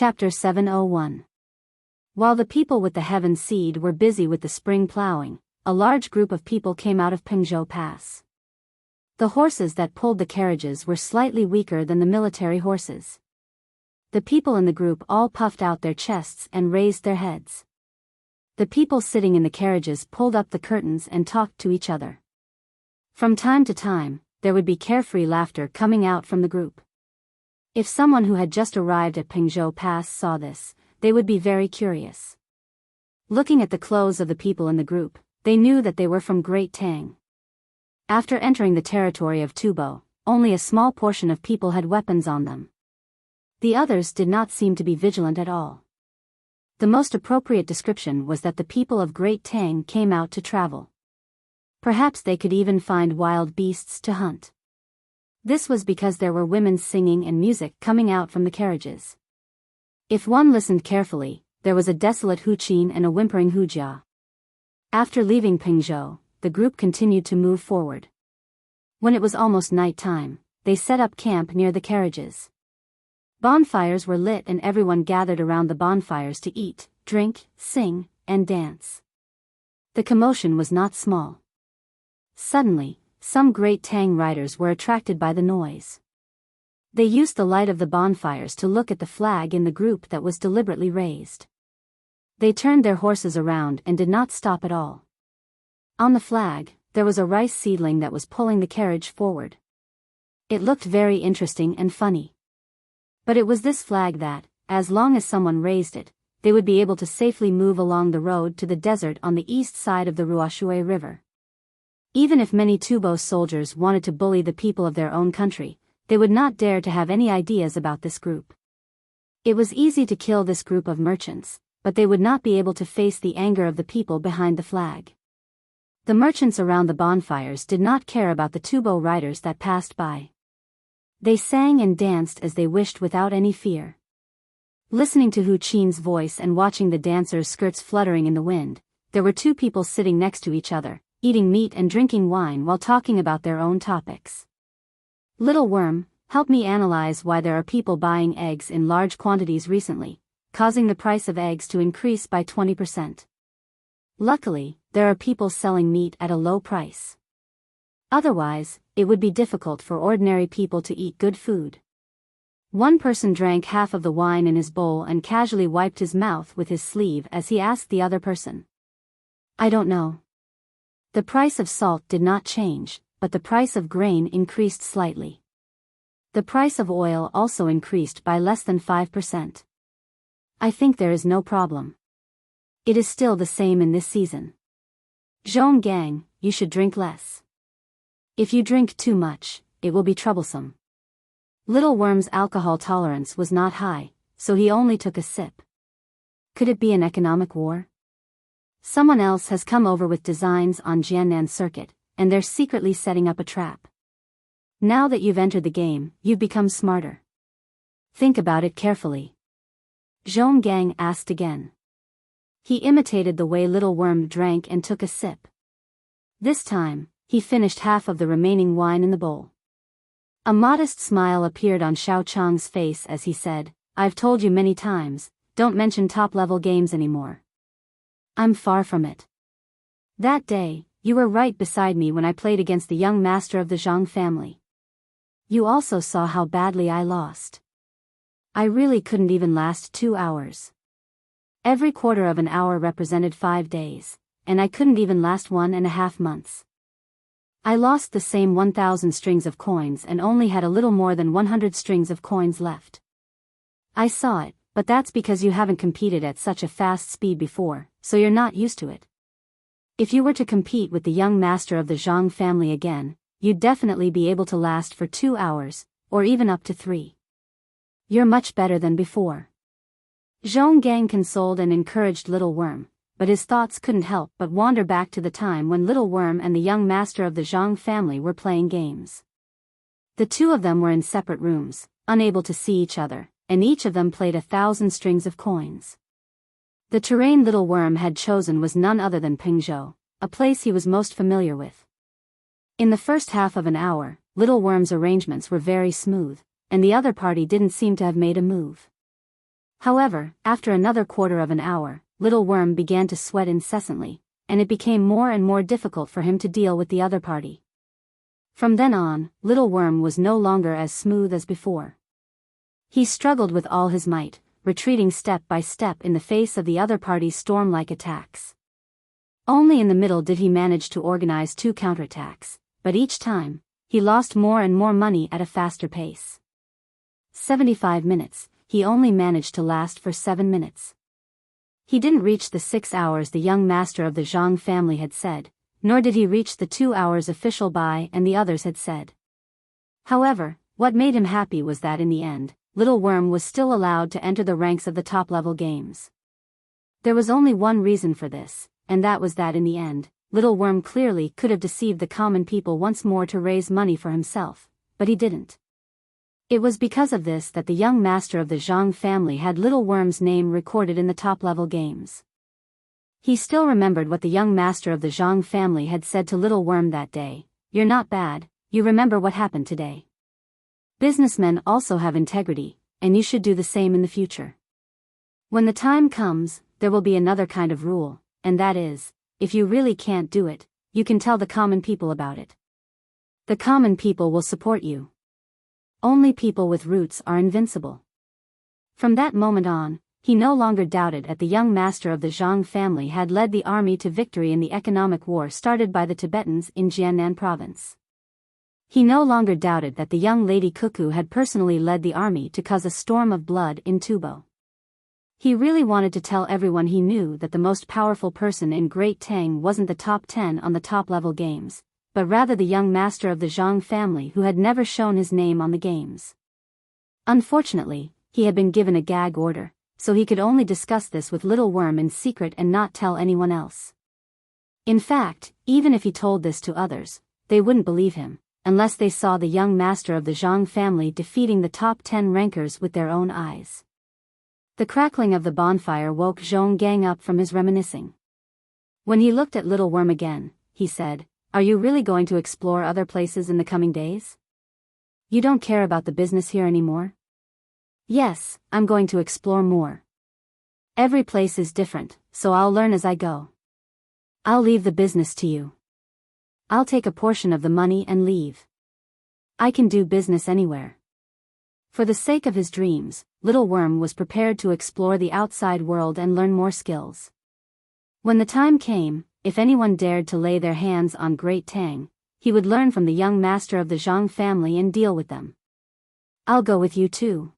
Chapter 701. While the people with the heaven seed were busy with the spring plowing, a large group of people came out of Pingzhou Pass. The horses that pulled the carriages were slightly weaker than the military horses. The people in the group all puffed out their chests and raised their heads. The people sitting in the carriages pulled up the curtains and talked to each other. From time to time, there would be carefree laughter coming out from the group. If someone who had just arrived at Pingzhou Pass saw this, they would be very curious. Looking at the clothes of the people in the group, they knew that they were from Great Tang. After entering the territory of Tubo, only a small portion of people had weapons on them. The others did not seem to be vigilant at all. The most appropriate description was that the people of Great Tang came out to travel. Perhaps they could even find wild beasts to hunt. This was because there were women singing and music coming out from the carriages. If one listened carefully, there was a desolate huqin and a whimpering hujia. After leaving Pingzhou, the group continued to move forward. When it was almost night time, they set up camp near the carriages. Bonfires were lit and everyone gathered around the bonfires to eat, drink, sing, and dance. The commotion was not small. Suddenly, some Great Tang riders were attracted by the noise. They used the light of the bonfires to look at the flag in the group that was deliberately raised. They turned their horses around and did not stop at all. On the flag, there was a rice seedling that was pulling the carriage forward. It looked very interesting and funny. But it was this flag that, as long as someone raised it, they would be able to safely move along the road to the desert on the east side of the Ruoshui River. Even if many Tubo soldiers wanted to bully the people of their own country, they would not dare to have any ideas about this group. It was easy to kill this group of merchants, but they would not be able to face the anger of the people behind the flag. The merchants around the bonfires did not care about the Tubo riders that passed by. They sang and danced as they wished without any fear. Listening to Huqin's voice and watching the dancers' skirts fluttering in the wind, there were two people sitting next to each other, eating meat and drinking wine while talking about their own topics. Little Worm, help me analyze why there are people buying eggs in large quantities recently, causing the price of eggs to increase by 20%. Luckily, there are people selling meat at a low price. Otherwise, it would be difficult for ordinary people to eat good food. One person drank half of the wine in his bowl and casually wiped his mouth with his sleeve as he asked the other person. I don't know. The price of salt did not change, but the price of grain increased slightly. The price of oil also increased by less than 5%. I think there is no problem. It is still the same in this season. Zhong Gang, you should drink less. If you drink too much, it will be troublesome. Little Worm's alcohol tolerance was not high, so he only took a sip. Could it be an economic war? Someone else has come over with designs on Jiannan Circuit, and they're secretly setting up a trap. Now that you've entered the game, you've become smarter. Think about it carefully. Zhong Gang asked again. He imitated the way Little Worm drank and took a sip. This time, he finished half of the remaining wine in the bowl. A modest smile appeared on Xiao Chang's face as he said, I've told you many times, don't mention top-level games anymore. I'm far from it. That day, you were right beside me when I played against the young master of the Zhang family. You also saw how badly I lost. I really couldn't even last 2 hours. Every quarter of an hour represented 5 days, and I couldn't even last 1.5 months. I lost the same 1,000 strings of coins and only had a little more than 100 strings of coins left. I saw it, but that's because you haven't competed at such a fast speed before, so you're not used to it. If you were to compete with the young master of the Zhang family again, you'd definitely be able to last for 2 hours, or even up to 3. You're much better than before. Zhong Gang consoled and encouraged Little Worm, but his thoughts couldn't help but wander back to the time when Little Worm and the young master of the Zhang family were playing games. The two of them were in separate rooms, unable to see each other, and each of them played 1,000 strings of coins. The terrain Little Worm had chosen was none other than Pingzhou, a place he was most familiar with. In the first half of an hour, Little Worm's arrangements were very smooth, and the other party didn't seem to have made a move. However, after another quarter of an hour, Little Worm began to sweat incessantly, and it became more and more difficult for him to deal with the other party. From then on, Little Worm was no longer as smooth as before. He struggled with all his might, retreating step by step in the face of the other party's storm-like attacks. Only in the middle did he manage to organize 2 counterattacks, but each time, he lost more and more money at a faster pace. 75 minutes, he only managed to last for 7 minutes. He didn't reach the 6 hours the young master of the Zhang family had said, nor did he reach the 2 hours official Bai and the others had said. However, what made him happy was that in the end, Little Worm was still allowed to enter the ranks of the top-level games. There was only one reason for this, and that was that in the end, Little Worm clearly could have deceived the common people once more to raise money for himself, but he didn't. It was because of this that the young master of the Zhang family had Little Worm's name recorded in the top-level games. He still remembered what the young master of the Zhang family had said to Little Worm that day. "You're not bad, you remember what happened today. Businessmen also have integrity, and you should do the same in the future. When the time comes, there will be another kind of rule, and that is, if you really can't do it, you can tell the common people about it. The common people will support you. Only people with roots are invincible." From that moment on, he no longer doubted that the young master of the Zhang family had led the army to victory in the economic war started by the Tibetans in Jiannan province. He no longer doubted that the young lady Cuckoo had personally led the army to cause a storm of blood in Tubo. He really wanted to tell everyone he knew that the most powerful person in Great Tang wasn't the top 10 on the top-level games, but rather the young master of the Zhang family who had never shown his name on the games. Unfortunately, he had been given a gag order, so he could only discuss this with Little Worm in secret and not tell anyone else. In fact, even if he told this to others, they wouldn't believe him, unless they saw the young master of the Zhang family defeating the top 10 rankers with their own eyes. The crackling of the bonfire woke Zhong Gang up from his reminiscing. When he looked at Little Worm again, he said, "Are you really going to explore other places in the coming days? You don't care about the business here anymore?" "Yes, I'm going to explore more. Every place is different, so I'll learn as I go. I'll leave the business to you. I'll take a portion of the money and leave. I can do business anywhere." For the sake of his dreams, Little Worm was prepared to explore the outside world and learn more skills. When the time came, if anyone dared to lay their hands on Great Tang, he would learn from the young master of the Zhang family and deal with them. "I'll go with you too."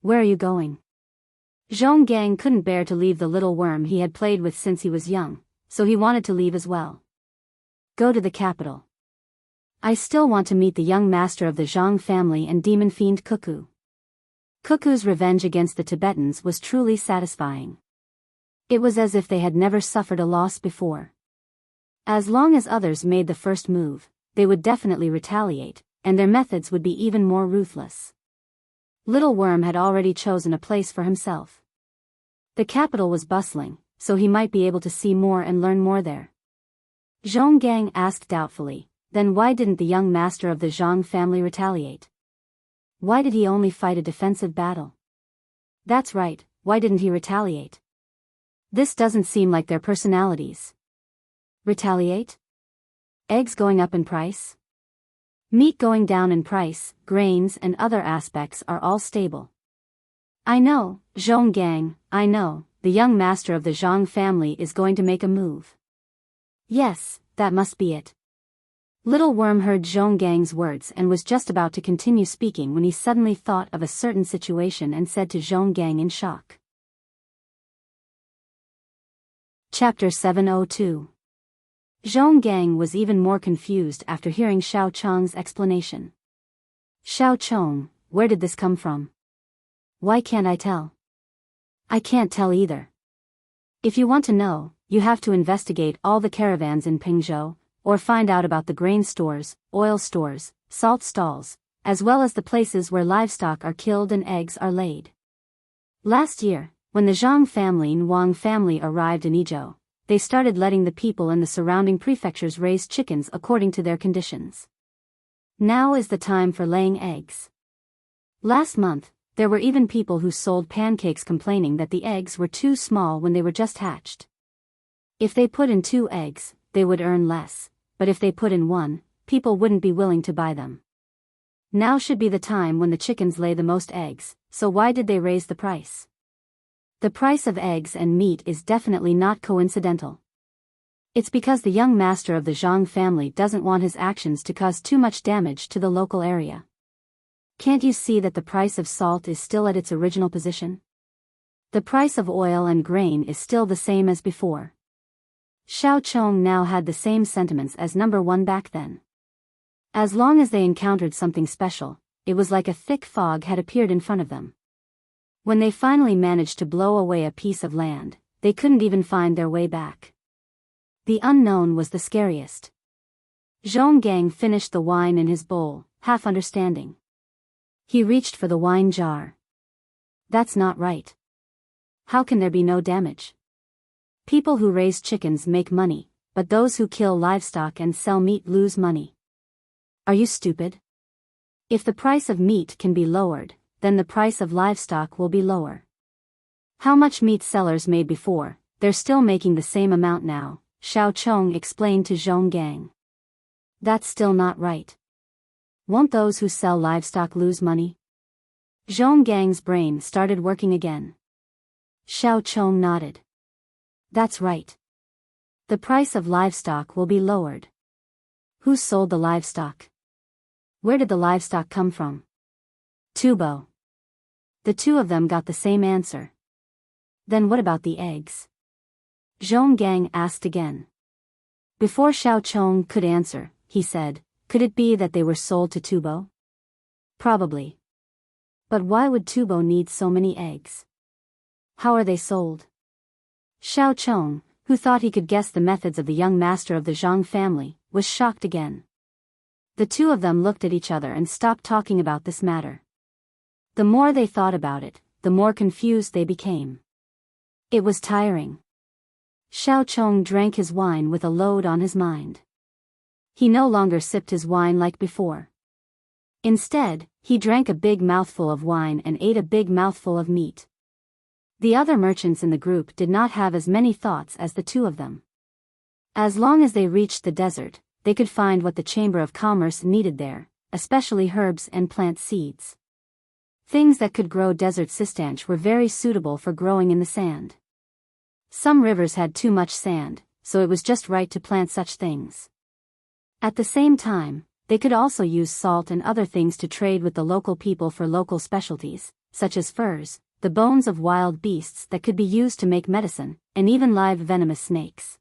"Where are you going?" Zhong Gang couldn't bear to leave the Little Worm he had played with since he was young, so he wanted to leave as well. "Go to the capital. I still want to meet the young master of the Zhang family and demon fiend Cuckoo." Cuckoo's revenge against the Tibetans was truly satisfying. It was as if they had never suffered a loss before. As long as others made the first move, they would definitely retaliate, and their methods would be even more ruthless. Little Worm had already chosen a place for himself. The capital was bustling, so he might be able to see more and learn more there. Zhong Gang asked doubtfully, "Then why didn't the young master of the Zhang family retaliate? Why did he only fight a defensive battle?" "That's right, why didn't he retaliate? This doesn't seem like their personalities." "Retaliate? Eggs going up in price? Meat going down in price, grains and other aspects are all stable. I know, Zhong Gang, I know, the young master of the Zhang family is going to make a move. Yes, that must be it." Little Worm heard Zhong Gang's words and was just about to continue speaking when he suddenly thought of a certain situation and said to Zhong Gang in shock. Chapter 702. Zhong Gang was even more confused after hearing Xiao Chong's explanation. "Xiao Chong, where did this come from? Why can't I tell?" "I can't tell either. If you want to know, you have to investigate all the caravans in Pingzhou, or find out about the grain stores, oil stores, salt stalls, as well as the places where livestock are killed and eggs are laid." Last year, when the Zhang family and Wang family arrived in Izhou, they started letting the people in the surrounding prefectures raise chickens according to their conditions. Now is the time for laying eggs. Last month, There were even people who sold pancakes complaining that the eggs were too small when they were just hatched. If they put in 2 eggs, they would earn less, but if they put in 1, people wouldn't be willing to buy them. Now should be the time when the chickens lay the most eggs, so why did they raise the price? The price of eggs and meat is definitely not coincidental. It's because the young master of the Zhang family doesn't want his actions to cause too much damage to the local area. Can't you see that the price of salt is still at its original position? The price of oil and grain is still the same as before. Xiao Chong now had the same sentiments as number 1 back then. As long as they encountered something special, it was like a thick fog had appeared in front of them. When they finally managed to blow away a piece of land, they couldn't even find their way back. The unknown was the scariest. Zhonggang finished the wine in his bowl, half understanding. He reached for the wine jar. That's not right. How can there be no damage? People who raise chickens make money, but those who kill livestock and sell meat lose money. Are you stupid? If the price of meat can be lowered, then the price of livestock will be lower. How much meat sellers made before, they're still making the same amount now, Xiao Chong explained to Zhonggang. That's still not right. Won't those who sell livestock lose money? Zhonggang's brain started working again. Xiao Chong nodded. That's right. The price of livestock will be lowered. Who sold the livestock? Where did the livestock come from? Tubo. The 2 of them got the same answer. Then what about the eggs? Zhonggang asked again. Before Xiao Chong could answer, he said, could it be that they were sold to Tubo? Probably. But why would Tubo need so many eggs? How are they sold? Xiao Chong, who thought he could guess the methods of the young master of the Zhang family, was shocked again. The 2 of them looked at each other and stopped talking about this matter. The more they thought about it, the more confused they became. It was tiring. Xiao Chong drank his wine with a load on his mind. He no longer sipped his wine like before. Instead, he drank a big mouthful of wine and ate a big mouthful of meat. The other merchants in the group did not have as many thoughts as the 2 of them. As long as they reached the desert, they could find what the Chamber of Commerce needed there, especially herbs and plant seeds. Things that could grow desert cistanche were very suitable for growing in the sand. Some rivers had too much sand, so it was just right to plant such things. At the same time, they could also use salt and other things to trade with the local people for local specialties, such as furs, the bones of wild beasts that could be used to make medicine, and even live venomous snakes.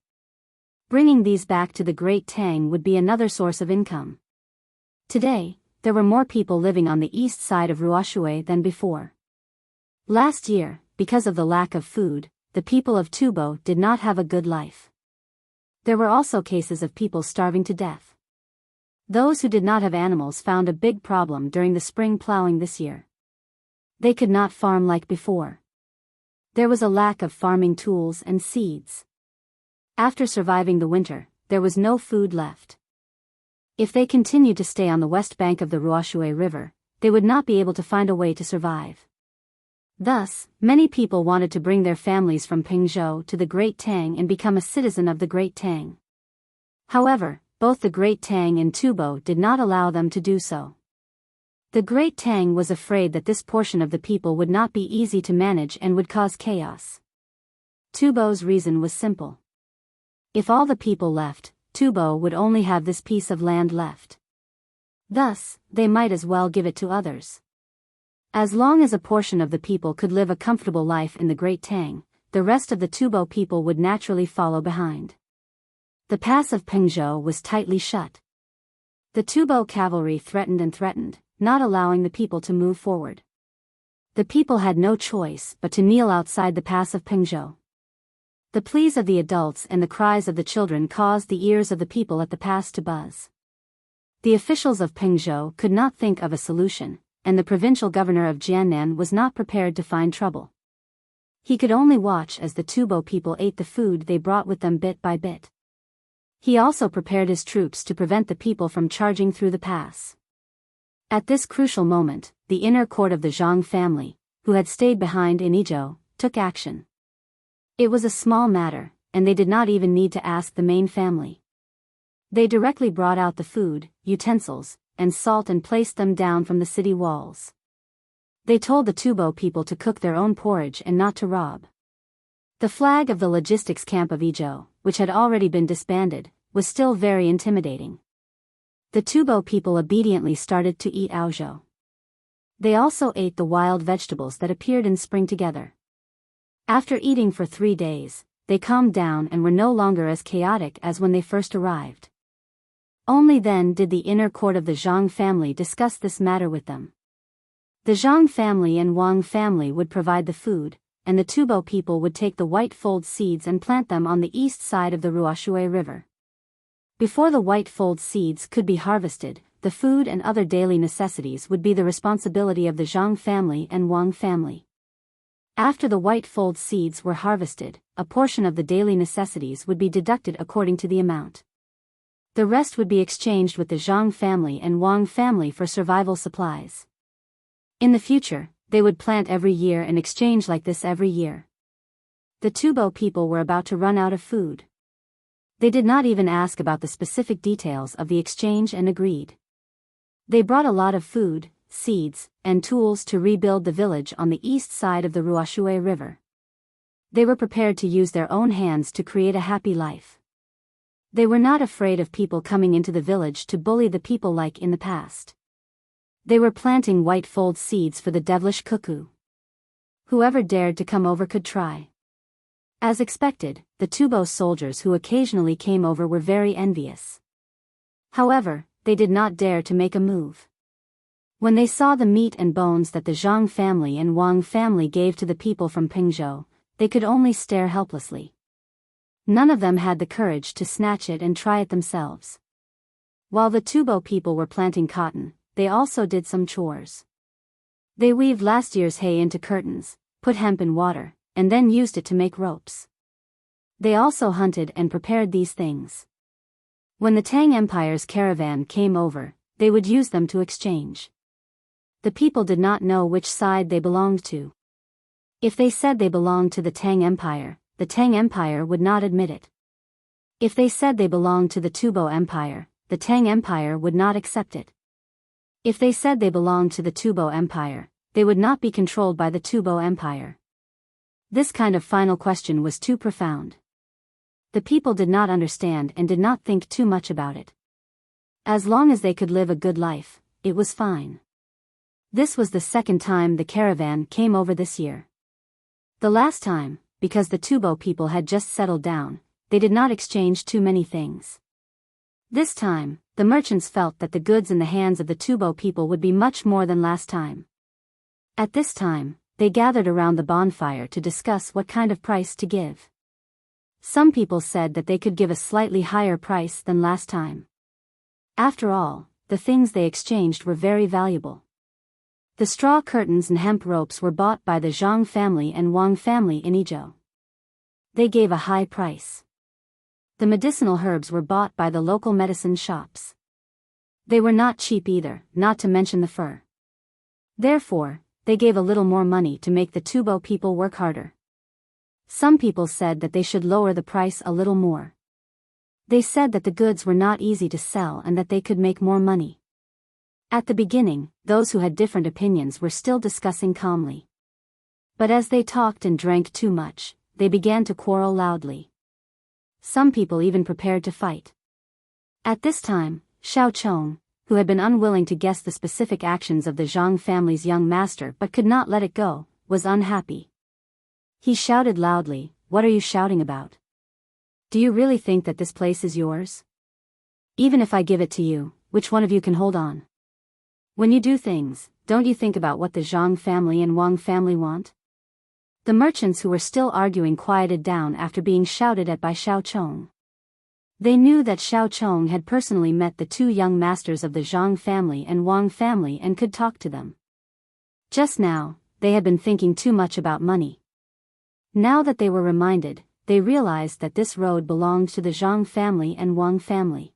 Bringing these back to the Great Tang would be another source of income. Today, there were more people living on the east side of Ruoshui than before. Last year, because of the lack of food, the people of Tubo did not have a good life. There were also cases of people starving to death. Those who did not have animals found a big problem during the spring plowing this year. They could not farm like before. There was a lack of farming tools and seeds. After surviving the winter, there was no food left. If they continued to stay on the west bank of the Ruoshui River, they would not be able to find a way to survive. Thus, many people wanted to bring their families from Pingzhou to the Great Tang and become a citizen of the Great Tang. However, both the Great Tang and Tubo did not allow them to do so. The Great Tang was afraid that this portion of the people would not be easy to manage and would cause chaos. Tubo's reason was simple. If all the people left, Tubo would only have this piece of land left. Thus, they might as well give it to others. As long as a portion of the people could live a comfortable life in the Great Tang, the rest of the Tubo people would naturally follow behind. The pass of Pingzhou was tightly shut. The Tubo cavalry threatened and threatened, not allowing the people to move forward. The people had no choice but to kneel outside the pass of Pingzhou. The pleas of the adults and the cries of the children caused the ears of the people at the pass to buzz. The officials of Pingzhou could not think of a solution, and the provincial governor of Jiannan was not prepared to find trouble. He could only watch as the Tubo people ate the food they brought with them bit by bit. He also prepared his troops to prevent the people from charging through the pass. At this crucial moment, the inner court of the Zhang family, who had stayed behind in Izhou, took action. It was a small matter, and they did not even need to ask the main family. They directly brought out the food, utensils, and salt and placed them down from the city walls. They told the Tubo people to cook their own porridge and not to rob. The flag of the logistics camp of Izhou, which had already been disbanded, was still very intimidating. The Tubo people obediently started to eat aozhou. They also ate the wild vegetables that appeared in spring together. After eating for 3 days, they calmed down and were no longer as chaotic as when they first arrived. Only then did the inner court of the Zhang family discuss this matter with them. The Zhang family and Wang family would provide the food, and the Tubo people would take the white fold seeds and plant them on the east side of the Ruoshui River. Before the white fold seeds could be harvested, the food and other daily necessities would be the responsibility of the Zhang family and Wang family. After the white fold seeds were harvested, a portion of the daily necessities would be deducted according to the amount. The rest would be exchanged with the Zhang family and Wang family for survival supplies. In the future, they would plant every year and exchange like this every year. The Tubo people were about to run out of food. They did not even ask about the specific details of the exchange and agreed. They brought a lot of food, seeds, and tools to rebuild the village on the east side of the Ruoshui River. They were prepared to use their own hands to create a happy life. They were not afraid of people coming into the village to bully the people like in the past. They were planting white fold seeds for the devilish cuckoo. Whoever dared to come over could try. As expected, the Tubo soldiers who occasionally came over were very envious. However, they did not dare to make a move. When they saw the meat and bones that the Zhang family and Wang family gave to the people from Pingzhou, they could only stare helplessly. None of them had the courage to snatch it and try it themselves. While the Tubo people were planting cotton, they also did some chores. They weaved last year's hay into curtains, put hemp in water, and then used it to make ropes. They also hunted and prepared these things. When the Tang Empire's caravan came over, they would use them to exchange. The people did not know which side they belonged to. If they said they belonged to the Tang Empire, the Tang Empire would not admit it. If they said they belonged to the Tubo Empire, the Tang Empire would not accept it. If they said they belonged to the Tubo Empire, they would not be controlled by the Tubo Empire. This kind of final question was too profound. The people did not understand and did not think too much about it. As long as they could live a good life, it was fine. This was the second time the caravan came over this year. The last time, because the Tubo people had just settled down, they did not exchange too many things. This time, the merchants felt that the goods in the hands of the Tubo people would be much more than last time. At this time, they gathered around the bonfire to discuss what kind of price to give. Some people said that they could give a slightly higher price than last time. After all, the things they exchanged were very valuable. The straw curtains and hemp ropes were bought by the Zhang family and Wang family in Izhou. They gave a high price. The medicinal herbs were bought by the local medicine shops. They were not cheap either, not to mention the fur. Therefore, they gave a little more money to make the Tubo people work harder. Some people said that they should lower the price a little more. They said that the goods were not easy to sell and that they could make more money. At the beginning, those who had different opinions were still discussing calmly. But as they talked and drank too much, they began to quarrel loudly. Some people even prepared to fight. At this time, Xiao Chong, who had been unwilling to guess the specific actions of the Zhang family's young master but could not let it go, was unhappy. He shouted loudly, "What are you shouting about? Do you really think that this place is yours? Even if I give it to you, which one of you can hold on? When you do things, don't you think about what the Zhang family and Wang family want?" The merchants who were still arguing quieted down after being shouted at by Xiao Chong. They knew that Xiao Chong had personally met the two young masters of the Zhang family and Wang family and could talk to them. Just now, they had been thinking too much about money. Now that they were reminded, they realized that this road belonged to the Zhang family and Wang family.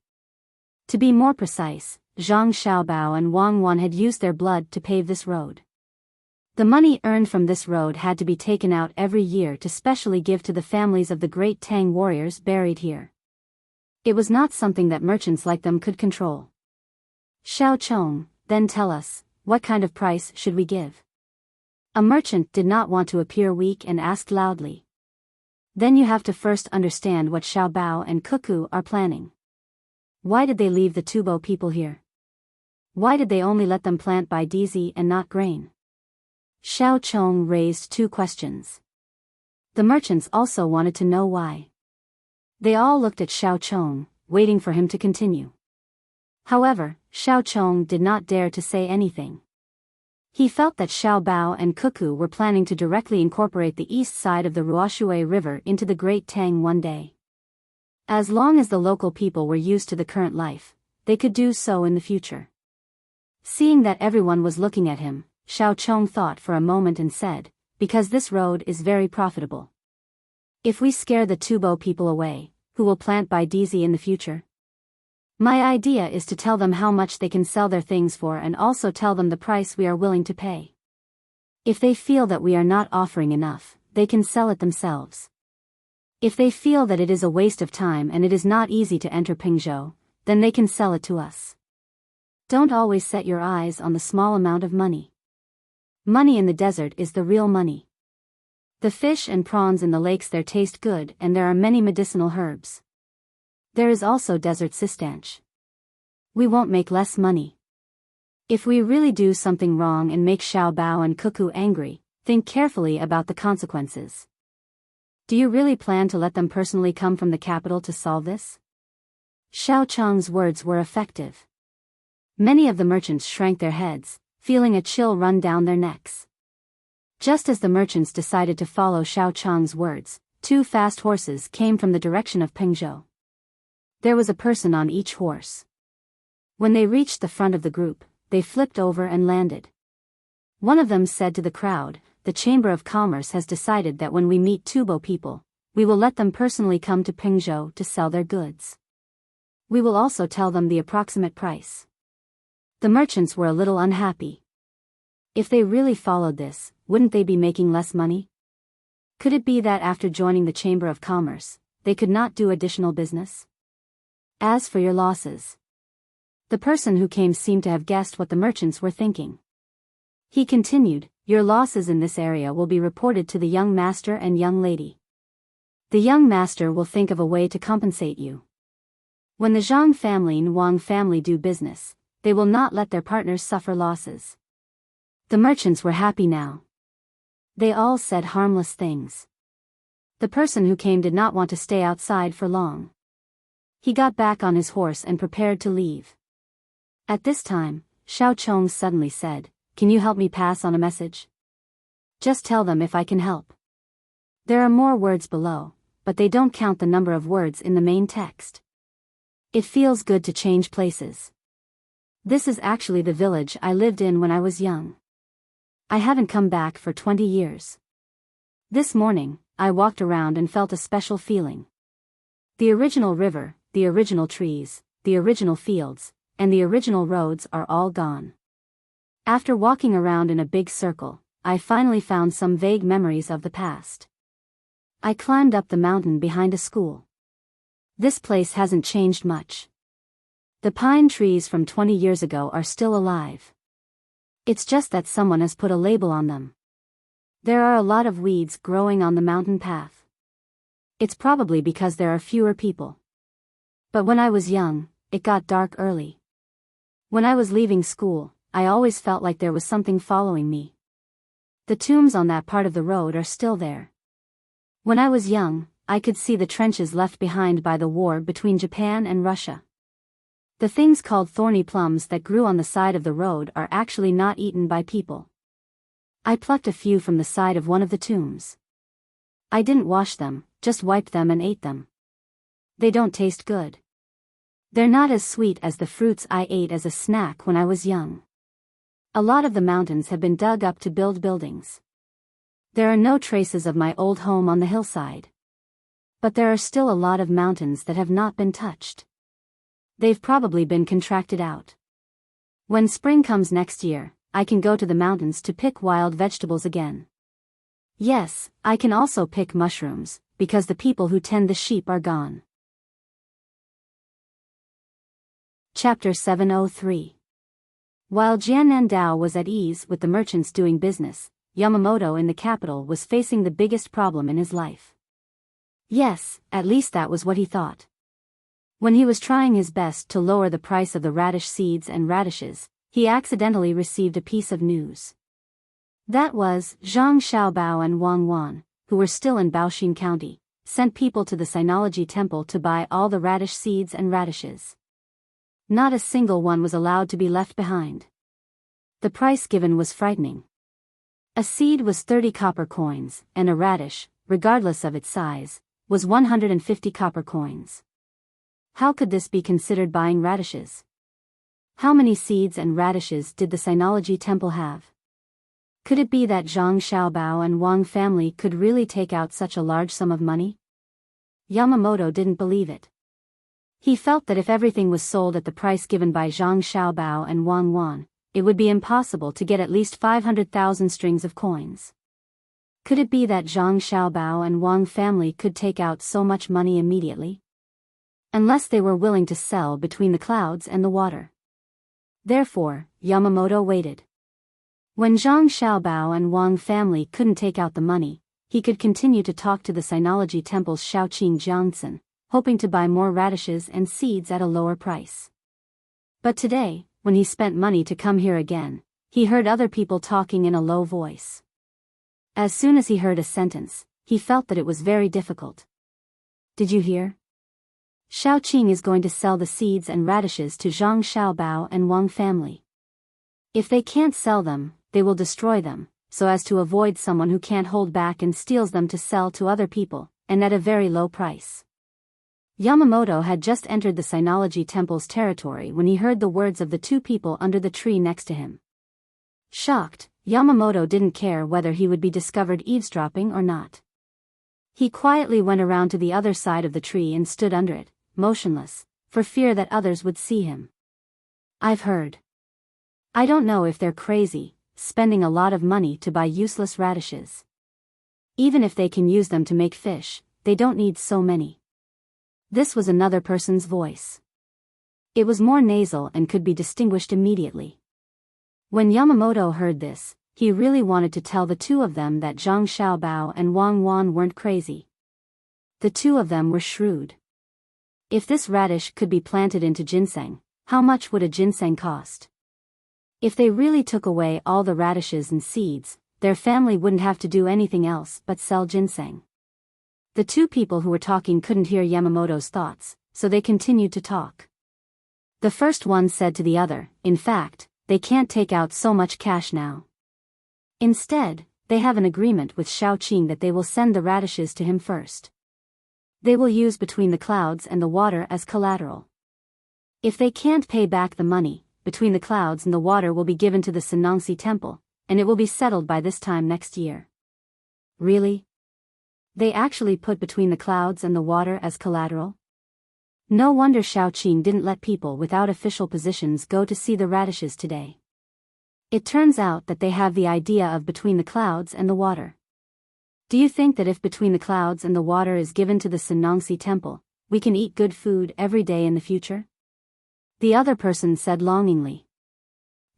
To be more precise, Zhang Xiaobao and Wang Wan had used their blood to pave this road. The money earned from this road had to be taken out every year to specially give to the families of the great Tang warriors buried here. It was not something that merchants like them could control. Xiao Chong, then tell us, what kind of price should we give? A merchant did not want to appear weak and asked loudly. Then you have to first understand what Xiao Bao and Cuckoo are planning. Why did they leave the Tubo people here? Why did they only let them plant baidizi and not grain? Xiao Chong raised two questions. The merchants also wanted to know why. They all looked at Xiao Chong, waiting for him to continue. However, Xiao Chong did not dare to say anything. He felt that Xiao Bao and Cuckoo were planning to directly incorporate the east side of the Ruoshui River into the Great Tang one day. As long as the local people were used to the current life, they could do so in the future. Seeing that everyone was looking at him, Xiao Chong thought for a moment and said, because this road is very profitable. If we scare the Tubo people away, who will plant baidizi in the future? My idea is to tell them how much they can sell their things for and also tell them the price we are willing to pay. If they feel that we are not offering enough, they can sell it themselves. If they feel that it is a waste of time and it is not easy to enter Pingzhou, then they can sell it to us. Don't always set your eyes on the small amount of money. Money in the desert is the real money. The fish and prawns in the lakes there taste good and there are many medicinal herbs. There is also desert sistanch. We won't make less money. If we really do something wrong and make Xiao Bao and Cuckoo angry, think carefully about the consequences. Do you really plan to let them personally come from the capital to solve this? Xiao Chong's words were effective. Many of the merchants shrank their heads, feeling a chill run down their necks. Just as the merchants decided to follow Xiao Chong's words, two fast horses came from the direction of Pingzhou. There was a person on each horse. When they reached the front of the group, they flipped over and landed. One of them said to the crowd, the Chamber of Commerce has decided that when we meet Tubo people, we will let them personally come to Pingzhou to sell their goods. We will also tell them the approximate price. The merchants were a little unhappy. If they really followed this, wouldn't they be making less money? Could it be that after joining the Chamber of Commerce, they could not do additional business? As for your losses. The person who came seemed to have guessed what the merchants were thinking. He continued, your losses in this area will be reported to the young master and young lady. The young master will think of a way to compensate you. When the Zhang family and Wang family do business, they will not let their partners suffer losses. The merchants were happy now. They all said harmless things. The person who came did not want to stay outside for long. He got back on his horse and prepared to leave. At this time, Xiao Chong suddenly said, can you help me pass on a message? Just tell them if I can help. There are more words below, but they don't count the number of words in the main text. It feels good to change places. This is actually the village I lived in when I was young. I haven't come back for 20 years. This morning, I walked around and felt a special feeling. The original river, the original trees, the original fields, and the original roads are all gone. After walking around in a big circle, I finally found some vague memories of the past. I climbed up the mountain behind a school. This place hasn't changed much. The pine trees from 20 years ago are still alive. It's just that someone has put a label on them. There are a lot of weeds growing on the mountain path. It's probably because there are fewer people. But when I was young, it got dark early. When I was leaving school, I always felt like there was something following me. The tombs on that part of the road are still there. When I was young, I could see the trenches left behind by the war between Japan and Russia. The things called thorny plums that grew on the side of the road are actually not eaten by people. I plucked a few from the side of one of the tombs. I didn't wash them, just wiped them and ate them. They don't taste good. They're not as sweet as the fruits I ate as a snack when I was young. A lot of the mountains have been dug up to build buildings. There are no traces of my old home on the hillside. But there are still a lot of mountains that have not been touched. They've probably been contracted out. When spring comes next year, I can go to the mountains to pick wild vegetables again. Yes, I can also pick mushrooms, because the people who tend the sheep are gone. Chapter 703. While Jiannandao was at ease with the merchants doing business, Yamamoto in the capital was facing the biggest problem in his life. Yes, at least that was what he thought. When he was trying his best to lower the price of the radish seeds and radishes, he accidentally received a piece of news. That was, Zhang Xiaobao and Wang Wan, who were still in Baoxin County, sent people to the Sinology Temple to buy all the radish seeds and radishes. Not a single one was allowed to be left behind. The price given was frightening. A seed was 30 copper coins, and a radish, regardless of its size, was 150 copper coins. How could this be considered buying radishes? How many seeds and radishes did the Sinology Temple have? Could it be that Zhang Xiaobao and Wang family could really take out such a large sum of money? Yamamoto didn't believe it. He felt that if everything was sold at the price given by Zhang Xiaobao and Wang Wan, it would be impossible to get at least 500,000 strings of coins. Could it be that Zhang Xiaobao and Wang family could take out so much money immediately? Unless they were willing to sell between the clouds and the water. Therefore, Yamamoto waited. When Zhang Xiaobao and Wang family couldn't take out the money, he could continue to talk to the Sinology Temple's Shaoqing Jiangcen, hoping to buy more radishes and seeds at a lower price. But today, when he spent money to come here again, he heard other people talking in a low voice. As soon as he heard a sentence, he felt that it was very difficult. Did you hear? Shaoqing is going to sell the seeds and radishes to Zhang Xiaobao and Wang family. If they can't sell them, they will destroy them, so as to avoid someone who can't hold back and steals them to sell to other people, and at a very low price. Yamamoto had just entered the Sinology Temple's territory when he heard the words of the two people under the tree next to him. Shocked, Yamamoto didn't care whether he would be discovered eavesdropping or not. He quietly went around to the other side of the tree and stood under it, motionless, for fear that others would see him. I've heard. I don't know if they're crazy, spending a lot of money to buy useless radishes. Even if they can use them to make fish, they don't need so many. This was another person's voice. It was more nasal and could be distinguished immediately. When Yamamoto heard this, he really wanted to tell the two of them that Zhang Xiaobao and Wang Wan weren't crazy. The two of them were shrewd. If this radish could be planted into ginseng, how much would a ginseng cost? If they really took away all the radishes and seeds, their family wouldn't have to do anything else but sell ginseng. The two people who were talking couldn't hear Yamamoto's thoughts, so they continued to talk. The first one said to the other, in fact, they can't take out so much cash now. Instead, they have an agreement with Shaoqing that they will send the radishes to him first. They will use between the clouds and the water as collateral. If they can't pay back the money, between the clouds and the water will be given to the Sinology Temple, and it will be settled by this time next year. Really? They actually put between the clouds and the water as collateral? No wonder Shaoqing didn't let people without official positions go to see the radishes today. It turns out that they have the idea of between the clouds and the water. Do you think that if between the clouds and the water is given to the Sinology Temple, we can eat good food every day in the future? The other person said longingly.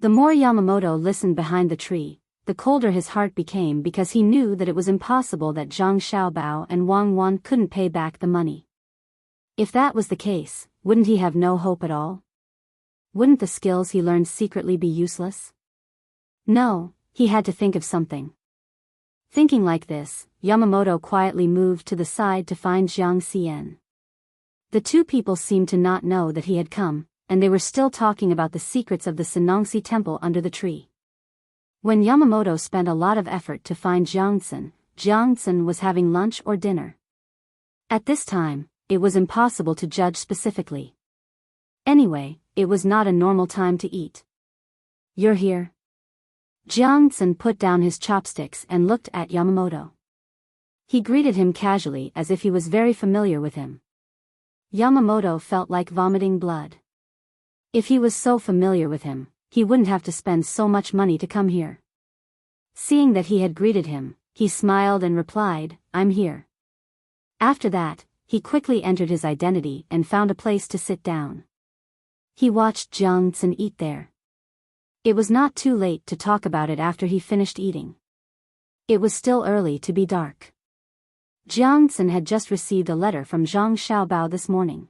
The more Yamamoto listened behind the tree, the colder his heart became because he knew that it was impossible that Zhang Xiaobao and Wang Wan couldn't pay back the money. If that was the case, wouldn't he have no hope at all? Wouldn't the skills he learned secretly be useless? No, he had to think of something. Thinking like this, Yamamoto quietly moved to the side to find Jiang Xian. The two people seemed to not know that he had come, and they were still talking about the secrets of the Sinology Temple under the tree. When Yamamoto spent a lot of effort to find Jiangcen was having lunch or dinner. At this time, it was impossible to judge specifically. Anyway, it was not a normal time to eat. You're here? Jiangcen put down his chopsticks and looked at Yamamoto. He greeted him casually as if he was very familiar with him. Yamamoto felt like vomiting blood. If he was so familiar with him, he wouldn't have to spend so much money to come here. Seeing that he had greeted him, he smiled and replied, "I'm here." After that, he quickly entered his identity and found a place to sit down. He watched Jiang Tsun eat there. It was not too late to talk about it after he finished eating. It was still early to be dark. Jiang Tsun had just received a letter from Zhang Xiaobao this morning.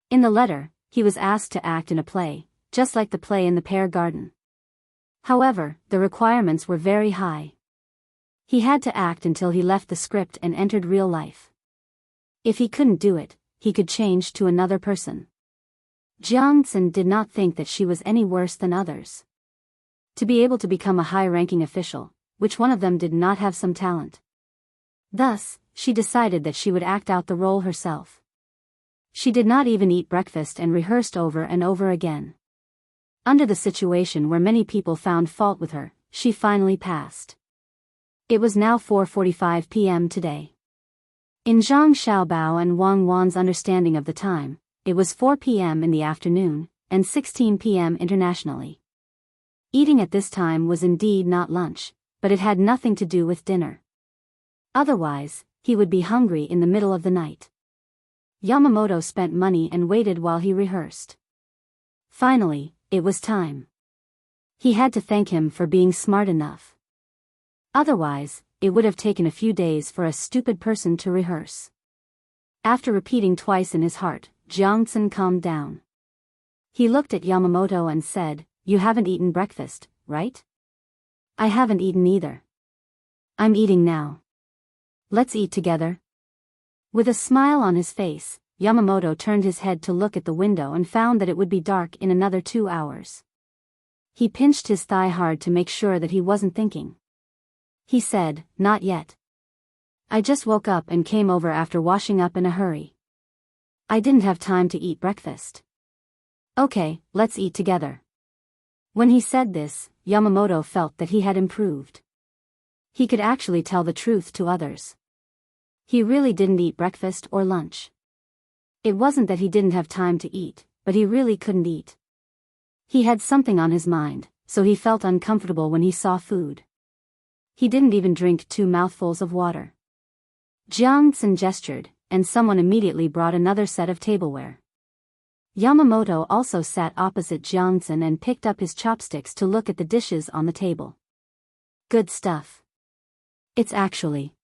In the letter, he was asked to act in a play, just like the play in the Pear Garden. However, the requirements were very high. He had to act until he left the script and entered real life. If he couldn't do it, he could change to another person. Jiang Tsun did not think that she was any worse than others. To be able to become a high-ranking official, which one of them did not have some talent? Thus, she decided that she would act out the role herself. She did not even eat breakfast and rehearsed over and over again. Under the situation where many people found fault with her, she finally passed. It was now 4:45 p.m. today. In Zhang Xiaobao and Wang Wan's understanding of the time, it was 4 p.m. in the afternoon, and 16 p.m. internationally. Eating at this time was indeed not lunch, but it had nothing to do with dinner. Otherwise, he would be hungry in the middle of the night. Yamamoto spent money and waited while he rehearsed. Finally, it was time. He had to thank him for being smart enough. Otherwise, it would have taken a few days for a stupid person to rehearse. After repeating twice in his heart, Jiang Tsun calmed down. He looked at Yamamoto and said, "You haven't eaten breakfast, right?" "I haven't eaten either. I'm eating now. Let's eat together." With a smile on his face, Yamamoto turned his head to look at the window and found that it would be dark in another 2 hours. He pinched his thigh hard to make sure that he wasn't thinking. He said, "Not yet. I just woke up and came over after washing up in a hurry. I didn't have time to eat breakfast." "Okay, let's eat together." When he said this, Yamamoto felt that he had improved. He could actually tell the truth to others. He really didn't eat breakfast or lunch. It wasn't that he didn't have time to eat, but he really couldn't eat. He had something on his mind, so he felt uncomfortable when he saw food. He didn't even drink 2 mouthfuls of water. Jiang Tsun gestured, and someone immediately brought another set of tableware. Yamamoto also sat opposite Jiang Tsun and picked up his chopsticks to look at the dishes on the table. "Good stuff. It's actually...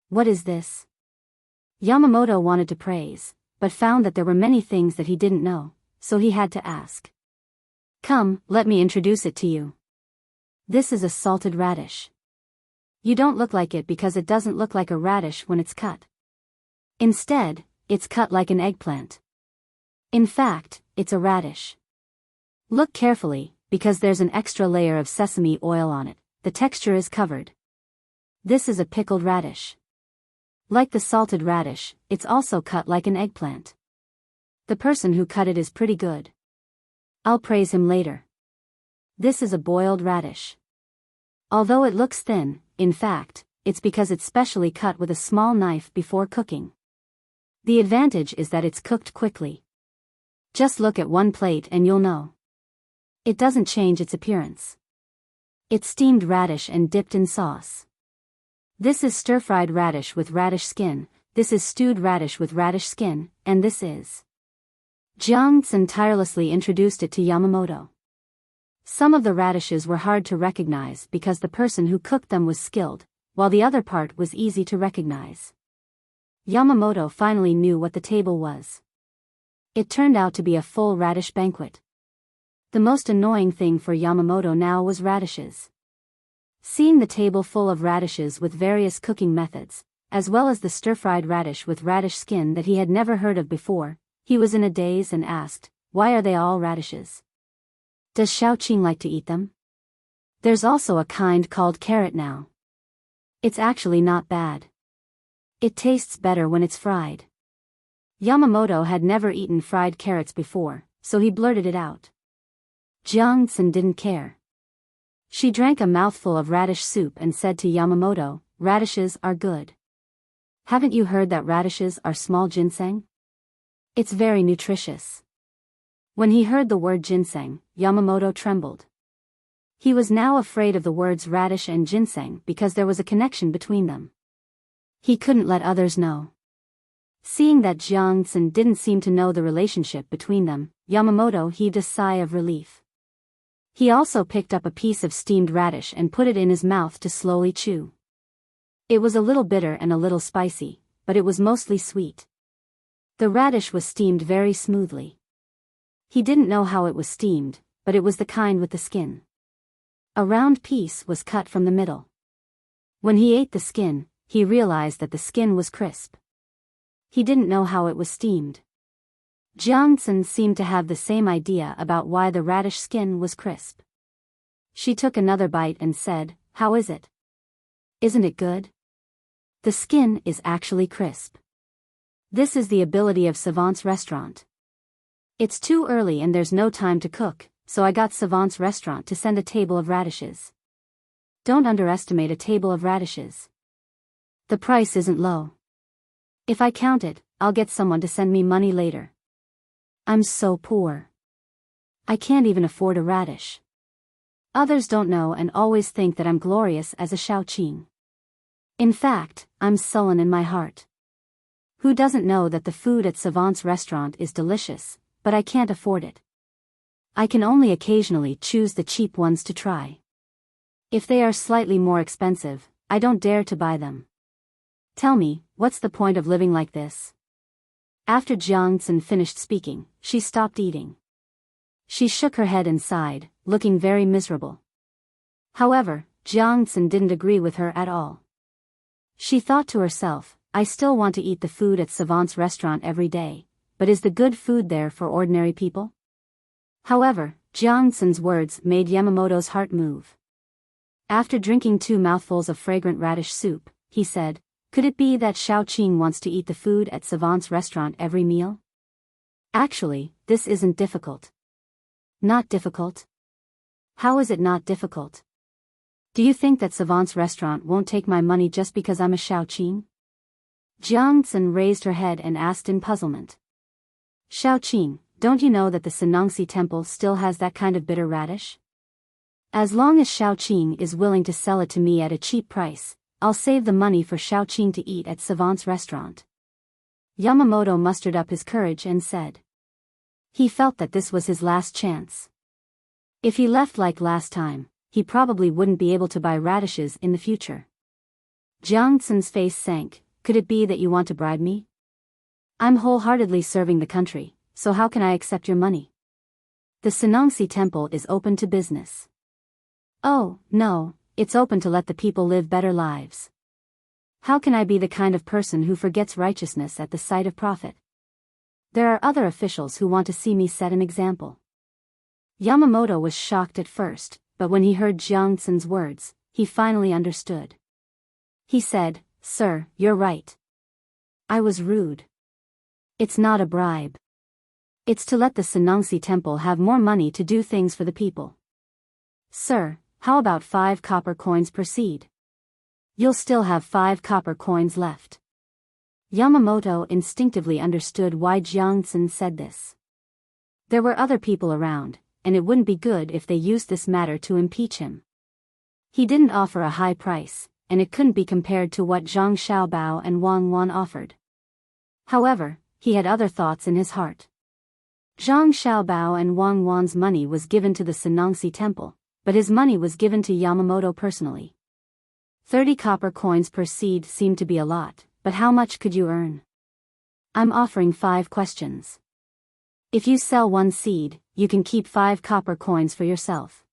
What is this?" Yamamoto wanted to praise, but found that there were many things that he didn't know, so he had to ask. "Come, let me introduce it to you. This is a salted radish. You don't look like it because it doesn't look like a radish when it's cut. Instead, it's cut like an eggplant. In fact, it's a radish. Look carefully, because there's an extra layer of sesame oil on it. The texture is covered. This is a pickled radish. Like the salted radish, it's also cut like an eggplant. The person who cut it is pretty good. I'll praise him later. This is a boiled radish. Although it looks thin, in fact, it's because it's specially cut with a small knife before cooking. The advantage is that it's cooked quickly. Just look at one plate and you'll know. It doesn't change its appearance. It's steamed radish and dipped in sauce. This is stir-fried radish with radish skin, this is stewed radish with radish skin, and this is... Jiang Tsun tirelessly introduced it to Yamamoto. Some of the radishes were hard to recognize because the person who cooked them was skilled, while the other part was easy to recognize. Yamamoto finally knew what the table was. It turned out to be a full radish banquet. The most annoying thing for Yamamoto now was radishes. Seeing the table full of radishes with various cooking methods, as well as the stir-fried radish with radish skin that he had never heard of before, he was in a daze and asked, "Why are they all radishes? Does Xiaoqing like to eat them? There's also a kind called carrot now. It's actually not bad. It tastes better when it's fried." Yamamoto had never eaten fried carrots before, so he blurted it out. Jiang Tsun didn't care. She drank a mouthful of radish soup and said to Yamamoto, "Radishes are good. Haven't you heard that radishes are small ginseng? It's very nutritious." When he heard the word ginseng, Yamamoto trembled. He was now afraid of the words radish and ginseng because there was a connection between them. He couldn't let others know. Seeing that Jiangxin didn't seem to know the relationship between them, Yamamoto heaved a sigh of relief. He also picked up a piece of steamed radish and put it in his mouth to slowly chew. It was a little bitter and a little spicy, but it was mostly sweet. The radish was steamed very smoothly. He didn't know how it was steamed, but it was the kind with the skin. A round piece was cut from the middle. When he ate the skin, he realized that the skin was crisp. He didn't know how it was steamed. Jiangxin seemed to have the same idea about why the radish skin was crisp. She took another bite and said, "How is it? Isn't it good? The skin is actually crisp. This is the ability of Savant's restaurant. It's too early and there's no time to cook, so I got Savant's restaurant to send a table of radishes. Don't underestimate a table of radishes. The price isn't low. If I count it, I'll get someone to send me money later. I'm so poor. I can't even afford a radish. Others don't know and always think that I'm glorious as a Shaoqing. In fact, I'm sullen in my heart. Who doesn't know that the food at Savant's restaurant is delicious, but I can't afford it. I can only occasionally choose the cheap ones to try. If they are slightly more expensive, I don't dare to buy them. Tell me, what's the point of living like this?" After Jiangxin finished speaking, she stopped eating. She shook her head and sighed, looking very miserable. However, Jiangxin didn't agree with her at all. She thought to herself, "I still want to eat the food at Savant's restaurant every day, but is the good food there for ordinary people?" However, Jiangxin's words made Yamamoto's heart move. After drinking 2 mouthfuls of fragrant radish soup, he said, "Could it be that Shaoqing wants to eat the food at Savant's restaurant every meal? Actually, this isn't difficult." "Not difficult? How is it not difficult? Do you think that Savant's restaurant won't take my money just because I'm a Shaoqing?" Jiangxin raised her head and asked in puzzlement. "Shaoqing, don't you know that the Sanangxi temple still has that kind of bitter radish? As long as Shaoqing is willing to sell it to me at a cheap price, I'll save the money for Shaoqing to eat at Savant's restaurant." Yamamoto mustered up his courage and said. He felt that this was his last chance. If he left like last time, he probably wouldn't be able to buy radishes in the future. Jiangxin's face sank. "Could it be that you want to bribe me? I'm wholeheartedly serving the country, so how can I accept your money? The Sanangxi temple is open to business." "Oh, no, it's open to let the people live better lives. How can I be the kind of person who forgets righteousness at the sight of profit? There are other officials who want to see me set an example." Yamamoto was shocked at first, but when he heard Jiangxin's words, he finally understood. He said, "Sir, you're right. I was rude. It's not a bribe. It's to let the Sanangxi temple have more money to do things for the people. Sir, how about 5 copper coins per seed? You'll still have 5 copper coins left." Yamamoto instinctively understood why Jiangxin said this. There were other people around, and it wouldn't be good if they used this matter to impeach him. He didn't offer a high price, and it couldn't be compared to what Zhang Xiaobao and Wang Wan offered. However, he had other thoughts in his heart. Zhang Xiaobao and Wang Wan's money was given to the Sanangxi temple, but his money was given to Yamamoto personally. 30 copper coins per seed seemed to be a lot, but how much could you earn? I'm offering 5 questions. If you sell 1 seed, you can keep 5 copper coins for yourself.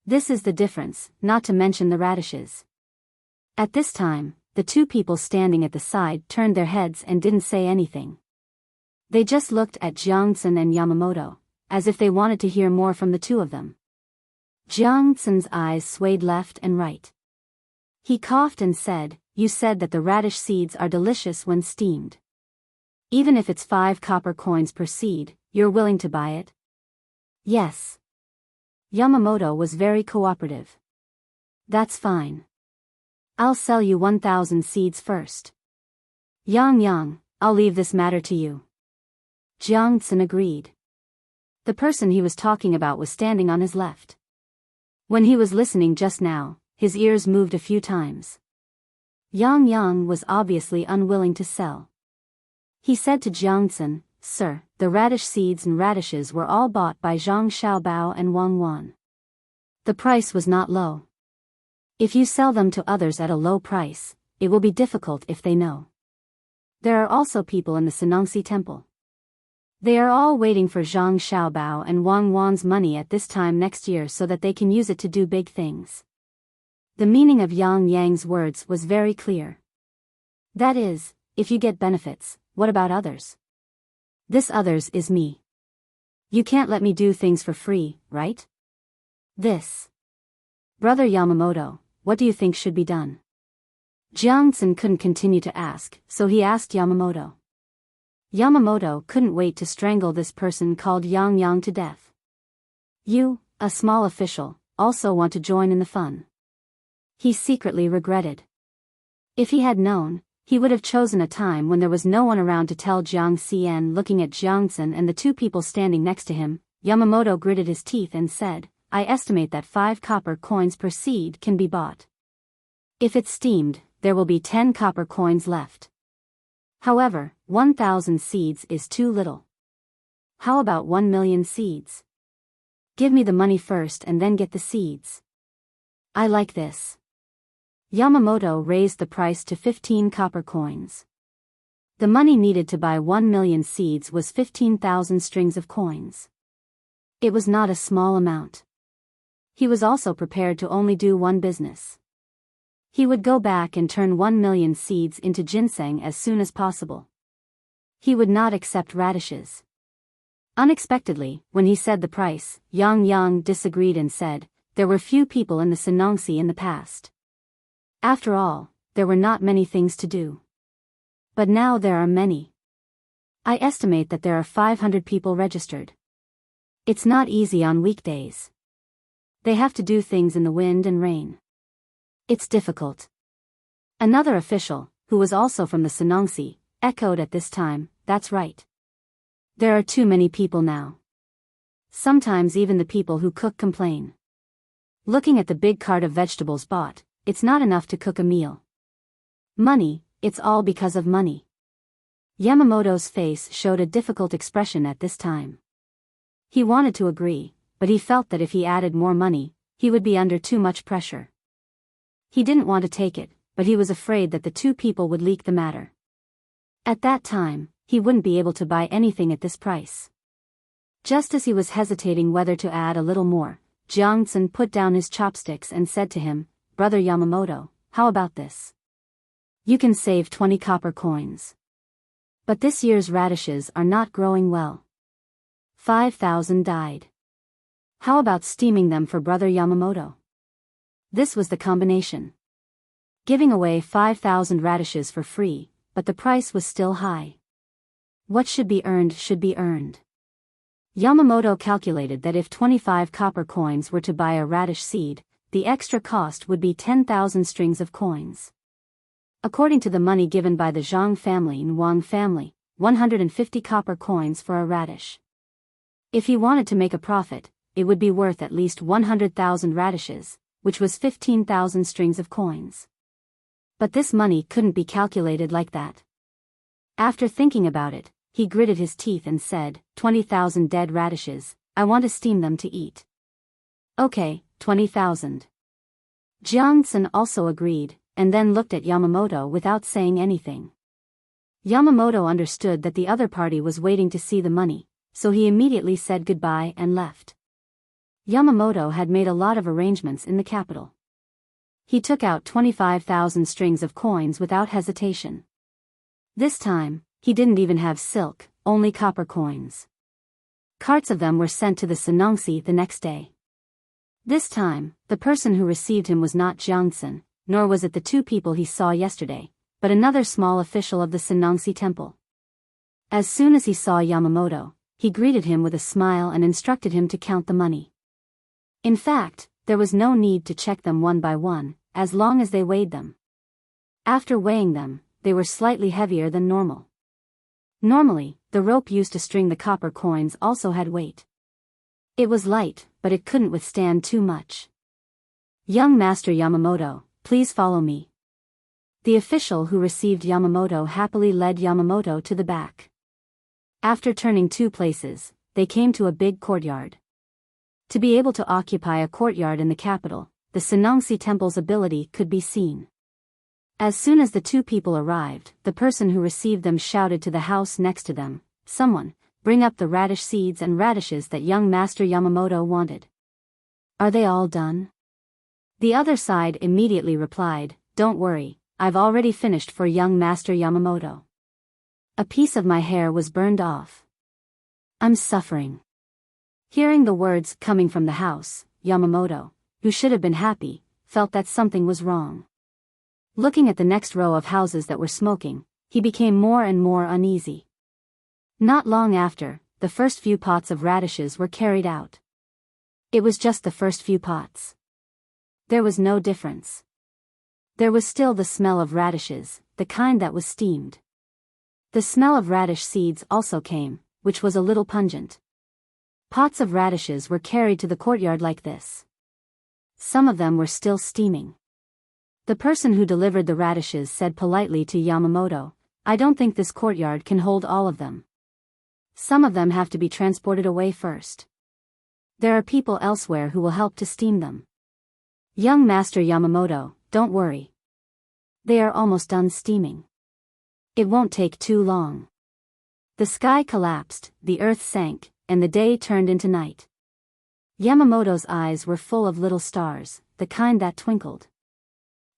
This is the difference, not to mention the radishes. At this time, the 2 people standing at the side turned their heads and didn't say anything. They just looked at Jiangxin and Yamamoto, as if they wanted to hear more from the 2 of them. Jiangxin's eyes swayed left and right. He coughed and said, "You said that the radish seeds are delicious when steamed. Even if it's 5 copper coins per seed, you're willing to buy it?" "Yes." Yamamoto was very cooperative. "That's fine. I'll sell you 1,000 seeds first." "Yang, I'll leave this matter to you." Jiangxin agreed. The person he was talking about was standing on his left. When he was listening just now, his ears moved a few times. Yang was obviously unwilling to sell. He said to Jiangcun, "Sir, the radish seeds and radishes were all bought by Zhang Xiaobao and Wang Wan. The price was not low. If you sell them to others at a low price, it will be difficult if they know. There are also people in the Sanongxi temple. They are all waiting for Zhang Xiaobao and Wang Wan's money at this time next year so that they can use it to do big things." The meaning of Yang's words was very clear. That is, if you get benefits, what about others? This others is me. You can't let me do things for free, right? This. Brother Yamamoto, what do you think should be done? Jiangcun couldn't continue to ask, so he asked Yamamoto. Yamamoto couldn't wait to strangle this person called Yang to death. You, a small official, also want to join in the fun. He secretly regretted. If he had known, he would have chosen a time when there was no one around to tell Jiang Xian. Looking at Jiangcun and the two people standing next to him, Yamamoto gritted his teeth and said, "I estimate that 5 copper coins per seed can be bought. If it's steamed, there will be 10 copper coins left. However, 1,000 seeds is too little. How about 1 million seeds? Give me the money first and then get the seeds. I like this." Yamamoto raised the price to 15 copper coins. The money needed to buy 1 million seeds was 15,000 strings of coins. It was not a small amount. He was also prepared to only do one business. He would go back and turn 1 million seeds into ginseng as soon as possible. He would not accept radishes. Unexpectedly, when he said the price, Yang disagreed and said, "There were few people in the Sanongxi in the past. After all, there were not many things to do. But now there are many. I estimate that there are 500 people registered. It's not easy on weekdays. They have to do things in the wind and rain. It's difficult." Another official, who was also from the Sanongxi, echoed at this time, "That's right. There are too many people now. Sometimes even the people who cook complain. Looking at the big cart of vegetables bought, it's not enough to cook a meal. Money, it's all because of money." Yamamoto's face showed a difficult expression at this time. He wanted to agree, but he felt that if he added more money, he would be under too much pressure. He didn't want to take it, but he was afraid that the two people would leak the matter. At that time, he wouldn't be able to buy anything at this price. Just as he was hesitating whether to add a little more, Jiangcun put down his chopsticks and said to him, "Brother Yamamoto, how about this? You can save 20 copper coins. But this year's radishes are not growing well. 5,000 died. How about steaming them for Brother Yamamoto?" This was the combination. Giving away 5,000 radishes for free, but the price was still high. What should be earned should be earned. Yamamoto calculated that if 25 copper coins were to buy a radish seed, the extra cost would be 10,000 strings of coins. According to the money given by the Zhang family and Wang family, 150 copper coins for a radish. If he wanted to make a profit, it would be worth at least 100,000 radishes, which was 15,000 strings of coins. But this money couldn't be calculated like that. After thinking about it, he gritted his teeth and said, 20,000 dead radishes, I want to steam them to eat. Okay, 20,000. Jiangcun also agreed, and then looked at Yamamoto without saying anything. Yamamoto understood that the other party was waiting to see the money, so he immediately said goodbye and left. Yamamoto had made a lot of arrangements in the capital. He took out 25,000 strings of coins without hesitation. This time, he didn't even have silk, only copper coins. Carts of them were sent to the Sanongxi the next day. This time, the person who received him was not Jiangcun, nor was it the two people he saw yesterday, but another small official of the Sanongxi temple. As soon as he saw Yamamoto, he greeted him with a smile and instructed him to count the money. In fact, there was no need to check them one by one, as long as they weighed them. After weighing them, they were slightly heavier than normal. Normally, the rope used to string the copper coins also had weight. It was light, but it couldn't withstand too much. "Young Master Yamamoto, please follow me." The official who received Yamamoto happily led Yamamoto to the back. After turning 2 places, they came to a big courtyard. To be able to occupy a courtyard in the capital, the Senongsi Temple's ability could be seen. As soon as the 2 people arrived, the person who received them shouted to the house next to them, "Someone, bring up the radish seeds and radishes that young Master Yamamoto wanted." "Are they all done?" The other side immediately replied, "Don't worry, I've already finished for young Master Yamamoto. A piece of my hair was burned off. I'm suffering." Hearing the words coming from the house, Yamamoto, who should have been happy, felt that something was wrong. Looking at the next row of houses that were smoking, he became more and more uneasy. Not long after, the first few pots of radishes were carried out. It was just the first few pots. There was no difference. There was still the smell of radishes, the kind that was steamed. The smell of radish seeds also came, which was a little pungent. Pots of radishes were carried to the courtyard like this. Some of them were still steaming. The person who delivered the radishes said politely to Yamamoto, "I don't think this courtyard can hold all of them. Some of them have to be transported away first. There are people elsewhere who will help to steam them. Young Master Yamamoto, don't worry. They are almost done steaming. It won't take too long." The sky collapsed, the earth sank, and the day turned into night. Yamamoto's eyes were full of little stars, the kind that twinkled.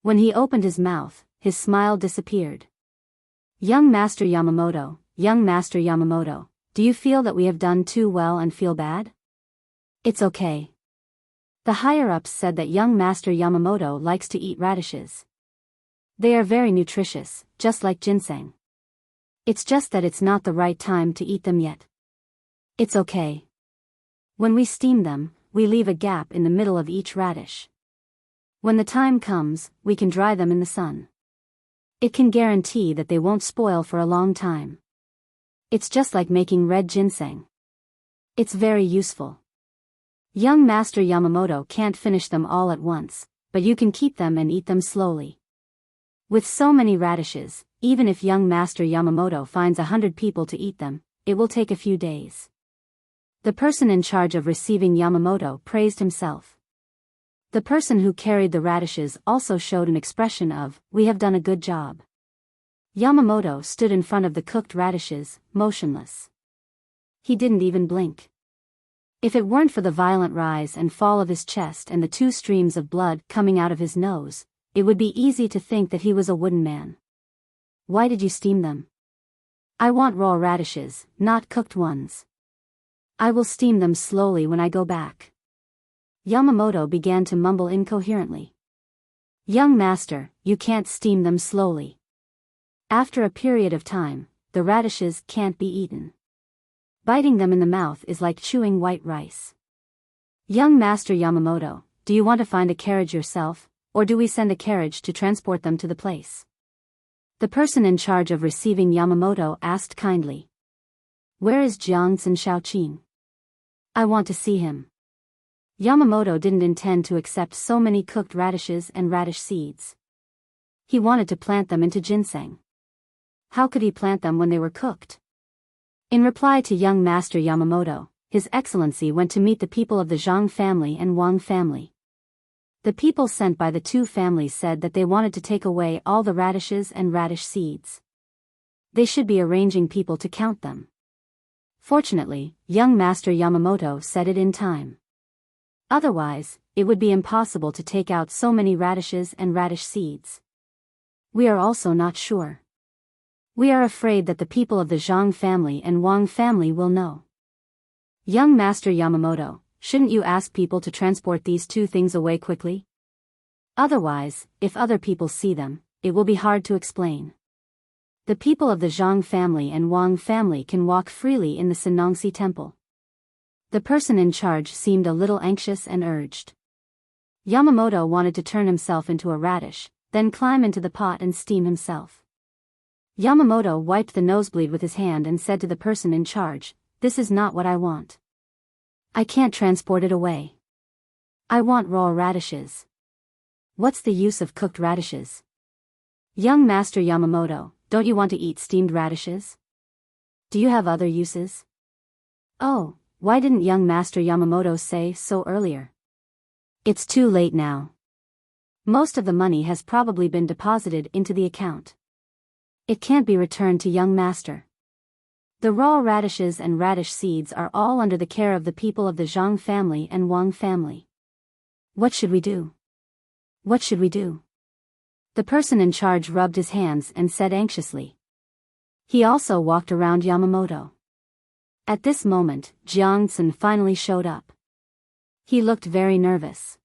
When he opened his mouth, his smile disappeared. "Young Master Yamamoto, young Master Yamamoto, do you feel that we have done too well and feel bad?" "It's okay." The higher-ups said that young Master Yamamoto likes to eat radishes. They are very nutritious, just like ginseng. It's just that it's not the right time to eat them yet. "It's okay. When we steam them, we leave a gap in the middle of each radish. When the time comes, we can dry them in the sun. It can guarantee that they won't spoil for a long time. It's just like making red ginseng. It's very useful. Young Master Yamamoto can't finish them all at once, but you can keep them and eat them slowly. With so many radishes, even if young Master Yamamoto finds 100 people to eat them, it will take a few days." The person in charge of receiving Yamamoto praised himself. The person who carried the radishes also showed an expression of, "We have done a good job." Yamamoto stood in front of the cooked radishes, motionless. He didn't even blink. If it weren't for the violent rise and fall of his chest and the 2 streams of blood coming out of his nose, it would be easy to think that he was a wooden man. "Why did you steam them?" "I want raw radishes, not cooked ones. I will steam them slowly when I go back." Yamamoto began to mumble incoherently. "Young master, you can't steam them slowly. After a period of time, the radishes can't be eaten. Biting them in the mouth is like chewing white rice. Young Master Yamamoto, do you want to find a carriage yourself, or do we send a carriage to transport them to the place?" The person in charge of receiving Yamamoto asked kindly. "Where is Jiangsun Shaoqing? I want to see him." Yamamoto didn't intend to accept so many cooked radishes and radish seeds. He wanted to plant them into ginseng. How could he plant them when they were cooked? In reply to young Master Yamamoto, His Excellency went to meet the people of the Zhang family and Wang family. The people sent by the 2 families said that they wanted to take away all the radishes and radish seeds. They should be arranging people to count them. Fortunately, young Master Yamamoto said it in time. Otherwise, it would be impossible to take out so many radishes and radish seeds. "We are also not sure. We are afraid that the people of the Zhang family and Wang family will know." "Young Master Yamamoto, shouldn't you ask people to transport these 2 things away quickly? Otherwise, if other people see them, it will be hard to explain. The people of the Zhang family and Wang family can walk freely in the Senongsi Temple." The person in charge seemed a little anxious and urged. Yamamoto wanted to turn himself into a radish, then climb into the pot and steam himself. Yamamoto wiped the nosebleed with his hand and said to the person in charge, "This is not what I want. I can't transport it away. I want raw radishes. What's the use of cooked radishes? Young Master Yamamoto, don't you want to eat steamed radishes? Do you have other uses? Oh, why didn't young Master Yamamoto say so earlier? It's too late now. Most of the money has probably been deposited into the account. It can't be returned to young master. The raw radishes and radish seeds are all under the care of the people of the Zhang family and Wang family. What should we do? What should we do? The person in charge rubbed his hands and said anxiously. He also walked around Yamamoto. At this moment, Jiangxin finally showed up. He looked very nervous.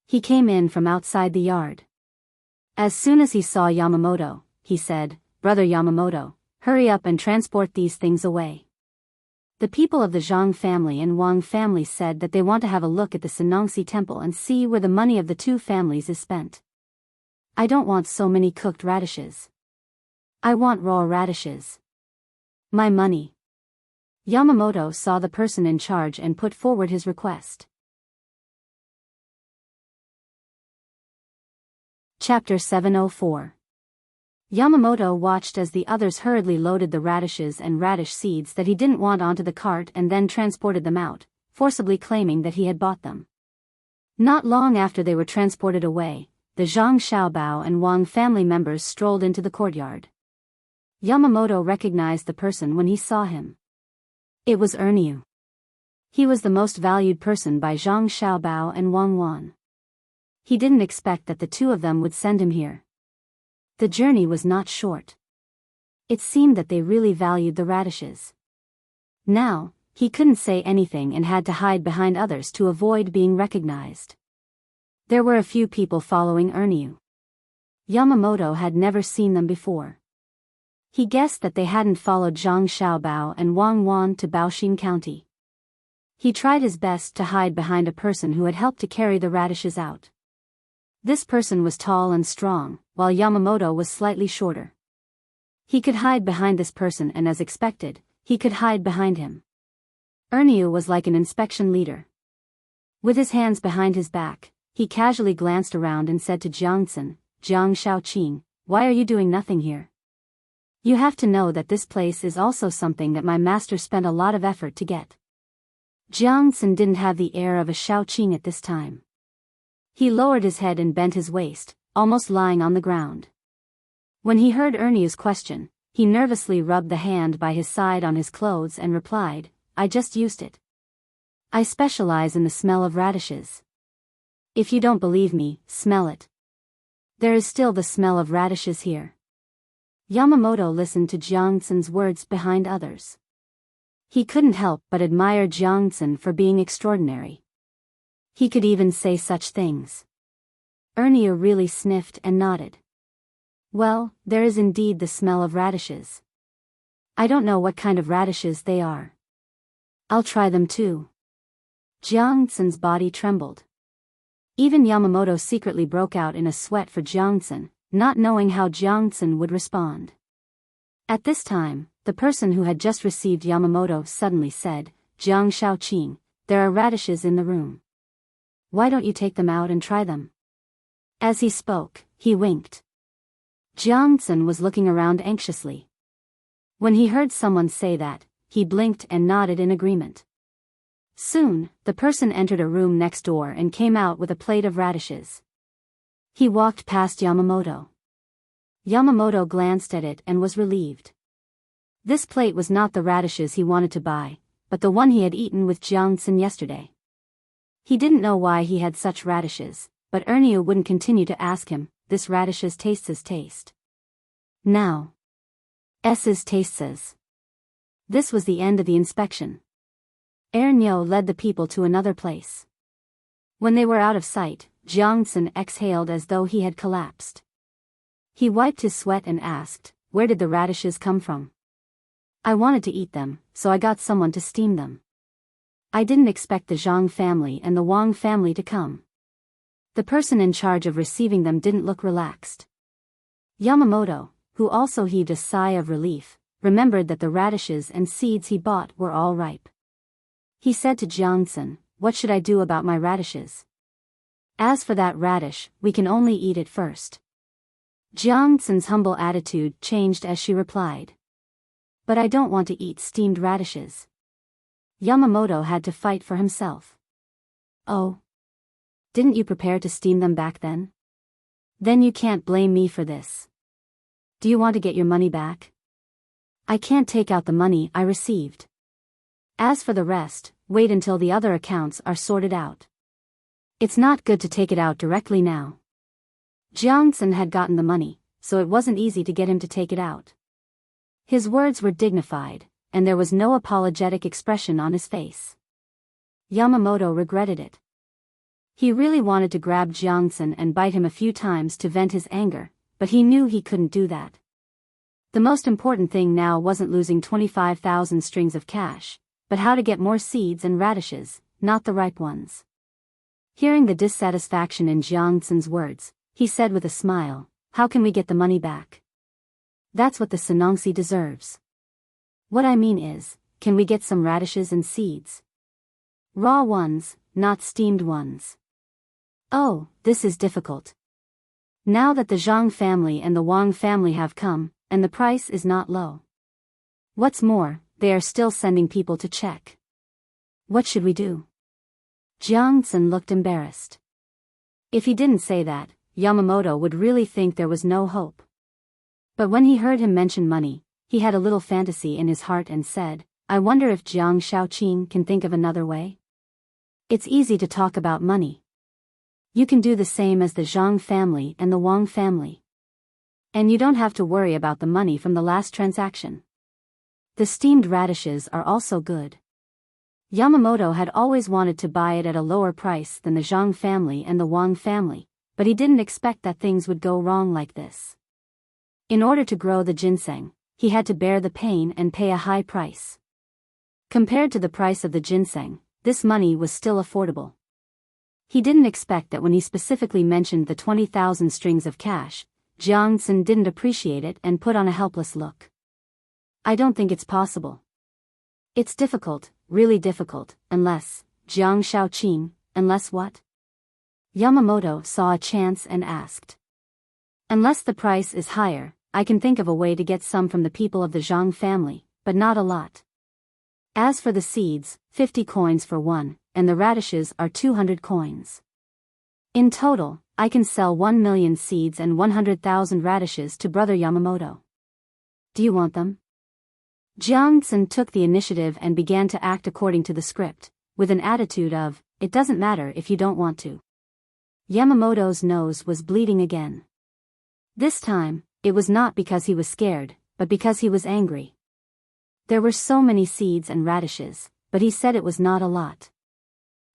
He came in from outside the yard. As soon as he saw Yamamoto, he said, "Brother Yamamoto, hurry up and transport these things away." The people of the Zhang family and Wang family said that they want to have a look at the Sanongxi temple and see where the money of the two families is spent. I don't want so many cooked radishes. I want raw radishes. My money. Yamamoto saw the person in charge and put forward his request. Chapter 704. Yamamoto watched as the others hurriedly loaded the radishes and radish seeds that he didn't want onto the cart and then transported them out, forcibly claiming that he had bought them. Not long after they were transported away, the Zhang Xiaobao and Wang family members strolled into the courtyard. Yamamoto recognized the person when he saw him. It was Ernyu. He was the most valued person by Zhang Xiaobao and Wang Wan. He didn't expect that the two of them would send him here. The journey was not short. It seemed that they really valued the radishes. Now, he couldn't say anything and had to hide behind others to avoid being recognized. There were a few people following Ernyu. Yamamoto had never seen them before. He guessed that they hadn't followed Zhang Xiaobao and Wang Wan to Baoxin County. He tried his best to hide behind a person who had helped to carry the radishes out. This person was tall and strong, while Yamamoto was slightly shorter. He could hide behind this person and as expected, he could hide behind him. Ernyu was like an inspection leader. With his hands behind his back, he casually glanced around and said to Jiangxin, "Jiang Shaoqing, why are you doing nothing here? You have to know that this place is also something that my master spent a lot of effort to get." Jiangxin didn't have the air of a Shaoqing at this time. He lowered his head and bent his waist, almost lying on the ground. When he heard Ernyu's question, he nervously rubbed the hand by his side on his clothes and replied, "I just used it. I specialize in the smell of radishes. If you don't believe me, smell it. There is still the smell of radishes here." Yamamoto listened to Jiangxin's words behind others. He couldn't help but admire Jiangxin for being extraordinary. He could even say such things. Ernyu really sniffed and nodded. "Well, there is indeed the smell of radishes. I don't know what kind of radishes they are. I'll try them too." Jiangxin's body trembled. Even Yamamoto secretly broke out in a sweat for Jiangxin, not knowing how Jiangxin would respond. At this time, the person who had just received Yamamoto suddenly said, "Jiang Shaoqing, there are radishes in the room. Why don't you take them out and try them?" As he spoke, he winked. Jiangxin was looking around anxiously. When he heard someone say that, he blinked and nodded in agreement. Soon, the person entered a room next door and came out with a plate of radishes. He walked past Yamamoto. Yamamoto glanced at it and was relieved. This plate was not the radishes he wanted to buy, but the one he had eaten with Jiangxin yesterday. He didn't know why he had such radishes, but Ernyu wouldn't continue to ask him, "This radishes tastes taste. Now. S's tastes." This was the end of the inspection. Ernyu led the people to another place. When they were out of sight, Jiangxin exhaled as though he had collapsed. He wiped his sweat and asked, "Where did the radishes come from?" "I wanted to eat them, so I got someone to steam them. I didn't expect the Zhang family and the Wang family to come." The person in charge of receiving them didn't look relaxed. Yamamoto, who also heaved a sigh of relief, remembered that the radishes and seeds he bought were all ripe. He said to Jiangsun, "What should I do about my radishes? As for that radish, we can only eat it first." Jiangsun's humble attitude changed as she replied. "But I don't want to eat steamed radishes." Yamamoto had to fight for himself. "Oh. Didn't you prepare to steam them back then? Then you can't blame me for this. Do you want to get your money back?" "I can't take out the money I received. As for the rest, wait until the other accounts are sorted out. It's not good to take it out directly now." Jiangsun had gotten the money, so it wasn't easy to get him to take it out. His words were dignified, and there was no apologetic expression on his face. Yamamoto regretted it. He really wanted to grab Jiangsun and bite him a few times to vent his anger, but he knew he couldn't do that. The most important thing now wasn't losing 25,000 strings of cash, but how to get more seeds and radishes, not the ripe ones. Hearing the dissatisfaction in Jiangsun's words, he said with a smile, "How can we get the money back? That's what the Sanongsi deserves. What I mean is, can we get some radishes and seeds? Raw ones, not steamed ones." "Oh, this is difficult. Now that the Zhang family and the Wang family have come, and the price is not low. What's more, they are still sending people to check. What should we do?" Jiangsun looked embarrassed. If he didn't say that, Yamamoto would really think there was no hope. But when he heard him mention money, he had a little fantasy in his heart and said, "I wonder if Jiang Shaoqing can think of another way? It's easy to talk about money. You can do the same as the Zhang family and the Wang family. And you don't have to worry about the money from the last transaction. The steamed radishes are also good." Yamamoto had always wanted to buy it at a lower price than the Zhang family and the Wang family, but he didn't expect that things would go wrong like this. In order to grow the ginseng, he had to bear the pain and pay a high price. Compared to the price of the ginseng, this money was still affordable. He didn't expect that when he specifically mentioned the 20,000 strings of cash, Jiangsun didn't appreciate it and put on a helpless look. "I don't think it's possible. It's difficult, really difficult, unless, Jiang Shaoqing, unless what?" Yamamoto saw a chance and asked. "Unless the price is higher, I can think of a way to get some from the people of the Zhang family, but not a lot. As for the seeds, 50 coins for one, and the radishes are 200 coins. In total, I can sell 1 million seeds and 100,000 radishes to Brother Yamamoto. Do you want them?" Jiangsun took the initiative and began to act according to the script, with an attitude of, "It doesn't matter if you don't want to." Yamamoto's nose was bleeding again. This time, it was not because he was scared, but because he was angry. There were so many seeds and radishes, but he said it was not a lot.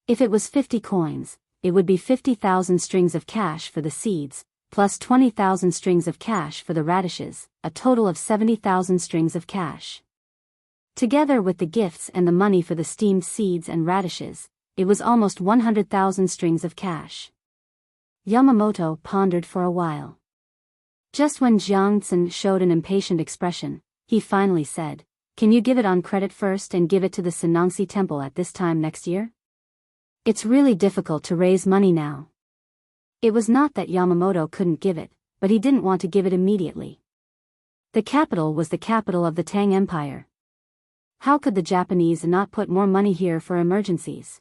If it was 50 coins, it would be 50,000 strings of cash for the seeds, plus 20,000 strings of cash for the radishes, a total of 70,000 strings of cash. Together with the gifts and the money for the steamed seeds and radishes, it was almost 100,000 strings of cash. Yamamoto pondered for a while. Just when Jiangsun showed an impatient expression, he finally said, "Can you give it on credit first and give it to the Sanongsi temple at this time next year? It's really difficult to raise money now." It was not that Yamamoto couldn't give it, but he didn't want to give it immediately. The capital was the capital of the Tang Empire. How could the Japanese not put more money here for emergencies?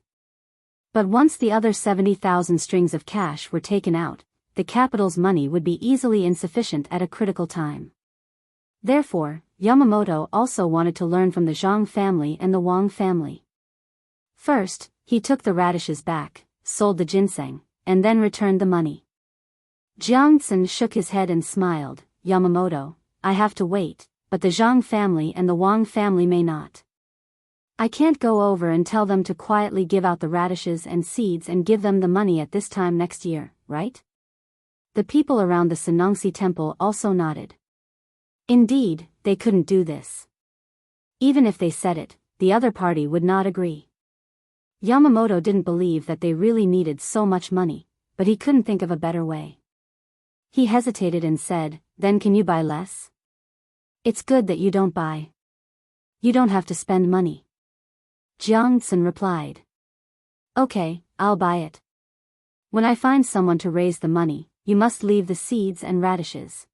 But once the other 70,000 strings of cash were taken out, the capital's money would be easily insufficient at a critical time. Therefore, Yamamoto also wanted to learn from the Zhang family and the Wang family. First, he took the radishes back, sold the ginseng, and then returned the money. Jiangsun shook his head and smiled. "Yamamoto, I have to wait, but the Zhang family and the Wang family may not. I can't go over and tell them to quietly give out the radishes and seeds and give them the money at this time next year, right?" The people around the Sanongsi temple also nodded. Indeed, they couldn't do this. Even if they said it, the other party would not agree. Yamamoto didn't believe that they really needed so much money, but he couldn't think of a better way. He hesitated and said, "Then can you buy less? It's good that you don't buy. You don't have to spend money." Jiangtsen replied. Okay, I'll buy it. When I find someone to raise the money, you must leave the seeds and radishes.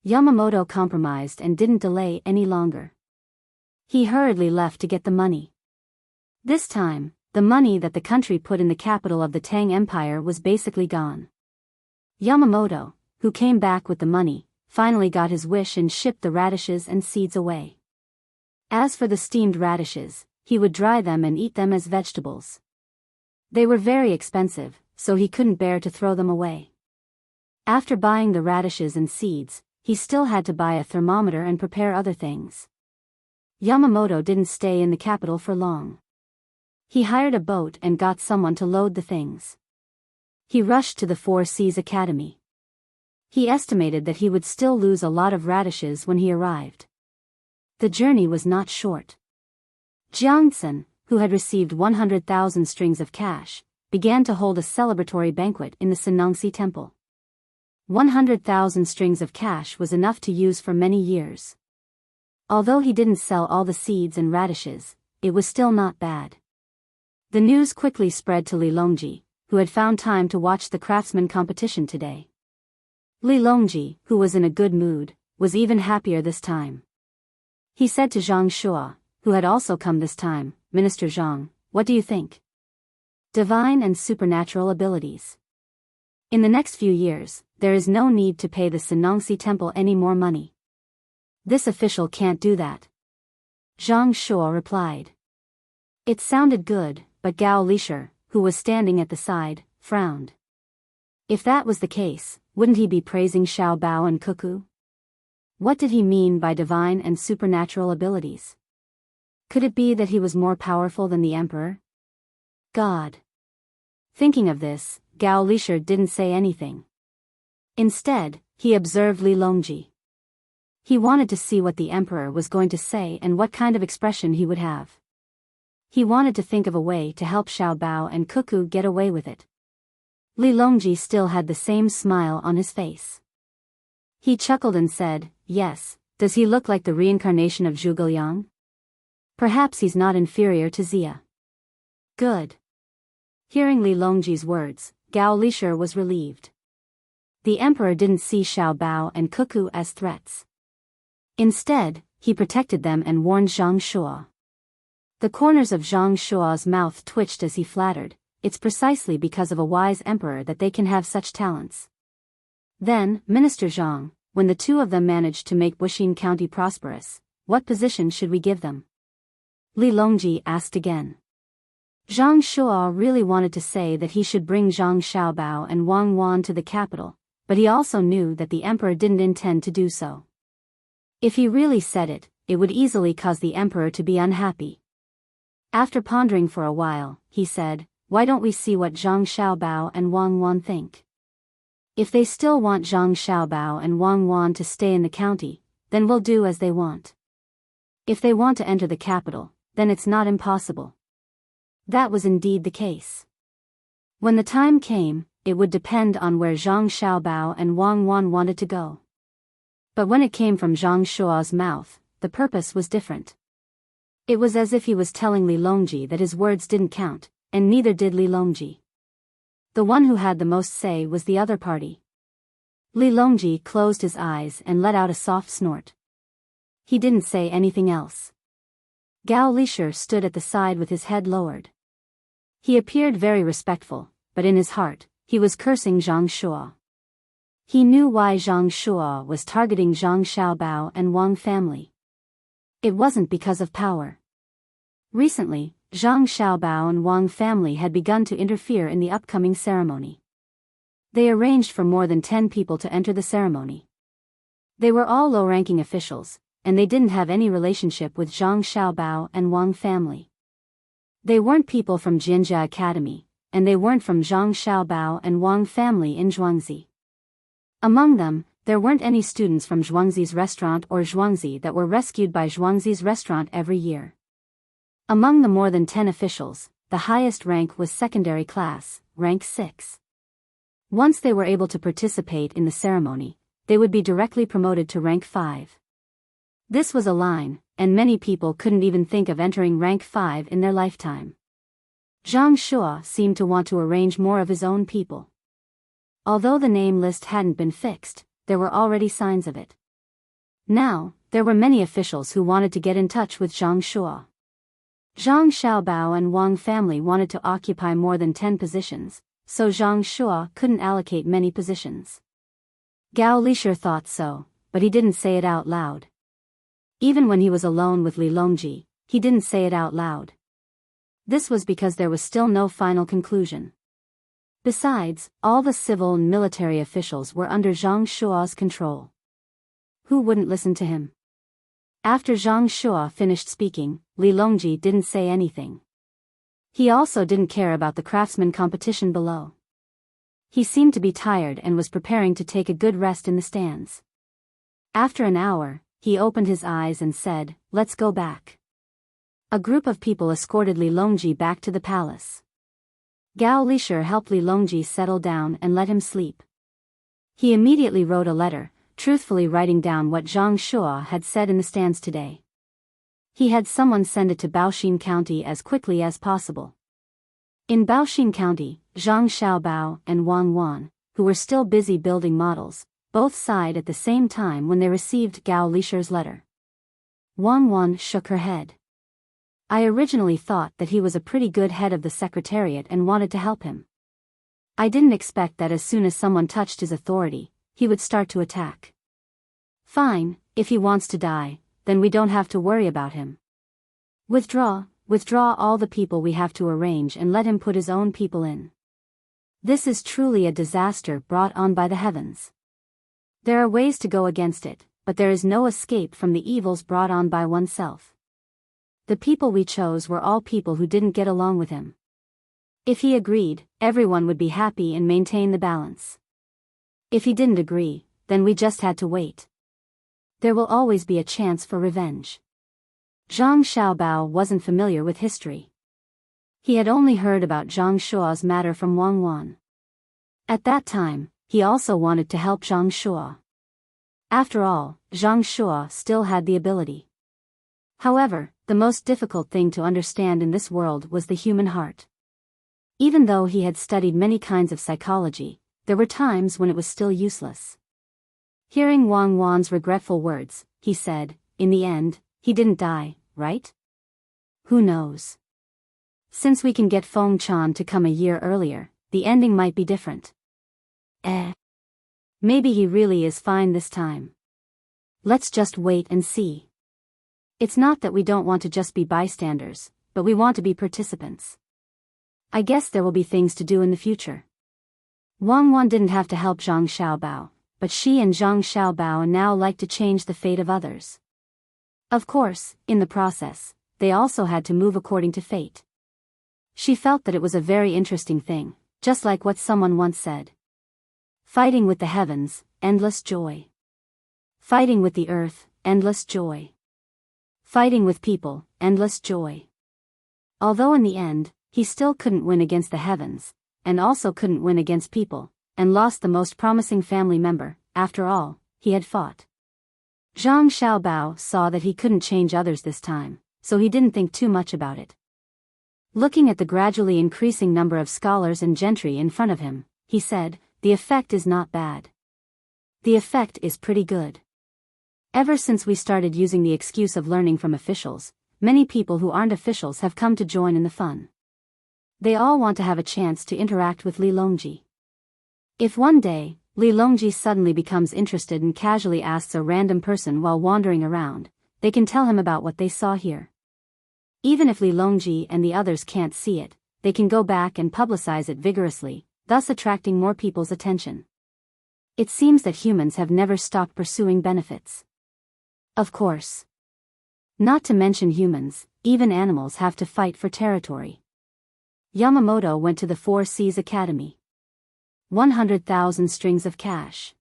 Yamamoto compromised and didn't delay any longer. He hurriedly left to get the money. This time, the money that the country put in the capital of the Tang Empire was basically gone. Yamamoto, who came back with the money, finally got his wish and shipped the radishes and seeds away. As for the steamed radishes, he would dry them and eat them as vegetables. They were very expensive, so he couldn't bear to throw them away. After buying the radishes and seeds, he still had to buy a thermometer and prepare other things. Yamamoto didn't stay in the capital for long. He hired a boat and got someone to load the things. He rushed to the Four Seas Academy. He estimated that he would still lose a lot of radishes when he arrived. The journey was not short. Jiangtsen, who had received 100,000 strings of cash, began to hold a celebratory banquet in the Senongsi temple. 100,000 strings of cash was enough to use for many years. Although he didn't sell all the seeds and radishes, it was still not bad. The news quickly spread to Li Longji, who had found time to watch the craftsman competition today. Li Longji, who was in a good mood, was even happier this time. He said to Zhang Shua, who had also come this time, Minister Zhang, what do you think? Divine and supernatural abilities. In the next few years, there is no need to pay the Senongsi temple any more money. This official can't do that. Zhang Shua replied. It sounded good, but Gao Lisher, who was standing at the side, frowned. If that was the case, wouldn't he be praising Xiao Bao and Cuckoo? What did he mean by divine and supernatural abilities? Could it be that he was more powerful than the emperor? God. Thinking of this, Gao Lisher didn't say anything. Instead, he observed Li Longji. He wanted to see what the emperor was going to say and what kind of expression he would have. He wanted to think of a way to help Xiao Bao and Cuckoo get away with it. Li Longji still had the same smile on his face. He chuckled and said, yes, does he look like the reincarnation of Zhuge Liang? Perhaps he's not inferior to Zia. Good. Hearing Li Longji's words, Gao Lisher was relieved. The emperor didn't see Xiao Bao and Cuckoo as threats. Instead, he protected them and warned Zhang Shua. The corners of Zhang Shua's mouth twitched as he flattered, it's precisely because of a wise emperor that they can have such talents. Then, Minister Zhang, when the two of them managed to make Wuxia County prosperous, what position should we give them? Li Longji asked again. Zhang Shua really wanted to say that he should bring Zhang Xiaobao and Wang Wan to the capital, but he also knew that the emperor didn't intend to do so. If he really said it, it would easily cause the emperor to be unhappy. After pondering for a while, he said, why don't we see what Zhang Xiaobao and Wang Wan think? If they still want Zhang Xiaobao and Wang Wan to stay in the county, then we'll do as they want. If they want to enter the capital, then it's not impossible. That was indeed the case. When the time came, it would depend on where Zhang Xiaobao and Wang Wan wanted to go. But when it came from Zhang Shua's mouth, the purpose was different. It was as if he was telling Li Longji that his words didn't count, and neither did Li Longji. The one who had the most say was the other party. Li Longji closed his eyes and let out a soft snort. He didn't say anything else. Gao Lisher stood at the side with his head lowered. He appeared very respectful, but in his heart, he was cursing Zhang Shua. He knew why Zhang Shua was targeting Zhang Xiaobao and Wang family. It wasn't because of power. Recently, Zhang Xiaobao and Wang family had begun to interfere in the upcoming ceremony. They arranged for more than 10 people to enter the ceremony. They were all low-ranking officials, and they didn't have any relationship with Zhang Xiaobao and Wang family. They weren't people from Jinjia Academy, and they weren't from Zhang Xiaobao and Wang family in Zhuangzi. Among them, there weren't any students from Zhuangzi's restaurant or Zhuangzi that were rescued by Zhuangzi's restaurant every year. Among the more than 10 officials, the highest rank was secondary class, rank 6. Once they were able to participate in the ceremony, they would be directly promoted to rank 5. This was a line, and many people couldn't even think of entering rank 5 in their lifetime. Zhang Shuo seemed to want to arrange more of his own people. Although the name list hadn't been fixed, there were already signs of it. Now, there were many officials who wanted to get in touch with Zhang Shuo. Zhang Xiaobao and Wang family wanted to occupy more than 10 positions, so Zhang Shuo couldn't allocate many positions. Gao Lishir thought so, but he didn't say it out loud. Even when he was alone with Li Longji, he didn't say it out loud. This was because there was still no final conclusion. Besides, all the civil and military officials were under Zhang Shuo's control. Who wouldn't listen to him? After Zhang Shuo finished speaking, Li Longji didn't say anything. He also didn't care about the craftsman competition below. He seemed to be tired and was preparing to take a good rest in the stands. After an hour, he opened his eyes and said, "Let's go back." A group of people escorted Li Longji back to the palace. Gao Lishir helped Li Longji settle down and let him sleep. He immediately wrote a letter, truthfully writing down what Zhang Shuo had said in the stands today. He had someone send it to Baoxin County as quickly as possible. In Baoxin County, Zhang Xiaobao and Wang Wan, who were still busy building models, both sighed at the same time when they received Gao Lishir's letter. Wang Wan shook her head. "I originally thought that he was a pretty good head of the secretariat and wanted to help him. I didn't expect that as soon as someone touched his authority, he would start to attack. Fine, if he wants to die, then we don't have to worry about him. Withdraw all the people we have to arrange and let him put his own people in. This is truly a disaster brought on by the heavens. There are ways to go against it, but there is no escape from the evils brought on by oneself. The people we chose were all people who didn't get along with him. If he agreed, everyone would be happy and maintain the balance. If he didn't agree, then we just had to wait. There will always be a chance for revenge." Zhang Xiaobao wasn't familiar with history. He had only heard about Zhang Shuo's matter from Wang Wan. At that time, he also wanted to help Zhang Shuo. After all, Zhang Shuo still had the ability. However, the most difficult thing to understand in this world was the human heart. Even though he had studied many kinds of psychology, there were times when it was still useless. Hearing Wang Wan's regretful words, he said, "In the end, he didn't die, right? Who knows? Since we can get Feng Chan to come a year earlier, the ending might be different. Maybe he really is fine this time. Let's just wait and see. It's not that we don't want to just be bystanders, but we want to be participants. I guess there will be things to do in the future." Wang Wan didn't have to help Zhang Xiaobao, but she and Zhang Xiaobao now liked to change the fate of others. Of course, in the process, they also had to move according to fate. She felt that it was a very interesting thing, just like what someone once said. Fighting with the heavens, endless joy. Fighting with the earth, endless joy. Fighting with people, endless joy. Although in the end, he still couldn't win against the heavens, and also couldn't win against people, and lost the most promising family member. After all, he had fought. Zhang Xiaobao saw that he couldn't change others this time, so he didn't think too much about it. Looking at the gradually increasing number of scholars and gentry in front of him, he said, "The effect is not bad. The effect is pretty good. Ever since we started using the excuse of learning from officials, many people who aren't officials have come to join in the fun. They all want to have a chance to interact with Li Longji. If one day, Li Longji suddenly becomes interested and casually asks a random person while wandering around, they can tell him about what they saw here. Even if Li Longji and the others can't see it, they can go back and publicize it vigorously, thus attracting more people's attention. It seems that humans have never stopped pursuing benefits. Of course. Not to mention humans, even animals have to fight for territory." Yamamoto went to the Four Seas Academy. 100,000 strings of cash.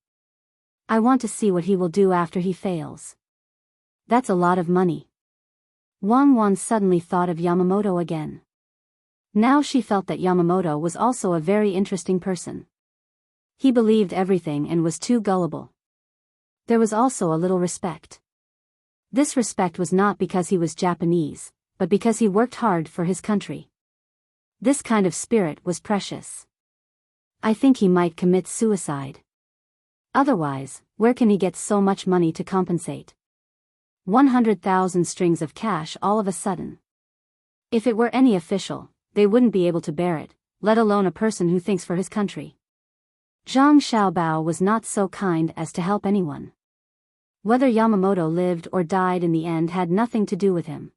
I want to see what he will do after he fails. That's a lot of money. Wang Wan suddenly thought of Yamamoto again. Now she felt that Yamamoto was also a very interesting person. He believed everything and was too gullible. There was also a little respect. This respect was not because he was Japanese, but because he worked hard for his country. This kind of spirit was precious. I think he might commit suicide. Otherwise, where can he get so much money to compensate? 100,000 strings of cash all of a sudden. If it were any official, they wouldn't be able to bear it, let alone a person who thinks for his country. Zhang Xiaobao was not so kind as to help anyone. Whether Yamamoto lived or died in the end had nothing to do with him.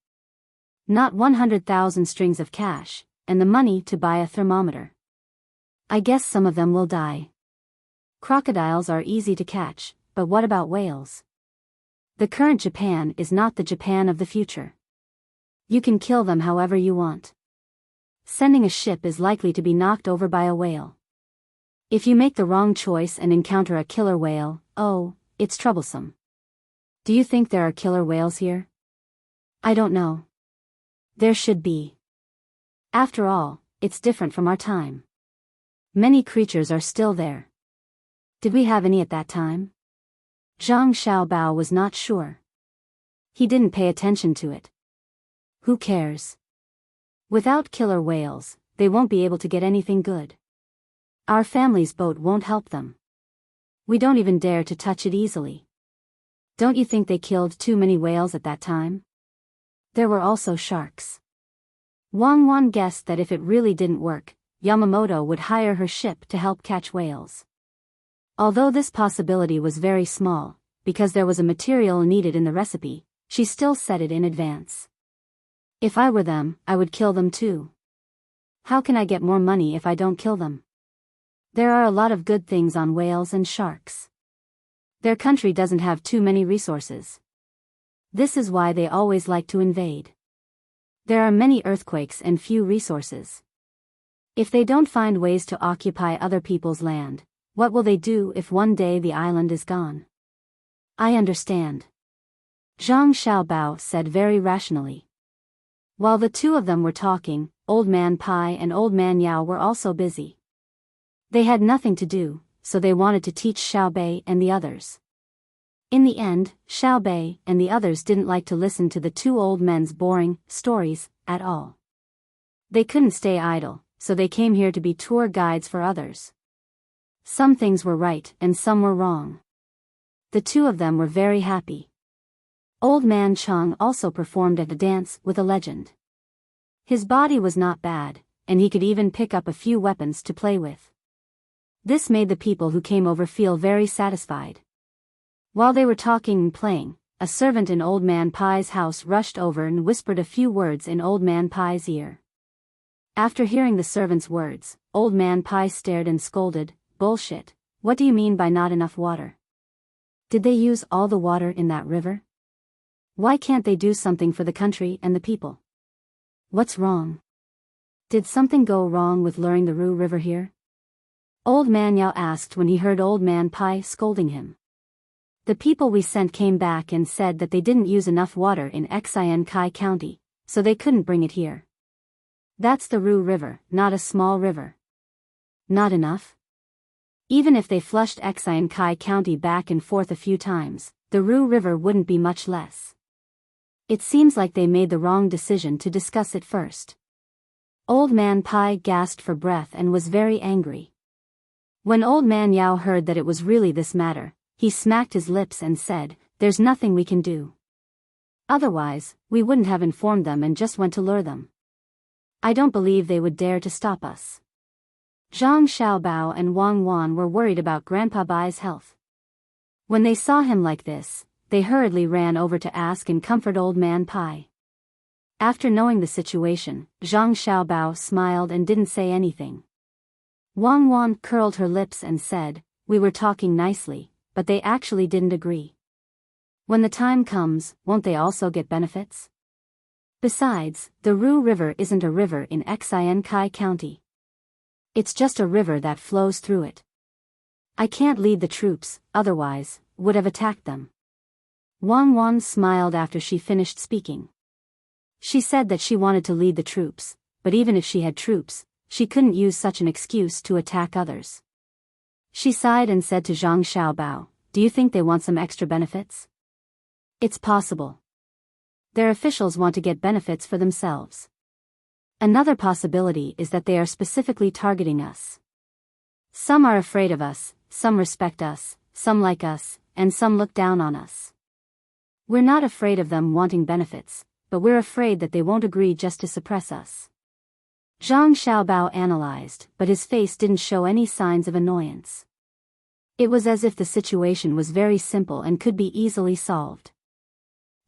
Not 100,000 strings of cash, and the money to buy a thermometer. I guess some of them will die. Crocodiles are easy to catch, but what about whales? The current Japan is not the Japan of the future. You can kill them however you want. Sending a ship is likely to be knocked over by a whale. If you make the wrong choice and encounter a killer whale, oh, it's troublesome. Do you think there are killer whales here? I don't know. There should be. After all, it's different from our time. Many creatures are still there. Did we have any at that time? Zhang Xiaobao was not sure. He didn't pay attention to it. Who cares? Without killer whales, they won't be able to get anything good. Our family's boat won't help them. We don't even dare to touch it easily. Don't you think they killed too many whales at that time? There were also sharks. Wang Wan guessed that if it really didn't work, Yamamoto would hire her ship to help catch whales. Although this possibility was very small, because there was a material needed in the recipe, she still said it in advance. If I were them, I would kill them too. How can I get more money if I don't kill them? There are a lot of good things on whales and sharks. Their country doesn't have too many resources. This is why they always like to invade. There are many earthquakes and few resources. If they don't find ways to occupy other people's land, what will they do if one day the island is gone? I understand. Zhang Xiaobao said very rationally. While the two of them were talking, Old Man Pai and Old Man Yao were also busy. They had nothing to do, so they wanted to teach Xiaobei and the others. In the end, Xiaobei and the others didn't like to listen to the two old men's boring stories at all. They couldn't stay idle, so they came here to be tour guides for others. Some things were right and some were wrong. The two of them were very happy. Old Man Cheng also performed at the dance with a legend. His body was not bad, and he could even pick up a few weapons to play with. This made the people who came over feel very satisfied. While they were talking and playing, a servant in Old Man Pai's house rushed over and whispered a few words in Old Man Pai's ear. After hearing the servant's words, Old Man Pai stared and scolded, "Bullshit, what do you mean by not enough water? Did they use all the water in that river? Why can't they do something for the country and the people? What's wrong? Did something go wrong with luring the Ru River here?" Old Man Yao asked when he heard Old Man Pai scolding him. The people we sent came back and said that they didn't use enough water in Xian Kai County, so they couldn't bring it here. That's the Ru River, not a small river. Not enough? Even if they flushed Xian Kai County back and forth a few times, the Ru River wouldn't be much less. It seems like they made the wrong decision to discuss it first. Old Man Pai gasped for breath and was very angry. When Old Man Yao heard that it was really this matter, he smacked his lips and said, "There's nothing we can do. Otherwise, we wouldn't have informed them and just went to lure them. I don't believe they would dare to stop us." Zhang Xiaobao and Wang Wan were worried about Grandpa Bai's health. When they saw him like this, they hurriedly ran over to ask and comfort Old Man Pai. After knowing the situation, Zhang Xiaobao smiled and didn't say anything. Wang Wan curled her lips and said, "We were talking nicely, but they actually didn't agree. When the time comes, won't they also get benefits? Besides, the Ru River isn't a river in Xian Kai County. It's just a river that flows through it. I can't lead the troops, otherwise, would have attacked them." Wang Wan smiled after she finished speaking. She said that she wanted to lead the troops, but even if she had troops, she couldn't use such an excuse to attack others. She sighed and said to Zhang Xiaobao, "Do you think they want some extra benefits?" "It's possible. their officials want to get benefits for themselves. Another possibility is that they are specifically targeting us. Some are afraid of us, some respect us, some like us, and some look down on us. We're not afraid of them wanting benefits, but we're afraid that they won't agree just to suppress us. Zhang Xiaobao analyzed, but his face didn't show any signs of annoyance. It was as if the situation was very simple and could be easily solved.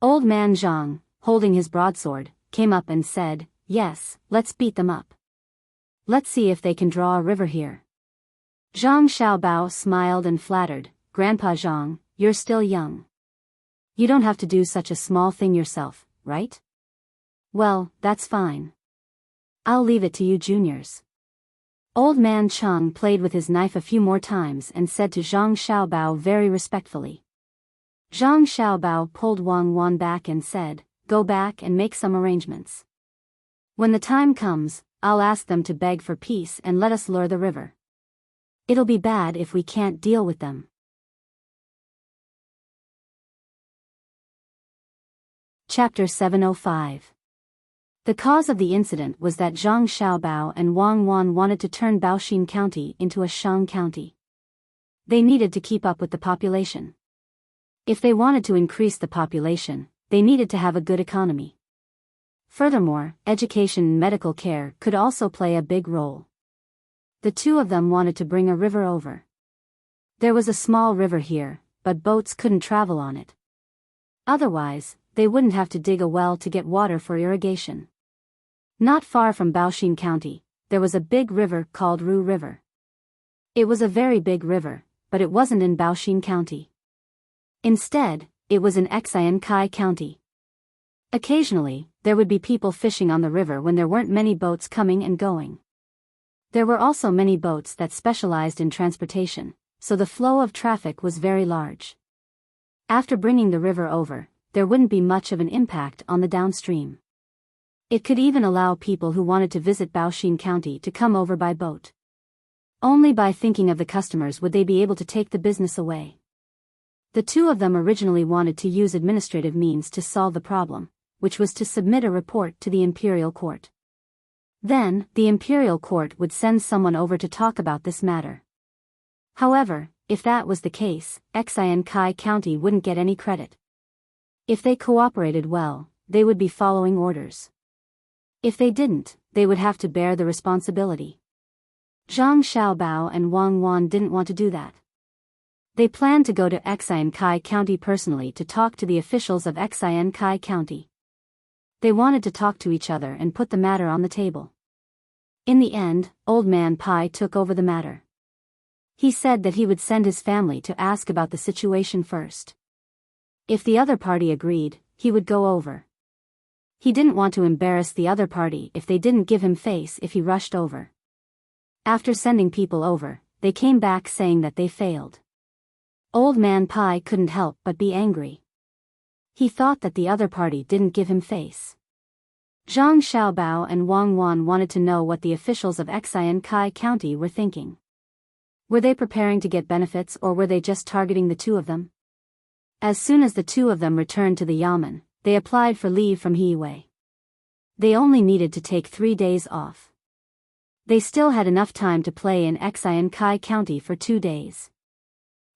Old man Zhang, holding his broadsword, came up and said, "Yes, let's beat them up. Let's see if they can draw a river here." Zhang Xiaobao smiled and flattered, "Grandpa Zhang, you're still young. You don't have to do such a small thing yourself, right? Well, that's fine. I'll leave it to you juniors." Old man Cheng played with his knife a few more times and said to Zhang Xiaobao very respectfully. Zhang Xiaobao pulled Wang Wan back and said, "Go back and make some arrangements. When the time comes, I'll ask them to beg for peace and let us lure the river. It'll be bad if we can't deal with them." Chapter 705. The cause of the incident was that Zhang Xiaobao and Wang Wan wanted to turn Baoxin County into a Shang County. They needed to keep up with the population. If they wanted to increase the population, they needed to have a good economy. Furthermore, education and medical care could also play a big role. The two of them wanted to bring a river over. There was a small river here, but boats couldn't travel on it. Otherwise, they wouldn't have to dig a well to get water for irrigation. Not far from Baoxin County, there was a big river called Ru River. It was a very big river, but it wasn't in Baoxin County. Instead, it was in Xian Kai County. Occasionally, there would be people fishing on the river when there weren't many boats coming and going. There were also many boats that specialized in transportation, so the flow of traffic was very large. After bringing the river over, there wouldn't be much of an impact on the downstream. It could even allow people who wanted to visit Baoxin County to come over by boat. Only by thinking of the customers would they be able to take the business away. The two of them originally wanted to use administrative means to solve the problem, which was to submit a report to the imperial court. Then, the imperial court would send someone over to talk about this matter. However, if that was the case, Xian Kai County wouldn't get any credit. If they cooperated well, they would be following orders. If they didn't, they would have to bear the responsibility. Zhang Xiaobao and Wang Wan didn't want to do that. They planned to go to Xian Kai County personally to talk to the officials of Xian Kai County. They wanted to talk to each other and put the matter on the table. In the end, Old Man Pai took over the matter. He said that he would send his family to ask about the situation first. If the other party agreed, he would go over. He didn't want to embarrass the other party if they didn't give him face if he rushed over. After sending people over, they came back saying that they failed. Old Man Pai couldn't help but be angry. He thought that the other party didn't give him face. Zhang Xiaobao and Wang Wan wanted to know what the officials of Xian Kai County were thinking. Were they preparing to get benefits or were they just targeting the two of them? As soon as the two of them returned to the yamen, they applied for leave from Heiwei. They only needed to take 3 days off. They still had enough time to play in Xian Kai County for 2 days.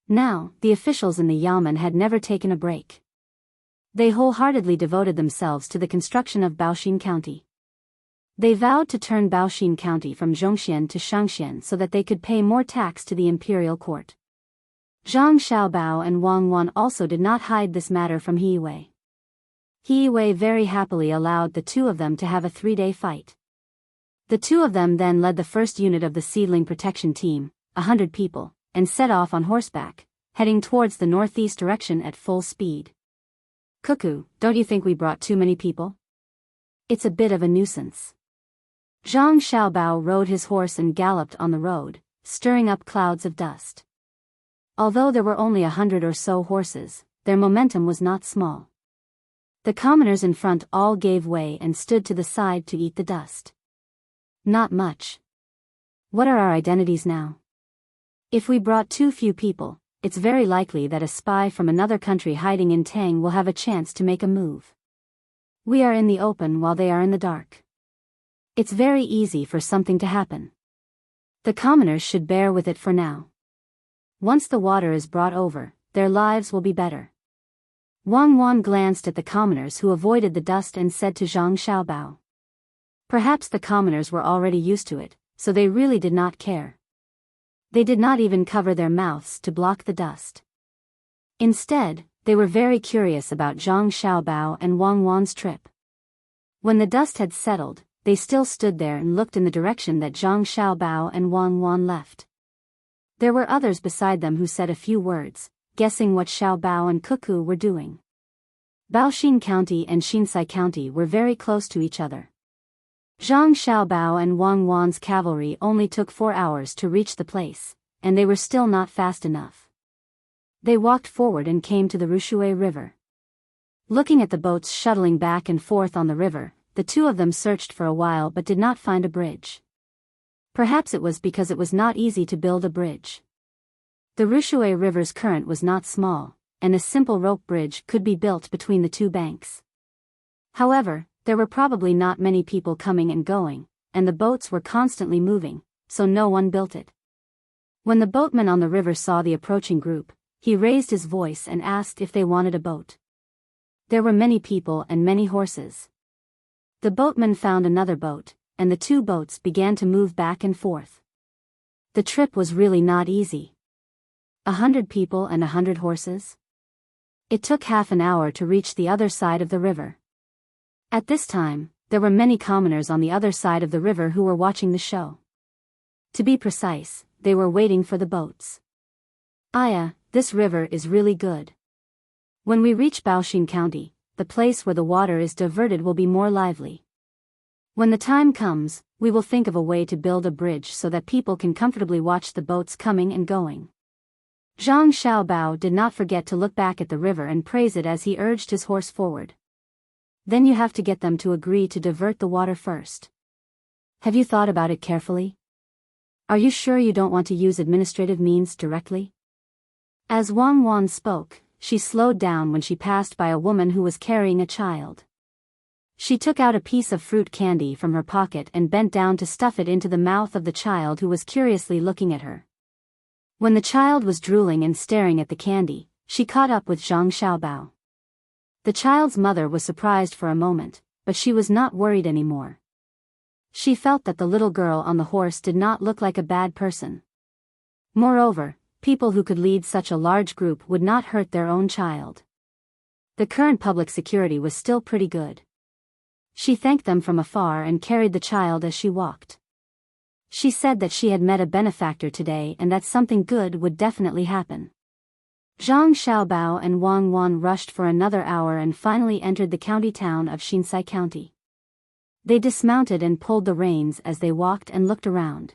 Now, the officials in the yamen had never taken a break. They wholeheartedly devoted themselves to the construction of Baoxin County. They vowed to turn Baoxin County from Zhongxian to Shangxian so that they could pay more tax to the imperial court. Zhang Xiaobao and Wang Wan also did not hide this matter from Heiwei. Heiwei very happily allowed the two of them to have a 3-day fight. The two of them then led the first unit of the seedling protection team, 100 people, and set off on horseback, heading towards the northeast direction at full speed. "Cuckoo, don't you think we brought too many people? It's a bit of a nuisance." Zhang Xiaobao rode his horse and galloped on the road, stirring up clouds of dust. Although there were only 100 or so horses, their momentum was not small. The commoners in front all gave way and stood to the side to eat the dust. "Not much. What are our identities now? If we brought too few people, it's very likely that a spy from another country hiding in Tang will have a chance to make a move. We are in the open while they are in the dark. It's very easy for something to happen. The commoners should bear with it for now. Once the water is brought over, their lives will be better. Wang Wan glanced at the commoners who avoided the dust and said to Zhang Xiaobao. Perhaps the commoners were already used to it, so they really did not care. They did not even cover their mouths to block the dust. Instead, they were very curious about Zhang Xiaobao and Wang Wan's trip. When the dust had settled, they still stood there and looked in the direction that Zhang Xiaobao and Wang Wan left. There were others beside them who said a few words, guessing what Xiaobao and Cuckoo were doing. Baoxin County and Xinsai County were very close to each other. Zhang Xiaobao and Wang Wan's cavalry only took 4 hours to reach the place, and they were still not fast enough. They walked forward and came to the Rushui River. Looking at the boats shuttling back and forth on the river, the two of them searched for a while but did not find a bridge. Perhaps it was because it was not easy to build a bridge. The Rushui River's current was not small, and a simple rope bridge could be built between the two banks. However, there were probably not many people coming and going, and the boats were constantly moving, so no one built it. When the boatman on the river saw the approaching group, he raised his voice and asked if they wanted a boat. There were many people and many horses. The boatman found another boat, and the two boats began to move back and forth. The trip was really not easy. 100 people and 100 horses? It took half an hour to reach the other side of the river. At this time, there were many commoners on the other side of the river who were watching the show. To be precise, they were waiting for the boats. Aya, this river is really good. When we reach Baoxin County, the place where the water is diverted will be more lively. When the time comes, we will think of a way to build a bridge so that people can comfortably watch the boats coming and going. Zhang Xiaobao did not forget to look back at the river and praise it as he urged his horse forward. Then you have to get them to agree to divert the water first. Have you thought about it carefully? Are you sure you don't want to use administrative means directly? As Wang Wan spoke, she slowed down when she passed by a woman who was carrying a child. She took out a piece of fruit candy from her pocket and bent down to stuff it into the mouth of the child who was curiously looking at her. When the child was drooling and staring at the candy, she caught up with Zhang Xiaobao. The child's mother was surprised for a moment, but she was not worried anymore. She felt that the little girl on the horse did not look like a bad person. Moreover, people who could lead such a large group would not hurt their own child. The current public security was still pretty good. She thanked them from afar and carried the child as she walked. She said that she had met a benefactor today and that something good would definitely happen. Zhang Xiaobao and Wang Wan rushed for another hour and finally entered the county town of Xinsai County. They dismounted and pulled the reins as they walked and looked around.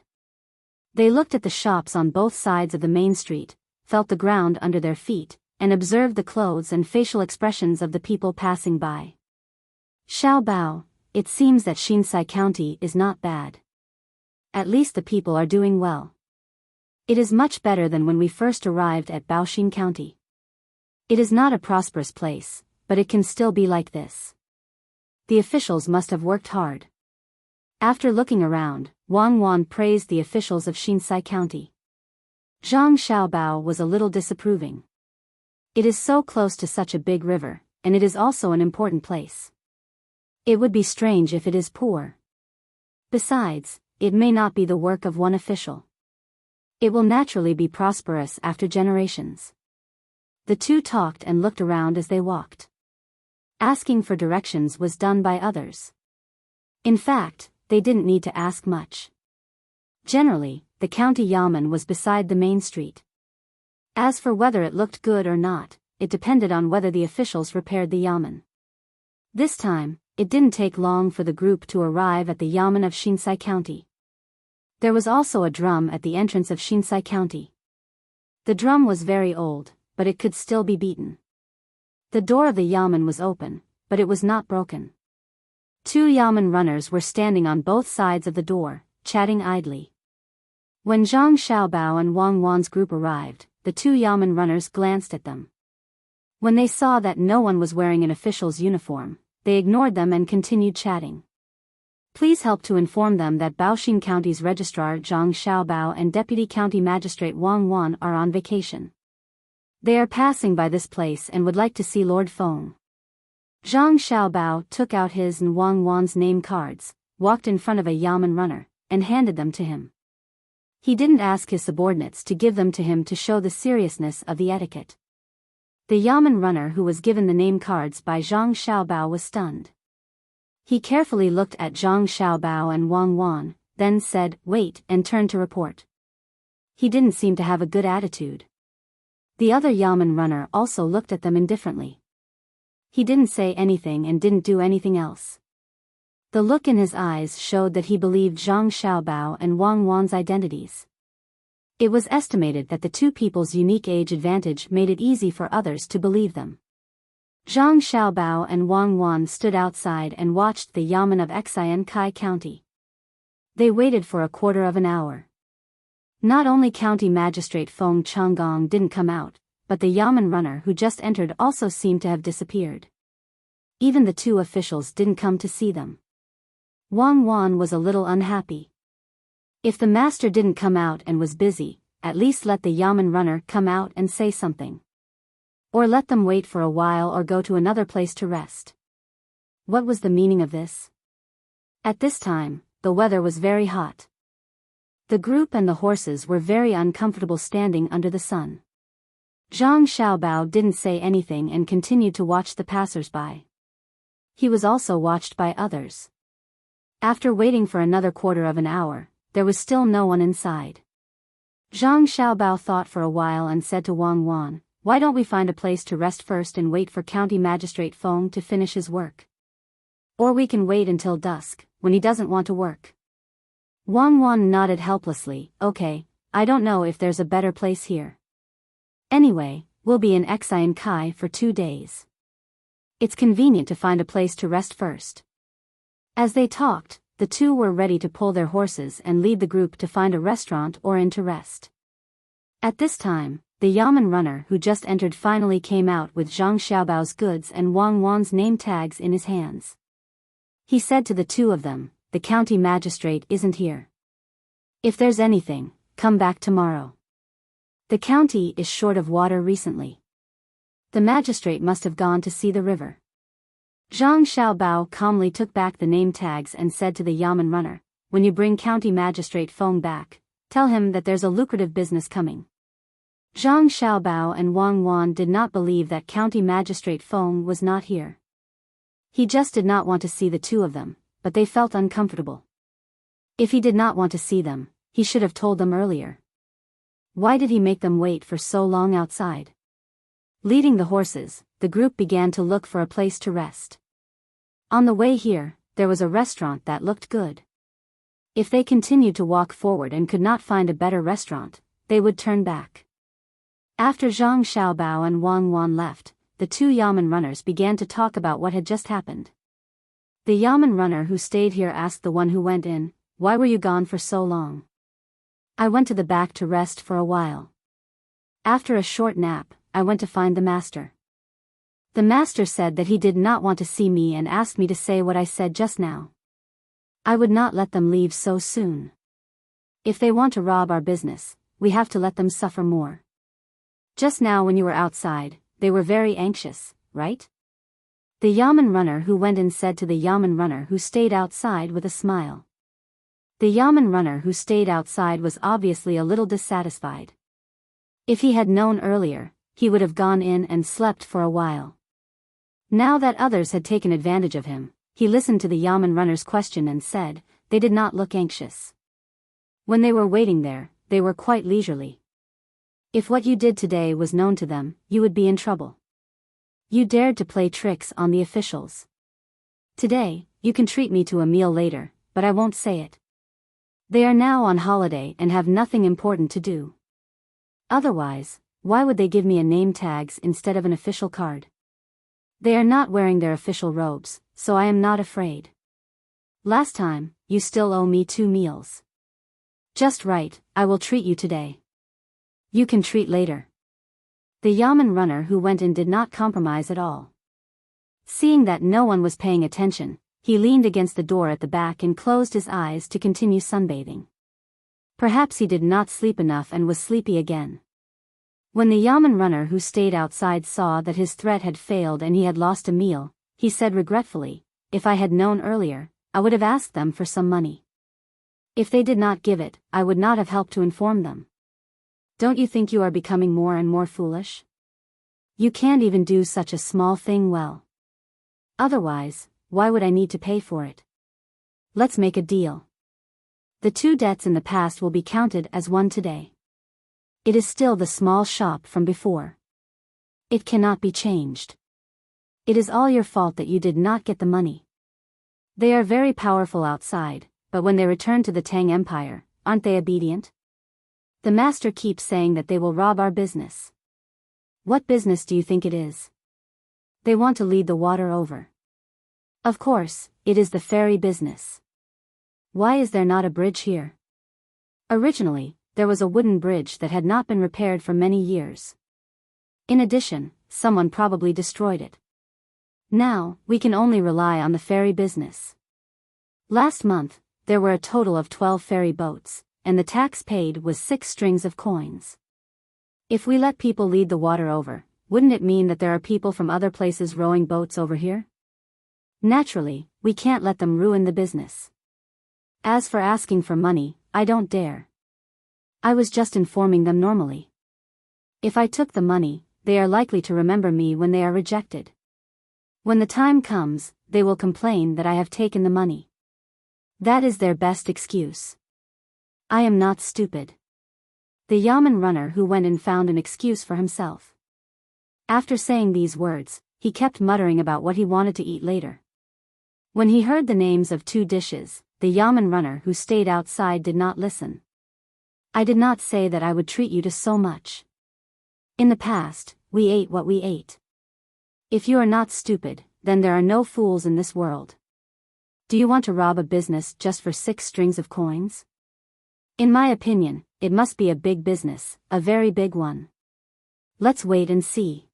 They looked at the shops on both sides of the main street, felt the ground under their feet, and observed the clothes and facial expressions of the people passing by. Xiaobao, it seems that Xinsai County is not bad. At least the people are doing well. It is much better than when we first arrived at Baoxin County. It is not a prosperous place, but it can still be like this. The officials must have worked hard. After looking around, Wang Wan praised the officials of Xinsai County. Zhang Xiaobao was a little disapproving. It is so close to such a big river, and it is also an important place. It would be strange if it is poor. Besides, it may not be the work of one official. It will naturally be prosperous after generations. The two talked and looked around as they walked. Asking for directions was done by others. In fact, they didn't need to ask much. Generally, the county yamen was beside the main street. As for whether it looked good or not, it depended on whether the officials repaired the yamen. This time, it didn't take long for the group to arrive at the yamen of Xinsai County. There was also a drum at the entrance of Xinsai County. The drum was very old, but it could still be beaten. The door of the yamen was open, but it was not broken. Two yamen runners were standing on both sides of the door, chatting idly. When Zhang Xiaobao and Wang Wan's group arrived, the two yamen runners glanced at them. When they saw that no one was wearing an official's uniform, they ignored them and continued chatting. Please help to inform them that Baoxing County's Registrar Zhang Xiaobao and Deputy County Magistrate Wang Wan are on vacation. They are passing by this place and would like to see Lord Feng. Zhang Xiaobao took out his and Wang Wan's name cards, walked in front of a yamen runner, and handed them to him. He didn't ask his subordinates to give them to him to show the seriousness of the etiquette. The yamen runner who was given the name cards by Zhang Xiaobao was stunned. He carefully looked at Zhang Xiaobao and Wang Wan, then said, "Wait," and turned to report. He didn't seem to have a good attitude. The other yamen runner also looked at them indifferently. He didn't say anything and didn't do anything else. The look in his eyes showed that he believed Zhang Xiaobao and Wang Wan's identities. It was estimated that the two people's unique age advantage made it easy for others to believe them. Zhang Xiaobao and Wang Wan stood outside and watched the yamen of Xian Kai County. They waited for a quarter of an hour. Not only County Magistrate Feng Chonggong didn't come out, but the yamen runner who just entered also seemed to have disappeared. Even the two officials didn't come to see them. Wang Wan was a little unhappy. If the master didn't come out and was busy, at least let the yamen runner come out and say something. Or let them wait for a while or go to another place to rest. What was the meaning of this? At this time, the weather was very hot. The group and the horses were very uncomfortable standing under the sun. Zhang Xiaobao didn't say anything and continued to watch the passers-by. He was also watched by others. After waiting for another quarter of an hour, there was still no one inside. Zhang Xiaobao thought for a while and said to Wang Wan, "Why don't we find a place to rest first and wait for County Magistrate Feng to finish his work? Or we can wait until dusk, when he doesn't want to work." Wang Wan nodded helplessly. "Okay, I don't know if there's a better place here. Anyway, we'll be in Xian Kai for 2 days. It's convenient to find a place to rest first." As they talked, the two were ready to pull their horses and lead the group to find a restaurant or inn to rest. At this time, the yamen runner who just entered finally came out with Zhang Xiaobao's goods and Wang Wan's name tags in his hands. He said to the two of them, "The county magistrate isn't here. If there's anything, come back tomorrow. The county is short of water recently. The magistrate must have gone to see the river." Zhang Xiaobao calmly took back the name tags and said to the yamen runner, "When you bring County Magistrate Feng back, tell him that there's a lucrative business coming." Zhang Xiaobao and Wang Wan did not believe that County Magistrate Feng was not here. He just did not want to see the two of them, but they felt uncomfortable. If he did not want to see them, he should have told them earlier. Why did he make them wait for so long outside? Leading the horses, the group began to look for a place to rest. On the way here, there was a restaurant that looked good. If they continued to walk forward and could not find a better restaurant, they would turn back. After Zhang Xiaobao and Wang Wan left, the two yamen runners began to talk about what had just happened. The yamen runner who stayed here asked the one who went in, "Why were you gone for so long?" "I went to the back to rest for a while. After a short nap, I went to find the master. The master said that he did not want to see me and asked me to say what I said just now. I would not let them leave so soon. If they want to rob our business, we have to let them suffer more. Just now when you were outside, they were very anxious, right?" The yamen runner who went in said to the yamen runner who stayed outside with a smile. The yamen runner who stayed outside was obviously a little dissatisfied. If he had known earlier, he would have gone in and slept for a while. Now that others had taken advantage of him, he listened to the yamen runner's question and said, "They did not look anxious. When they were waiting there, they were quite leisurely. If what you did today was known to them, you would be in trouble. You dared to play tricks on the officials. Today, you can treat me to a meal later, but I won't say it. They are now on holiday and have nothing important to do. Otherwise, why would they give me a name tags instead of an official card? They are not wearing their official robes, so I am not afraid. Last time, you still owe me 2 meals. Just right, I will treat you today. You can treat later." The yamen runner who went in did not compromise at all. Seeing that no one was paying attention, he leaned against the door at the back and closed his eyes to continue sunbathing. Perhaps he did not sleep enough and was sleepy again. When the Yamen runner who stayed outside saw that his threat had failed and he had lost a meal, he said regretfully, "If I had known earlier, I would have asked them for some money. If they did not give it, I would not have helped to inform them. Don't you think you are becoming more and more foolish? You can't even do such a small thing well. Otherwise, why would I need to pay for it? Let's make a deal. The 2 debts in the past will be counted as one today. It is still the small shop from before. It cannot be changed. It is all your fault that you did not get the money. They are very powerful outside, but when they return to the Tang Empire, aren't they obedient? The master keeps saying that they will rob our business. What business do you think it is? They want to lead the water over. Of course, it is the ferry business. Why is there not a bridge here? Originally, there was a wooden bridge that had not been repaired for many years. In addition, someone probably destroyed it. Now, we can only rely on the ferry business. Last month, there were a total of 12 ferry boats, and the tax paid was 6 strings of coins. If we let people lead the water over, wouldn't it mean that there are people from other places rowing boats over here? Naturally, we can't let them ruin the business. As for asking for money, I don't dare. I was just informing them normally. If I took the money, they are likely to remember me when they are rejected. When the time comes, they will complain that I have taken the money. That is their best excuse. I am not stupid. The Yamen runner who went and found an excuse for himself. After saying these words, he kept muttering about what he wanted to eat later. When he heard the names of 2 dishes, the Yamen runner who stayed outside did not listen. I did not say that I would treat you to so much. In the past, we ate what we ate. If you are not stupid, then there are no fools in this world. Do you want to rob a business just for 6 strings of coins? In my opinion, it must be a big business, a very big one. Let's wait and see.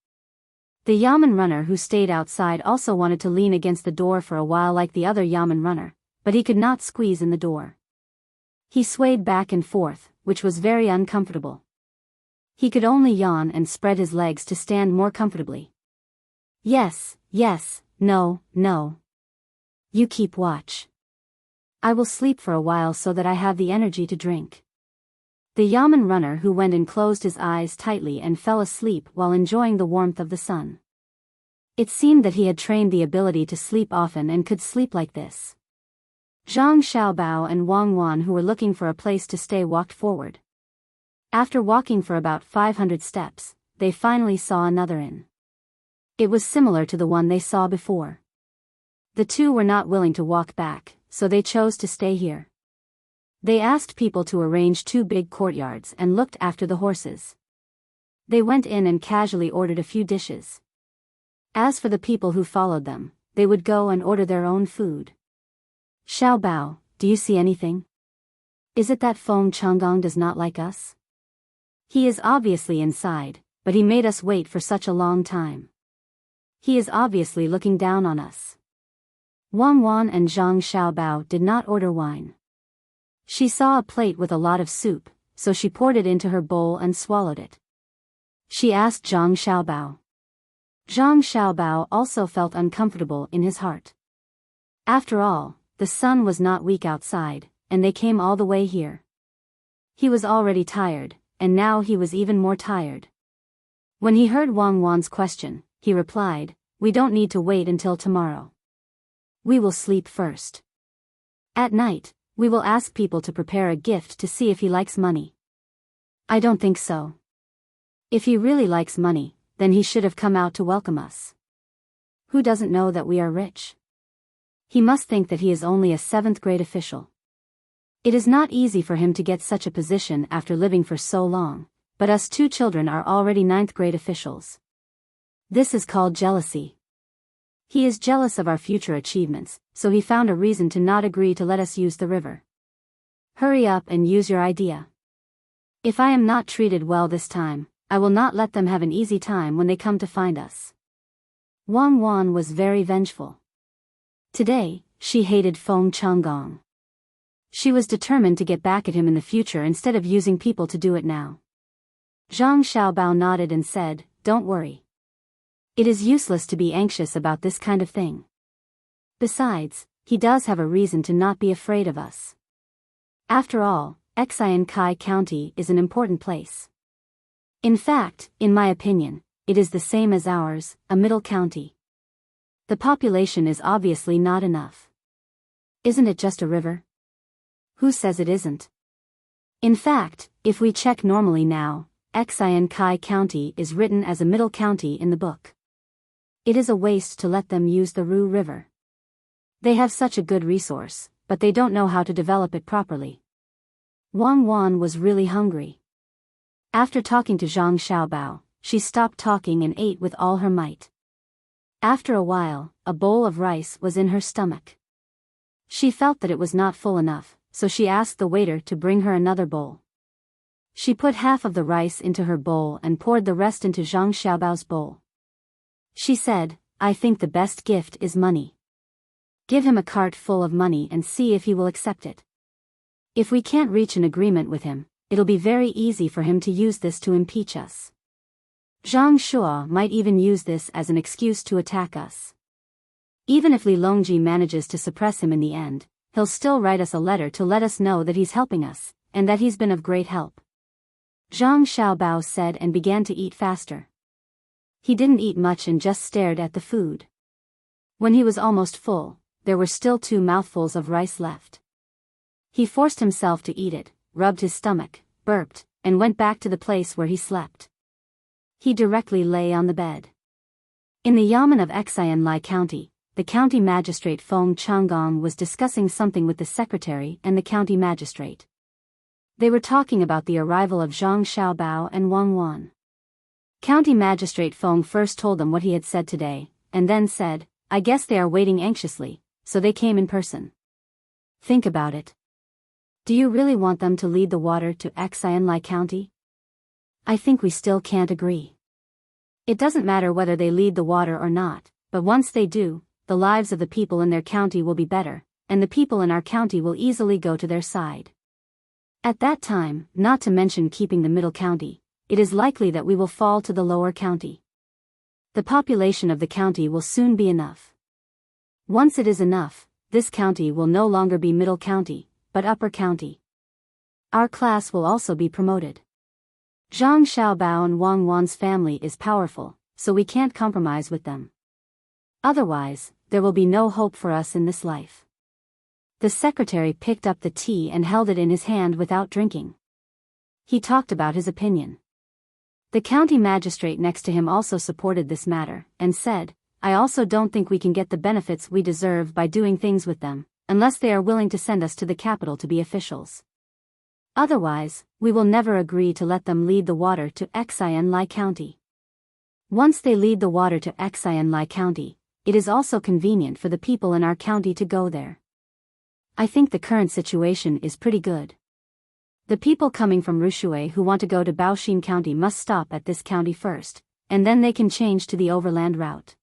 The Yamen runner who stayed outside also wanted to lean against the door for a while like the other Yamen runner, but he could not squeeze in the door. He swayed back and forth, which was very uncomfortable. He could only yawn and spread his legs to stand more comfortably. Yes, no. You keep watch. I will sleep for a while so that I have the energy to drink. The Yamen runner who went and closed his eyes tightly and fell asleep while enjoying the warmth of the sun. It seemed that he had trained the ability to sleep often and could sleep like this. Zhang Xiaobao and Wang Wan who were looking for a place to stay walked forward. After walking for about 500 steps, they finally saw another inn. It was similar to the one they saw before. The 2 were not willing to walk back, so they chose to stay here. They asked people to arrange 2 big courtyards and looked after the horses. They went in and casually ordered a few dishes. As for the people who followed them, they would go and order their own food. Xiaobao, do you see anything? Is it that Feng Changgong does not like us? He is obviously inside, but he made us wait for such a long time. He is obviously looking down on us. Wang Wan and Zhang Xiaobao did not order wine. She saw a plate with a lot of soup, so she poured it into her bowl and swallowed it. She asked Zhang Xiaobao. Zhang Xiaobao also felt uncomfortable in his heart. After all, the sun was not weak outside, and they came all the way here. He was already tired, and now he was even more tired. When he heard Wang Wan's question, he replied, "We don't need to wait until tomorrow. We will sleep first. At night, we will ask people to prepare a gift to see if he likes money." I don't think so. If he really likes money, then he should have come out to welcome us. Who doesn't know that we are rich? He must think that he is only a 7th grade official. It is not easy for him to get such a position after living for so long, but us 2 children are already 9th grade officials. This is called jealousy. He is jealous of our future achievements, so he found a reason to not agree to let us use the river. Hurry up and use your idea. If I am not treated well this time, I will not let them have an easy time when they come to find us. Wang Wan was very vengeful. Today, she hated Feng Changgong. She was determined to get back at him in the future instead of using people to do it now. Zhang Xiaobao nodded and said, "Don't worry. It is useless to be anxious about this kind of thing. Besides, he does have a reason to not be afraid of us. After all, Xiankai County is an important place. In fact, in my opinion, it is the same as ours, a middle county. The population is obviously not enough. Isn't it just a river? Who says it isn't? In fact, if we check normally now, Xiankai County is written as a middle county in the book. It is a waste to let them use the Ru River. They have such a good resource, but they don't know how to develop it properly." Wang Wan was really hungry. After talking to Zhang Xiaobao, she stopped talking and ate with all her might. After a while, a bowl of rice was in her stomach. She felt that it was not full enough, so she asked the waiter to bring her another bowl. She put half of the rice into her bowl and poured the rest into Zhang Xiaobao's bowl. She said, "I think the best gift is money. Give him a cart full of money and see if he will accept it. If we can't reach an agreement with him, it'll be very easy for him to use this to impeach us. Zhang Shua might even use this as an excuse to attack us. Even if Li Longji manages to suppress him in the end, he'll still write us a letter to let us know that he's helping us, and that he's been of great help." Zhang Xiaobao said and began to eat faster. He didn't eat much and just stared at the food. When he was almost full, there were still 2 mouthfuls of rice left. He forced himself to eat it, rubbed his stomach, burped, and went back to the place where he slept. He directly lay on the bed. In the Yamen of Xianlai County, the county magistrate Feng Changgong was discussing something with the secretary and the county magistrate. They were talking about the arrival of Zhang Xiaobao and Wang Wan. County Magistrate Feng first told them what he had said today, and then said, "I guess they are waiting anxiously, so they came in person. Think about it. Do you really want them to lead the water to Xianlai County? I think we still can't agree. It doesn't matter whether they lead the water or not, but once they do, the lives of the people in their county will be better, and the people in our county will easily go to their side. At that time, not to mention keeping the middle county, it is likely that we will fall to the lower county. The population of the county will soon be enough. Once it is enough, this county will no longer be middle county, but upper county. Our class will also be promoted. Zhang Xiaobao and Wang Wan's family is powerful, so we can't compromise with them. Otherwise, there will be no hope for us in this life." The secretary picked up the tea and held it in his hand without drinking. He talked about his opinion. The county magistrate next to him also supported this matter, and said, "I also don't think we can get the benefits we deserve by doing things with them, unless they are willing to send us to the capital to be officials. Otherwise, we will never agree to let them lead the water to Xianlai County. Once they lead the water to Xianlai County, it is also convenient for the people in our county to go there. I think the current situation is pretty good. The people coming from Rushui who want to go to Baoxin County must stop at this county first, and then they can change to the overland route.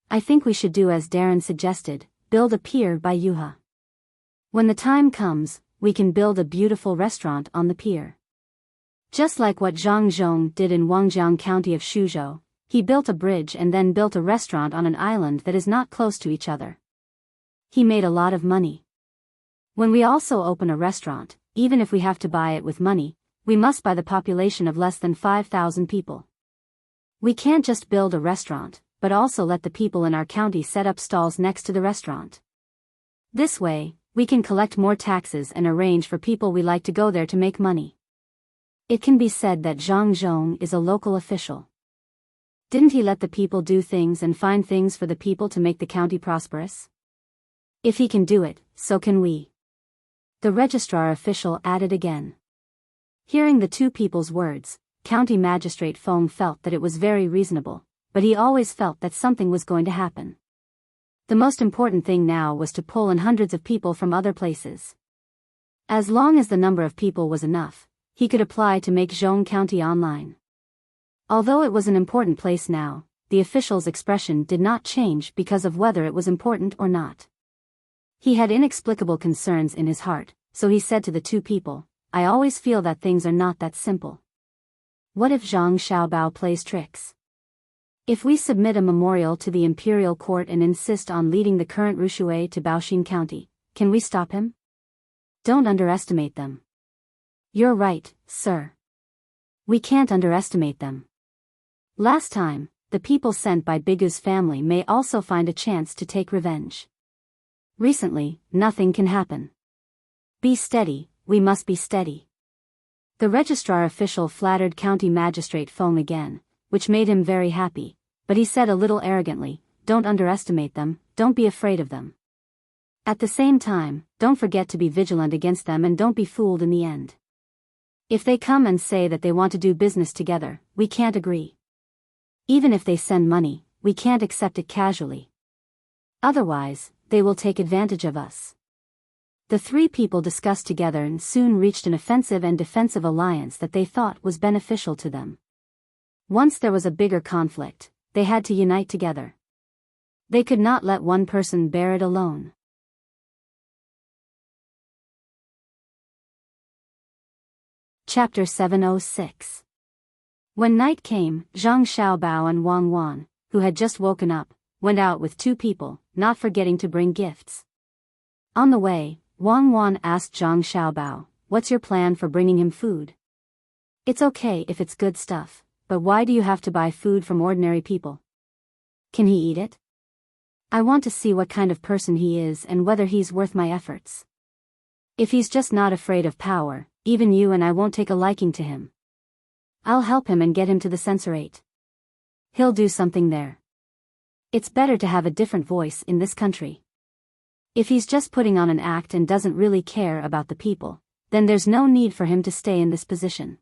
I think we should do as Darren suggested, build a pier by Yuha. When the time comes, we can build a beautiful restaurant on the pier. Just like what Zhang Zhong did in Wangjiang County of Shuzhou, he built a bridge and then built a restaurant on an island that is not close to each other. He made a lot of money. When we also open a restaurant, even if we have to buy it with money, we must buy the population of less than 5,000 people. We can't just build a restaurant, but also let the people in our county set up stalls next to the restaurant. This way, we can collect more taxes and arrange for people we like to go there to make money. It can be said that Zhang Zhong is a local official. Didn't he let the people do things and find things for the people to make the county prosperous? If he can do it, so can we. The registrar official added again. Hearing the 2 people's words, County Magistrate Feng felt that it was very reasonable, but he always felt that something was going to happen. The most important thing now was to pull in hundreds of people from other places. As long as the number of people was enough, he could apply to make Zhong County online. Although it was an important place now, the official's expression did not change because of whether it was important or not. He had inexplicable concerns in his heart, so he said to the two people, "I always feel that things are not that simple. What if Zhang Xiaobao plays tricks? If we submit a memorial to the imperial court and insist on leading the current Rushui to Baoxin County, can we stop him? Don't underestimate them." "You're right, sir. We can't underestimate them. Last time, the people sent by Bigu's family may also find a chance to take revenge. Recently, nothing can happen. Be steady, we must be steady." The registrar official flattered County Magistrate Feng again, which made him very happy, but he said a little arrogantly, "Don't underestimate them, don't be afraid of them. At the same time, don't forget to be vigilant against them and don't be fooled in the end. If they come and say that they want to do business together, we can't agree. Even if they send money, we can't accept it casually. Otherwise, they will take advantage of us." The three people discussed together and soon reached an offensive and defensive alliance that they thought was beneficial to them. Once there was a bigger conflict, they had to unite together. They could not let one person bear it alone. Chapter 706. When night came, Zhang Xiaobao and Wang Wan, who had just woken up, went out with two people, not forgetting to bring gifts. On the way, Wang Wan asked Zhang Xiaobao, "What's your plan for bringing him food? It's okay if it's good stuff, but why do you have to buy food from ordinary people? Can he eat it? I want to see what kind of person he is and whether he's worth my efforts. If he's just not afraid of power, even you and I won't take a liking to him. I'll help him and get him to the censorate. He'll do something there. It's better to have a different voice in this country. If he's just putting on an act and doesn't really care about the people, then there's no need for him to stay in this position.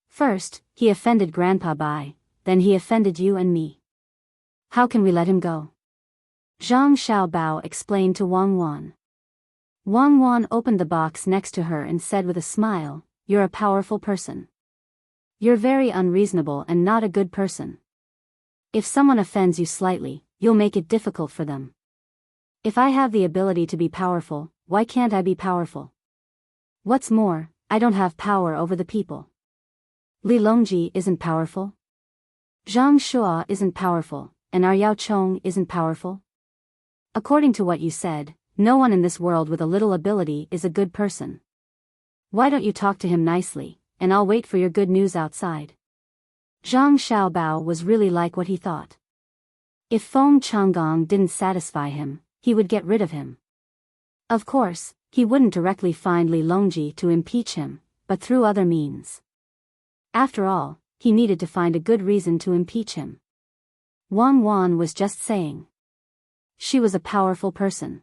First, he offended Grandpa Bai, then he offended you and me. How can we let him go?" Zhang Xiaobao explained to Wang Wan. Wang Wan opened the box next to her and said with a smile, "You're a powerful person. You're very unreasonable and not a good person. If someone offends you slightly, you'll make it difficult for them. If I have the ability to be powerful, why can't I be powerful? What's more, I don't have power over the people. Li Longji isn't powerful. Zhang Shua isn't powerful, and our Yao Chong isn't powerful. According to what you said, no one in this world with a little ability is a good person. Why don't you talk to him nicely, and I'll wait for your good news outside." Zhang Xiaobao was really like what he thought. If Feng Changgong didn't satisfy him, he would get rid of him. Of course, he wouldn't directly find Li Longji to impeach him, but through other means. After all, he needed to find a good reason to impeach him. Wang Wan was just saying. She was a powerful person.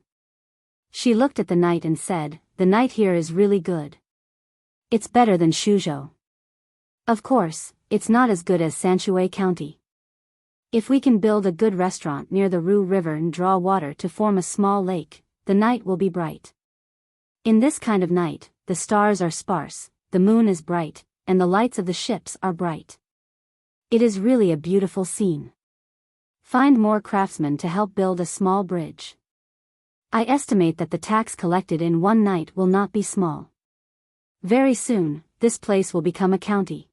She looked at the night and said, "The night here is really good. It's better than Shuzhou. Of course, it's not as good as Sanshui County. If we can build a good restaurant near the Ru River and draw water to form a small lake, the night will be bright. In this kind of night, the stars are sparse, the moon is bright, and the lights of the ships are bright. It is really a beautiful scene. Find more craftsmen to help build a small bridge. I estimate that the tax collected in one night will not be small. Very soon, this place will become a county.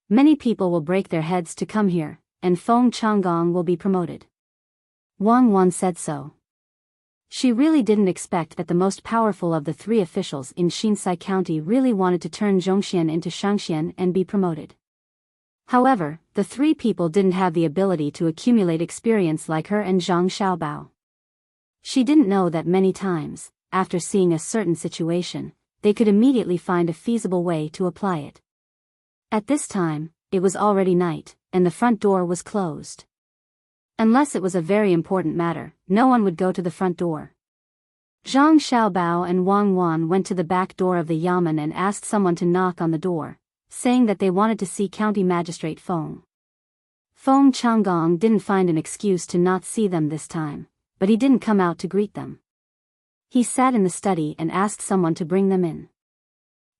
Many people will break their heads to come here, and Feng Changgong will be promoted." Wang Wan said so. She really didn't expect that the most powerful of the three officials in Xinsai County really wanted to turn Zhongxian into Shangxian and be promoted. However, the three people didn't have the ability to accumulate experience like her and Zhang Xiaobao. She didn't know that many times, after seeing a certain situation, they could immediately find a feasible way to apply it. At this time, it was already night, and the front door was closed. Unless it was a very important matter, no one would go to the front door. Zhang Xiaobao and Wang Wan went to the back door of the yamen and asked someone to knock on the door, saying that they wanted to see County Magistrate Feng. Feng Changgong didn't find an excuse to not see them this time, but he didn't come out to greet them. He sat in the study and asked someone to bring them in.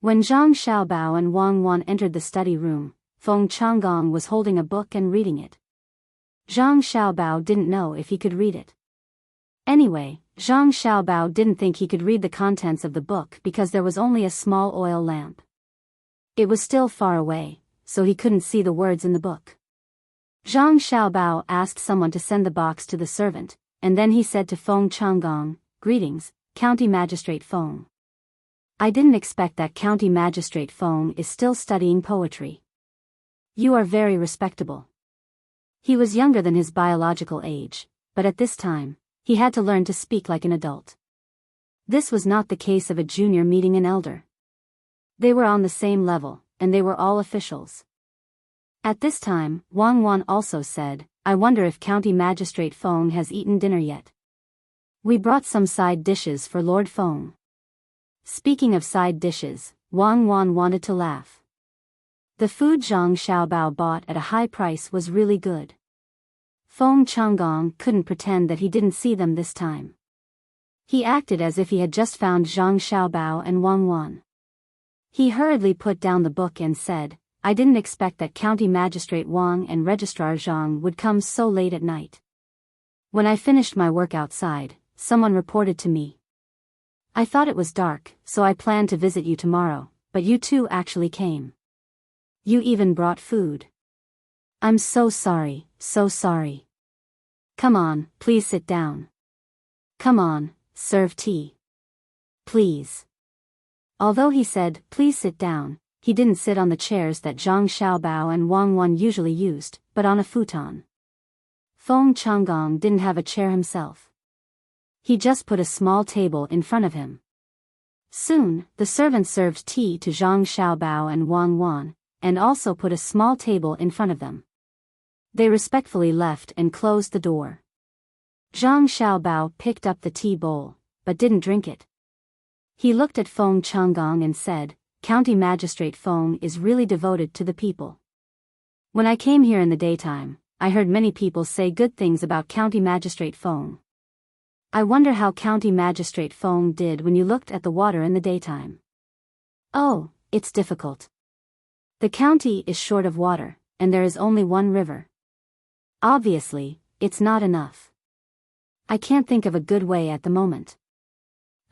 When Zhang Xiaobao and Wang Wan entered the study room, Feng Changgong was holding a book and reading it. Zhang Xiaobao didn't know if he could read it. Anyway, Zhang Xiaobao didn't think he could read the contents of the book because there was only a small oil lamp. It was still far away, so he couldn't see the words in the book. Zhang Xiaobao asked someone to send the box to the servant, and then he said to Feng Changgong, "Greetings, County Magistrate Feng. I didn't expect that County Magistrate Feng is still studying poetry. You are very respectable." He was younger than his biological age, but at this time, he had to learn to speak like an adult. This was not the case of a junior meeting an elder. They were on the same level, and they were all officials. At this time, Wang Wan also said, "I wonder if County Magistrate Feng has eaten dinner yet. We brought some side dishes for Lord Feng." Speaking of side dishes, Wang Wan wanted to laugh. The food Zhang Xiaobao bought at a high price was really good. Feng Changgong couldn't pretend that he didn't see them this time. He acted as if he had just found Zhang Xiaobao and Wang Wan. He hurriedly put down the book and said, "I didn't expect that County Magistrate Wang and Registrar Zhang would come so late at night. When I finished my work outside, someone reported to me. I thought it was dark, so I planned to visit you tomorrow, but you two actually came. You even brought food. I'm so sorry, so sorry. Come on, please sit down. Come on, serve tea. Please." Although he said, "Please sit down," he didn't sit on the chairs that Zhang Xiaobao and Wang Wan usually used, but on a futon. Feng Changgong didn't have a chair himself. He just put a small table in front of him. Soon, the servant served tea to Zhang Xiaobao and Wang Wan, and also put a small table in front of them. They respectfully left and closed the door. Zhang Xiaobao picked up the tea bowl, but didn't drink it. He looked at Feng Changgong and said, "County Magistrate Feng is really devoted to the people. When I came here in the daytime, I heard many people say good things about County Magistrate Feng. I wonder how County Magistrate Feng did when you looked at the water in the daytime." "Oh, it's difficult. The county is short of water, and there is only one river. Obviously, it's not enough. I can't think of a good way at the moment.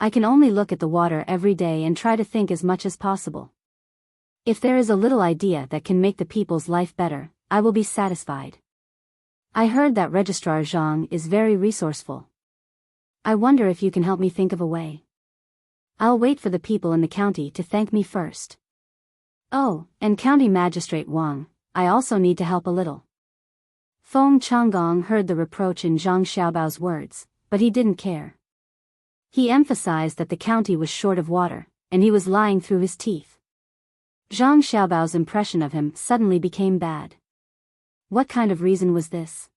I can only look at the water every day and try to think as much as possible. If there is a little idea that can make the people's life better, I will be satisfied. I heard that Registrar Zhang is very resourceful. I wonder if you can help me think of a way. I'll wait for the people in the county to thank me first. Oh, and County Magistrate Wang, I also need to help a little." Feng Changgong heard the reproach in Zhang Xiaobao's words, but he didn't care. He emphasized that the county was short of water, and he was lying through his teeth. Zhang Xiaobao's impression of him suddenly became bad. What kind of reason was this?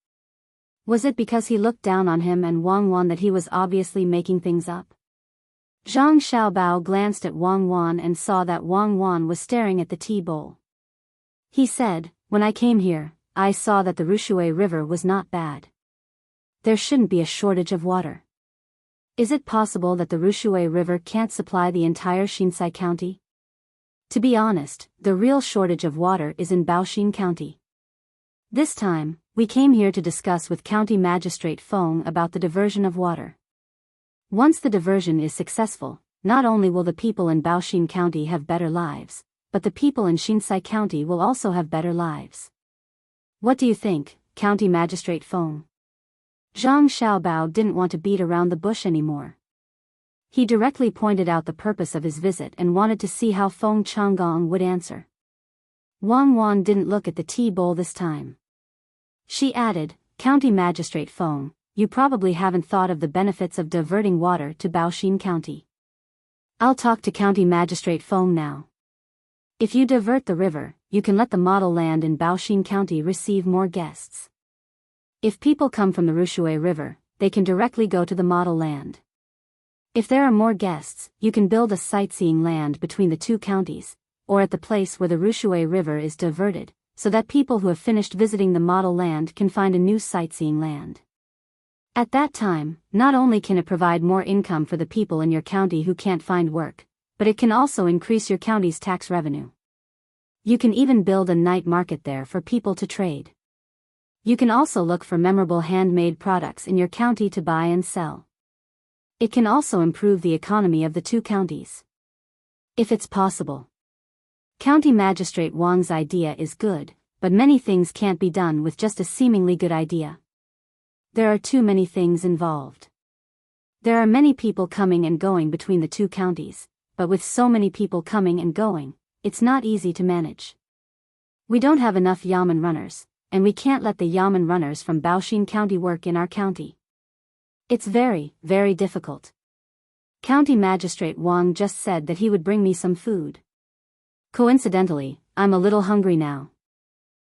Was it because he looked down on him and Wang Wan that he was obviously making things up? Zhang Xiaobao glanced at Wang Wan and saw that Wang Wan was staring at the tea bowl. He said, "When I came here, I saw that the Rushui River was not bad. There shouldn't be a shortage of water. Is it possible that the Rushui River can't supply the entire Xinsai County? To be honest, the real shortage of water is in Baoxin County. This time, we came here to discuss with County Magistrate Feng about the diversion of water. Once the diversion is successful, not only will the people in Baoxin County have better lives, but the people in Xinsai County will also have better lives. What do you think, County Magistrate Feng?" Zhang Xiaobao didn't want to beat around the bush anymore. He directly pointed out the purpose of his visit and wanted to see how Feng Changgong would answer. Wang Wan didn't look at the tea bowl this time. She added, "County Magistrate Feng, you probably haven't thought of the benefits of diverting water to Baoxin County. I'll talk to County Magistrate Feng now. If you divert the river, you can let the model land in Baoxin County receive more guests. If people come from the Rushui River, they can directly go to the model land. If there are more guests, you can build a sightseeing land between the two counties, or at the place where the Rushui River is diverted, so that people who have finished visiting the model land can find a new sightseeing land. At that time, not only can it provide more income for the people in your county who can't find work, but it can also increase your county's tax revenue. You can even build a night market there for people to trade. You can also look for memorable handmade products in your county to buy and sell. It can also improve the economy of the two counties. If it's possible. County Magistrate Wang's idea is good, but many things can't be done with just a seemingly good idea. There are too many things involved. There are many people coming and going between the two counties, but with so many people coming and going, it's not easy to manage. We don't have enough yamen runners, and we can't let the yamen runners from Baoshan County work in our county. It's very, very difficult. County Magistrate Wang just said that he would bring me some food. Coincidentally, I'm a little hungry now.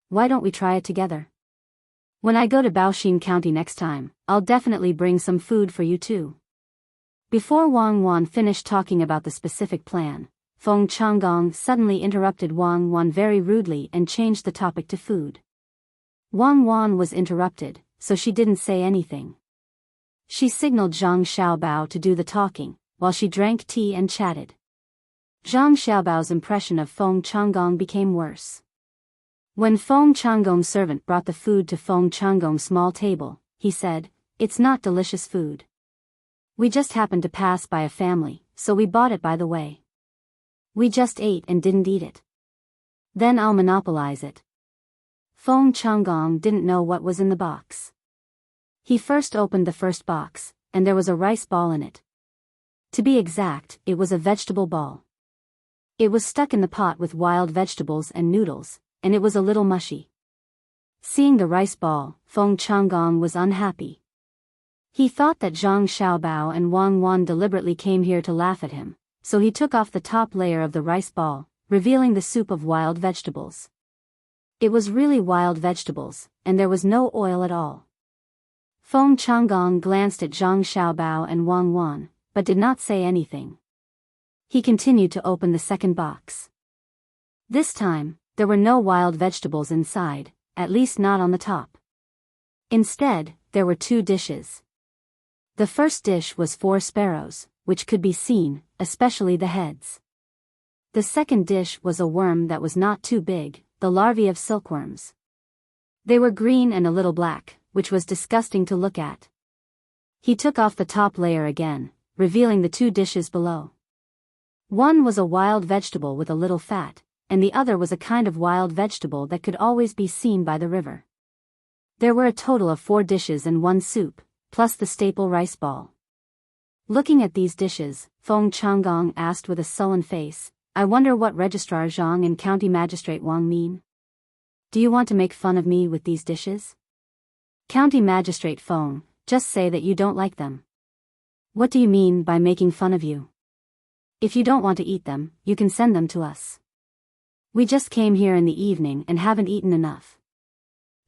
Why don't we try it together? When I go to Baoshan County next time, I'll definitely bring some food for you too. Before Wang Wan finished talking about the specific plan, Feng Changgong suddenly interrupted Wang Wan very rudely and changed the topic to food. Wang Wan was interrupted, so she didn't say anything. She signaled Zhang Xiaobao to do the talking, while she drank tea and chatted. Zhang Xiaobao's impression of Feng Changgong became worse. When Feng Changgong's servant brought the food to Feng Changgong's small table, he said, "It's not delicious food. We just happened to pass by a family, so we bought it by the way. We just ate and didn't eat it. Then I'll monopolize it." Feng Changgong didn't know what was in the box. He first opened the first box, and there was a rice ball in it. To be exact, it was a vegetable ball. It was stuck in the pot with wild vegetables and noodles, and it was a little mushy. Seeing the rice ball, Feng Changgong was unhappy. He thought that Zhang Xiaobao and Wang Wan deliberately came here to laugh at him, so he took off the top layer of the rice ball, revealing the soup of wild vegetables. It was really wild vegetables, and there was no oil at all. Feng Changgong glanced at Zhang Xiaobao and Wang Wan, but did not say anything. He continued to open the second box. This time, there were no wild vegetables inside, at least not on the top. Instead, there were two dishes. The first dish was 4 sparrows, which could be seen, especially the heads. The second dish was a worm that was not too big, the larvae of silkworms. They were green and a little black, which was disgusting to look at. He took off the top layer again, revealing the two dishes below. One was a wild vegetable with a little fat, and the other was a kind of wild vegetable that could always be seen by the river. There were a total of 4 dishes and 1 soup, plus the staple rice ball. Looking at these dishes, Feng Changgong asked with a sullen face, "I wonder what Registrar Zhang and County Magistrate Wang mean? Do you want to make fun of me with these dishes?" "County Magistrate Feng, just say that you don't like them." "What do you mean by making fun of you? If you don't want to eat them, you can send them to us. We just came here in the evening and haven't eaten enough."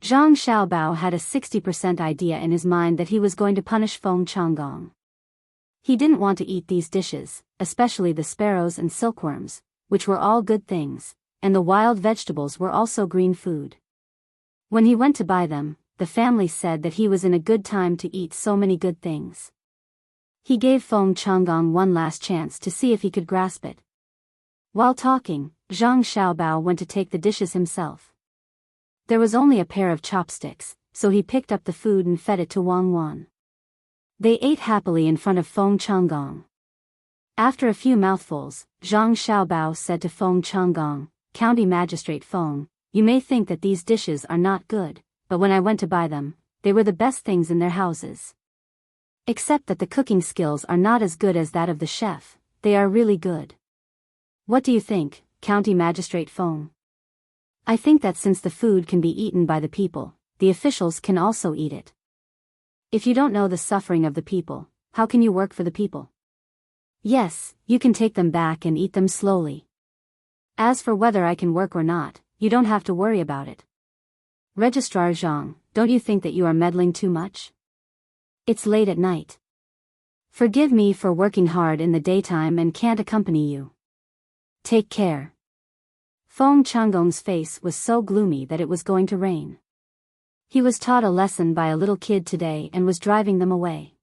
Zhang Xiaobao had a 60% idea in his mind that he was going to punish Feng Changgong. He didn't want to eat these dishes, especially the sparrows and silkworms, which were all good things, and the wild vegetables were also green food. When he went to buy them, the family said that he was in a good time to eat so many good things. He gave Feng Changgong one last chance to see if he could grasp it. While talking, Zhang Xiaobao went to take the dishes himself. There was only a pair of chopsticks, so he picked up the food and fed it to Wang Wan. They ate happily in front of Feng Changgong. After a few mouthfuls, Zhang Xiaobao said to Feng Changgong, "County Magistrate Feng, you may think that these dishes are not good, but when I went to buy them, they were the best things in their houses. Except that the cooking skills are not as good as that of the chef, they are really good. What do you think, County Magistrate Feng?" "I think that since the food can be eaten by the people, the officials can also eat it. If you don't know the suffering of the people, how can you work for the people? Yes, you can take them back and eat them slowly. As for whether I can work or not, you don't have to worry about it. Registrar Zhang, don't you think that you are meddling too much? It's late at night. Forgive me for working hard in the daytime and can't accompany you. Take care." Feng Changgong's face was so gloomy that it was going to rain. He was taught a lesson by a little kid today and was driving them away.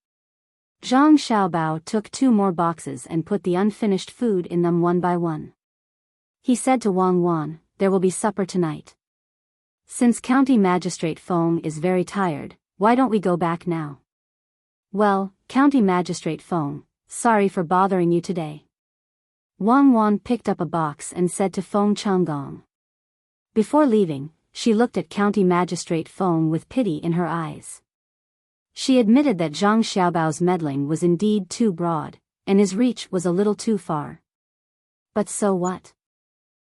Zhang Xiaobao took 2 more boxes and put the unfinished food in them one by one. He said to Wang Wan, "There will be supper tonight. Since County Magistrate Feng is very tired, why don't we go back now? Well, County Magistrate Feng, sorry for bothering you today. Wang Wan picked up a box and said to Feng Changgong. Before leaving, she looked at County Magistrate Feng with pity in her eyes. She admitted that Zhang Xiaobao's meddling was indeed too broad, and his reach was a little too far. But so what?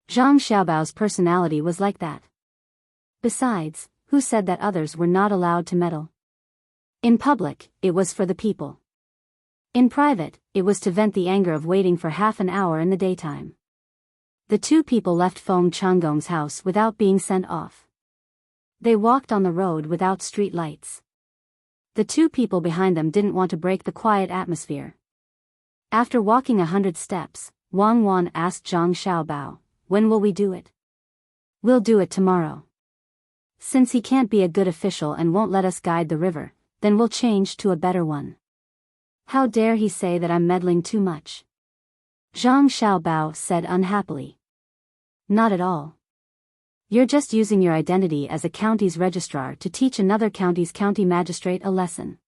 Zhang Xiaobao's personality was like that. Besides, who said that others were not allowed to meddle? In public, it was for the people. In private, it was to vent the anger of waiting for half an hour in the daytime. The two people left Feng Changgong's house without being sent off. They walked on the road without street lights. The two people behind them didn't want to break the quiet atmosphere. After walking 100 steps, Wang Wan asked Zhang Xiaobao, "When will we do it?" "We'll do it tomorrow. Since he can't be a good official and won't let us guide the river, then we'll change to a better one." "How dare he say that I'm meddling too much?" Zhang Xiaobao said unhappily. "Not at all. You're just using your identity as a county's registrar to teach another county's county magistrate a lesson.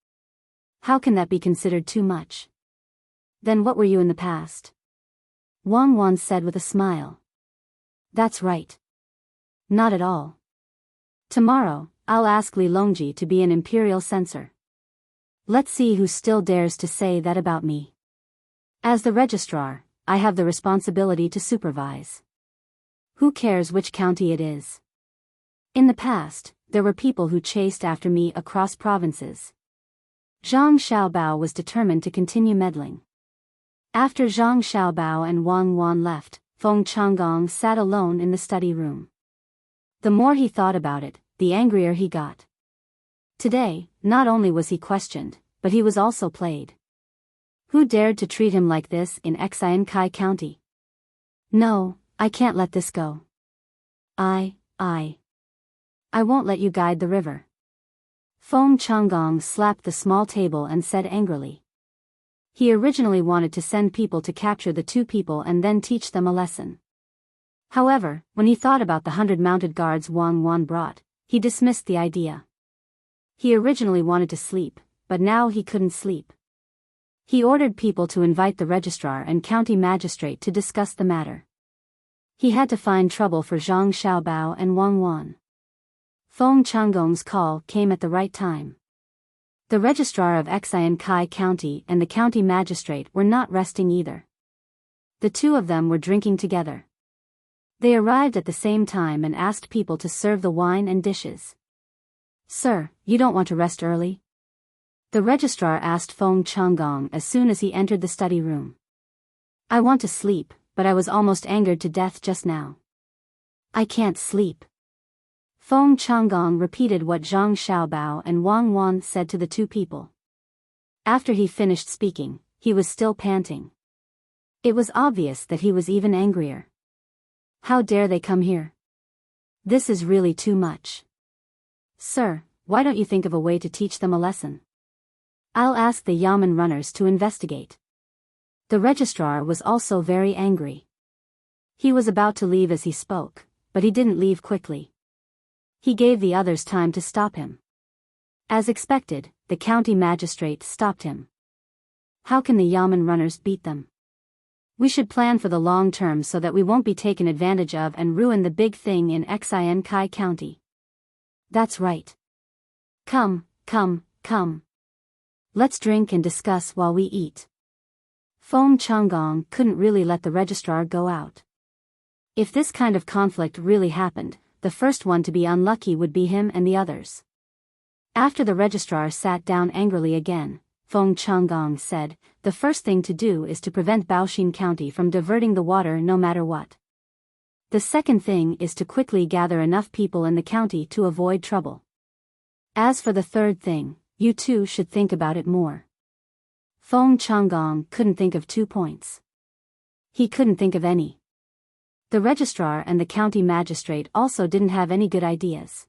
How can that be considered too much? Then what were you in the past?" Wang Wan said with a smile. "That's right. Not at all. Tomorrow, I'll ask Li Longji to be an imperial censor. Let's see who still dares to say that about me. As the registrar, I have the responsibility to supervise. Who cares which county it is? In the past, there were people who chased after me across provinces." Zhang Xiaobao was determined to continue meddling. After Zhang Xiaobao and Wang Wan left, Feng Changgong sat alone in the study room. The more he thought about it, the angrier he got. Today, not only was he questioned, but he was also played. Who dared to treat him like this in Xiankai County? "No, I can't let this go. I won't let you guide the river." Feng Changgong slapped the small table and said angrily. He originally wanted to send people to capture the two people and then teach them a lesson. However, when he thought about the 100 mounted guards Wang Wan brought, he dismissed the idea. He originally wanted to sleep, but now he couldn't sleep. He ordered people to invite the registrar and county magistrate to discuss the matter. He had to find trouble for Zhang Xiaobao and Wang Wan. Feng Changgong's call came at the right time. The registrar of Xiankai County and the county magistrate were not resting either. The two of them were drinking together. They arrived at the same time and asked people to serve the wine and dishes. "Sir, you don't want to rest early?" The registrar asked Feng Changgong as soon as he entered the study room. "I want to sleep, but I was almost angered to death just now. I can't sleep." Feng Changgong repeated what Zhang Xiaobao and Wang Wan said to the two people. After he finished speaking, he was still panting. It was obvious that he was even angrier. How dare they come here? This is really too much. "Sir, why don't you think of a way to teach them a lesson? I'll ask the Yamen runners to investigate." The registrar was also very angry. He was about to leave as he spoke, but he didn't leave quickly. He gave the others time to stop him. As expected, the county magistrate stopped him. "How can the Yamen runners beat them? We should plan for the long term so that we won't be taken advantage of and ruin the big thing in Xiankai County." "That's right. Come. Let's drink and discuss while we eat." Feng Changgong couldn't really let the registrar go out. If this kind of conflict really happened, the first one to be unlucky would be him and the others. After the registrar sat down angrily again, Feng Changgong said, "The first thing to do is to prevent Baoxin County from diverting the water no matter what. The second thing is to quickly gather enough people in the county to avoid trouble. As for the third thing, you two should think about it more." Feng Changgong couldn't think of 2 points. He couldn't think of any. The registrar and the county magistrate also didn't have any good ideas.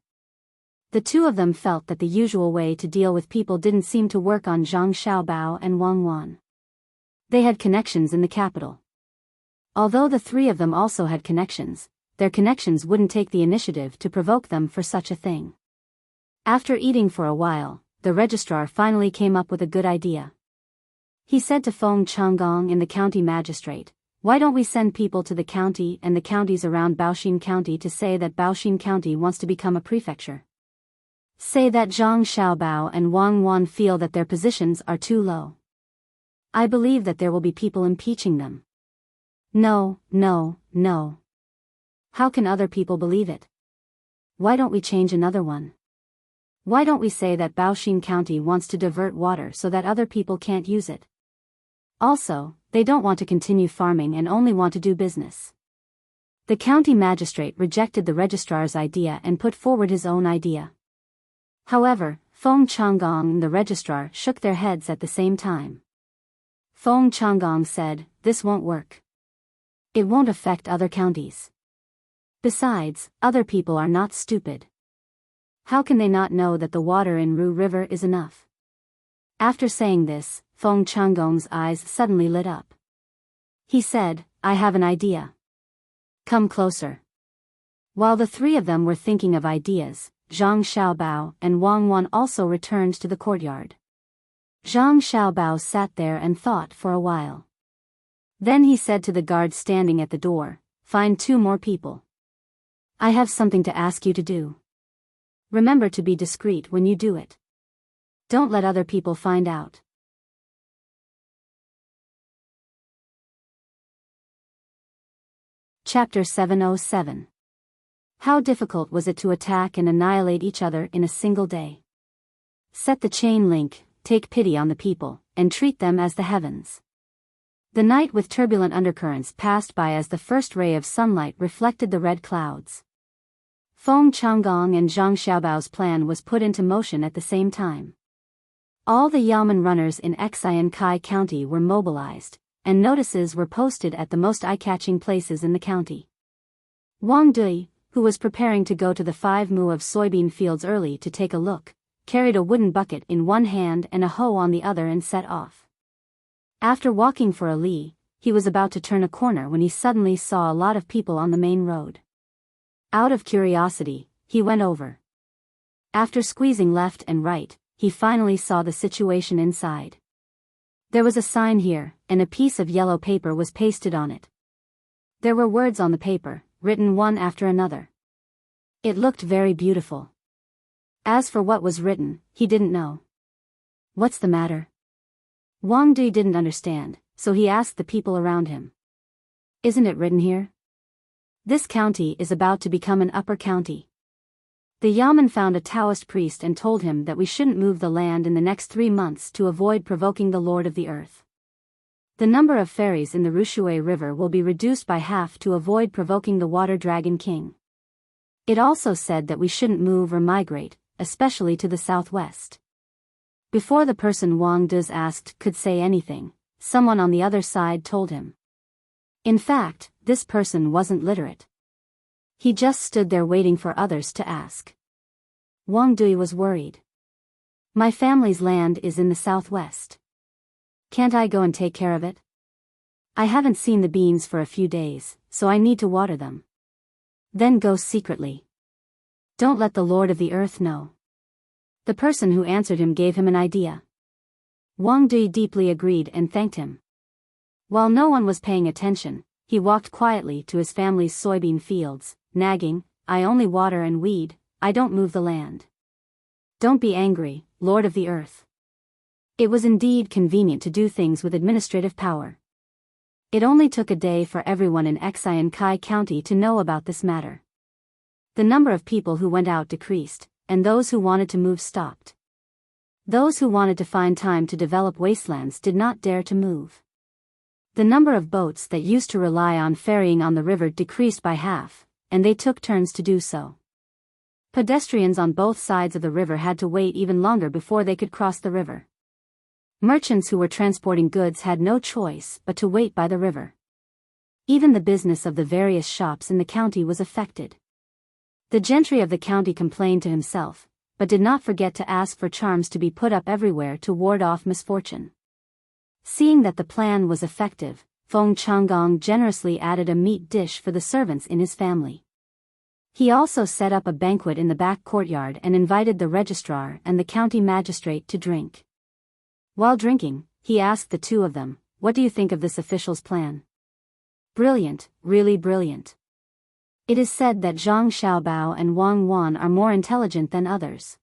The two of them felt that the usual way to deal with people didn't seem to work on Zhang Xiaobao and Wang Wan. They had connections in the capital. Although the three of them also had connections, their connections wouldn't take the initiative to provoke them for such a thing. After eating for a while, the registrar finally came up with a good idea. He said to Feng Changgong and the county magistrate, "Why don't we send people to the county and the counties around Baoxin County to say that Baoxin County wants to become a prefecture? Say that Zhang Xiaobao and Wang Wan feel that their positions are too low. I believe that there will be people impeaching them." No, no, no. How can other people believe it? Why don't we change another one? Why don't we say that Baoxin County wants to divert water so that other people can't use it? Also, they don't want to continue farming and only want to do business. The county magistrate rejected the registrar's idea and put forward his own idea. However, Feng Changgong and the registrar shook their heads at the same time. Feng Changgong said, "This won't work. It won't affect other counties. Besides, other people are not stupid. How can they not know that the water in Ru River is enough?" After saying this, Feng Changgong's eyes suddenly lit up. He said, "I have an idea. Come closer." While the three of them were thinking of ideas, Zhang Xiaobao and Wang Wan also returned to the courtyard. Zhang Xiaobao sat there and thought for a while. Then he said to the guard standing at the door, "Find 2 more people. I have something to ask you to do. Remember to be discreet when you do it. Don't let other people find out." Chapter 707. How difficult was it to attack and annihilate each other in a single day? Set the chain link, take pity on the people, and treat them as the heavens. The night with turbulent undercurrents passed by as the first ray of sunlight reflected the red clouds. Feng Changgong and Zhang Xiaobao's plan was put into motion at the same time. All the yamen runners in Xiankai County were mobilized, and notices were posted at the most eye-catching places in the county. Wang Dui, who was preparing to go to the 5 mu of soybean fields early to take a look, carried a wooden bucket in one hand and a hoe on the other and set off. After walking for a li, he was about to turn a corner when he suddenly saw a lot of people on the main road. Out of curiosity, he went over. After squeezing left and right, he finally saw the situation inside. There was a sign here, and a piece of yellow paper was pasted on it. There were words on the paper, written one after another. It looked very beautiful. As for what was written, he didn't know. "What's the matter?" Wang Dui didn't understand, so he asked the people around him. "Isn't it written here? This county is about to become an upper county." The yamen found a Taoist priest and told him that we shouldn't move the land in the next 3 months to avoid provoking the Lord of the Earth. The number of ferries in the Rushui River will be reduced by half to avoid provoking the Water Dragon King. It also said that we shouldn't move or migrate, especially to the southwest. Before the person Wang Duz asked could say anything, someone on the other side told him. In fact, this person wasn't literate. He just stood there waiting for others to ask. Wang Dui was worried. "My family's land is in the southwest. Can't I go and take care of it? I haven't seen the beans for a few days, so I need to water them." "Then go secretly. Don't let the Lord of the Earth know." The person who answered him gave him an idea. Wang Dui deeply agreed and thanked him. While no one was paying attention, he walked quietly to his family's soybean fields, nagging, "I only water and weed, I don't move the land. Don't be angry, Lord of the Earth." It was indeed convenient to do things with administrative power. It only took a day for everyone in Xiankai County to know about this matter. The number of people who went out decreased, and those who wanted to move stopped. Those who wanted to find time to develop wastelands did not dare to move. The number of boats that used to rely on ferrying on the river decreased by half, and they took turns to do so. Pedestrians on both sides of the river had to wait even longer before they could cross the river. Merchants who were transporting goods had no choice but to wait by the river. Even the business of the various shops in the county was affected. The gentry of the county complained to himself, but did not forget to ask for charms to be put up everywhere to ward off misfortune. Seeing that the plan was effective, Feng Changgong generously added a meat dish for the servants in his family. He also set up a banquet in the back courtyard and invited the registrar and the county magistrate to drink. While drinking, he asked the two of them, "What do you think of this official's plan?" "Brilliant, really brilliant. It is said that Zhang Xiaobao and Wang Wan are more intelligent than others.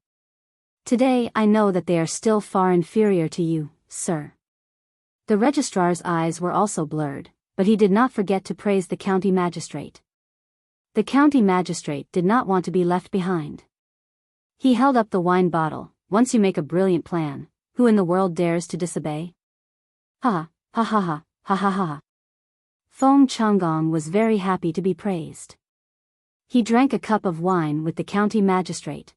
Today I know that they are still far inferior to you, sir." The registrar's eyes were also blurred, but he did not forget to praise the county magistrate. The county magistrate did not want to be left behind. He held up the wine bottle. "Once you make a brilliant plan, who in the world dares to disobey?" Ha, ha ha ha, ha ha ha. Feng Changgong was very happy to be praised. He drank a cup of wine with the county magistrate.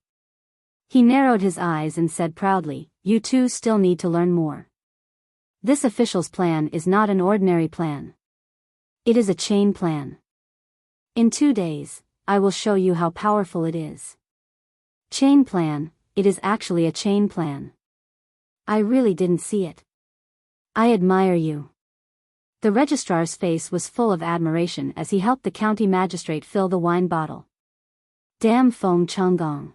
He narrowed his eyes and said proudly, "You two still need to learn more. This official's plan is not an ordinary plan. It is a chain plan. In 2 days, I will show you how powerful it is." Chain plan, it is actually a chain plan. I really didn't see it. I admire you. The registrar's face was full of admiration as he helped the county magistrate fill the wine bottle. Damn Feng Changgong.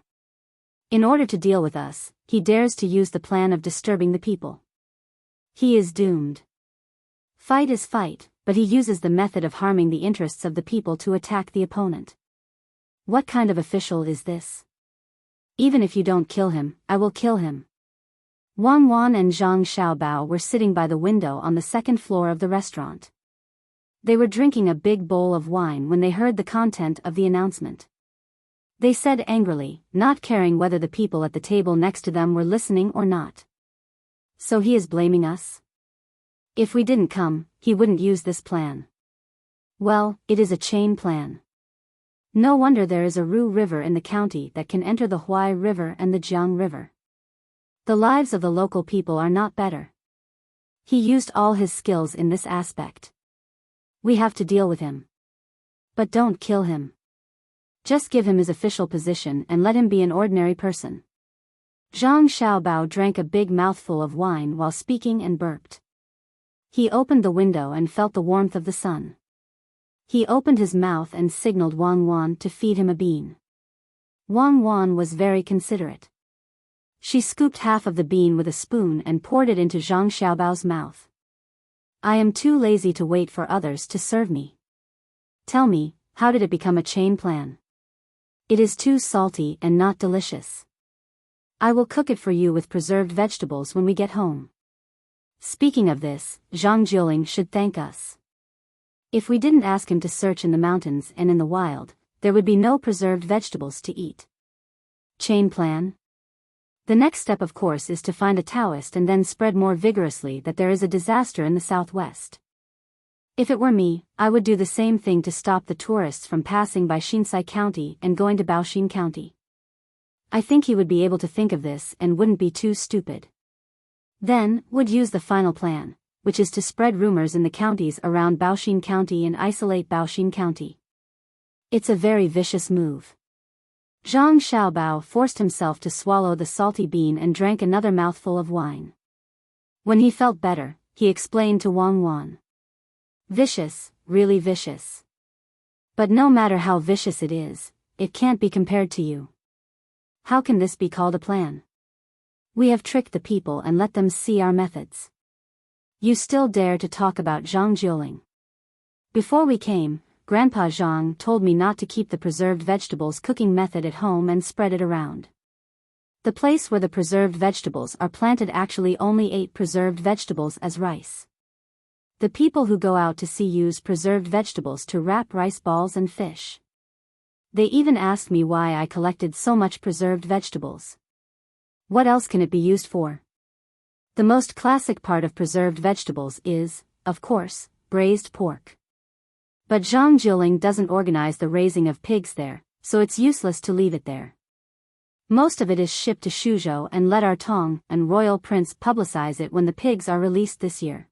In order to deal with us, he dares to use the plan of disturbing the people. He is doomed. Fight is fight, but he uses the method of harming the interests of the people to attack the opponent. What kind of official is this? Even if you don't kill him, I will kill him. Wang Wan and Zhang Xiaobao were sitting by the window on the second floor of the restaurant. They were drinking a big bowl of wine when they heard the content of the announcement. They said angrily, not caring whether the people at the table next to them were listening or not. "So he is blaming us? If we didn't come, he wouldn't use this plan. Well, it is a chain plan. No wonder there is a Ru River in the county that can enter the Huai River and the Jiang River. The lives of the local people are not better. He used all his skills in this aspect. We have to deal with him. But don't kill him. Just give him his official position and let him be an ordinary person." Zhang Xiaobao drank a big mouthful of wine while speaking and burped. He opened the window and felt the warmth of the sun. He opened his mouth and signaled Wang Wan to feed him a bean. Wang Wan was very considerate. She scooped half of the bean with a spoon and poured it into Zhang Xiaobao's mouth. "I am too lazy to wait for others to serve me. Tell me, how did it become a chain plan? It is too salty and not delicious. I will cook it for you with preserved vegetables when we get home. Speaking of this, Zhang Jiuling should thank us. If we didn't ask him to search in the mountains and in the wild, there would be no preserved vegetables to eat." Chain plan? The next step of course is to find a Taoist and then spread more vigorously that there is a disaster in the southwest. If it were me, I would do the same thing to stop the tourists from passing by Xinsai County and going to Baoxin County. I think he would be able to think of this and wouldn't be too stupid. Then, would use the final plan, which is to spread rumors in the counties around Baoxin County and isolate Baoxin County. It's a very vicious move. Zhang Xiaobao forced himself to swallow the salty bean and drank another mouthful of wine. When he felt better, he explained to Wang Wan. "Vicious, really vicious. But no matter how vicious it is, it can't be compared to you. How can this be called a plan? We have tricked the people and let them see our methods. You still dare to talk about Zhang Jiuling. Before we came, Grandpa Zhang told me not to keep the preserved vegetables cooking method at home and spread it around. The place where the preserved vegetables are planted actually only ate preserved vegetables as rice. The people who go out to sea use preserved vegetables to wrap rice balls and fish. They even asked me why I collected so much preserved vegetables. What else can it be used for? The most classic part of preserved vegetables is, of course, braised pork. But Zhang Jiuling doesn't organize the raising of pigs there, so it's useless to leave it there. Most of it is shipped to Suzhou and let our Tang and royal prince publicize it when the pigs are released this year.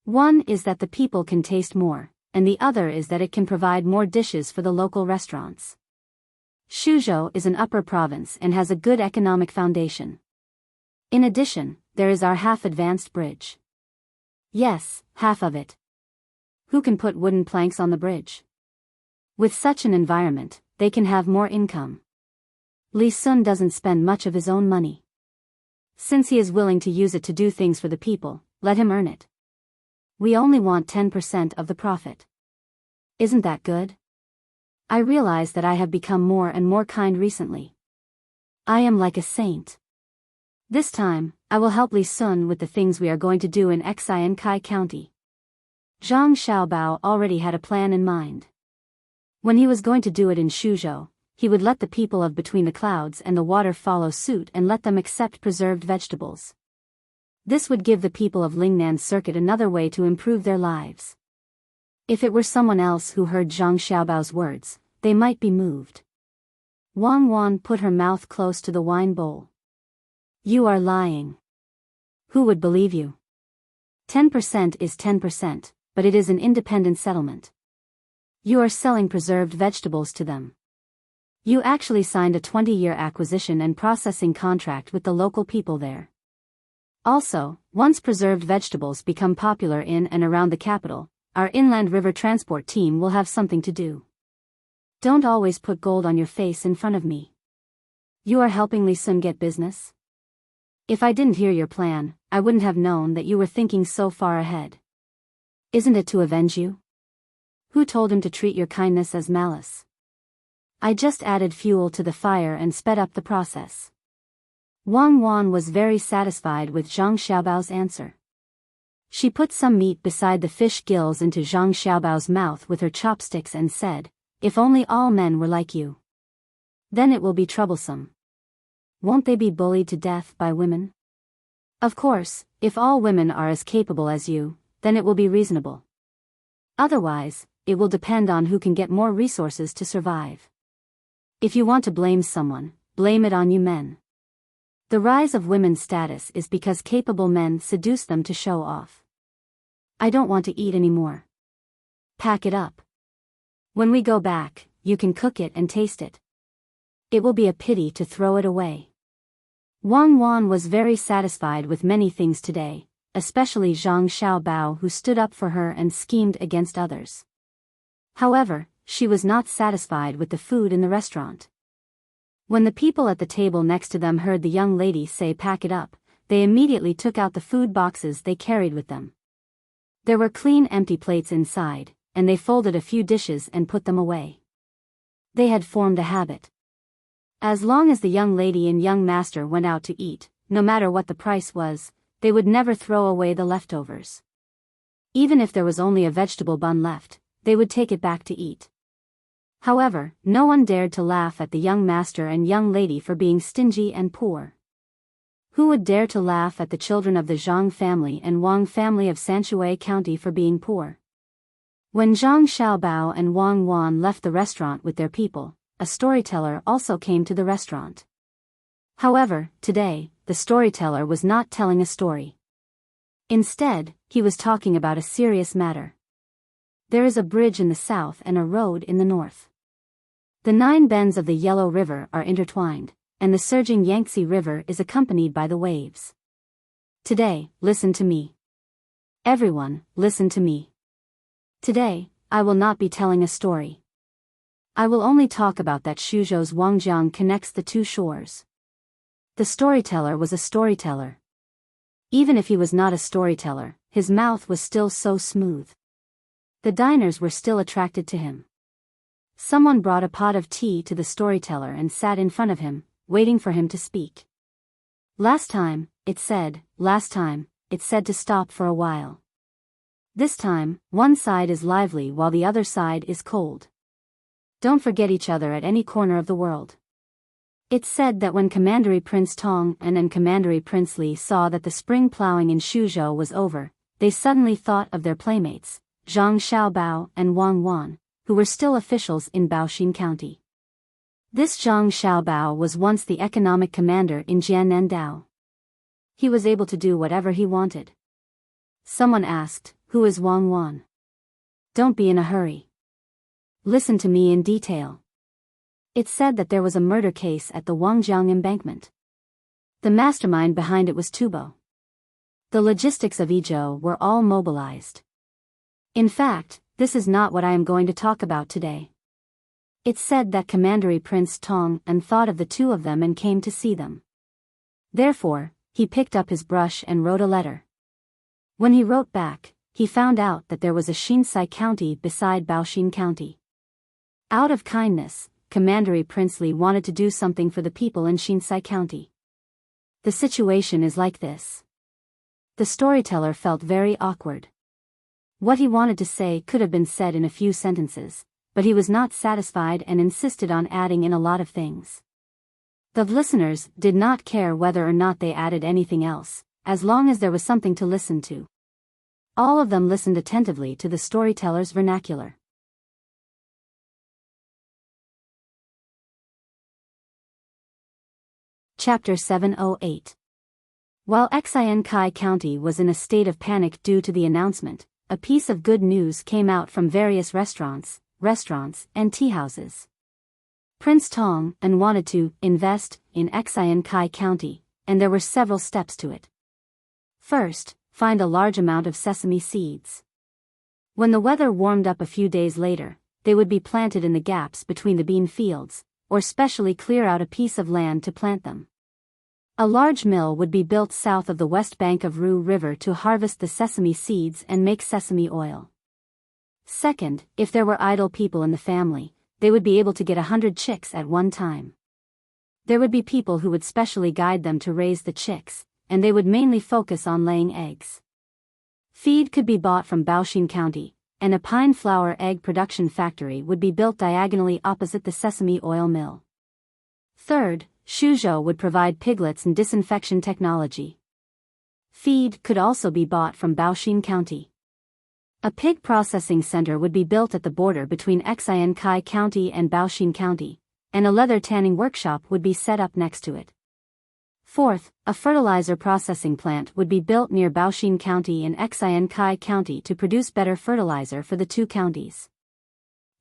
One is that the people can taste more, and the other is that it can provide more dishes for the local restaurants. Suzhou is an upper province and has a good economic foundation. In addition, there is our half-advanced bridge. Yes, half of it. Who can put wooden planks on the bridge? With such an environment, they can have more income. Li Sun doesn't spend much of his own money. Since he is willing to use it to do things for the people, let him earn it. We only want 10% of the profit. Isn't that good? I realize that I have become more and more kind recently. I am like a saint. This time, I will help Li Sun with the things we are going to do in Xiankai County. Zhang Xiaobao already had a plan in mind. When he was going to do it in Shuzhou, he would let the people of Between the Clouds and the Water follow suit and let them accept preserved vegetables. This would give the people of Lingnan Circuit another way to improve their lives. If it were someone else who heard Zhang Xiaobao's words, they might be moved. Wang Wan put her mouth close to the wine bowl. You are lying. Who would believe you? 10% is 10%, but it is an independent settlement. You are selling preserved vegetables to them. You actually signed a 20-year acquisition and processing contract with the local people there. Also, once preserved vegetables become popular in and around the capital, our inland river transport team will have something to do. Don't always put gold on your face in front of me. You are helping Li Sun get business? If I didn't hear your plan, I wouldn't have known that you were thinking so far ahead. Isn't it to avenge you? Who told him to treat your kindness as malice? I just added fuel to the fire and sped up the process. Wang Wan was very satisfied with Zhang Xiaobao's answer. She put some meat beside the fish gills into Zhang Xiaobao's mouth with her chopsticks and said, if only all men were like you. Then it will be troublesome. Won't they be bullied to death by women? Of course, if all women are as capable as you, then it will be reasonable. Otherwise, it will depend on who can get more resources to survive. If you want to blame someone, blame it on you men. The rise of women's status is because capable men seduce them to show off. I don't want to eat anymore. Pack it up. When we go back, you can cook it and taste it. It will be a pity to throw it away. Wang Wan was very satisfied with many things today, especially Zhang Xiaobao, who stood up for her and schemed against others. However, she was not satisfied with the food in the restaurant. When the people at the table next to them heard the young lady say pack it up, they immediately took out the food boxes they carried with them. There were clean empty plates inside, and they folded a few dishes and put them away. They had formed a habit. As long as the young lady and young master went out to eat, no matter what the price was, they would never throw away the leftovers. Even if there was only a vegetable bun left, they would take it back to eat. However, no one dared to laugh at the young master and young lady for being stingy and poor. Who would dare to laugh at the children of the Zhang family and Wang family of Sanshui County for being poor? When Zhang Xiaobao and Wang Wan left the restaurant with their people, a storyteller also came to the restaurant. However, today, the storyteller was not telling a story. Instead, he was talking about a serious matter. There is a bridge in the south and a road in the north. The 9 bends of the Yellow River are intertwined, and the surging Yangtze River is accompanied by the waves. Today, listen to me. Everyone, listen to me. Today, I will not be telling a story. I will only talk about that Shuzhou's Wangjiang connects the two shores. The storyteller was a storyteller. Even if he was not a storyteller, his mouth was still so smooth. The diners were still attracted to him. Someone brought a pot of tea to the storyteller and sat in front of him, waiting for him to speak. Last time, it said to stop for a while. This time, one side is lively while the other side is cold. Don't forget each other at any corner of the world. It's said that when Commandery Prince Tang and Commandery Prince Li saw that the spring plowing in Shuzhou was over, they suddenly thought of their playmates, Zhang Xiaobao and Wang Wan, who were still officials in Baoxin County. This Zhang Xiaobao was once the economic commander in Jiannandao. He was able to do whatever he wanted. Someone asked, "Who is Wang Wan?" Don't be in a hurry. Listen to me in detail. It's said that there was a murder case at the Wangjiang embankment. The mastermind behind it was Tubo. The logistics of Izhou were all mobilized. In fact, this is not what I am going to talk about today. It said that Commandery Prince Tang and thought of the two of them and came to see them. Therefore, he picked up his brush and wrote a letter. When he wrote back, he found out that there was a Shinsai County beside Baoshin County. Out of kindness, Commandery Prince Li wanted to do something for the people in Shinsai County. The situation is like this. The storyteller felt very awkward. What he wanted to say could have been said in a few sentences, but he was not satisfied and insisted on adding in a lot of things. The listeners did not care whether or not they added anything else, as long as there was something to listen to. All of them listened attentively to the storyteller's vernacular. Chapter 708. While Xiankai County was in a state of panic due to the announcement, a piece of good news came out from various restaurants, and tea houses. Prince Tang and wanted to invest in Xiankai County, and there were several steps to it. First, find a large amount of sesame seeds. When the weather warmed up a few days later, they would be planted in the gaps between the bean fields, or specially clear out a piece of land to plant them. A large mill would be built south of the west bank of Ru River to harvest the sesame seeds and make sesame oil. Second, if there were idle people in the family, they would be able to get 100 chicks at one time. There would be people who would specially guide them to raise the chicks, and they would mainly focus on laying eggs. Feed could be bought from Baoshin County, and a pine flower egg production factory would be built diagonally opposite the sesame oil mill. Third, Shuzhou would provide piglets and disinfection technology. Feed could also be bought from Baoshin County. A pig processing center would be built at the border between Xiankai County and Baoshin County, and a leather tanning workshop would be set up next to it. Fourth, a fertilizer processing plant would be built near Baoshin County and Xiankai County to produce better fertilizer for the two counties.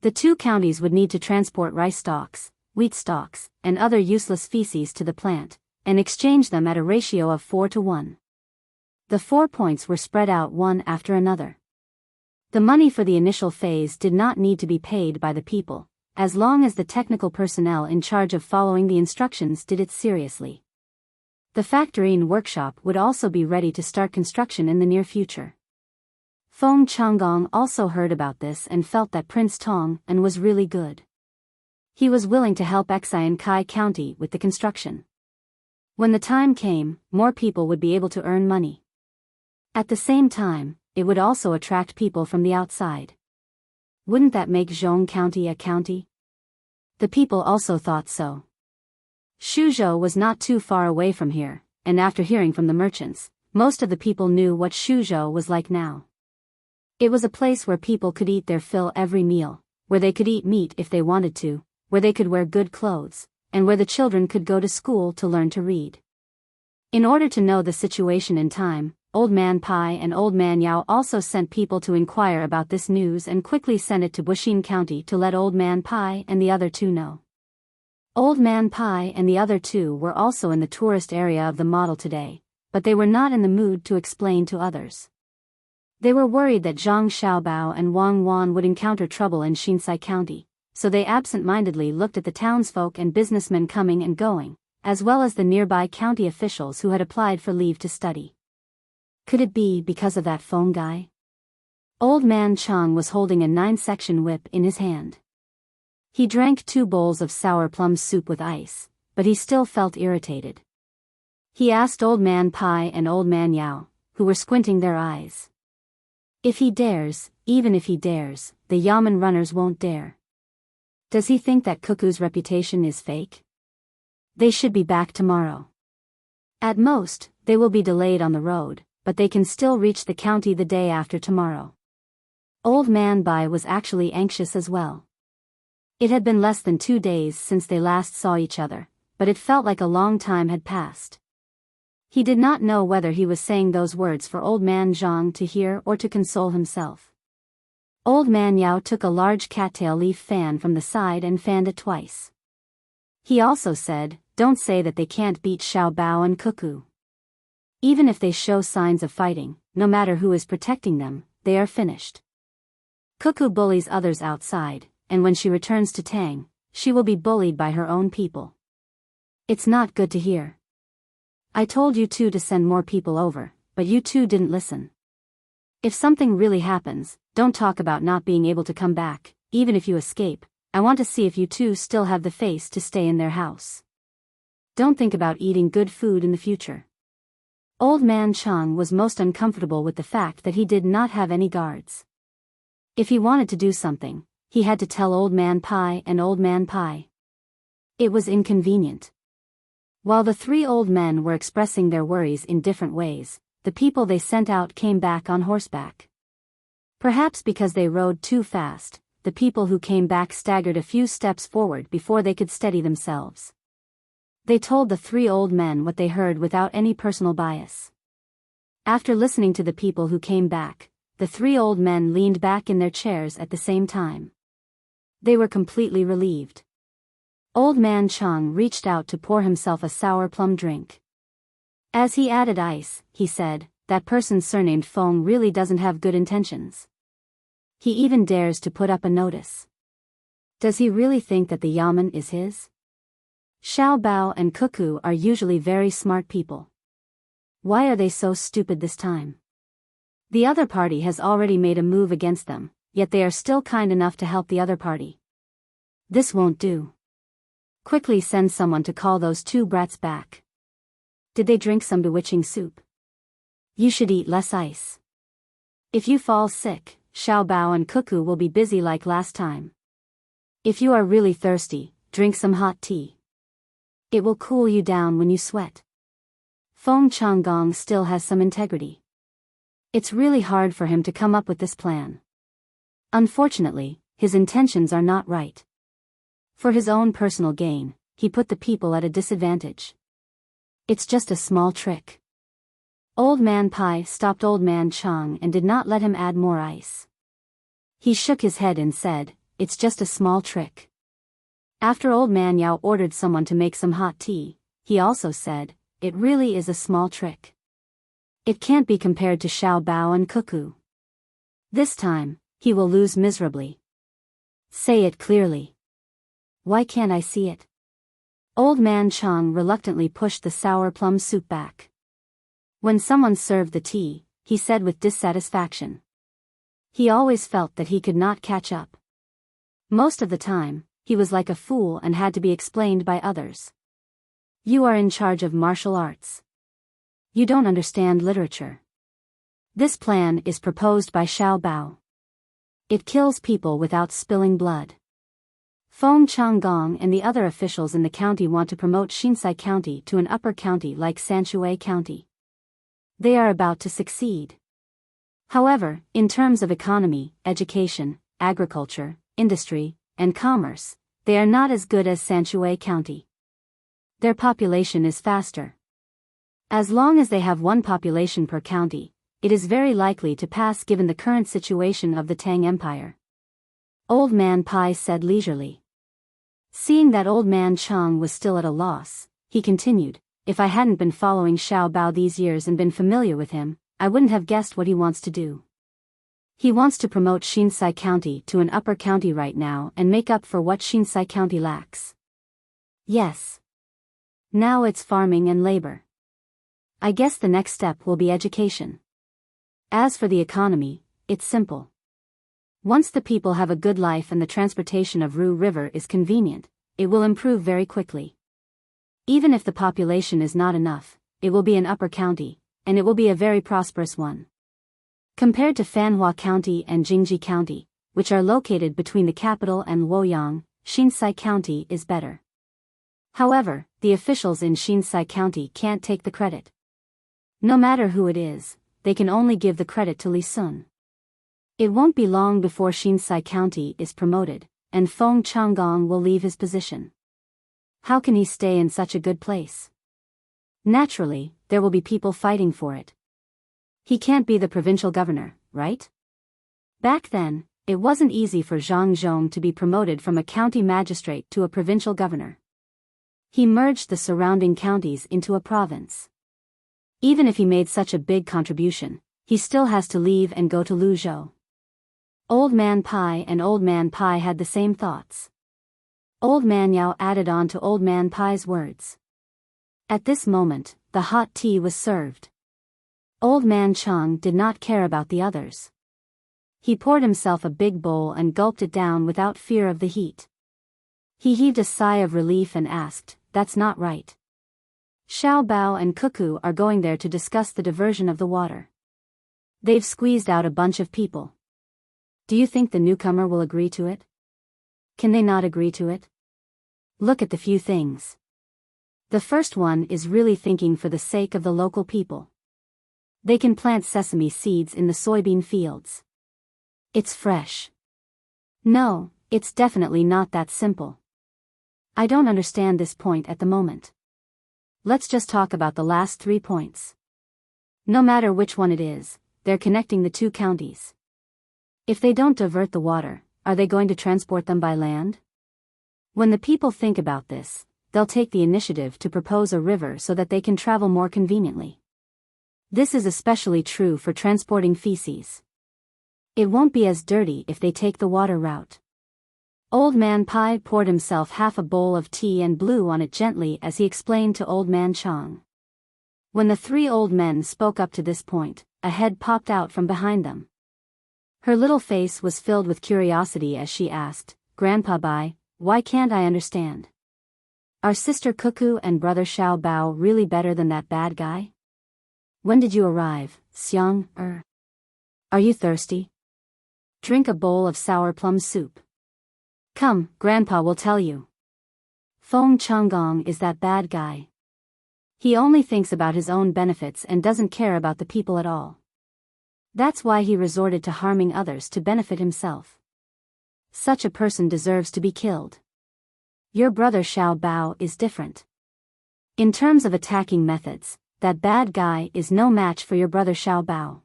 The two counties would need to transport rice stalks, wheat stalks, and other useless feces to the plant, and exchange them at a ratio of 4-to-1. The 4 points were spread out one after another. The money for the initial phase did not need to be paid by the people, as long as the technical personnel in charge of following the instructions did it seriously. The factory and workshop would also be ready to start construction in the near future. Feng Changgong also heard about this and felt that Prince Tang and was really good. He was willing to help Xiankai County with the construction. When the time came, more people would be able to earn money. At the same time, it would also attract people from the outside. Wouldn't that make Zhong County a county? The people also thought so. Shuzhou was not too far away from here, and after hearing from the merchants, most of the people knew what Shuzhou was like now. It was a place where people could eat their fill every meal, where they could eat meat if they wanted to, where they could wear good clothes, and where the children could go to school to learn to read. In order to know the situation in time, Old Man Pai and Old Man Yao also sent people to inquire about this news and quickly sent it to Buxin County to let Old Man Pai and the other two know. Old Man Pai and the other two were also in the tourist area of the model today, but they were not in the mood to explain to others. They were worried that Zhang Xiaobao and Wang Wan would encounter trouble in Shinsai County, so they absent-mindedly looked at the townsfolk and businessmen coming and going, as well as the nearby county officials who had applied for leave to study. Could it be because of that phone guy? Old Man Chang was holding a 9-section whip in his hand. He drank 2 bowls of sour plum soup with ice, but he still felt irritated. He asked Old Man Pai and Old Man Yao, who were squinting their eyes. If he dares, even if he dares, the Yamen runners won't dare. Does he think that Cuckoo's reputation is fake? They should be back tomorrow. At most, they will be delayed on the road, but they can still reach the county the day after tomorrow. Old Man Bai was actually anxious as well. It had been less than 2 days since they last saw each other, but it felt like a long time had passed. He did not know whether he was saying those words for Old Man Zhang to hear or to console himself. Old Man Yao took a large cattail leaf fan from the side and fanned it twice. He also said, "Don't say that they can't beat Xiao Bao and Cuckoo. Even if they show signs of fighting, no matter who is protecting them, they are finished." Cuckoo bullies others outside, and when she returns to Tang, she will be bullied by her own people. It's not good to hear. I told you two to send more people over, but you two didn't listen. If something really happens, don't talk about not being able to come back, even if you escape. I want to see if you two still have the face to stay in their house. Don't think about eating good food in the future. Old Man Chang was most uncomfortable with the fact that he did not have any guards. If he wanted to do something, he had to tell Old Man Pai and Old Man Pai. It was inconvenient. While the three old men were expressing their worries in different ways, the people they sent out came back on horseback. Perhaps because they rode too fast, the people who came back staggered a few steps forward before they could steady themselves. They told the three old men what they heard without any personal bias. After listening to the people who came back, the three old men leaned back in their chairs at the same time. They were completely relieved. Old Man Chang reached out to pour himself a sour plum drink. As he added ice, he said, "That person surnamed Feng really doesn't have good intentions. He even dares to put up a notice. Does he really think that the yamen is his?" Xiao Bao and Cuckoo are usually very smart people. Why are they so stupid this time? The other party has already made a move against them, yet they are still kind enough to help the other party. This won't do. Quickly send someone to call those two brats back. Did they drink some bewitching soup? You should eat less ice. If you fall sick, Xiao Bao and Cuckoo will be busy like last time. If you are really thirsty, drink some hot tea. It will cool you down when you sweat. Feng Changgong still has some integrity. It's really hard for him to come up with this plan. Unfortunately, his intentions are not right. For his own personal gain, he put the people at a disadvantage. It's just a small trick. Old Man Pai stopped Old Man Chang and did not let him add more ice. He shook his head and said, "It's just a small trick." After Old Man Yao ordered someone to make some hot tea, he also said, "It really is a small trick. It can't be compared to Xiao Bao and Cuckoo. This time, he will lose miserably. Say it clearly. Why can't I see it?" Old Man Chang reluctantly pushed the sour plum soup back. When someone served the tea, he said with dissatisfaction. He always felt that he could not catch up. Most of the time, he was like a fool and had to be explained by others. You are in charge of martial arts. You don't understand literature. This plan is proposed by Xiao Bao. It kills people without spilling blood. Feng Changgong and the other officials in the county want to promote Xinsai County to an upper county like Sanshui County. They are about to succeed. However, in terms of economy, education, agriculture, industry, and commerce, they are not as good as Sanshui County. Their population is faster. As long as they have one population per county, it is very likely to pass given the current situation of the Tang Empire. Old Man Pai said leisurely. Seeing that Old Man Chang was still at a loss, he continued, "If I hadn't been following Xiao Bao these years and been familiar with him, I wouldn't have guessed what he wants to do. He wants to promote Xinsai County to an upper county right now and make up for what Xinsai County lacks. Yes. Now it's farming and labor. I guess the next step will be education. As for the economy, it's simple. Once the people have a good life and the transportation of Ru River is convenient, it will improve very quickly. Even if the population is not enough, it will be an upper county, and it will be a very prosperous one. Compared to Fanhua County and Jingji County, which are located between the capital and Luoyang, Xinsai County is better. However, the officials in Xinsai County can't take the credit. No matter who it is, they can only give the credit to Li Sun. It won't be long before Xinsai County is promoted, and Feng Changgong will leave his position. How can he stay in such a good place? Naturally, there will be people fighting for it. He can't be the provincial governor, right? Back then, it wasn't easy for Zhang Zhong to be promoted from a county magistrate to a provincial governor. He merged the surrounding counties into a province. Even if he made such a big contribution, he still has to leave and go to Luzhou. Old Man Pai and Old Man Pai had the same thoughts. Old Man Yao added on to Old Man Pai's words. At this moment, the hot tea was served. Old Man Chang did not care about the others. He poured himself a big bowl and gulped it down without fear of the heat. He heaved a sigh of relief and asked, "That's not right. Xiao Bao and Cuckoo are going there to discuss the diversion of the water. They've squeezed out a bunch of people. Do you think the newcomer will agree to it? Can they not agree to it? Look at the few things. The first one is really thinking for the sake of the local people. They can plant sesame seeds in the soybean fields. It's fresh. No, it's definitely not that simple. I don't understand this point at the moment. Let's just talk about the last 3 points. No matter which one it is, they're connecting the 2 counties. If they don't divert the water, are they going to transport them by land? When the people think about this, they'll take the initiative to propose a river so that they can travel more conveniently. This is especially true for transporting feces. It won't be as dirty if they take the water route. Old Man Pai poured himself half a bowl of tea and blew on it gently as he explained to Old Man Chang. When the 3 old men spoke up to this point, a head popped out from behind them. Her little face was filled with curiosity as she asked, "Grandpa Bai, why can't I understand? Are Sister Cuckoo and Brother Xiao Bao really better than that bad guy? When did you arrive, Xiang? Are you thirsty? Drink a bowl of sour plum soup. Come, Grandpa will tell you. Feng Changgong is that bad guy. He only thinks about his own benefits and doesn't care about the people at all. That's why he resorted to harming others to benefit himself. Such a person deserves to be killed. Your brother Xiao Bao is different. In terms of attacking methods, that bad guy is no match for your brother Xiao Bao.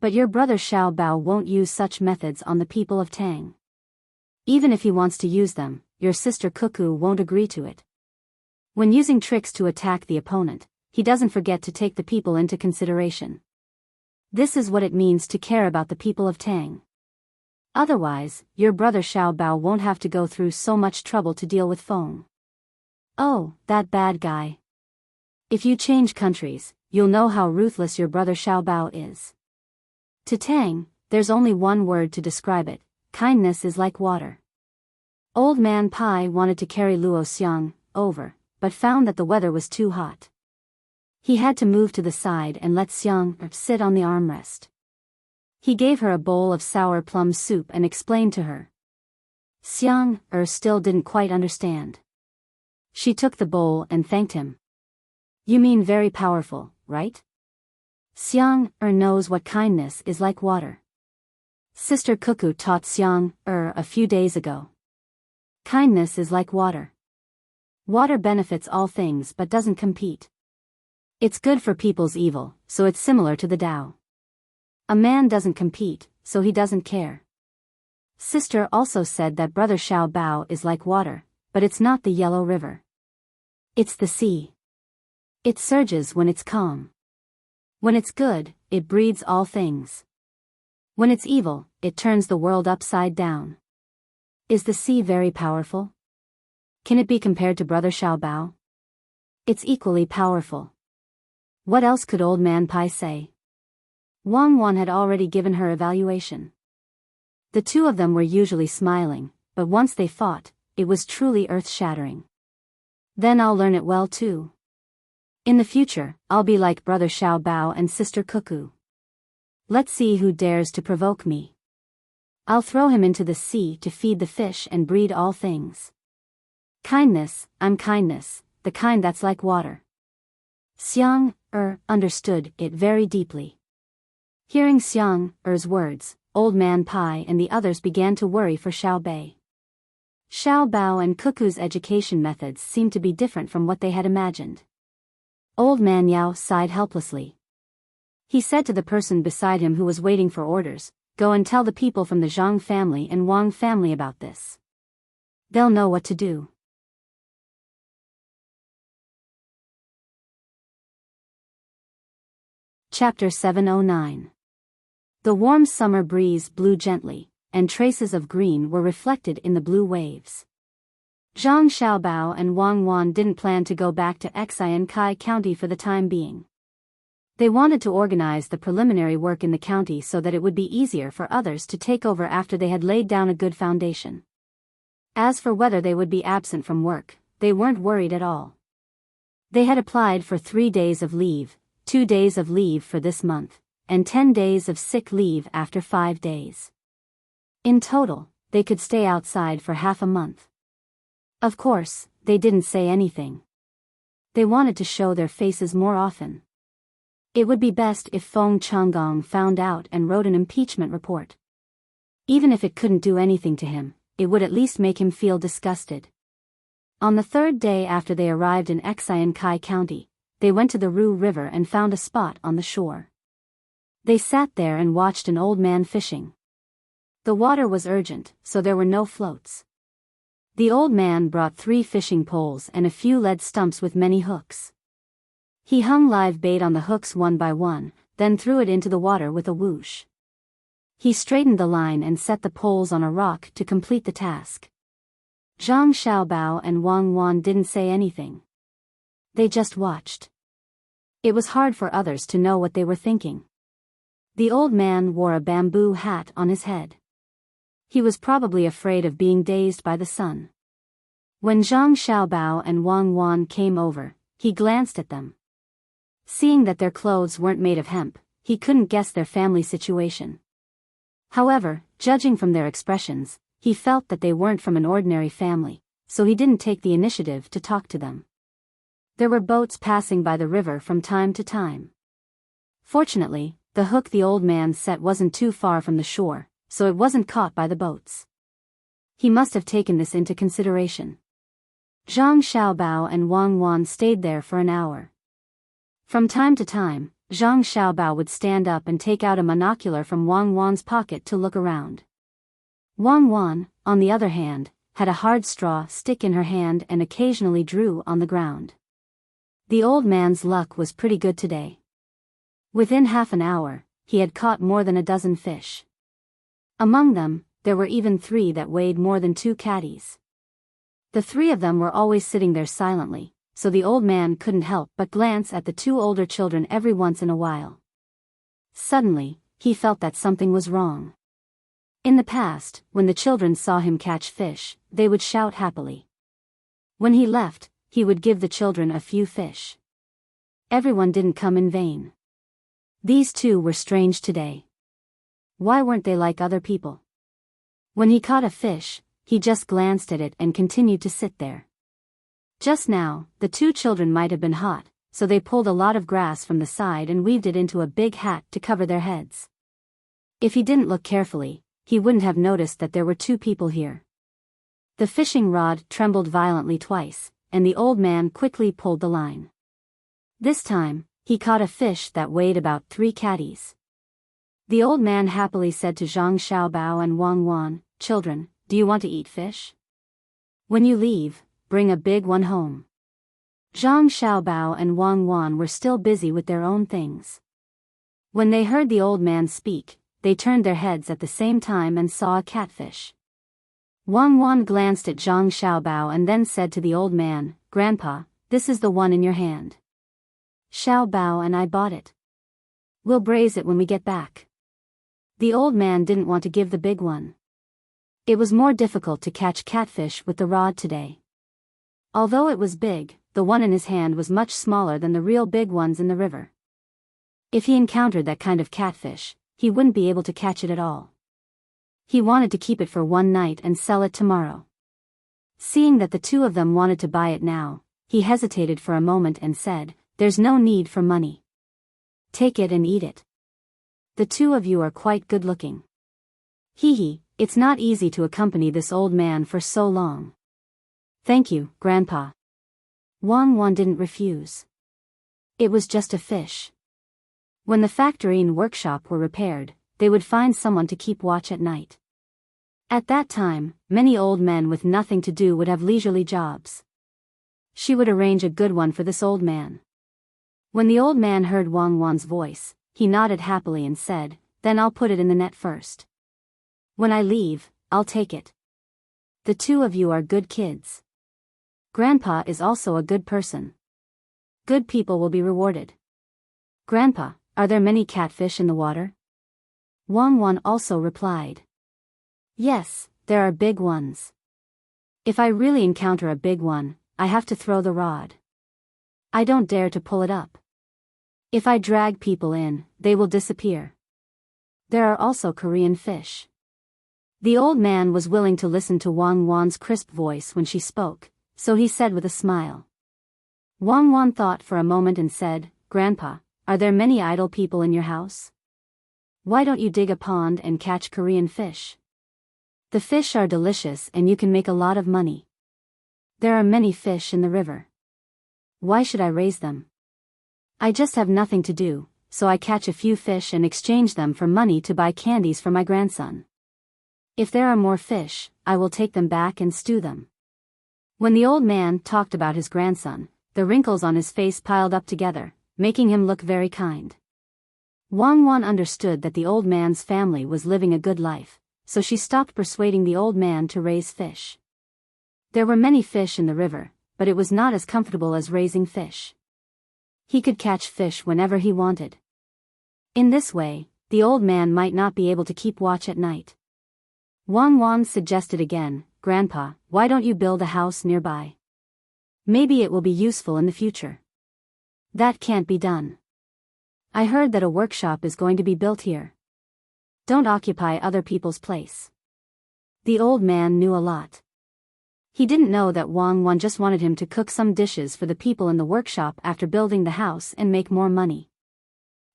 But your brother Xiao Bao won't use such methods on the people of Tang. Even if he wants to use them, your sister Cuckoo won't agree to it. When using tricks to attack the opponent, he doesn't forget to take the people into consideration. This is what it means to care about the people of Tang. Otherwise, your brother Xiao Bao won't have to go through so much trouble to deal with Feng. Oh, that bad guy. If you change countries, you'll know how ruthless your brother Xiao Bao is. To Tang, there's only one word to describe it: kindness is like water. Old Man Pai wanted to carry Luo Xiang over, but found that the weather was too hot. He had to move to the side and let Xiang sit on the armrest. He gave her a bowl of sour plum soup and explained to her. Xiang still didn't quite understand. She took the bowl and thanked him. You mean very powerful, right? Xiang knows what kindness is like water. Sister Cuckoo taught Xiang a few days ago. Kindness is like water. Water benefits all things but doesn't compete. It's good for people's evil, so it's similar to the Tao. A man doesn't compete, so he doesn't care. Sister also said that brother Xiao Bao is like water, but it's not the Yellow River. It's the sea. It surges when it's calm. When it's good, it breeds all things. When it's evil, it turns the world upside down. Is the sea very powerful? Can it be compared to brother Xiao Bao? It's equally powerful. What else could Old Man Pai say? Wang Wan had already given her evaluation. The 2 of them were usually smiling, but once they fought, it was truly earth-shattering. Then I'll learn it well too. In the future, I'll be like brother Xiao Bao and sister Cuckoo. Let's see who dares to provoke me. I'll throw him into the sea to feed the fish and breed all things. Kindness, I'm kindness, the kind that's like water. Xiang understood it very deeply. Hearing Xiang's words, Old Man Pai and the others began to worry for Xiao Bei. Xiao Bao and Cuckoo's education methods seemed to be different from what they had imagined. Old Man Yao sighed helplessly. He said to the person beside him who was waiting for orders, "Go and tell the people from the Zhang family and Wang family about this. They'll know what to do." Chapter 709. The warm summer breeze blew gently, and traces of green were reflected in the blue waves. Zhang Xiaobao and Wang Wan didn't plan to go back to Xiankai County for the time being. They wanted to organize the preliminary work in the county so that it would be easier for others to take over after they had laid down a good foundation. As for whether they would be absent from work, they weren't worried at all. They had applied for 3 days of leave, 2 days of leave for this month, and 10 days of sick leave after 5 days. In total, they could stay outside for half a month. Of course, they didn't say anything. They wanted to show their faces more often. It would be best if Feng Changgong found out and wrote an impeachment report. Even if it couldn't do anything to him, it would at least make him feel disgusted. On the 3rd day after they arrived in Xiankai County, they went to the Ru River and found a spot on the shore. They sat there and watched an old man fishing. The water was urgent, so there were no floats. The old man brought 3 fishing poles and a few lead stumps with many hooks. He hung live bait on the hooks one by one, then threw it into the water with a whoosh. He straightened the line and set the poles on a rock to complete the task. Zhang Xiaobao and Wang Wan didn't say anything. They just watched. It was hard for others to know what they were thinking. The old man wore a bamboo hat on his head. He was probably afraid of being dazed by the sun. When Zhang Xiaobao and Wang Wan came over, he glanced at them. Seeing that their clothes weren't made of hemp, he couldn't guess their family situation. However, judging from their expressions, he felt that they weren't from an ordinary family, so he didn't take the initiative to talk to them. There were boats passing by the river from time to time. Fortunately, the hook the old man set wasn't too far from the shore, so it wasn't caught by the boats. He must have taken this into consideration. Zhang Xiaobao and Wang Wan stayed there for an hour. From time to time, Zhang Xiaobao would stand up and take out a monocular from Wang Wan's pocket to look around. Wang Wan, on the other hand, had a hard straw stick in her hand and occasionally drew on the ground. The old man's luck was pretty good today. Within half an hour, he had caught more than a dozen fish. Among them, there were even 3 that weighed more than 2 catties. The 3 of them were always sitting there silently, so the old man couldn't help but glance at the 2 older children every once in a while. Suddenly, he felt that something was wrong. In the past, when the children saw him catch fish, they would shout happily. When he left, he would give the children a few fish. Everyone didn't come in vain. These 2 were strange today. Why weren't they like other people? When he caught a fish, he just glanced at it and continued to sit there. Just now, the 2 children might have been hot, so they pulled a lot of grass from the side and weaved it into a big hat to cover their heads. If he didn't look carefully, he wouldn't have noticed that there were 2 people here. The fishing rod trembled violently twice, and the old man quickly pulled the line. This time, he caught a fish that weighed about 3 catties. The old man happily said to Zhang Xiaobao and Wang Wan, "Children, do you want to eat fish? When you leave, bring a big one home." Zhang Xiaobao and Wang Wan were still busy with their own things. When they heard the old man speak, they turned their heads at the same time and saw a catfish. Wang Wan glanced at Zhang Xiaobao and then said to the old man, "Grandpa, this is the one in your hand. Xiaobao and I bought it. We'll braise it when we get back." The old man didn't want to give the big one. It was more difficult to catch catfish with the rod today. Although it was big, the one in his hand was much smaller than the real big ones in the river. If he encountered that kind of catfish, he wouldn't be able to catch it at all. He wanted to keep it for one night and sell it tomorrow. Seeing that the 2 of them wanted to buy it now, he hesitated for a moment and said, "There's no need for money. Take it and eat it. The 2 of you are quite good looking. Hee, it's not easy to accompany this old man for so long." "Thank you, Grandpa." Wang Wan didn't refuse. It was just a fish. When the factory and workshop were repaired, they would find someone to keep watch at night. At that time, many old men with nothing to do would have leisurely jobs. She would arrange a good one for this old man. When the old man heard Wang Wan's voice, he nodded happily and said, "Then I'll put it in the net first. When I leave, I'll take it. The 2 of you are good kids." Grandpa is also a good person. Good people will be rewarded. Grandpa, are there many catfish in the water? Wang Wan also replied. Yes, there are big ones. If I really encounter a big one, I have to throw the rod. I don't dare to pull it up. If I drag people in, they will disappear. There are also Korean fish. The old man was willing to listen to Wang Wan's crisp voice when she spoke, so he said with a smile. Wang Wan thought for a moment and said, Grandpa, are there many idle people in your house? Why don't you dig a pond and catch Korean fish? The fish are delicious and you can make a lot of money. There are many fish in the river. Why should I raise them? I just have nothing to do, so I catch a few fish and exchange them for money to buy candies for my grandson. If there are more fish, I will take them back and stew them. When the old man talked about his grandson, the wrinkles on his face piled up together, making him look very kind. Wang Wan understood that the old man's family was living a good life, so she stopped persuading the old man to raise fish. There were many fish in the river, but it was not as comfortable as raising fish. He could catch fish whenever he wanted. In this way, the old man might not be able to keep watch at night. Wang Wan suggested again, Grandpa, why don't you build a house nearby? Maybe it will be useful in the future. That can't be done. I heard that a workshop is going to be built here. Don't occupy other people's place. The old man knew a lot. He didn't know that Wang Wan just wanted him to cook some dishes for the people in the workshop after building the house and make more money.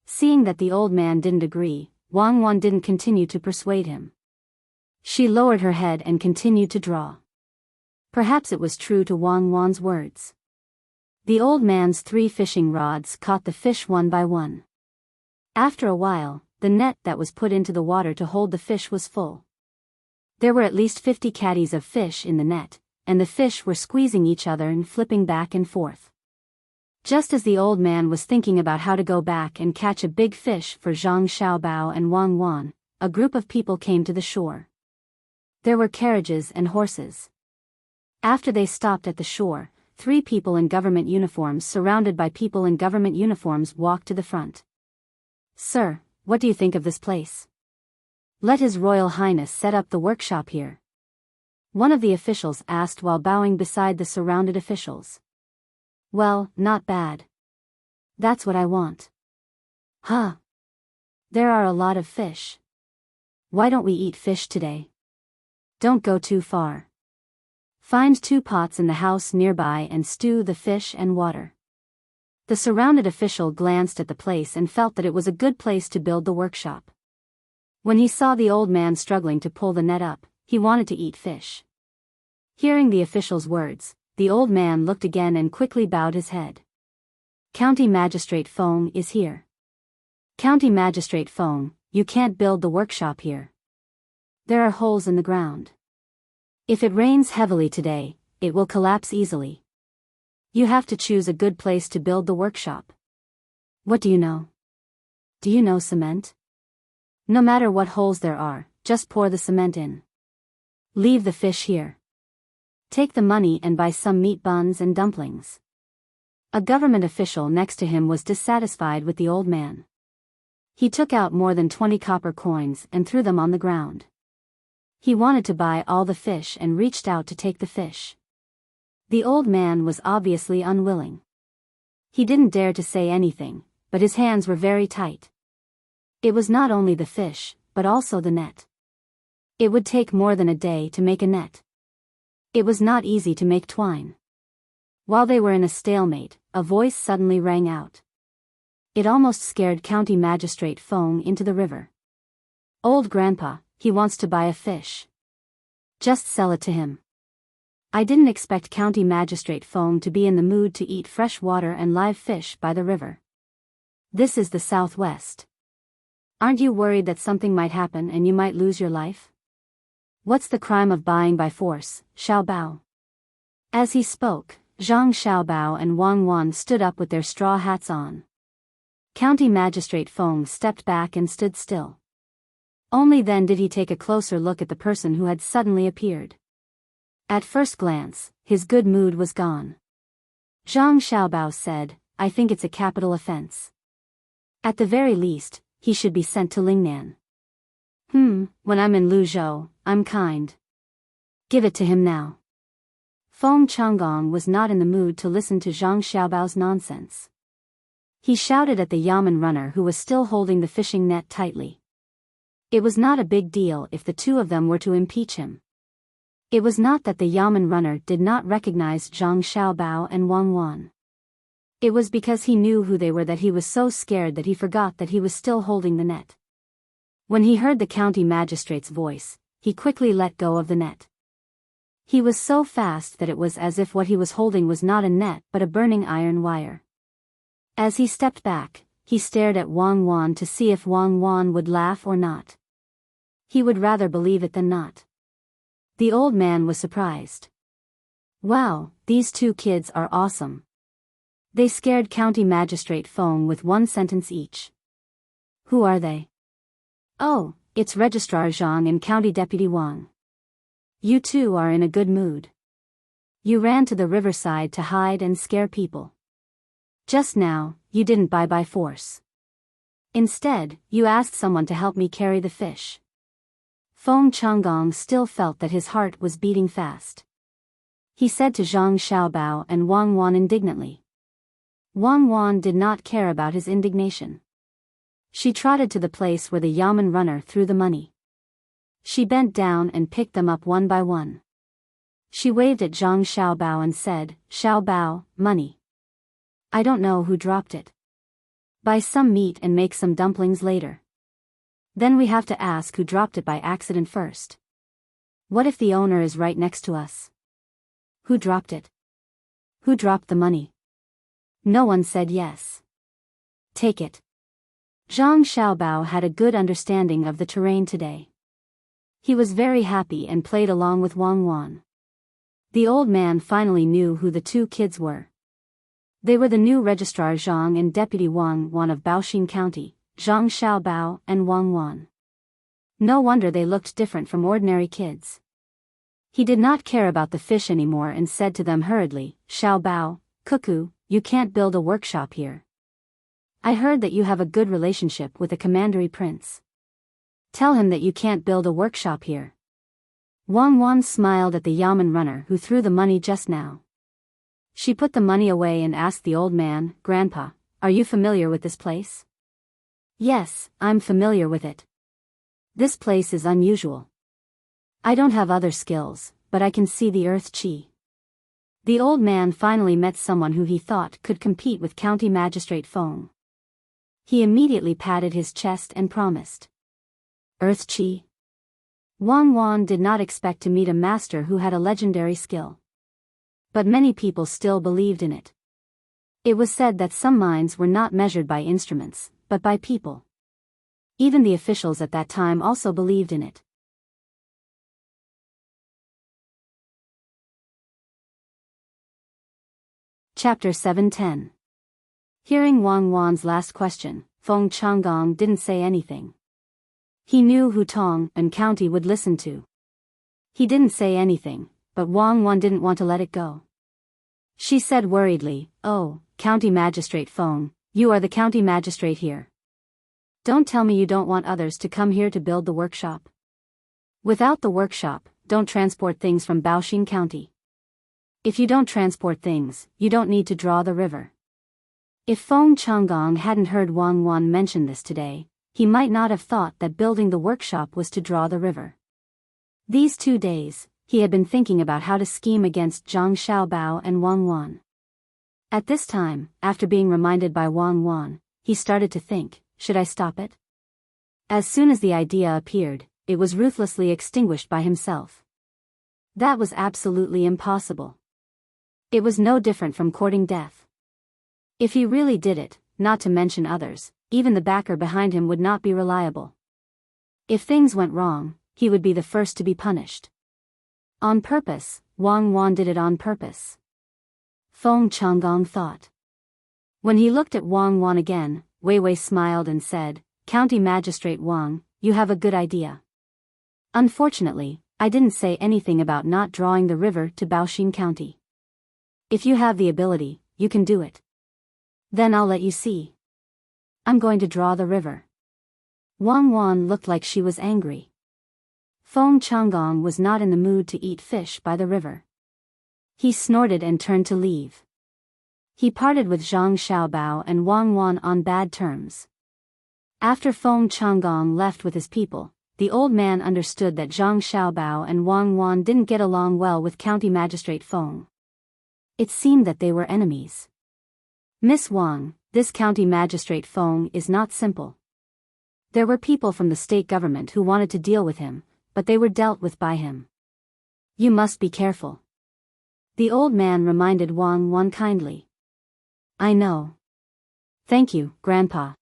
Seeing that the old man didn't agree, Wang Wan didn't continue to persuade him. She lowered her head and continued to draw. Perhaps it was true to Wang Wan's words. The old man's 3 fishing rods caught the fish one by one. After a while, the net that was put into the water to hold the fish was full. There were at least 50 caddies of fish in the net, and the fish were squeezing each other and flipping back and forth. Just as the old man was thinking about how to go back and catch a big fish for Zhang Xiaobao and Wang Wan, a group of people came to the shore. There were carriages and horses. After they stopped at the shore, 3 people in government uniforms surrounded by people in government uniforms walked to the front. Sir, what do you think of this place? Let His Royal Highness set up the workshop here. One of the officials asked while bowing beside the surrounded officials. Well, not bad. That's what I want. Huh. There are a lot of fish. Why don't we eat fish today? Don't go too far. Find 2 pots in the house nearby and stew the fish and water. The surrounded official glanced at the place and felt that it was a good place to build the workshop. When he saw the old man struggling to pull the net up, he wanted to eat fish. Hearing the official's words, the old man looked again and quickly bowed his head. County Magistrate Feng is here. County Magistrate Feng, you can't build the workshop here. There are holes in the ground. If it rains heavily today, it will collapse easily. You have to choose a good place to build the workshop. What do you know? Do you know cement? No matter what holes there are, just pour the cement in. Leave the fish here. Take the money and buy some meat buns and dumplings. A government official next to him was dissatisfied with the old man. He took out more than 20 copper coins and threw them on the ground. He wanted to buy all the fish and reached out to take the fish. The old man was obviously unwilling. He didn't dare to say anything, but his hands were very tight. It was not only the fish, but also the net. It would take more than a day to make a net. It was not easy to make twine. While they were in a stalemate, a voice suddenly rang out. It almost scared County Magistrate Feng into the river. Old Grandpa, he wants to buy a fish. Just sell it to him. I didn't expect County Magistrate Feng to be in the mood to eat fresh water and live fish by the river. This is the Southwest. Aren't you worried that something might happen and you might lose your life? What's the crime of buying by force, Xiaobao? As he spoke, Zhang Xiaobao and Wang Wan stood up with their straw hats on. County Magistrate Feng stepped back and stood still. Only then did he take a closer look at the person who had suddenly appeared. At first glance, his good mood was gone. Zhang Xiaobao said, I think it's a capital offense. At the very least, he should be sent to Lingnan. When I'm in Luzhou, I'm kind. Give it to him now. Feng Changgong was not in the mood to listen to Zhang Xiaobao's nonsense. He shouted at the yamen runner who was still holding the fishing net tightly. It was not a big deal if the two of them were to impeach him. It was not that the yamen runner did not recognize Zhang Xiaobao and Wang Wan. It was because he knew who they were that he was so scared that he forgot that he was still holding the net. When he heard the county magistrate's voice, he quickly let go of the net. He was so fast that it was as if what he was holding was not a net but a burning iron wire. As he stepped back, he stared at Wang Wan to see if Wang Wan would laugh or not. He would rather believe it than not. The old man was surprised. Wow, these two kids are awesome. They scared County Magistrate Feng with one sentence each. Who are they? Oh, it's Registrar Zhang and County Deputy Wang. You two are in a good mood. You ran to the riverside to hide and scare people. Just now, you didn't buy by force. Instead, you asked someone to help me carry the fish. Feng Changgong still felt that his heart was beating fast. He said to Zhang Xiaobao and Wang Wan indignantly. Wang Wan did not care about his indignation. She trotted to the place where the yamen runner threw the money. She bent down and picked them up one by one. She waved at Zhang Xiaobao and said, Xiaobao, money. I don't know who dropped it. Buy some meat and make some dumplings later. Then we have to ask who dropped it by accident first. What if the owner is right next to us? Who dropped it? Who dropped the money? No one said yes. Take it. Zhang Xiaobao had a good understanding of the terrain today. He was very happy and played along with Wang Wan. The old man finally knew who the two kids were. They were the new Registrar Zhang and Deputy Wang Wan of Baoxing County, Zhang Xiaobao and Wang Wan. No wonder they looked different from ordinary kids. He did not care about the fish anymore and said to them hurriedly, Xiaobao, Cuckoo, you can't build a workshop here. I heard that you have a good relationship with the commandery prince. Tell him that you can't build a workshop here. Wang Wan smiled at the yamen runner who threw the money just now. She put the money away and asked the old man, Grandpa, are you familiar with this place? Yes, I'm familiar with it. This place is unusual. I don't have other skills, but I can see the earth chi. The old man finally met someone who he thought could compete with County Magistrate Feng. He immediately patted his chest and promised. Earth chi. Wang Wan did not expect to meet a master who had a legendary skill. But many people still believed in it. It was said that some minds were not measured by instruments, but by people. Even the officials at that time also believed in it. Chapter 710. Hearing Wang Wan's last question, Feng Changgong didn't say anything. He knew who Tang and County would listen to. He didn't say anything, but Wang Wan didn't want to let it go. She said worriedly, Oh, County Magistrate Feng, you are the county magistrate here. Don't tell me you don't want others to come here to build the workshop. Without the workshop, don't transport things from Baoxing County. If you don't transport things, you don't need to draw the river. If Feng Changgong hadn't heard Wang Wan mention this today, he might not have thought that building the workshop was to draw the river. These 2 days, he had been thinking about how to scheme against Zhang Xiaobao and Wang Wan. At this time, after being reminded by Wang Wan, he started to think, should I stop it? As soon as the idea appeared, it was ruthlessly extinguished by himself. That was absolutely impossible. It was no different from courting death. If he really did it, not to mention others, even the backer behind him would not be reliable. If things went wrong, he would be the first to be punished. On purpose, Wang Wan did it on purpose. Feng Changgong thought. When he looked at Wang Wan again, Wei Wei smiled and said, County Magistrate Wang, you have a good idea. Unfortunately, I didn't say anything about not drawing the river to Baoxing County. If you have the ability, you can do it. Then I'll let you see. I'm going to draw the river. Wang Wan looked like she was angry. Feng Changgong was not in the mood to eat fish by the river. He snorted and turned to leave. He parted with Zhang Xiaobao and Wang Wan on bad terms. After Feng Changgong left with his people, the old man understood that Zhang Xiaobao and Wang Wan didn't get along well with County Magistrate Feng. It seemed that they were enemies. Miss Wang, this County Magistrate Feng is not simple. There were people from the state government who wanted to deal with him, but they were dealt with by him. You must be careful. The old man reminded Wang Wan kindly. I know. Thank you, Grandpa.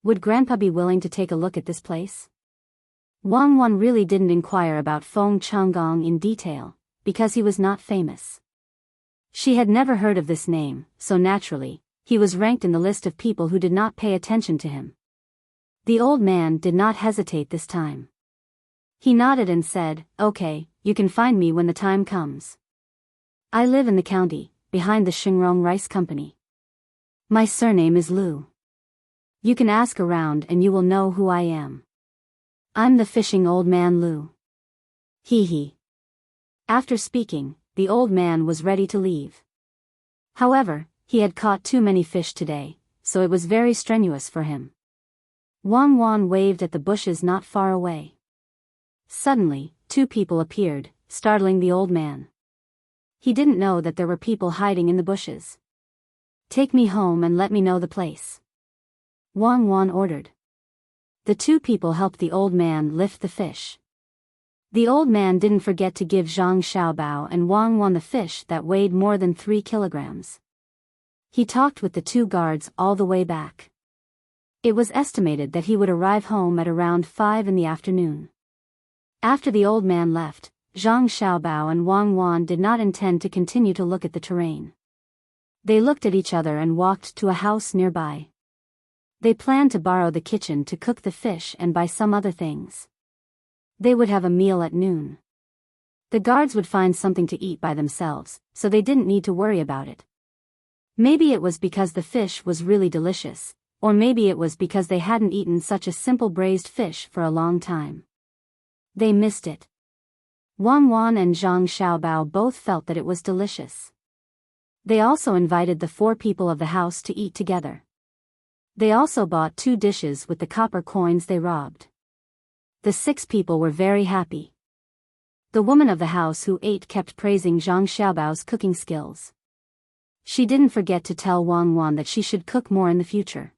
Would Grandpa be willing to take a look at this place? Wang Wan really didn't inquire about Feng Changgong in detail, because he was not famous. She had never heard of this name, so naturally, he was ranked in the list of people who did not pay attention to him. The old man did not hesitate this time. He nodded and said, Okay, you can find me when the time comes. I live in the county, behind the Xingrong Rice Company. My surname is Lu. You can ask around and you will know who I am. I'm the fishing old man Lu. Hee hee. After speaking, the old man was ready to leave. However, he had caught too many fish today, so it was very strenuous for him. Wang Wan waved at the bushes not far away. Suddenly, two people appeared, startling the old man. He didn't know that there were people hiding in the bushes. Take me home and let me know the place. Wang Wan ordered. The two people helped the old man lift the fish. The old man didn't forget to give Zhang Xiaobao and Wang Wan the fish that weighed more than 3 kilograms. He talked with the two guards all the way back. It was estimated that he would arrive home at around 5 in the afternoon. After the old man left, Zhang Xiaobao and Wang Wan did not intend to continue to look at the terrain. They looked at each other and walked to a house nearby. They planned to borrow the kitchen to cook the fish and buy some other things. They would have a meal at noon. The guards would find something to eat by themselves, so they didn't need to worry about it. Maybe it was because the fish was really delicious, or maybe it was because they hadn't eaten such a simple braised fish for a long time. They missed it. Wang Wan and Zhang Xiaobao both felt that it was delicious. They also invited the 4 people of the house to eat together. They also bought 2 dishes with the copper coins they robbed. The 6 people were very happy. The woman of the house who ate kept praising Zhang Xiaobao's cooking skills. She didn't forget to tell Wang Wan that she should cook more in the future.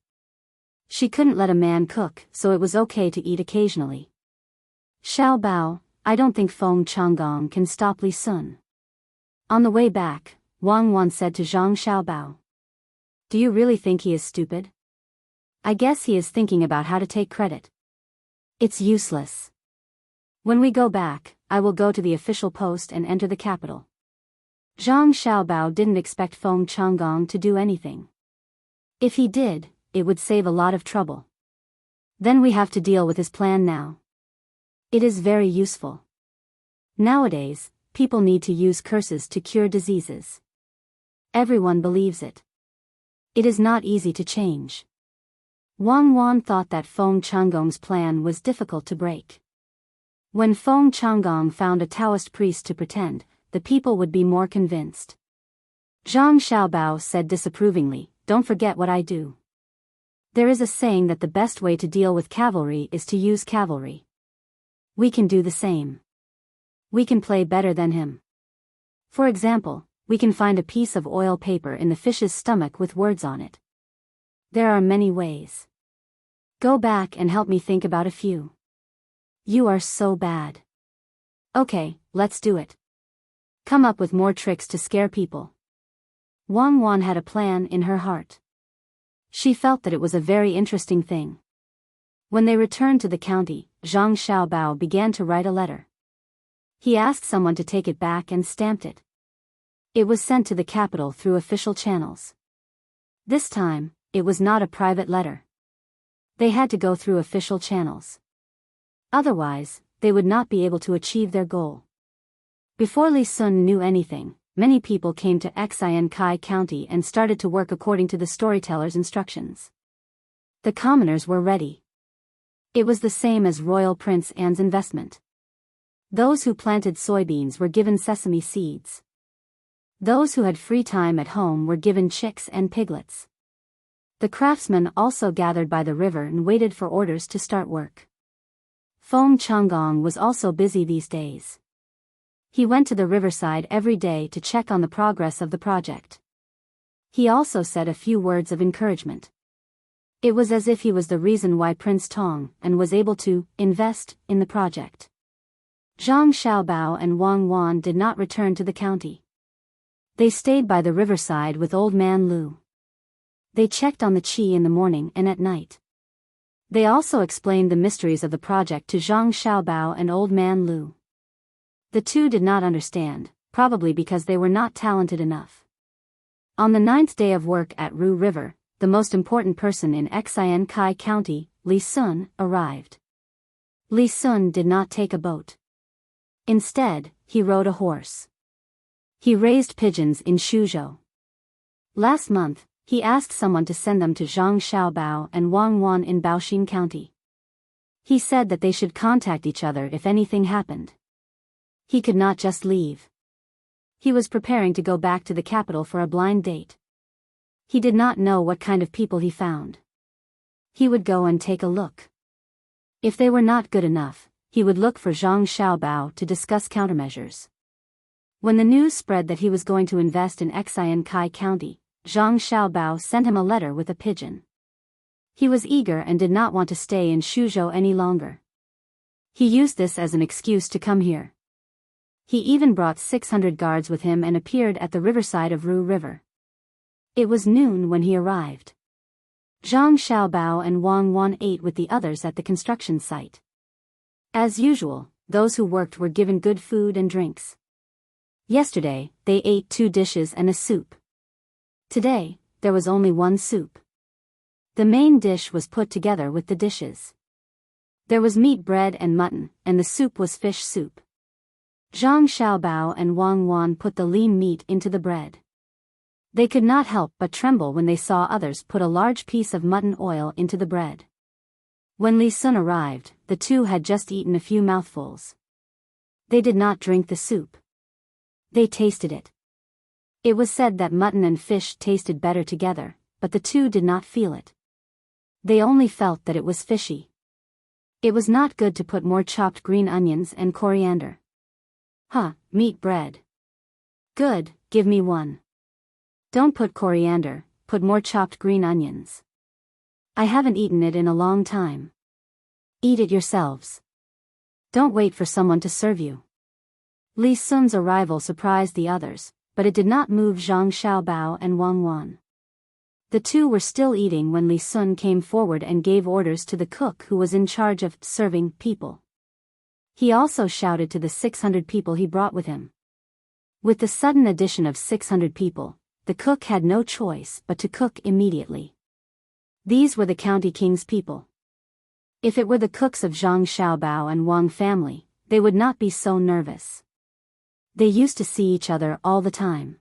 She couldn't let a man cook, so it was okay to eat occasionally. Xiaobao, I don't think Feng Changgong can stop Li Sun. On the way back, Wang Wan said to Zhang Xiaobao. Do you really think he is stupid? I guess he is thinking about how to take credit. It's useless. When we go back, I will go to the official post and enter the capital. Zhang Xiaobao didn't expect Feng Changgong to do anything. If he did, it would save a lot of trouble. Then we have to deal with his plan now. It is very useful. Nowadays, people need to use curses to cure diseases. Everyone believes it. It is not easy to change. Wang Wan thought that Feng Changgong's plan was difficult to break. When Feng Changgong found a Taoist priest to pretend, the people would be more convinced. Zhang Xiaobao said disapprovingly, Don't forget what I do. There is a saying that the best way to deal with cavalry is to use cavalry. We can do the same. We can play better than him. For example, we can find a piece of oil paper in the fish's stomach with words on it. There are many ways. Go back and help me think about a few. You are so bad. Okay, let's do it. Come up with more tricks to scare people. Wang Wan had a plan in her heart. She felt that it was a very interesting thing. When they returned to the county, Zhang Xiaobao began to write a letter. He asked someone to take it back and stamped it. It was sent to the capital through official channels. This time, it was not a private letter. They had to go through official channels. Otherwise, they would not be able to achieve their goal. Before Li Sun knew anything, many people came to Xian Kai County and started to work according to the storyteller's instructions. The commoners were ready. It was the same as Royal Prince Anne's investment. Those who planted soybeans were given sesame seeds. Those who had free time at home were given chicks and piglets. The craftsmen also gathered by the river and waited for orders to start work. Feng Changgong was also busy these days. He went to the riverside every day to check on the progress of the project. He also said a few words of encouragement. It was as if he was the reason why Prince Tang and was able to invest in the project. Zhang Xiaobao and Wang Wan did not return to the county. They stayed by the riverside with Old Man Lu. They checked on the qi in the morning and at night. They also explained the mysteries of the project to Zhang Xiaobao and Old Man Lu. The two did not understand, probably because they were not talented enough. On the 9th day of work at Ru River, the most important person in Xian Kai County, Li Sun, arrived. Li Sun did not take a boat. Instead, he rode a horse. He raised pigeons in Shuzhou. Last month, he asked someone to send them to Zhang Xiaobao and Wang Wan in Baoxin County. He said that they should contact each other if anything happened. He could not just leave. He was preparing to go back to the capital for a blind date. He did not know what kind of people he found. He would go and take a look. If they were not good enough, he would look for Zhang Xiaobao to discuss countermeasures. When the news spread that he was going to invest in Xian Kai County, Zhang Xiaobao sent him a letter with a pigeon. He was eager and did not want to stay in Shuzhou any longer. He used this as an excuse to come here. He even brought 600 guards with him and appeared at the riverside of Ru River. It was noon when he arrived. Zhang Xiaobao and Wang Wan ate with the others at the construction site. As usual, those who worked were given good food and drinks. Yesterday, they ate 2 dishes and a soup. Today, there was only 1 soup. The main dish was put together with the dishes. There was meat, bread and mutton, and the soup was fish soup. Zhang Xiaobao and Wang Wan put the lean meat into the bread. They could not help but tremble when they saw others put a large piece of mutton oil into the bread. When Li Sun arrived, the two had just eaten a few mouthfuls. They did not drink the soup. They tasted it. It was said that mutton and fish tasted better together, but the two did not feel it. They only felt that it was fishy. It was not good to put more chopped green onions and coriander. Meat bread. Good, give me 1. Don't put coriander, put more chopped green onions. I haven't eaten it in a long time. Eat it yourselves. Don't wait for someone to serve you. Li Sun's arrival surprised the others, but it did not move Zhang Xiaobao and Wang Wan. The two were still eating when Li Sun came forward and gave orders to the cook who was in charge of serving people. He also shouted to the 600 people he brought with him. With the sudden addition of 600 people, the cook had no choice but to cook immediately. These were the county king's people. If it were the cooks of Zhang Xiaobao and Wang family, they would not be so nervous. They used to see each other all the time.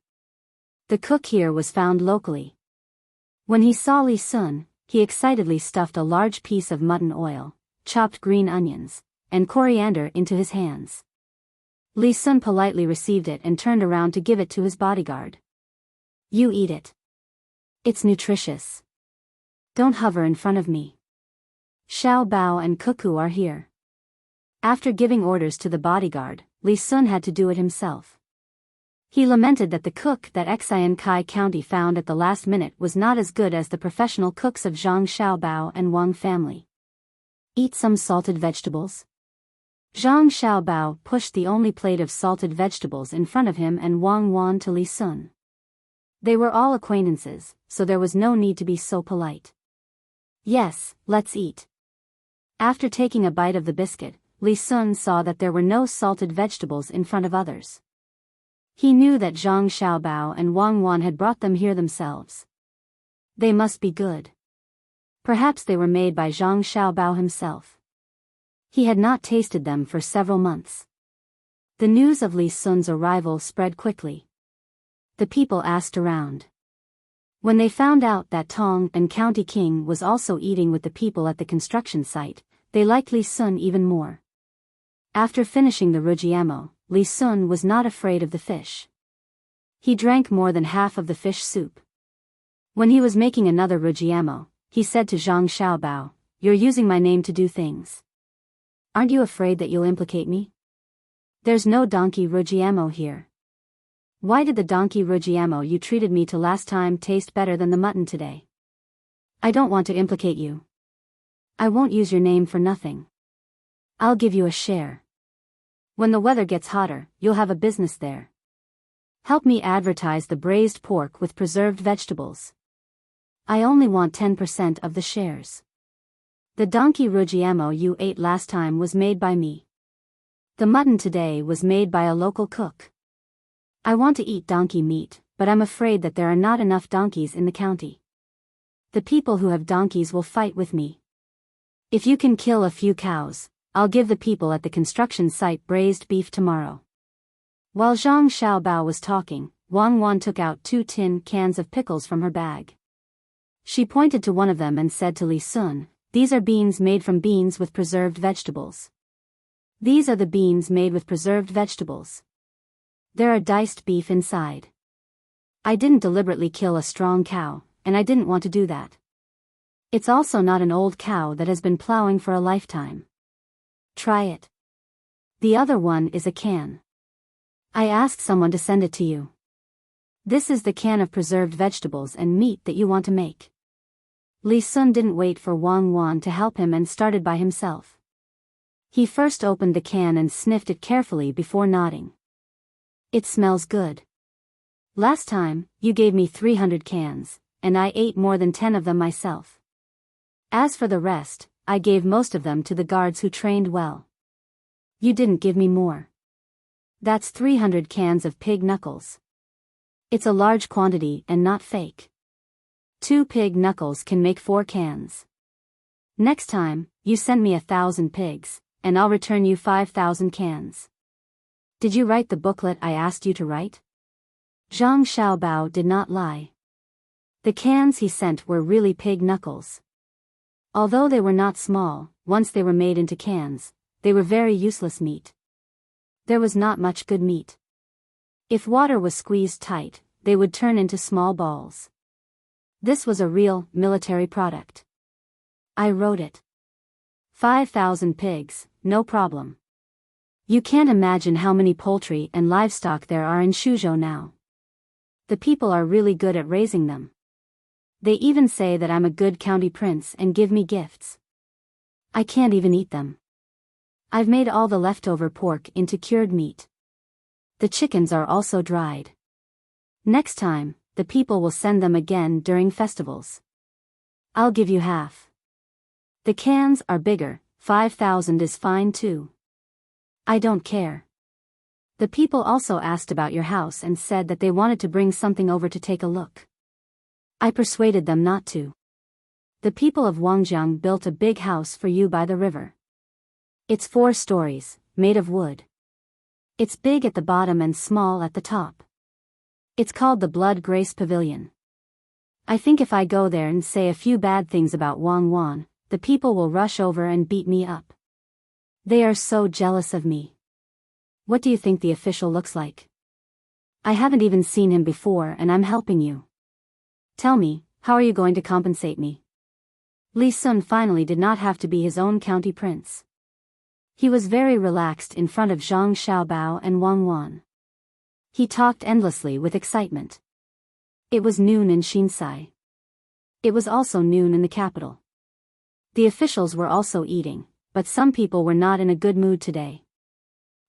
The cook here was found locally. When he saw Li Sun, he excitedly stuffed a large piece of mutton oil, chopped green onions, and coriander into his hands. Li Sun politely received it and turned around to give it to his bodyguard. You eat it. It's nutritious. Don't hover in front of me. Xiao Bao and Cuckoo are here. After giving orders to the bodyguard, Li Sun had to do it himself. He lamented that the cook that Xian Kai County found at the last minute was not as good as the professional cooks of Zhang Xiaobao and Wang family. Eat some salted vegetables? Zhang Xiaobao pushed the only plate of salted vegetables in front of him and Wang Wan to Li Sun. They were all acquaintances, so there was no need to be so polite. Yes, let's eat. After taking a bite of the biscuit, Li Sun saw that there were no salted vegetables in front of others. He knew that Zhang Xiaobao and Wang Wan had brought them here themselves. They must be good. Perhaps they were made by Zhang Xiaobao himself. He had not tasted them for several months. The news of Li Sun's arrival spread quickly. The people asked around. When they found out that Tang and County King was also eating with the people at the construction site, they liked Li Sun even more. After finishing the rujiamo, Li Sun was not afraid of the fish. He drank more than half of the fish soup. When he was making another rujiamo, he said to Zhang Xiaobao, "You're using my name to do things. Aren't you afraid that you'll implicate me? There's no donkey rujiamo here. Why did the donkey rujiamo you treated me to last time taste better than the mutton today? I don't want to implicate you. I won't use your name for nothing. I'll give you a share. When the weather gets hotter, you'll have a business there. Help me advertise the braised pork with preserved vegetables. I only want 10% of the shares. The donkey rujiamo you ate last time was made by me. The mutton today was made by a local cook. I want to eat donkey meat, but I'm afraid that there are not enough donkeys in the county. The people who have donkeys will fight with me. If you can kill a few cows, I'll give the people at the construction site braised beef tomorrow." While Zhang Xiaobao was talking, Wang Wan took out 2 tin cans of pickles from her bag. She pointed to one of them and said to Li Sun, "These are beans made from beans with preserved vegetables. These are the beans made with preserved vegetables. There are diced beef inside. I didn't deliberately kill a strong cow, and I didn't want to do that. It's also not an old cow that has been plowing for a lifetime. Try it. The other one is a can. I asked someone to send it to you. This is the can of preserved vegetables and meat that you want to make." Li Sun didn't wait for Wang Wan to help him and started by himself. He first opened the can and sniffed it carefully before nodding. "It smells good. Last time, you gave me 300 cans, and I ate more than 10 of them myself. As for the rest, I gave most of them to the guards who trained well. You didn't give me more. That's 300 cans of pig knuckles. It's a large quantity and not fake. 2 pig knuckles can make 4 cans. Next time, you send me 1,000 pigs, and I'll return you 5,000 cans. Did you write the booklet I asked you to write?" Zhang Xiaobao did not lie. The cans he sent were really pig knuckles. Although they were not small, once they were made into cans, they were very useless meat. There was not much good meat. If water was squeezed tight, they would turn into small balls. This was a real, military product. I wrote it. 5,000 pigs, no problem. You can't imagine how many poultry and livestock there are in Shuzhou now. The people are really good at raising them. They even say that I'm a good county prince and give me gifts. I can't even eat them. I've made all the leftover pork into cured meat. The chickens are also dried. Next time, the people will send them again during festivals. I'll give you half. The cans are bigger, 5,000 is fine too. I don't care. The people also asked about your house and said that they wanted to bring something over to take a look. I persuaded them not to. The people of Wangjiang built a big house for you by the river. It's 4 stories, made of wood. It's big at the bottom and small at the top. It's called the Blood Grace Pavilion. I think if I go there and say a few bad things about Wang Wan, the people will rush over and beat me up. They are so jealous of me. What do you think the official looks like? I haven't even seen him before and I'm helping you. Tell me, how are you going to compensate me?" Li Sun finally did not have to be his own county prince. He was very relaxed in front of Zhang Xiaobao and Wang Wan. He talked endlessly with excitement. It was noon in Xinsai. It was also noon in the capital. The officials were also eating, but some people were not in a good mood today.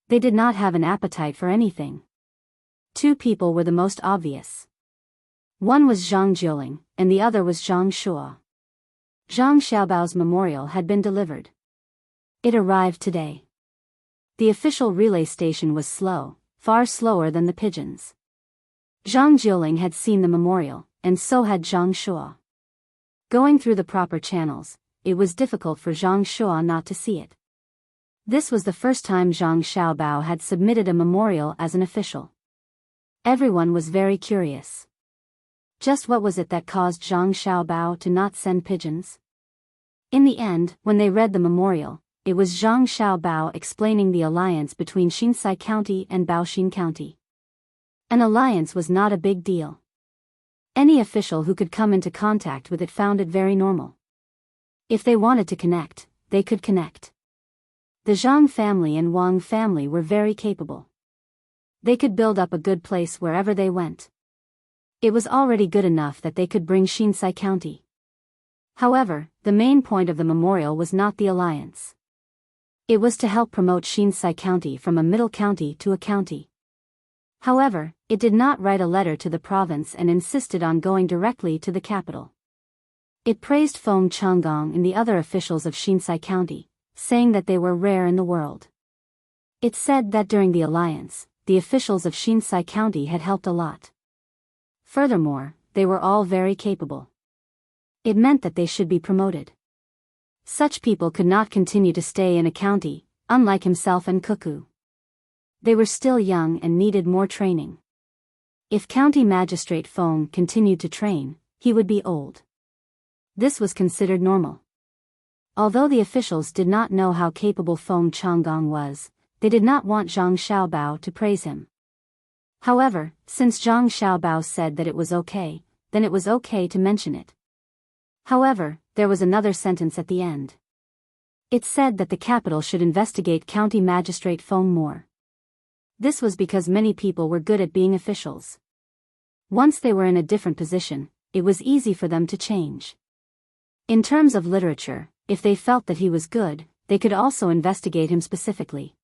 They did not have an appetite for anything. 2 people were the most obvious. One was Zhang Jiuling, and the other was Zhang Shuo. Zhang Xiaobao's memorial had been delivered. It arrived today. The official relay station was slow, far slower than the pigeons. Zhang Jiuling had seen the memorial, and so had Zhang Shuo. Going through the proper channels, it was difficult for Zhang Shuo not to see it. This was the first time Zhang Xiaobao had submitted a memorial as an official. Everyone was very curious. Just what was it that caused Zhang Xiaobao to not send pigeons? In the end, when they read the memorial, it was Zhang Xiaobao explaining the alliance between Xinsai County and Baoxin County. An alliance was not a big deal. Any official who could come into contact with it found it very normal. If they wanted to connect, they could connect. The Zhang family and Wang family were very capable. They could build up a good place wherever they went. It was already good enough that they could bring Xinsai County. However, the main point of the memorial was not the alliance. It was to help promote Xinsai County from a middle county to a county. However, it did not write a letter to the province and insisted on going directly to the capital. It praised Feng Changgong and the other officials of Xinsai County, saying that they were rare in the world. It said that during the alliance, the officials of Xinsai County had helped a lot. Furthermore, they were all very capable. It meant that they should be promoted. Such people could not continue to stay in a county, unlike himself and Cuckoo. They were still young and needed more training. If County Magistrate Feng continued to train, he would be old. This was considered normal. Although the officials did not know how capable Feng Changgong was, they did not want Zhang Xiaobao to praise him. However, since Zhang Xiaobao said that it was okay, then it was okay to mention it. However, there was another sentence at the end. It said that the capital should investigate County Magistrate Feng more. This was because many people were good at being officials. Once they were in a different position, it was easy for them to change. In terms of literature, if they felt that he was good, they could also investigate him specifically.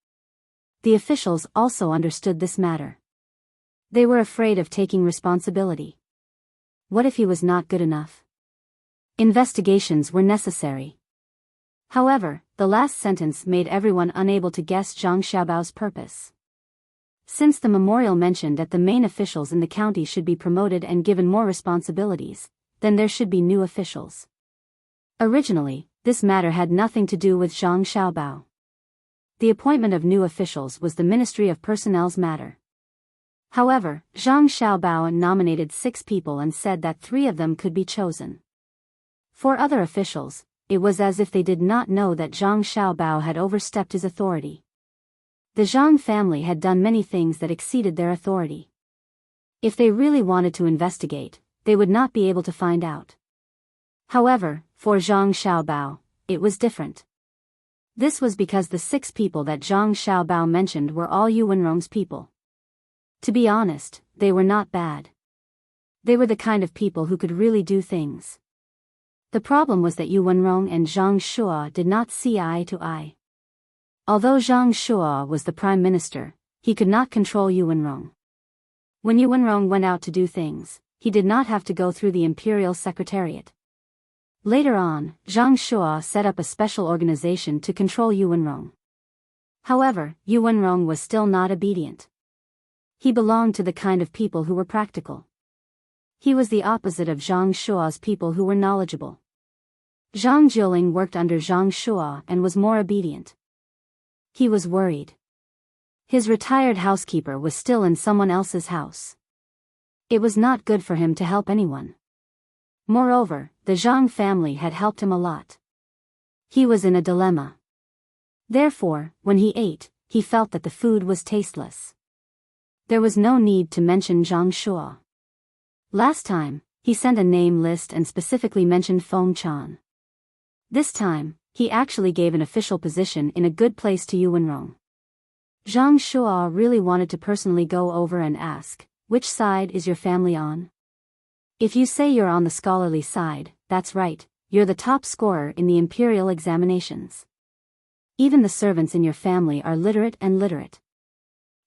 The officials also understood this matter. They were afraid of taking responsibility. What if he was not good enough? Investigations were necessary. However, the last sentence made everyone unable to guess Zhang Xiaobao's purpose. Since the memorial mentioned that the main officials in the county should be promoted and given more responsibilities, then there should be new officials. Originally, this matter had nothing to do with Zhang Xiaobao. The appointment of new officials was the Ministry of Personnel's matter. However, Zhang Xiaobao nominated 6 people and said that 3 of them could be chosen. For other officials, it was as if they did not know that Zhang Xiaobao had overstepped his authority. The Zhang family had done many things that exceeded their authority. If they really wanted to investigate, they would not be able to find out. However, for Zhang Xiaobao, it was different. This was because the 6 people that Zhang Xiaobao mentioned were all Yuanrong's people. To be honest, they were not bad. They were the kind of people who could really do things. The problem was that Yuanrong and Zhang Shua did not see eye to eye. Although Zhang Shua was the prime minister, he could not control Yuanrong. When Yuanrong went out to do things, he did not have to go through the imperial secretariat. Later on, Zhang Shua set up a special organization to control Yuanrong. However, Yuanrong was still not obedient. He belonged to the kind of people who were practical. He was the opposite of Zhang Shua's people who were knowledgeable. Zhang Jiuling worked under Zhang Shua and was more obedient. He was worried. His retired housekeeper was still in someone else's house. It was not good for him to help anyone. Moreover, the Zhang family had helped him a lot. He was in a dilemma. Therefore, when he ate, he felt that the food was tasteless. There was no need to mention Zhang Shua. Last time, he sent a name list and specifically mentioned Feng Chan. This time, he actually gave an official position in a good place to Yuanrong. Zhang Shua really wanted to personally go over and ask, which side is your family on? If you say you're on the scholarly side, that's right, you're the top scorer in the imperial examinations. Even the servants in your family are literate and literate.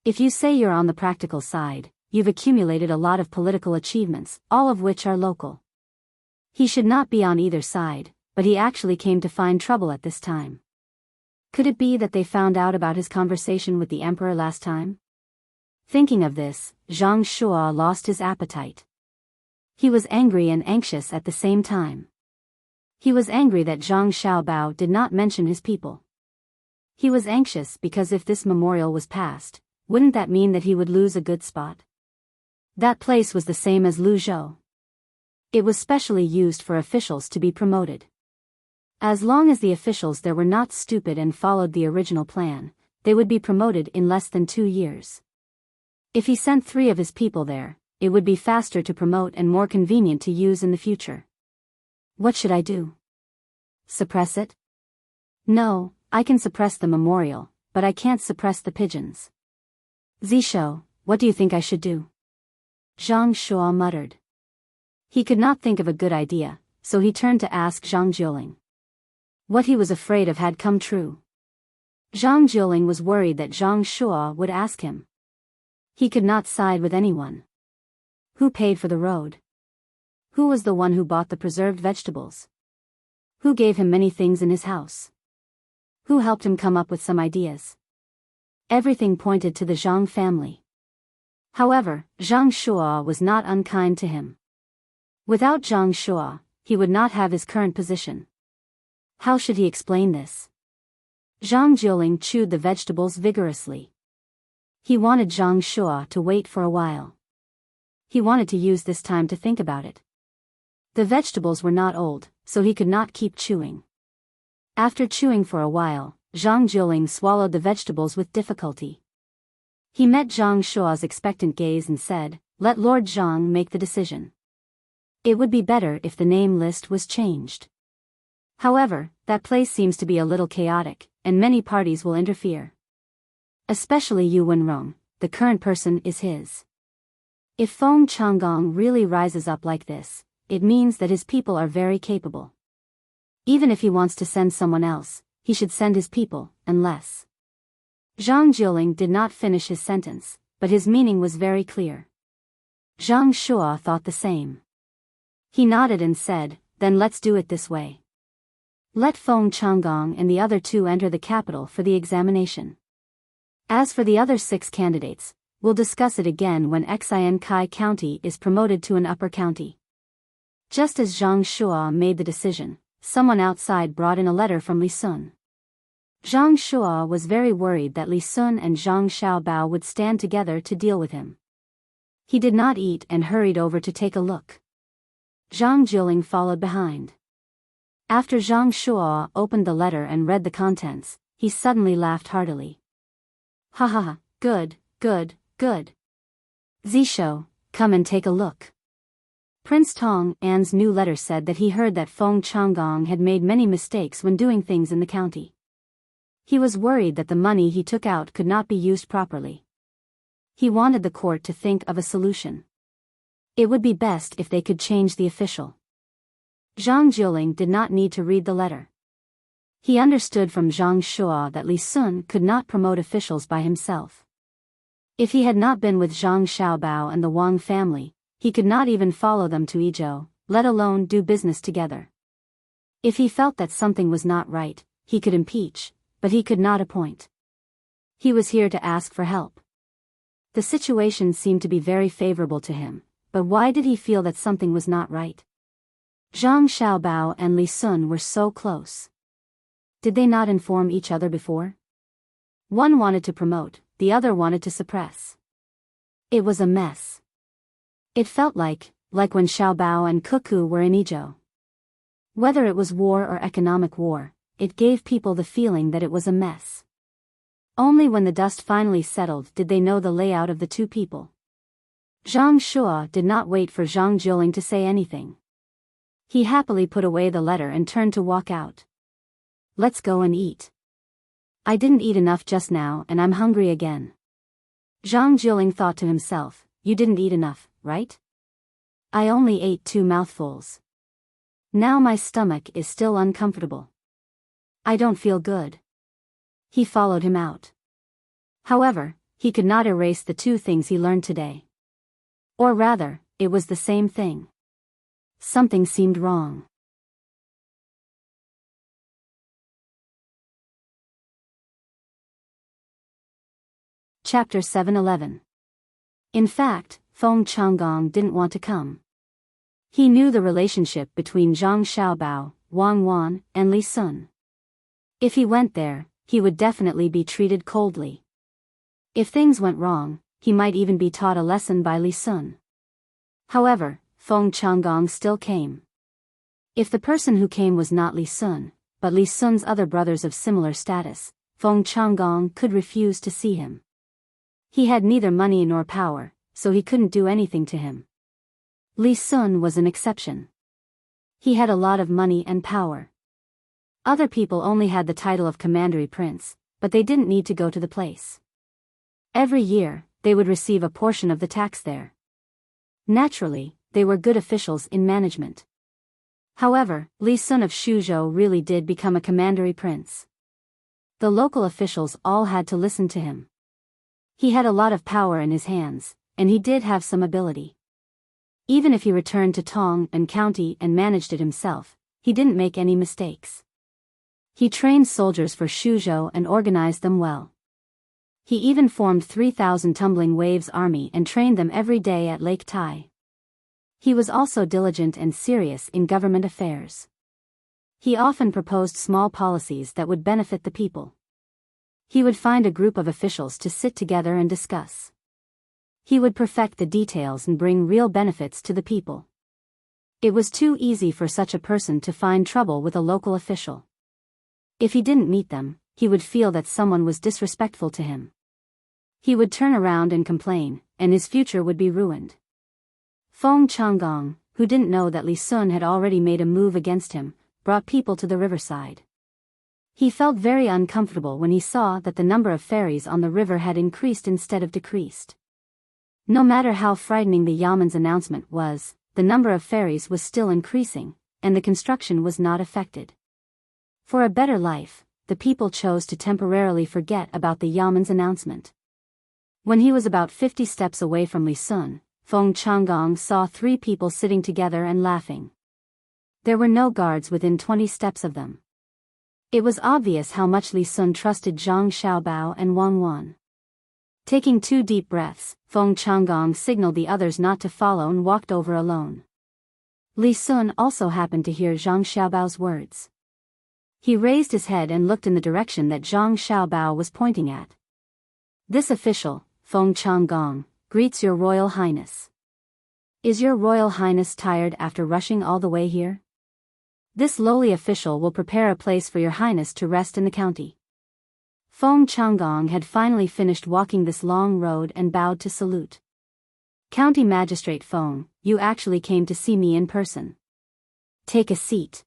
If you say you're on the practical side, you've accumulated a lot of political achievements, all of which are local. He should not be on either side, but he actually came to find trouble at this time. Could it be that they found out about his conversation with the emperor last time? Thinking of this, Zhang Shua lost his appetite. He was angry and anxious at the same time. He was angry that Zhang Xiaobao did not mention his people. He was anxious because if this memorial was passed, wouldn't that mean that he would lose a good spot? That place was the same as Luzhou. It was specially used for officials to be promoted. As long as the officials there were not stupid and followed the original plan, they would be promoted in less than 2 years. If he sent 3 of his people there, it would be faster to promote and more convenient to use in the future. What should I do? Suppress it? No, I can suppress the memorial, but I can't suppress the pigeons. Zishou, what do you think I should do? Zhang Shuo muttered. He could not think of a good idea, so he turned to ask Zhang Jiuling. What he was afraid of had come true. Zhang Jiuling was worried that Zhang Shuo would ask him. He could not side with anyone. Who paid for the road? Who was the one who bought the preserved vegetables? Who gave him many things in his house? Who helped him come up with some ideas? Everything pointed to the Zhang family. However, Zhang Shuo was not unkind to him. Without Zhang Shuo, he would not have his current position. How should he explain this? Zhang Jiuling chewed the vegetables vigorously. He wanted Zhang Shuo to wait for a while. He wanted to use this time to think about it. The vegetables were not old, so he could not keep chewing. After chewing for a while, Zhang Jiuling swallowed the vegetables with difficulty. He met Zhang Shuo's expectant gaze and said, "Let Lord Zhang make the decision. It would be better if the name list was changed. However, that place seems to be a little chaotic, and many parties will interfere. Especially Yu Wenrong, the current person is his. If Feng Changgong really rises up like this, it means that his people are very capable. Even if he wants to send someone else, he should send his people, unless." Zhang Jiuling did not finish his sentence, but his meaning was very clear. Zhang Shuo thought the same. He nodded and said, "Then let's do it this way. Let Feng Changgong and the other 2 enter the capital for the examination. As for the other 6 candidates, we'll discuss it again when Xian Kai County is promoted to an upper county." Just as Zhang Shuo made the decision, someone outside brought in a letter from Li Sun. Zhang Shuo was very worried that Li Sun and Zhang Xiaobao would stand together to deal with him. He did not eat and hurried over to take a look. Zhang Jiuling followed behind. After Zhang Shuo opened the letter and read the contents, he suddenly laughed heartily. "Ha ha ha, good, good, good. Zishou, come and take a look." Prince Tang An's new letter said that he heard that Feng Changgong had made many mistakes when doing things in the county. He was worried that the money he took out could not be used properly. He wanted the court to think of a solution. It would be best if they could change the official. Zhang Jiuling did not need to read the letter. He understood from Zhang Shuo that Li Sun could not promote officials by himself. If he had not been with Zhang Xiaobao and the Wang family, he could not even follow them to Yizhou, let alone do business together. If he felt that something was not right, he could impeach, but he could not appoint. He was here to ask for help. The situation seemed to be very favorable to him, but why did he feel that something was not right? Zhang Xiaobao and Li Sun were so close. Did they not inform each other before? One wanted to promote, the other wanted to suppress. It was a mess. It felt like when Xiaobao and Cuckoo were in Yizhou. Whether it was war or economic war, it gave people the feeling that it was a mess. Only when the dust finally settled did they know the layout of the 2 people. Zhang Shuo did not wait for Zhang Jiuling to say anything. He happily put away the letter and turned to walk out. "Let's go and eat. I didn't eat enough just now and I'm hungry again." Zhang Jiuling thought to himself, "You didn't eat enough, right? I only ate 2 mouthfuls. Now my stomach is still uncomfortable. I don't feel good." He followed him out. However, he could not erase the 2 things he learned today. Or rather, it was the same thing. Something seemed wrong. Chapter 711. In fact, Feng Changgong didn't want to come. He knew the relationship between Zhang Xiaobao, Wang Wan, and Li Sun. If he went there, he would definitely be treated coldly. If things went wrong, he might even be taught a lesson by Li Sun. However, Feng Changgong still came. If the person who came was not Li Sun, but Li Sun's other brothers of similar status, Feng Changgong could refuse to see him. He had neither money nor power, so he couldn't do anything to him. Li Sun was an exception. He had a lot of money and power. Other people only had the title of commandery prince, but they didn't need to go to the place. Every year, they would receive a portion of the tax there. Naturally, they were good officials in management. However, Li Sun of Shuzhou really did become a commandery prince. The local officials all had to listen to him. He had a lot of power in his hands, and he did have some ability. Even if he returned to Tang and county and managed it himself, he didn't make any mistakes. He trained soldiers for Shuzhou and organized them well. He even formed 3,000 Tumbling Waves army and trained them every day at Lake Tai. He was also diligent and serious in government affairs. He often proposed small policies that would benefit the people. He would find a group of officials to sit together and discuss. He would perfect the details and bring real benefits to the people. It was too easy for such a person to find trouble with a local official. If he didn't meet them, he would feel that someone was disrespectful to him. He would turn around and complain, and his future would be ruined. Feng Changgong, who didn't know that Li Sun had already made a move against him, brought people to the riverside. He felt very uncomfortable when he saw that the number of ferries on the river had increased instead of decreased. No matter how frightening the Yaman's announcement was, the number of ferries was still increasing, and the construction was not affected. For a better life, the people chose to temporarily forget about the Yaman's announcement. When he was about 50 steps away from Li Sun, Feng Changgong saw 3 people sitting together and laughing. There were no guards within 20 steps of them. It was obvious how much Li Sun trusted Zhang Xiaobao and Wang Wan. Taking 2 deep breaths, Feng Changgong signaled the others not to follow and walked over alone. Li Sun also happened to hear Zhang Xiaobao's words. He raised his head and looked in the direction that Zhang Xiaobao was pointing at. This official, Feng Changgong, greets your Royal Highness. Is your Royal Highness tired after rushing all the way here? This lowly official will prepare a place for your Highness to rest in the county. Feng Changgong had finally finished walking this long road and bowed to salute. County Magistrate Feng, you actually came to see me in person. Take a seat.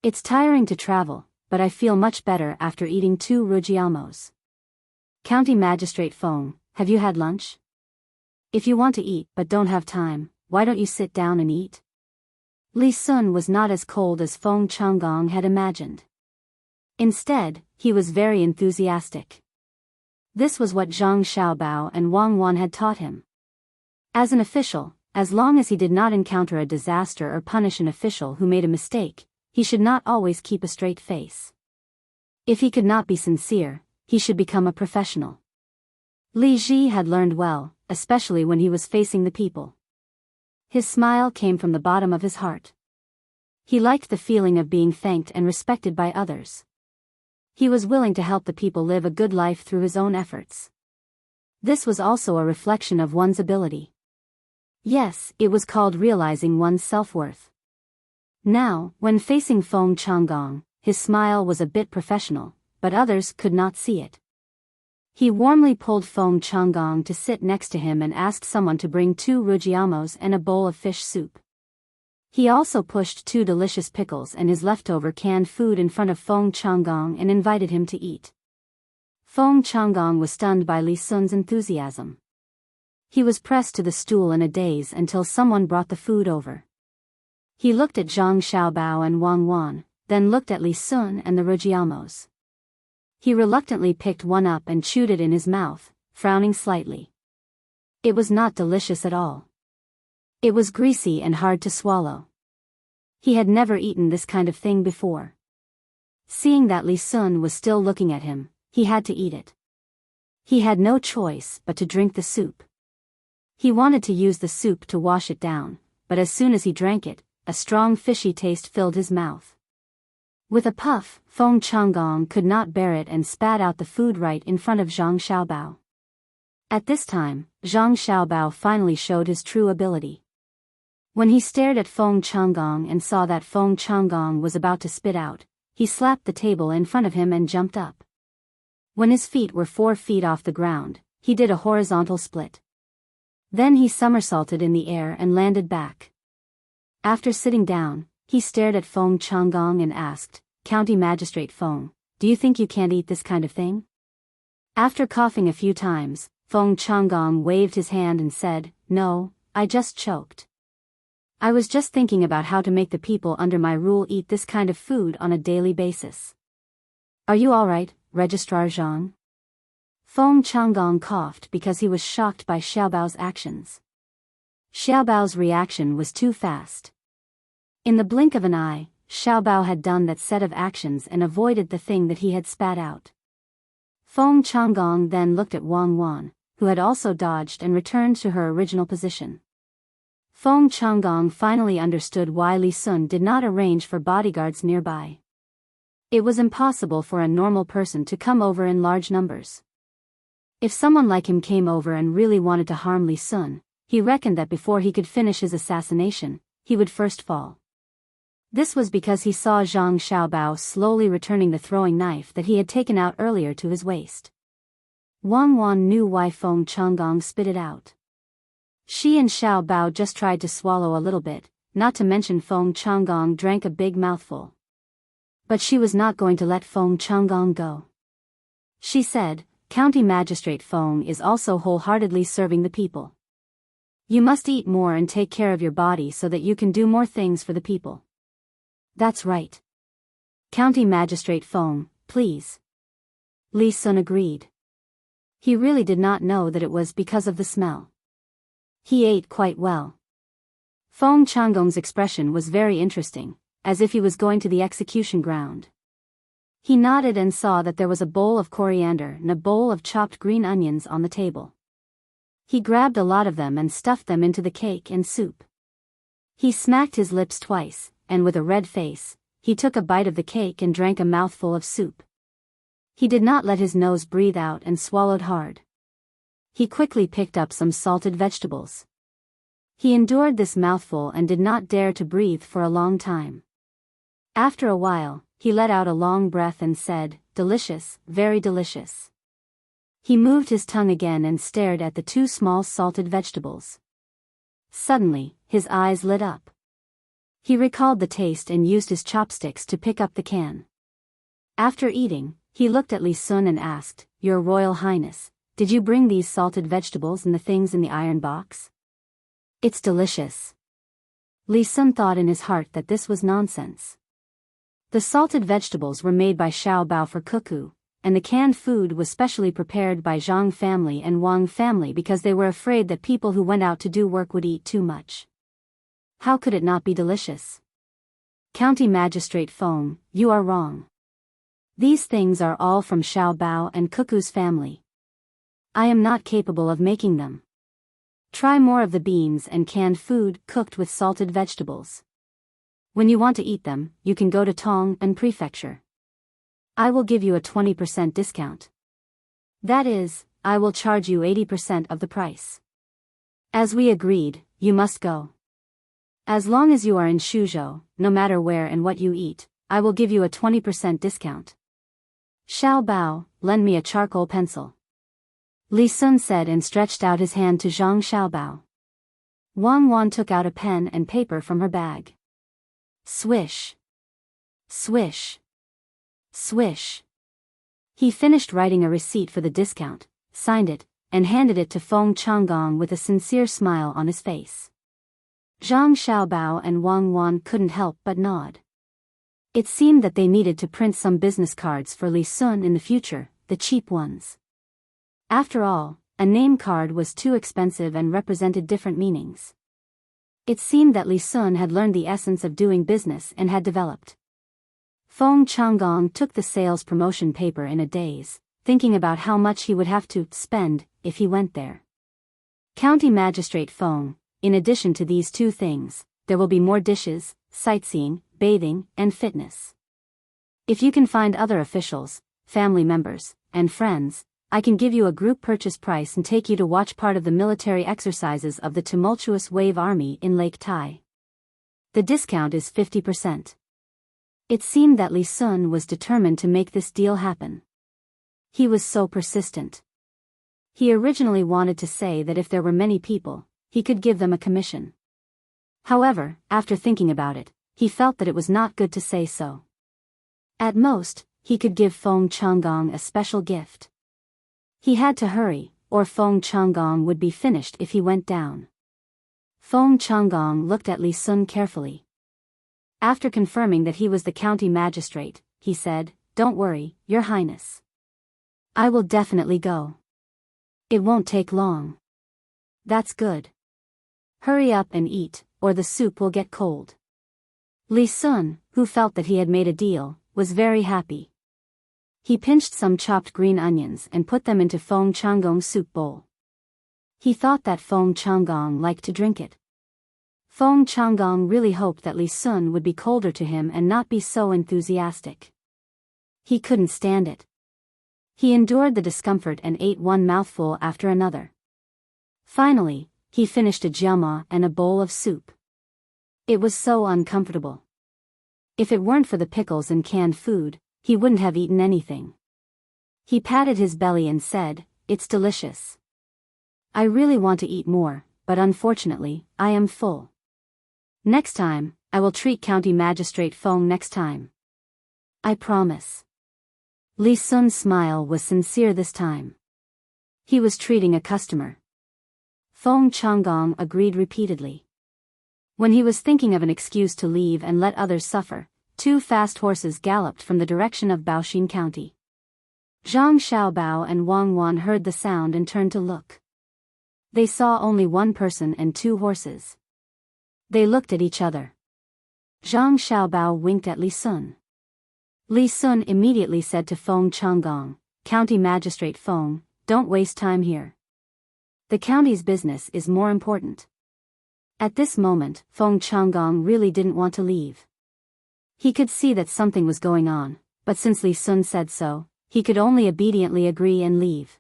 It's tiring to travel, but I feel much better after eating 2 rujiamos. County Magistrate Feng, have you had lunch? If you want to eat but don't have time, why don't you sit down and eat? Li Sun was not as cold as Feng Changgong had imagined. Instead, he was very enthusiastic. This was what Zhang Xiaobao and Wang Wan had taught him. As an official, as long as he did not encounter a disaster or punish an official who made a mistake, he should not always keep a straight face. If he could not be sincere, he should become a professional. Li Ji had learned well, especially when he was facing the people. His smile came from the bottom of his heart. He liked the feeling of being thanked and respected by others. He was willing to help the people live a good life through his own efforts. This was also a reflection of one's ability. Yes, it was called realizing one's self-worth. Now, when facing Feng Changgong, his smile was a bit professional, but others could not see it. He warmly pulled Feng Changgong to sit next to him and asked someone to bring 2 rujiamos and a bowl of fish soup. He also pushed 2 delicious pickles and his leftover canned food in front of Feng Changgong and invited him to eat. Feng Changgong was stunned by Li Sun's enthusiasm. He was pressed to the stool in a daze until someone brought the food over. He looked at Zhang Xiaobao and Wang Wan, then looked at Li Sun and the rujiamos. He reluctantly picked one up and chewed it in his mouth, frowning slightly. It was not delicious at all. It was greasy and hard to swallow. He had never eaten this kind of thing before. Seeing that Li Sun was still looking at him, he had to eat it. He had no choice but to drink the soup. He wanted to use the soup to wash it down, but as soon as he drank it, a strong fishy taste filled his mouth. With a puff, Feng Changgong could not bear it and spat out the food right in front of Zhang Xiaobao. At this time, Zhang Xiaobao finally showed his true ability. When he stared at Feng Changgong and saw that Feng Changgong was about to spit out, he slapped the table in front of him and jumped up. When his feet were 4 feet off the ground, he did a horizontal split. Then he somersaulted in the air and landed back. After sitting down, he stared at Feng Changgong and asked, "County Magistrate Feng, do you think you can't eat this kind of thing?" After coughing a few times, Feng Changgong waved his hand and said, "No, I just choked. I was just thinking about how to make the people under my rule eat this kind of food on a daily basis." "Are you all right, Registrar Zhang?" Feng Changgong coughed because he was shocked by Xiaobao's actions. Xiaobao's reaction was too fast. In the blink of an eye, Xiaobao had done that set of actions and avoided the thing that he had spat out. Feng Changgong then looked at Wang Wan, who had also dodged and returned to her original position. Feng Changgong finally understood why Li Sun did not arrange for bodyguards nearby. It was impossible for a normal person to come over in large numbers. If someone like him came over and really wanted to harm Li Sun, he reckoned that before he could finish his assassination, he would first fall. This was because he saw Zhang Xiaobao slowly returning the throwing knife that he had taken out earlier to his waist. Wang Wan knew why Feng Changgong spit it out. She and Xiaobao just tried to swallow a little bit, not to mention Feng Changgong drank a big mouthful. But she was not going to let Feng Changgong go. She said, "County Magistrate Feng is also wholeheartedly serving the people. You must eat more and take care of your body so that you can do more things for the people." "That's right. County Magistrate Feng, please." Li Sun agreed. He really did not know that it was because of the smell. He ate quite well. Feng Changgong's expression was very interesting, as if he was going to the execution ground. He nodded and saw that there was a bowl of coriander and a bowl of chopped green onions on the table. He grabbed a lot of them and stuffed them into the cake and soup. He smacked his lips twice, and with a red face, he took a bite of the cake and drank a mouthful of soup. He did not let his nose breathe out and swallowed hard. He quickly picked up some salted vegetables. He endured this mouthful and did not dare to breathe for a long time. After a while, he let out a long breath and said, "Delicious, very delicious." He moved his tongue again and stared at the 2 small salted vegetables. Suddenly, his eyes lit up. He recalled the taste and used his chopsticks to pick up the can. After eating, he looked at Li Sun and asked, "Your Royal Highness, did you bring these salted vegetables and the things in the iron box?" "It's delicious." Li Sun thought in his heart that this was nonsense. The salted vegetables were made by Xiaobao for Cuckoo, and the canned food was specially prepared by Zhang family and Wang family because they were afraid that people who went out to do work would eat too much. How could it not be delicious? "County Magistrate Feng, you are wrong. These things are all from Xiaobao and Cuckoo's family. I am not capable of making them. Try more of the beans and canned food cooked with salted vegetables. When you want to eat them, you can go to Tang and Prefecture. I will give you a 20% discount. That is, I will charge you 80% of the price. As we agreed, you must go. As long as you are in Shuzhou, no matter where and what you eat, I will give you a 20% discount. Xiaobao, lend me a charcoal pencil." Li Sun said and stretched out his hand to Zhang Xiaobao. Wang Wan took out a pen and paper from her bag. Swish. Swish. Swish. He finished writing a receipt for the discount, signed it, and handed it to Feng Changgong with a sincere smile on his face. Zhang Xiaobao and Wang Wan couldn't help but nod. It seemed that they needed to print some business cards for Li Sun in the future, the cheap ones. After all, a name card was too expensive and represented different meanings. It seemed that Li Sun had learned the essence of doing business and had developed. Feng Changgong took the sales promotion paper in a daze, thinking about how much he would have to spend if he went there. "County Magistrate Feng, in addition to these 2 things, there will be more dishes, sightseeing, bathing, and fitness. If you can find other officials, family members, and friends, I can give you a group purchase price and take you to watch part of the military exercises of the tumultuous Wave Army in Lake Tai. The discount is 50%. It seemed that Li Sun was determined to make this deal happen. He was so persistent. He originally wanted to say that if there were many people, he could give them a commission. However, after thinking about it, he felt that it was not good to say so. At most, he could give Feng Changgong a special gift. He had to hurry, or Feng Changgong would be finished if he went down. Feng Changgong looked at Li Sun carefully. After confirming that he was the county magistrate, he said, "Don't worry, Your Highness. I will definitely go. It won't take long." "That's good. Hurry up and eat, or the soup will get cold." Li Sun, who felt that he had made a deal, was very happy. He pinched some chopped green onions and put them into Feng Changgong's soup bowl. He thought that Feng Changgong liked to drink it. Feng Changgong really hoped that Li Sun would be colder to him and not be so enthusiastic. He couldn't stand it. He endured the discomfort and ate one mouthful after another. Finally, he finished a jiama and a bowl of soup. It was so uncomfortable. If it weren't for the pickles and canned food, he wouldn't have eaten anything. He patted his belly and said, "It's delicious. I really want to eat more, but unfortunately, I am full. Next time, I will treat County Magistrate Feng next time. I promise." Li Sun's smile was sincere this time. He was treating a customer. Feng Changgong agreed repeatedly. When he was thinking of an excuse to leave and let others suffer, 2 fast horses galloped from the direction of Baoxin County. Zhang Xiaobao and Wang Wan heard the sound and turned to look. They saw only 1 person and 2 horses. They looked at each other. Zhang Xiaobao winked at Li Sun. Li Sun immediately said to Feng Changgong, "County Magistrate Feng, don't waste time here. The county's business is more important." At this moment, Feng Changgong really didn't want to leave. He could see that something was going on, but since Li Sun said so, he could only obediently agree and leave.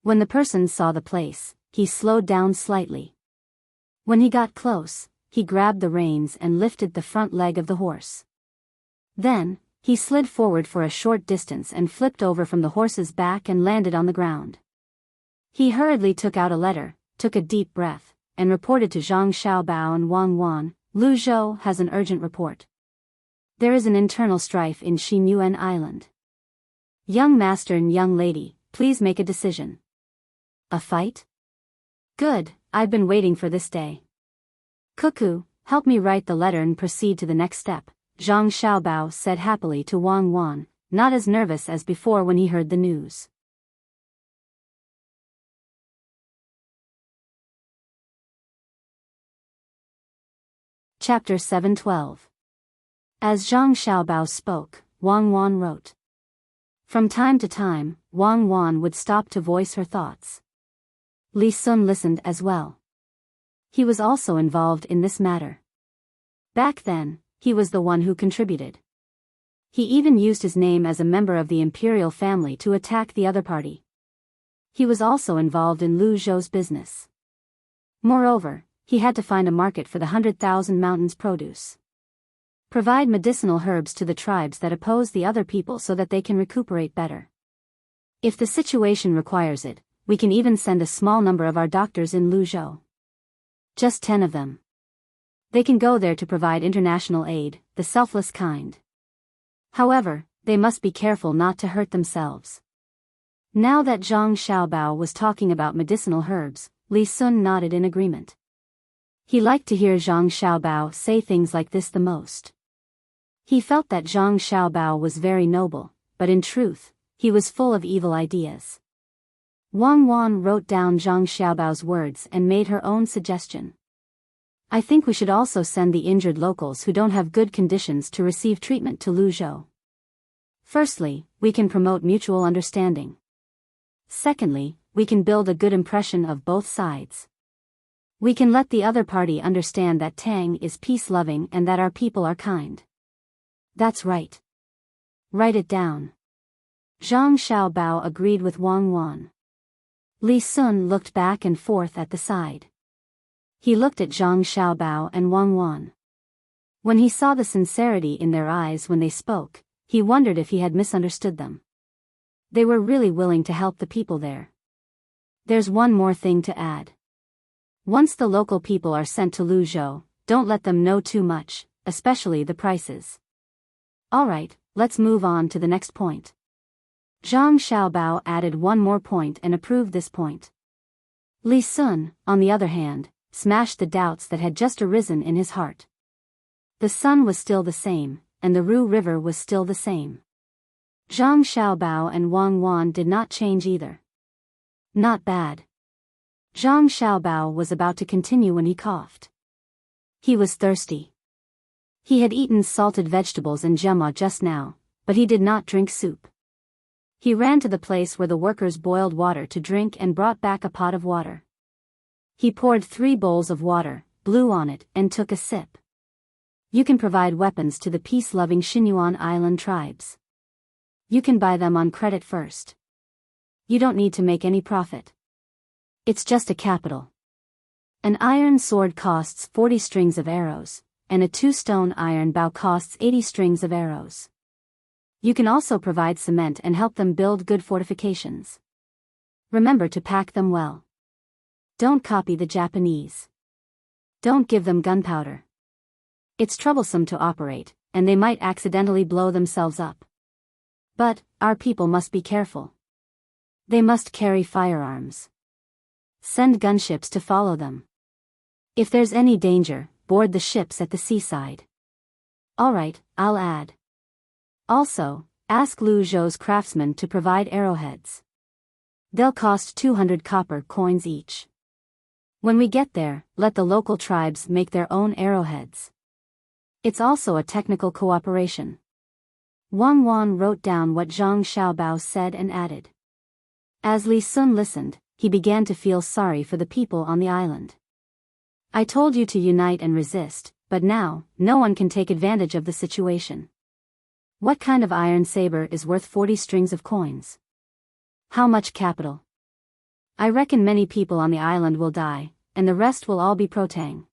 When the person saw the place, he slowed down slightly. When he got close, he grabbed the reins and lifted the front leg of the horse. Then, he slid forward for a short distance and flipped over from the horse's back and landed on the ground. He hurriedly took out a letter, took a deep breath, and reported to Zhang Xiaobao and Wang Wan, "Lu Zhou has an urgent report. There is an internal strife in Xinyuan Island. Young master and young lady, please make a decision." "A fight? Good, I've been waiting for this day. Cuckoo, help me write the letter and proceed to the next step," Zhang Xiaobao said happily to Wang Wan, not as nervous as before when he heard the news. Chapter 712. As Zhang Xiaobao spoke, Wang Wan wrote. From time to time, Wang Wan would stop to voice her thoughts. Li Sun listened as well. He was also involved in this matter. Back then, he was the one who contributed. He even used his name as a member of the imperial family to attack the other party. He was also involved in Lu Zhou's business. Moreover, he had to find a market for the 100,000 mountains produce. Provide medicinal herbs to the tribes that oppose the other people so that they can recuperate better. If the situation requires it, we can even send a small number of our doctors in Lu Zhou. Just 10 of them. They can go there to provide international aid, the selfless kind. However, they must be careful not to hurt themselves. Now that Zhang Xiaobao was talking about medicinal herbs, Li Sun nodded in agreement. He liked to hear Zhang Xiaobao say things like this the most. He felt that Zhang Xiaobao was very noble, but in truth, he was full of evil ideas. Wang Wan wrote down Zhang Xiaobao's words and made her own suggestion. "I think we should also send the injured locals who don't have good conditions to receive treatment to Lu Zhou. Firstly, we can promote mutual understanding. Secondly, we can build a good impression of both sides. We can let the other party understand that Tang is peace-loving and that our people are kind." "That's right. Write it down. Zhang Xiaobao agreed with Wang Wan. Li Sun looked back and forth at the side. He looked at Zhang Xiaobao and Wang Wan. When he saw the sincerity in their eyes when they spoke, he wondered if he had misunderstood them. They were really willing to help the people there. There's one more thing to add. Once the local people are sent to Luzhou, don't let them know too much, especially the prices. Alright, let's move on to the next point. Zhang Xiaobao added one more point and approved this point. Li Sun, on the other hand, smashed the doubts that had just arisen in his heart. The sun was still the same, and the Ru River was still the same. Zhang Xiaobao and Wang Wan did not change either. Not bad. Zhang Xiaobao was about to continue when he coughed. He was thirsty. He had eaten salted vegetables and jema just now, but he did not drink soup. He ran to the place where the workers boiled water to drink and brought back a pot of water. He poured 3 bowls of water, blew on it, and took a sip. You can provide weapons to the peace-loving Xinyuan Island tribes. You can buy them on credit first. You don't need to make any profit. It's just a capital. An iron sword costs 40 strings of arrows, and a 2-stone iron bow costs 80 strings of arrows. You can also provide cement and help them build good fortifications. Remember to pack them well. Don't copy the Japanese. Don't give them gunpowder. It's troublesome to operate, and they might accidentally blow themselves up. But, our people must be careful. They must carry firearms. Send gunships to follow them. If there's any danger, board the ships at the seaside. Alright, I'll add. Also, ask Lu Zhou's craftsmen to provide arrowheads. They'll cost 200 copper coins each. When we get there, let the local tribes make their own arrowheads. It's also a technical cooperation. Wang Wan wrote down what Zhang Xiaobao said and added. As Li Sun listened, he began to feel sorry for the people on the island. I told you to unite and resist, but now, no one can take advantage of the situation. What kind of iron saber is worth 40 strings of coins? How much capital? I reckon many people on the island will die, and the rest will all be pro-Tang.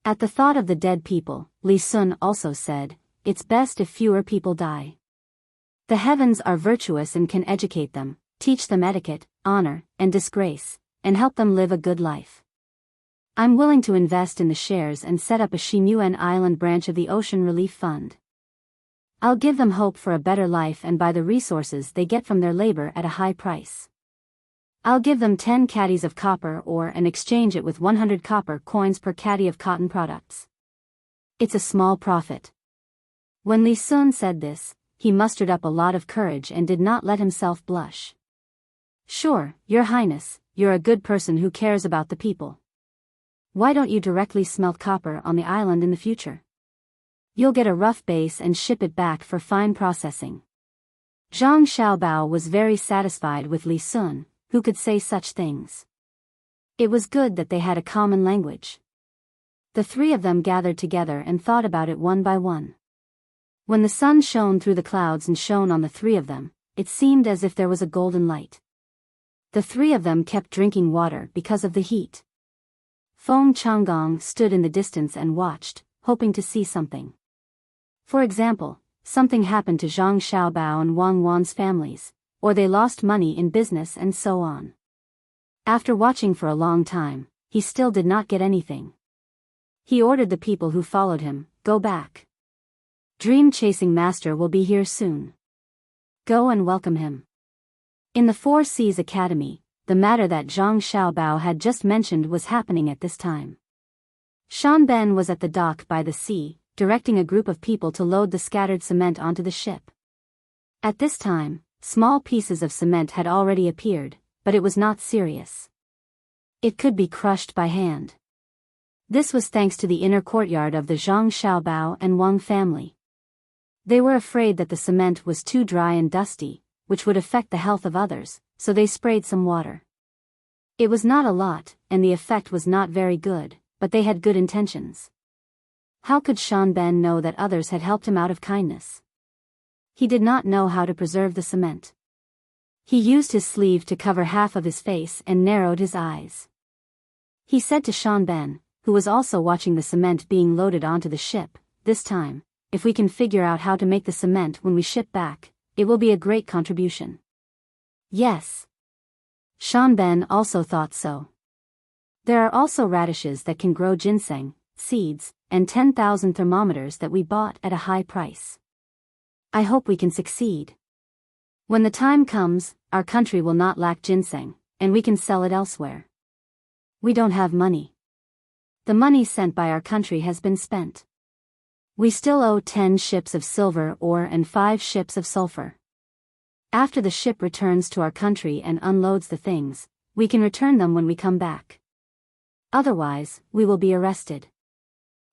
At the thought of the dead people, Li Sun also said, it's best if fewer people die. The heavens are virtuous and can educate them, teach them etiquette, honor, and disgrace, and help them live a good life. I'm willing to invest in the shares and set up a Xinyuan Island branch of the Ocean Relief Fund. I'll give them hope for a better life and buy the resources they get from their labor at a high price. I'll give them 10 caddies of copper ore and exchange it with 100 copper coins per caddy of cotton products. It's a small profit. When Li Sun said this, he mustered up a lot of courage and did not let himself blush. Sure, Your Highness, you're a good person who cares about the people. Why don't you directly smelt copper on the island in the future? You'll get a rough base and ship it back for fine processing. Zhang Xiaobao was very satisfied with Li Sun, who could say such things. It was good that they had a common language. The 3 of them gathered together and thought about it one by one. When the sun shone through the clouds and shone on the 3 of them, it seemed as if there was a golden light. The 3 of them kept drinking water because of the heat. Feng Changgong stood in the distance and watched, hoping to see something. For example, something happened to Zhang Xiaobao and Wang Wan's families, or they lost money in business and so on. After watching for a long time, he still did not get anything. He ordered the people who followed him, go back. Dream Chasing Master will be here soon. Go and welcome him. In the Four Seas Academy, the matter that Zhang Xiaobao had just mentioned was happening at this time. Shan Ben was at the dock by the sea, directing a group of people to load the scattered cement onto the ship. At this time, small pieces of cement had already appeared, but it was not serious. It could be crushed by hand. This was thanks to the inner courtyard of the Zhang Xiaobao and Wang family. They were afraid that the cement was too dry and dusty, which would affect the health of others, so they sprayed some water. It was not a lot, and the effect was not very good, but they had good intentions. How could Shan Ben know that others had helped him out of kindness? He did not know how to preserve the cement. He used his sleeve to cover half of his face and narrowed his eyes. He said to Sean Ben, who was also watching the cement being loaded onto the ship, "This time, if we can figure out how to make the cement when we ship back, it will be a great contribution." Yes. Sean Ben also thought so. There are also radishes that can grow ginseng, seeds, and 10,000 thermometers that we bought at a high price. I hope we can succeed. When the time comes, our country will not lack ginseng, and we can sell it elsewhere. We don't have money. The money sent by our country has been spent. We still owe 10 ships of silver ore and 5 ships of sulfur. After the ship returns to our country and unloads the things, we can return them when we come back. Otherwise, we will be arrested.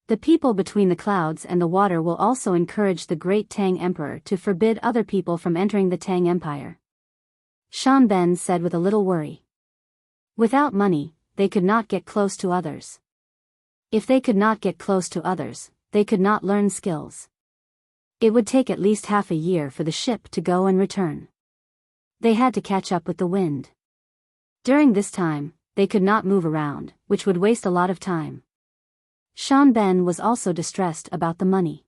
The people between the clouds and the water will also encourage the great Tang Emperor to forbid other people from entering the Tang Empire. Sean Ben said with a little worry. Without money, they could not get close to others. If they could not get close to others, they could not learn skills. It would take at least half a year for the ship to go and return. They had to catch up with the wind. During this time, they could not move around, which would waste a lot of time. Sean Ben was also distressed about the money.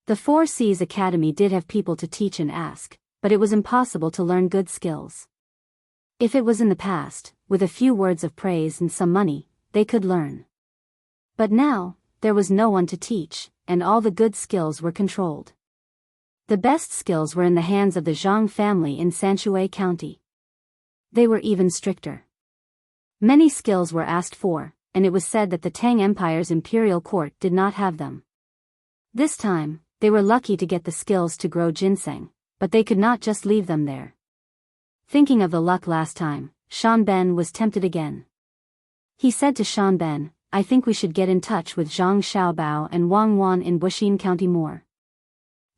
The Four Seas Academy did have people to teach and ask, but it was impossible to learn good skills. If it was in the past, with a few words of praise and some money, they could learn. But now, there was no one to teach, and all the good skills were controlled. The best skills were in the hands of the Zhang family in Sanshui County. They were even stricter. Many skills were asked for, and it was said that the Tang Empire's imperial court did not have them. This time, they were lucky to get the skills to grow ginseng, but they could not just leave them there. Thinking of the luck last time, Sean Ben was tempted again. He said to Sean Ben, "I think we should get in touch with Zhang Xiaobao and Wang Wan in Buxin County more.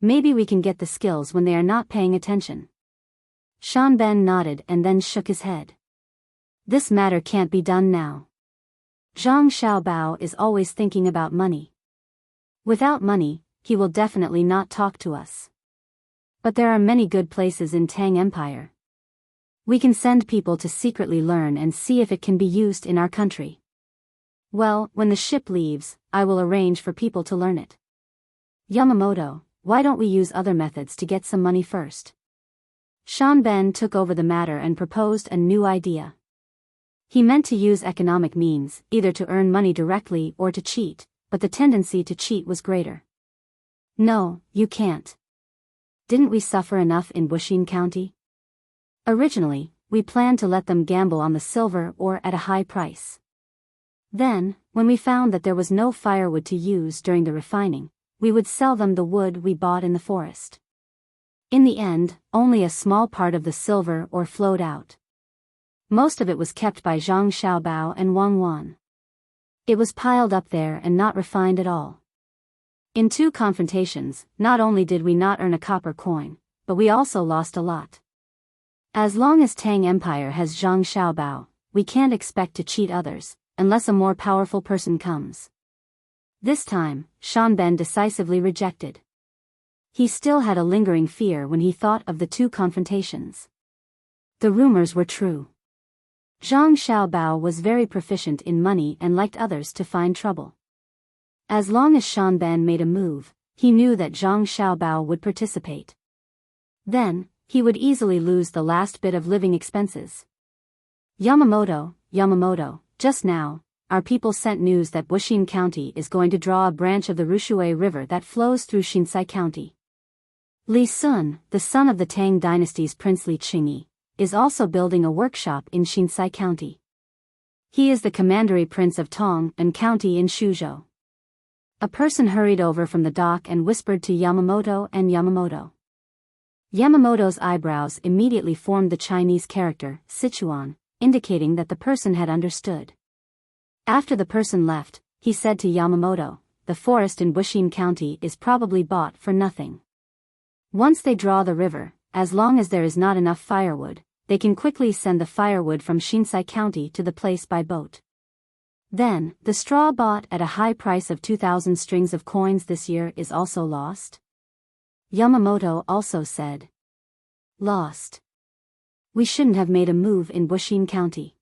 Maybe we can get the skills when they are not paying attention." Sean Ben nodded and then shook his head. This matter can't be done now. Zhang Xiaobao is always thinking about money. Without money, he will definitely not talk to us. But there are many good places in Tang Empire. We can send people to secretly learn and see if it can be used in our country. Well, when the ship leaves, I will arrange for people to learn it. Yamamoto, why don't we use other methods to get some money first? Sean Ben took over the matter and proposed a new idea. He meant to use economic means, either to earn money directly or to cheat, but the tendency to cheat was greater. No, you can't. Didn't we suffer enough in Buxin County? Originally, we planned to let them gamble on the silver ore at a high price. Then, when we found that there was no firewood to use during the refining, we would sell them the wood we bought in the forest. In the end, only a small part of the silver ore flowed out. Most of it was kept by Zhang Xiaobao and Wang Wan. It was piled up there and not refined at all. In 2 confrontations, not only did we not earn a copper coin, but we also lost a lot. As long as Tang Empire has Zhang Xiaobao, we can't expect to cheat others, unless a more powerful person comes. This time, Sean Ben decisively rejected. He still had a lingering fear when he thought of the 2 confrontations. The rumors were true. Zhang Xiaobao was very proficient in money and liked others to find trouble. As long as Sean Ben made a move, he knew that Zhang Xiaobao would participate. Then, he would easily lose the last bit of living expenses. Yamamoto, just now, our people sent news that Buxin County is going to draw a branch of the Rushui River that flows through Shinsai County. Li Sun, the son of the Tang Dynasty's princely Qingyi, is also building a workshop in Shinsai County. He is the commandery prince of Tang and County in Shuzhou. A person hurried over from the dock and whispered to Yamamoto and Yamamoto. Yamamoto's eyebrows immediately formed the Chinese character, Sichuan, indicating that the person had understood. After the person left, he said to Yamamoto, "The forest in Buxin County is probably bought for nothing. Once they draw the river, as long as there is not enough firewood, they can quickly send the firewood from Shinsai County to the place by boat. Then, the straw bought at a high price of 2,000 strings of coins this year is also lost." Yamamoto also said. Lost. We shouldn't have made a move in Bushin County.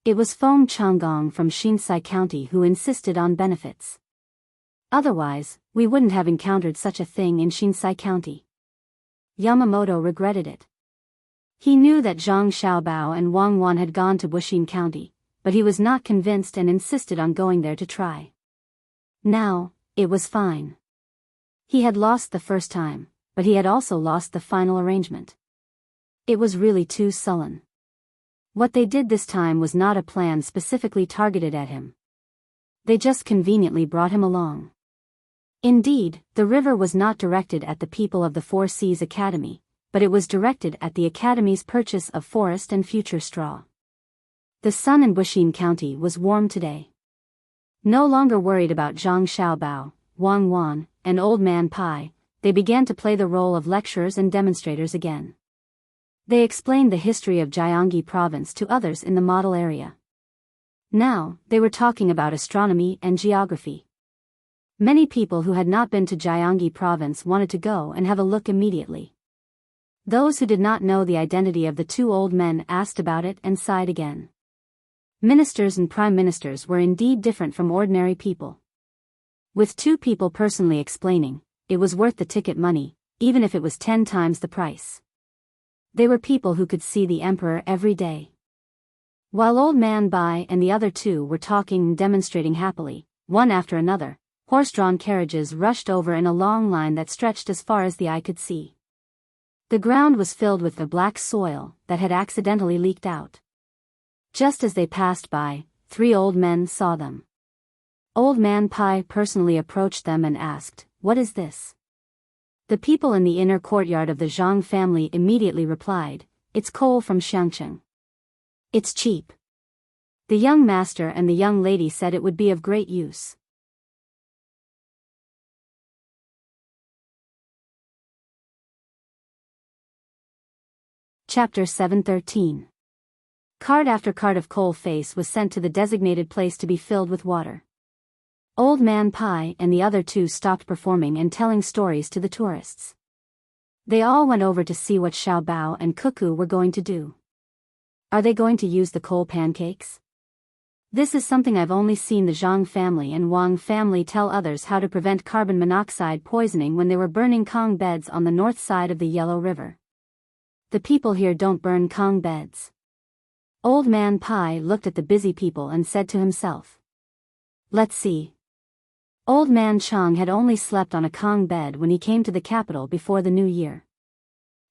It was Feng Changgong from Shinsai County who insisted on benefits. Otherwise, we wouldn't have encountered such a thing in Shinsai County. Yamamoto regretted it. He knew that Zhang Xiaobao and Wang Wan had gone to Bushin County, but he was not convinced and insisted on going there to try. Now, it was fine. He had lost the first time, but he had also lost the final arrangement. It was really too sullen. What they did this time was not a plan specifically targeted at him. They just conveniently brought him along. Indeed, the river was not directed at the people of the Four Seas Academy, but it was directed at the Academy's purchase of forest and future straw. The sun in Bushin County was warm today. No longer worried about Zhang Xiaobao, Wang Wan, and Old Man Pai, they began to play the role of lecturers and demonstrators again. They explained the history of Gyeonggi Province to others in the model area. Now, they were talking about astronomy and geography. Many people who had not been to Gyeonggi Province wanted to go and have a look immediately. Those who did not know the identity of the two old men asked about it and sighed again. Ministers and prime ministers were indeed different from ordinary people. With two people personally explaining, it was worth the ticket money, even if it was 10 times the price. They were people who could see the emperor every day. While Old Man Bai and the other two were talking and demonstrating happily, one after another, horse-drawn carriages rushed over in a long line that stretched as far as the eye could see. The ground was filled with the black soil that had accidentally leaked out. Just as they passed by, 3 old men saw them. Old Man Pai personally approached them and asked, "What is this?" The people in the inner courtyard of the Zhang family immediately replied, "It's coal from Xiangcheng. It's cheap." The young master and the young lady said it would be of great use. Chapter 713. Cart after cart of coal face was sent to the designated place to be filled with water. Old Man Pai and the other two stopped performing and telling stories to the tourists. They all went over to see what Xiaobao and Cuckoo were going to do. Are they going to use the coal pancakes? This is something I've only seen the Zhang family and Wang family tell others how to prevent carbon monoxide poisoning when they were burning Kong beds on the north side of the Yellow River. The people here don't burn Kong beds. Old Man Pai looked at the busy people and said to himself. Let's see. Old Man Chang had only slept on a Kong bed when he came to the capital before the new year.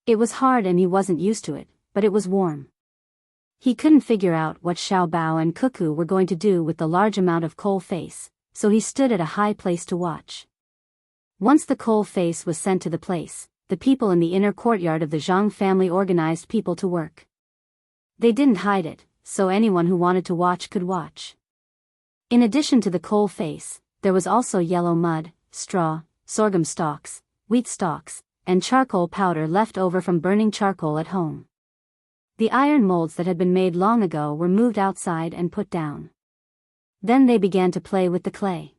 It was hard and he wasn't used to it, but it was warm. He couldn't figure out what Xiaobao and Cuckoo were going to do with the large amount of coal face, so he stood at a high place to watch. Once the coal face was sent to the place, the people in the inner courtyard of the Zhang family organized people to work. They didn't hide it, so anyone who wanted to watch could watch. In addition to the coal face, there was also yellow mud, straw, sorghum stalks, wheat stalks, and charcoal powder left over from burning charcoal at home. The iron molds that had been made long ago were moved outside and put down. Then they began to play with the clay.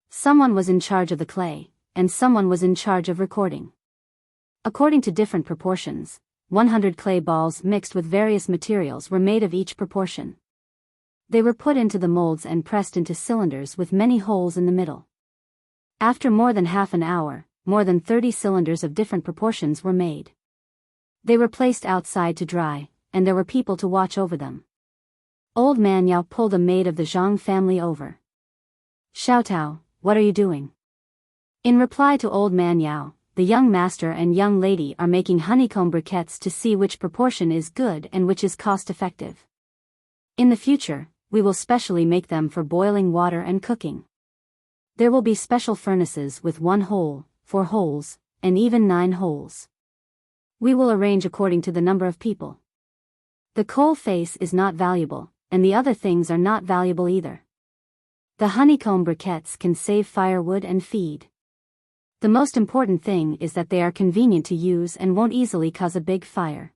Someone was in charge of the clay, and someone was in charge of recording. According to different proportions, 100 clay balls mixed with various materials were made of each proportion. They were put into the molds and pressed into cylinders with many holes in the middle. After more than half an hour, more than 30 cylinders of different proportions were made. They were placed outside to dry, and there were people to watch over them. Old Man Yao pulled a maid of the Zhang family over. "Xiaotao, what are you doing?" In reply to Old Man Yao, the young master and young lady are making honeycomb briquettes to see which proportion is good and which is cost-effective. In the future, we will specially make them for boiling water and cooking. There will be special furnaces with 1 hole, 4 holes, and even 9 holes. We will arrange according to the number of people. The coal face is not valuable, and the other things are not valuable either. The honeycomb briquettes can save firewood and feed. The most important thing is that they are convenient to use and won't easily cause a big fire.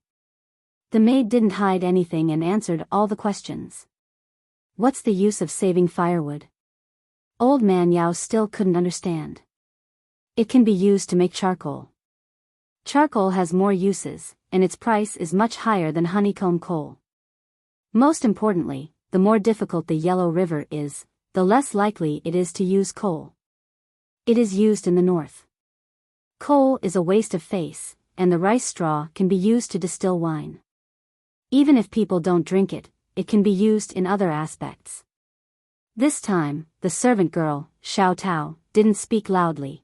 The maid didn't hide anything and answered all the questions. What's the use of saving firewood? Old Man Yao still couldn't understand. It can be used to make charcoal. Charcoal has more uses, and its price is much higher than honeycomb coal. Most importantly, the more difficult the Yellow River is, the less likely it is to use coal. It is used in the north. Coal is a waste of face, and the rice straw can be used to distill wine. Even if people don't drink it, it can be used in other aspects. This time, the servant girl, Xiao Tao, didn't speak loudly.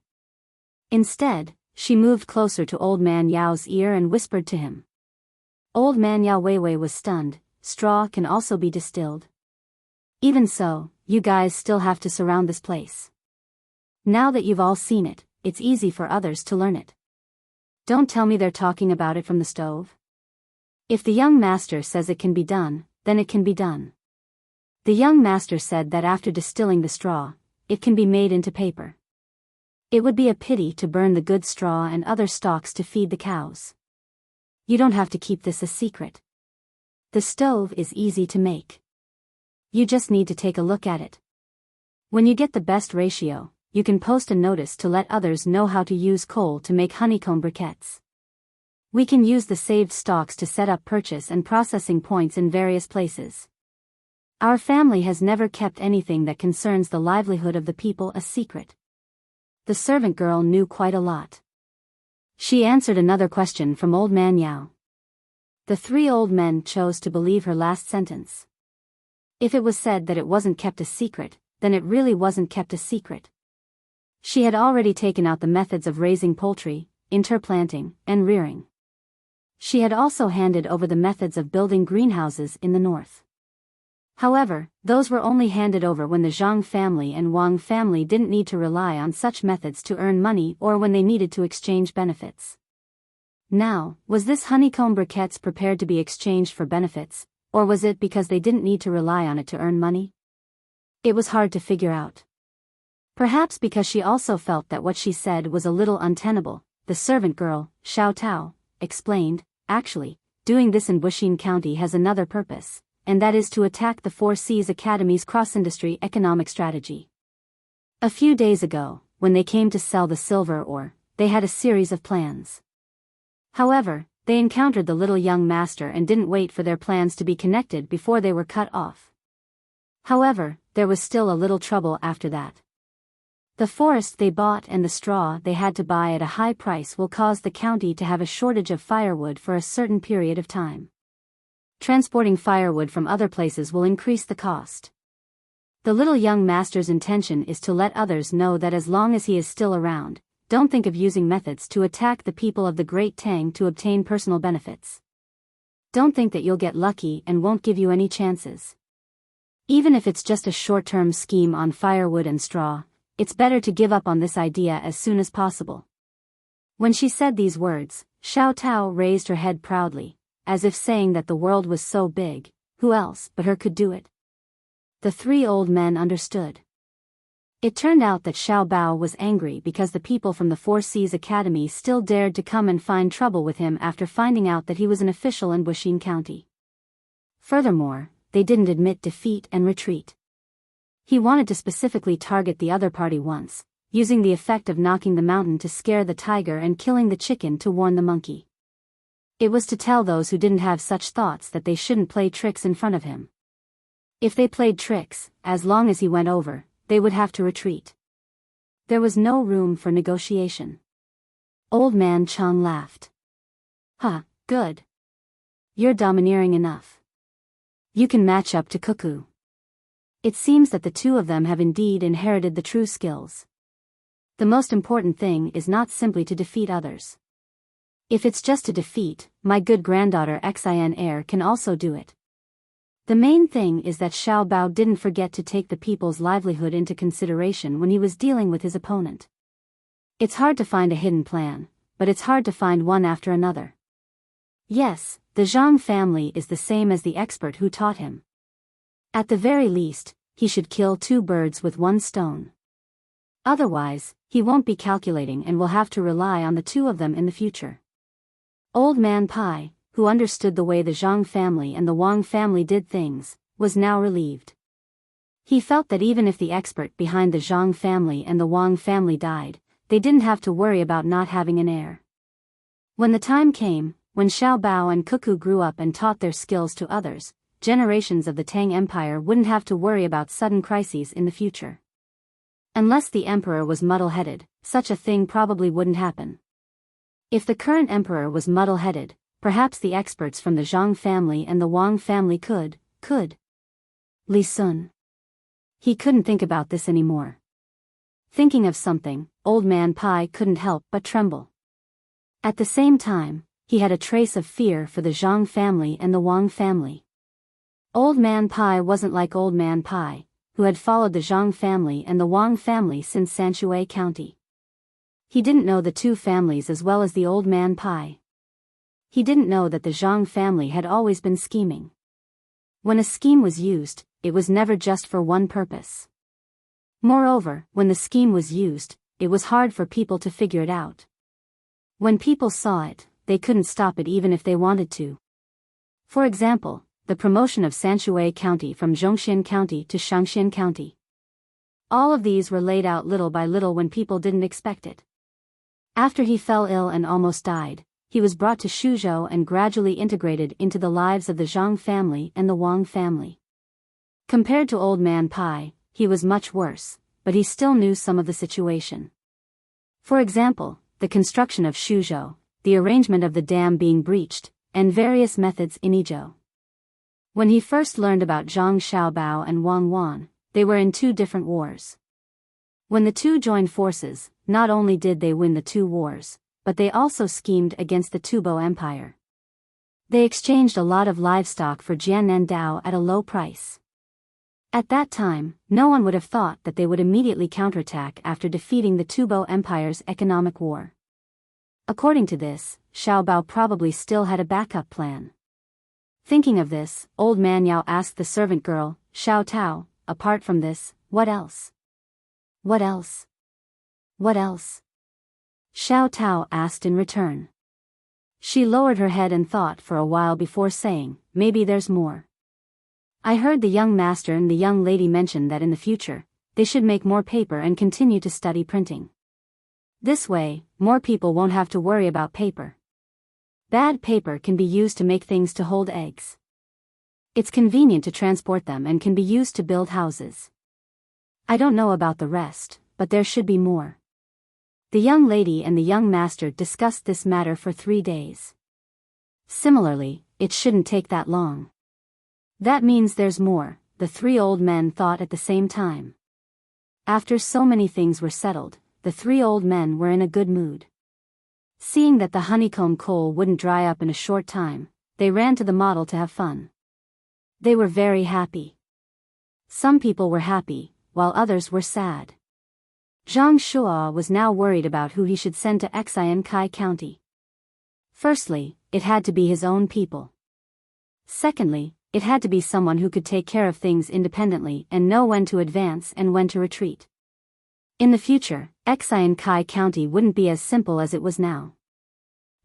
Instead, she moved closer to Old Man Yao's ear and whispered to him. Old Man Yao Weiwei was stunned. Straw can also be distilled. Even so, you guys still have to surround this place. Now that you've all seen it, it's easy for others to learn it. Don't tell me they're talking about it from the stove. If the young master says it can be done, then it can be done. The young master said that after distilling the straw, it can be made into paper. It would be a pity to burn the good straw and other stalks to feed the cows. You don't have to keep this a secret. The stove is easy to make. You just need to take a look at it. When you get the best ratio, you can post a notice to let others know how to use coal to make honeycomb briquettes. We can use the saved stalks to set up purchase and processing points in various places. Our family has never kept anything that concerns the livelihood of the people a secret. The servant girl knew quite a lot. She answered another question from Old Man Yao. The three old men chose to believe her last sentence. If it was said that it wasn't kept a secret, then it really wasn't kept a secret. She had already taken out the methods of raising poultry, interplanting, and rearing. She had also handed over the methods of building greenhouses in the north. However, those were only handed over when the Zhang family and Wang family didn't need to rely on such methods to earn money or when they needed to exchange benefits. Now, was this honeycomb briquettes prepared to be exchanged for benefits, or was it because they didn't need to rely on it to earn money? It was hard to figure out. Perhaps because she also felt that what she said was a little untenable, the servant girl, Xiao Tao, explained, actually, doing this in Wuxia County has another purpose, and that is to attack the Four Seas Academy's cross-industry economic strategy. A few days ago, when they came to sell the silver ore, they had a series of plans. However, they encountered the little young master and didn't wait for their plans to be connected before they were cut off. However, there was still a little trouble after that. The forest they bought and the straw they had to buy at a high price will cause the county to have a shortage of firewood for a certain period of time. Transporting firewood from other places will increase the cost. The little young master's intention is to let others know that as long as he is still around, don't think of using methods to attack the people of the Great Tang to obtain personal benefits. Don't think that you'll get lucky and won't give you any chances. Even if it's just a short-term scheme on firewood and straw, it's better to give up on this idea as soon as possible. When she said these words, Xiao Tao raised her head proudly, as if saying that the world was so big, who else but her could do it? The three old men understood. It turned out that Xiao Bao was angry because the people from the Four Seas Academy still dared to come and find trouble with him after finding out that he was an official in Wuxia County. Furthermore, they didn't admit defeat and retreat. He wanted to specifically target the other party once, using the effect of knocking the mountain to scare the tiger and killing the chicken to warn the monkey. It was to tell those who didn't have such thoughts that they shouldn't play tricks in front of him. If they played tricks, as long as he went over, they would have to retreat. There was no room for negotiation. Old Man Chang laughed. Huh, good. You're domineering enough. You can match up to Cuckoo. It seems that the two of them have indeed inherited the true skills. The most important thing is not simply to defeat others. If it's just to defeat, my good granddaughter Xin Heir can also do it. The main thing is that Xiao Bao didn't forget to take the people's livelihood into consideration when he was dealing with his opponent. It's hard to find a hidden plan, but it's hard to find one after another. Yes, the Zhang family is the same as the expert who taught him. At the very least, he should kill two birds with one stone. Otherwise, he won't be calculating and will have to rely on the two of them in the future. Old Man Pai, who understood the way the Zhang family and the Wang family did things, was now relieved. He felt that even if the expert behind the Zhang family and the Wang family died, they didn't have to worry about not having an heir. When the time came, when Xiao Bao and Cuckoo grew up and taught their skills to others, generations of the Tang Empire wouldn't have to worry about sudden crises in the future. Unless the emperor was muddle-headed, such a thing probably wouldn't happen. If the current emperor was muddle-headed, perhaps the experts from the Zhang family and the Wang family could. Li Sun. He couldn't think about this anymore. Thinking of something, Old Man Pai couldn't help but tremble. At the same time, he had a trace of fear for the Zhang family and the Wang family. Old Man Pai wasn't like Old Man Pai, who had followed the Zhang family and the Wang family since Sanshui County. He didn't know the two families as well as the Old Man Pai. He didn't know that the Zhang family had always been scheming. When a scheme was used, it was never just for one purpose. Moreover, when the scheme was used, it was hard for people to figure it out. When people saw it, they couldn't stop it even if they wanted to. For example, the promotion of Sanshui County from Zhongxian County to Shangxian County. All of these were laid out little by little when people didn't expect it. After he fell ill and almost died, he was brought to Shuzhou and gradually integrated into the lives of the Zhang family and the Wang family. Compared to Old Man Pai, he was much worse, but he still knew some of the situation. For example, the construction of Shuzhou, the arrangement of the dam being breached, and various methods in Izhou. When he first learned about Zhang Xiaobao and Wang Wan, they were in two different wars. When the two joined forces, not only did they win the two wars, but they also schemed against the Tubo Empire. They exchanged a lot of livestock for Jianan Dao at a low price. At that time, no one would have thought that they would immediately counterattack after defeating the Tubo Empire's economic war. According to this, Xiaobao probably still had a backup plan. Thinking of this, Old Man Yao asked the servant girl, Xiao Tao, apart from this, what else? What else? What else? Xiao Tao asked in return. She lowered her head and thought for a while before saying, maybe there's more. I heard the young master and the young lady mention that in the future, they should make more paper and continue to study printing. This way, more people won't have to worry about paper. Bad paper can be used to make things to hold eggs. It's convenient to transport them and can be used to build houses. I don't know about the rest, but there should be more. The young lady and the young master discussed this matter for 3 days. Similarly, it shouldn't take that long. That means there's more, the three old men thought at the same time. After so many things were settled, the three old men were in a good mood. Seeing that the honeycomb coal wouldn't dry up in a short time, they ran to the model to have fun. They were very happy. Some people were happy, while others were sad. Zhang Shuo was now worried about who he should send to Xian Kai County. Firstly, it had to be his own people. Secondly, it had to be someone who could take care of things independently and know when to advance and when to retreat. In the future, Xian Kai County wouldn't be as simple as it was now.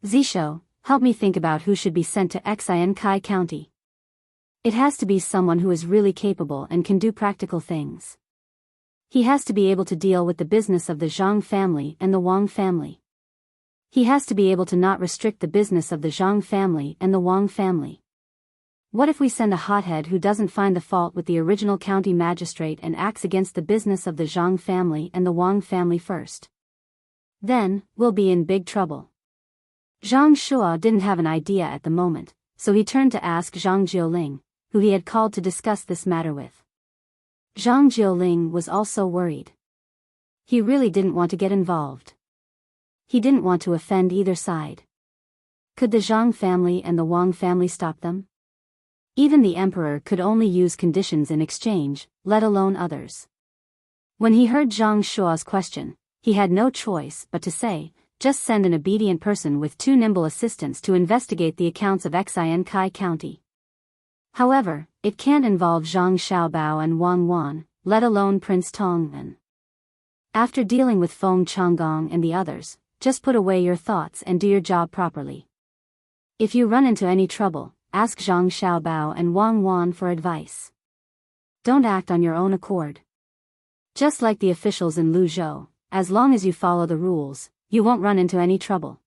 Zisho, help me think about who should be sent to Xian Kai County. It has to be someone who is really capable and can do practical things. He has to be able to deal with the business of the Zhang family and the Wang family. He has to be able to not restrict the business of the Zhang family and the Wang family. What if we send a hothead who doesn't find the fault with the original county magistrate and acts against the business of the Zhang family and the Wang family first? Then, we'll be in big trouble. Zhang Shuo didn't have an idea at the moment, so he turned to ask Zhang Jiuling, who he had called to discuss this matter with. Zhang Jiuling was also worried. He really didn't want to get involved. He didn't want to offend either side. Could the Zhang family and the Wang family stop them? Even the emperor could only use conditions in exchange, let alone others. When he heard Zhang Shuo's question, he had no choice but to say, just send an obedient person with 2 nimble assistants to investigate the accounts of Xian Kai County. However, it can't involve Zhang Xiaobao and Wang Wan, let alone Prince Tong. After dealing with Feng Changgong and the others, just put away your thoughts and do your job properly. If you run into any trouble, ask Zhang Xiaobao and Wang Wan for advice. Don't act on your own accord. Just like the officials in Luzhou, as long as you follow the rules, you won't run into any trouble.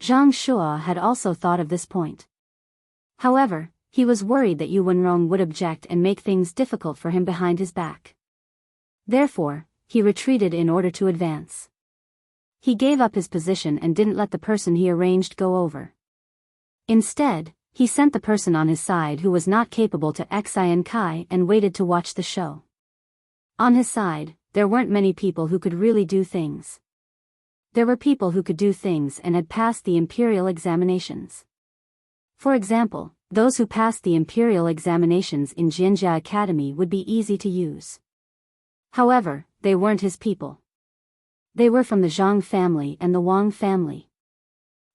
Zhang Shuo had also thought of this point. However, he was worried that Yu Wenrong would object and make things difficult for him behind his back. Therefore, he retreated in order to advance. He gave up his position and didn't let the person he arranged go over. Instead, he sent the person on his side who was not capable to Xian Kai and waited to watch the show. On his side, there weren't many people who could really do things. There were people who could do things and had passed the imperial examinations. For example, those who passed the imperial examinations in Jinjia Academy would be easy to use. However, they weren't his people. They were from the Zhang family and the Wang family.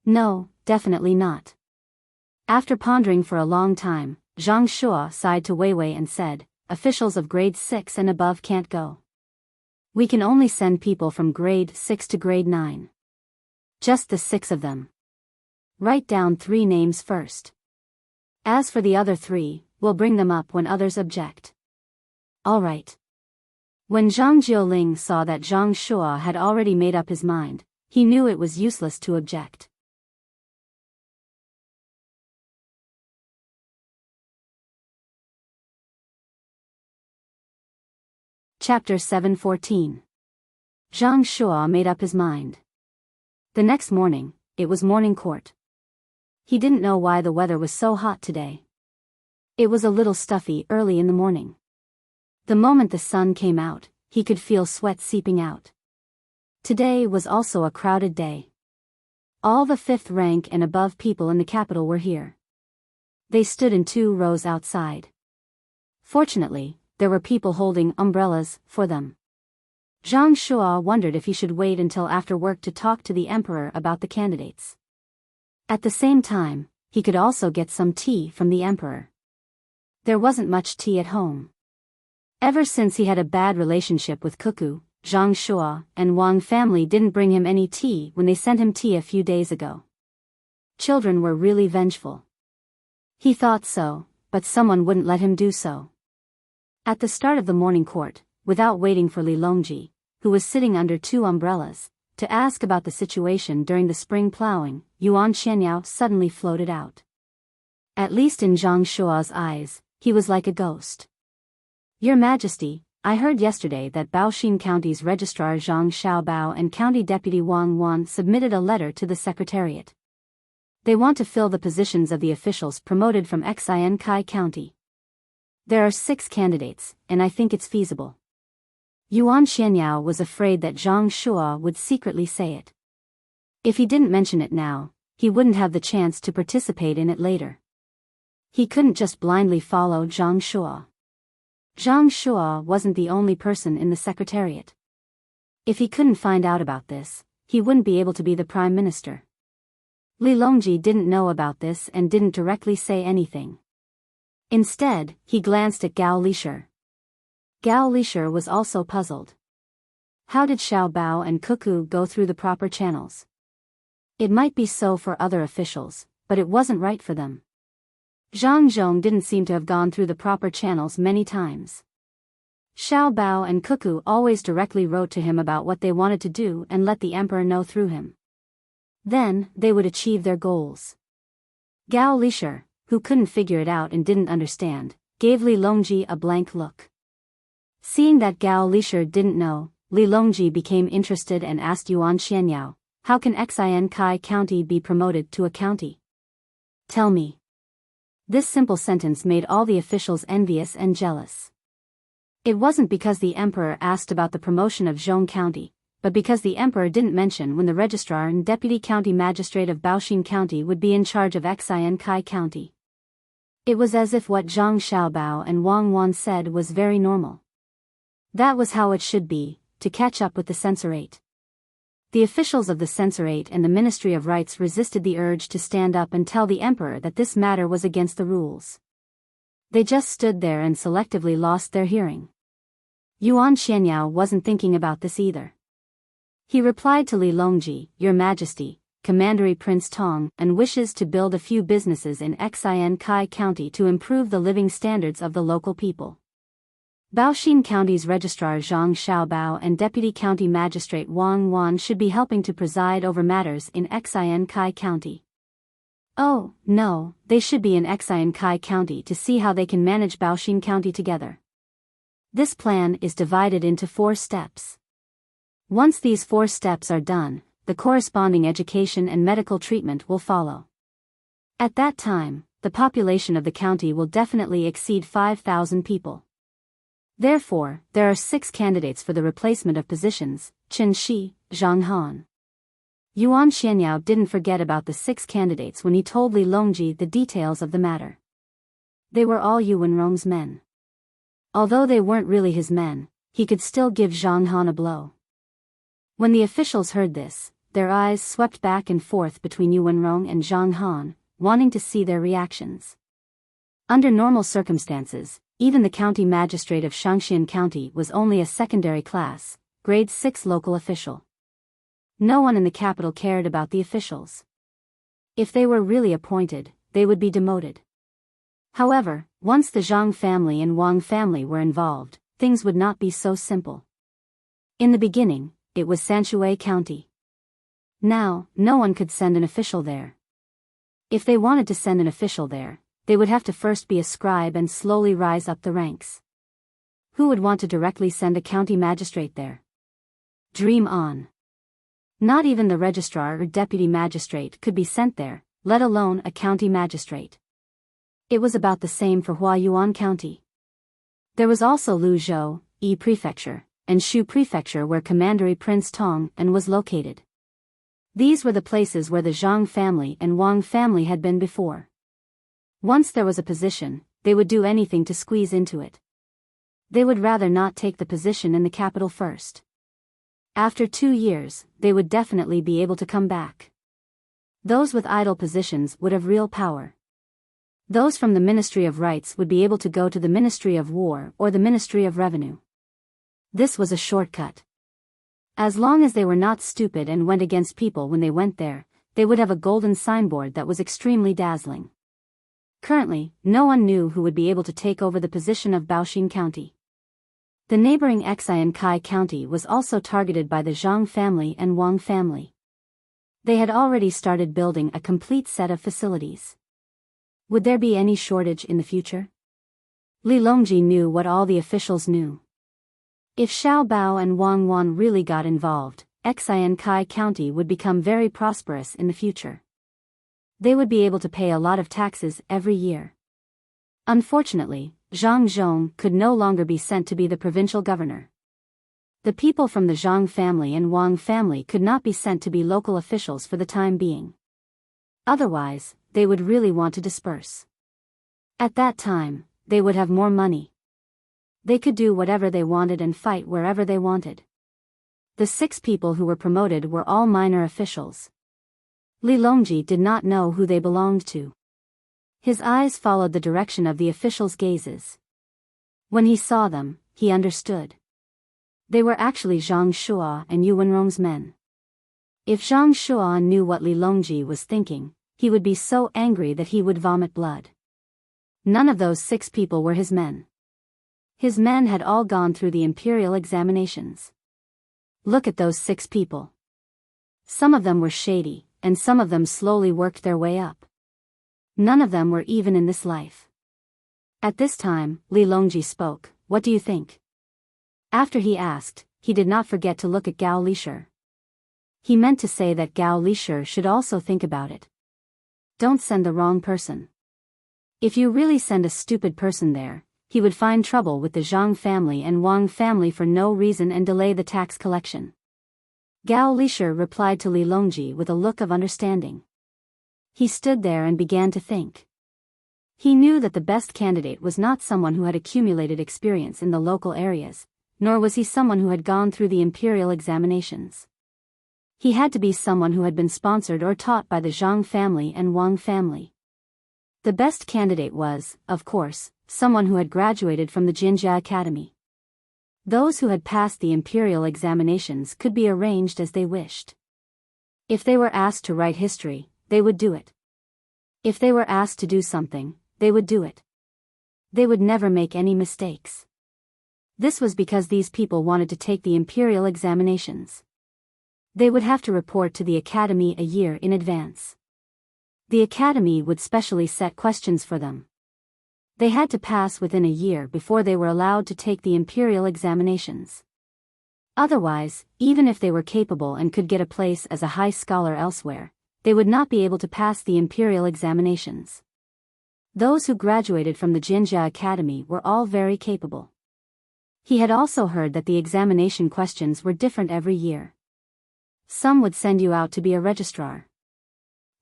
No, definitely not. After pondering for a long time, Zhang Shuo sighed to Weiwei and said, "Officials of grade 6 and above can't go. We can only send people from grade 6 to grade 9. Just the 6 of them. Write down 3 names first. As for the other 3, we'll bring them up when others object." All right. When Zhang Jiuling saw that Zhang Shuo had already made up his mind, he knew it was useless to object. Chapter 7:14. Zhang Shuo made up his mind. The next morning, it was morning court. He didn't know why the weather was so hot today. It was a little stuffy early in the morning. The moment the sun came out, he could feel sweat seeping out. Today was also a crowded day. All the 5th rank and above people in the capital were here. They stood in 2 rows outside. Fortunately, there were people holding umbrellas for them. Zhang Shuo wondered if he should wait until after work to talk to the emperor about the candidates. At the same time, he could also get some tea from the emperor. There wasn't much tea at home. Ever since he had a bad relationship with Cuckoo, Zhang Shuo and Wang family didn't bring him any tea when they sent him tea a few days ago. Children were really vengeful. He thought so, but someone wouldn't let him do so. At the start of the morning court, without waiting for Li Longji, who was sitting under 2 umbrellas, to ask about the situation during the spring plowing, Yuan Qianyao suddenly floated out. At least in Zhang Shuo's eyes, he was like a ghost. "Your Majesty, I heard yesterday that Baoxin County's Registrar Zhang Xiaobao and County Deputy Wang Wan submitted a letter to the Secretariat. They want to fill the positions of the officials promoted from Xian Kai County. There are 6 candidates, and I think it's feasible." Yuan Qianyao was afraid that Zhang Shuo would secretly say it. If he didn't mention it now, he wouldn't have the chance to participate in it later. He couldn't just blindly follow Zhang Shuo. Zhang Shuo wasn't the only person in the Secretariat. If he couldn't find out about this, he wouldn't be able to be the Prime Minister. Li Longji didn't know about this and didn't directly say anything. Instead, he glanced at Gao Lishur. Gao Lishur was also puzzled. How did Xiao Bao and Cuckoo go through the proper channels? It might be so for other officials, but it wasn't right for them. Zhang Zhong didn't seem to have gone through the proper channels many times. Xiao Bao and Cuckoo always directly wrote to him about what they wanted to do and let the emperor know through him. Then, they would achieve their goals. Gao Lishur, who couldn't figure it out and didn't understand, gave Li Longji a blank look. Seeing that Gao Lishur didn't know, Li Longji became interested and asked Yuan Qianyao, "How can Xian Kai County be promoted to a county? Tell me." This simple sentence made all the officials envious and jealous. It wasn't because the emperor asked about the promotion of Zhong County, but because the emperor didn't mention when the registrar and deputy county magistrate of Baoxin County would be in charge of Xian Kai County. It was as if what Zhang Xiaobao and Wang Wan said was very normal. That was how it should be, to catch up with the censorate. The officials of the censorate and the Ministry of Rights resisted the urge to stand up and tell the emperor that this matter was against the rules. They just stood there and selectively lost their hearing. Yuan Qianyao wasn't thinking about this either. He replied to Li Longji, "Your Majesty, Commandery Prince Tang and wishes to build a few businesses in Xian Kai County to improve the living standards of the local people. Baoxin County's Registrar Zhang Xiaobao and Deputy County Magistrate Wang Wan should be helping to preside over matters in Xian Kai County. Oh, no, they should be in Xian Kai County to see how they can manage Baoxin County together. This plan is divided into 4 steps. Once these 4 steps are done, the corresponding education and medical treatment will follow. At that time, the population of the county will definitely exceed 5,000 people. Therefore, there are 6 candidates for the replacement of positions: Chen Shi, Zhang Han. Yuan Xianyao didn't forget about the 6 candidates when he told Li Longji the details of the matter. They were all Yu Wenrong's men. Although they weren't really his men, he could still give Zhang Han a blow. When the officials heard this, their eyes swept back and forth between Yu Wenrong and Zhang Han, wanting to see their reactions. Under normal circumstances, even the county magistrate of Shangxian County was only a secondary class, grade 6 local official. No one in the capital cared about the officials. If they were really appointed, they would be demoted. However, once the Zhang family and Wang family were involved, things would not be so simple. In the beginning, it was Sanshui County. Now, no one could send an official there. If they wanted to send an official there, they would have to first be a scribe and slowly rise up the ranks. Who would want to directly send a county magistrate there? Dream on. Not even the registrar or deputy magistrate could be sent there, let alone a county magistrate. It was about the same for Huayuan County. There was also Luzhou, Yi Prefecture, and Shu Prefecture where Commandery Prince Tang and was located. These were the places where the Zhang family and Wang family had been before. Once there was a position, they would do anything to squeeze into it. They would rather not take the position in the capital first. After 2 years, they would definitely be able to come back. Those with idle positions would have real power. Those from the Ministry of Rights would be able to go to the Ministry of War or the Ministry of Revenue. This was a shortcut. As long as they were not stupid and went against people when they went there, they would have a golden signboard that was extremely dazzling. Currently, no one knew who would be able to take over the position of Baoxin County. The neighboring Xian Kai County was also targeted by the Zhang family and Wang family. They had already started building a complete set of facilities. Would there be any shortage in the future? Li Longji knew what all the officials knew. If Xiao Bao and Wang Wan really got involved, Xian Kai County would become very prosperous in the future. They would be able to pay a lot of taxes every year. Unfortunately, Zhang Zhong could no longer be sent to be the provincial governor. The people from the Zhang family and Wang family could not be sent to be local officials for the time being. Otherwise, they would really want to disperse. At that time, they would have more money. They could do whatever they wanted and fight wherever they wanted. The 6 people who were promoted were all minor officials. Li Longji did not know who they belonged to. His eyes followed the direction of the officials' gazes. When he saw them, he understood. They were actually Zhang Shua and Yu Wenrong's men. If Zhang Shua knew what Li Longji was thinking, he would be so angry that he would vomit blood. None of those 6 people were his men. His men had all gone through the imperial examinations. Look at those 6 people. Some of them were shady, and some of them slowly worked their way up. None of them were even in this life. At this time, Li Longji spoke. What do you think? After he asked, he did not forget to look at Gao Lishur. He meant to say that Gao Lishur should also think about it. Don't send the wrong person. If you really send a stupid person there, he would find trouble with the Zhang family and Wang family for no reason and delay the tax collection. Gao Lishur replied to Li Longji with a look of understanding. He stood there and began to think. He knew that the best candidate was not someone who had accumulated experience in the local areas, nor was he someone who had gone through the imperial examinations. He had to be someone who had been sponsored or taught by the Zhang family and Wang family. The best candidate was, of course, someone who had graduated from the Jinjia Academy. Those who had passed the imperial examinations could be arranged as they wished. If they were asked to write history, they would do it. If they were asked to do something, they would do it. They would never make any mistakes. This was because these people wanted to take the imperial examinations. They would have to report to the academy a year in advance. The academy would specially set questions for them. They had to pass within a year before they were allowed to take the imperial examinations. Otherwise, even if they were capable and could get a place as a high scholar elsewhere, they would not be able to pass the imperial examinations. Those who graduated from the Jinjia Academy were all very capable. He had also heard that the examination questions were different every year. Some would send you out to be a registrar.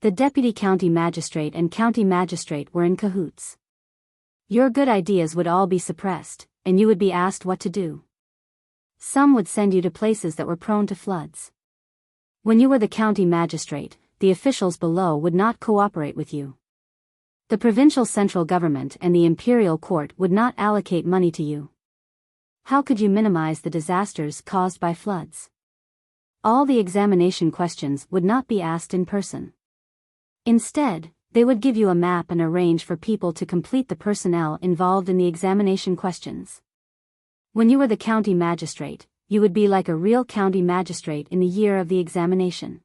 The deputy county magistrate and county magistrate were in cahoots. Your good ideas would all be suppressed, and you would be asked what to do. Some would send you to places that were prone to floods. When you were the county magistrate, the officials below would not cooperate with you. The provincial central government and the imperial court would not allocate money to you. How could you minimize the disasters caused by floods? All the examination questions would not be asked in person. Instead, they would give you a map and arrange for people to complete the personnel involved in the examination questions. When you were the county magistrate, you would be like a real county magistrate in the year of the examination.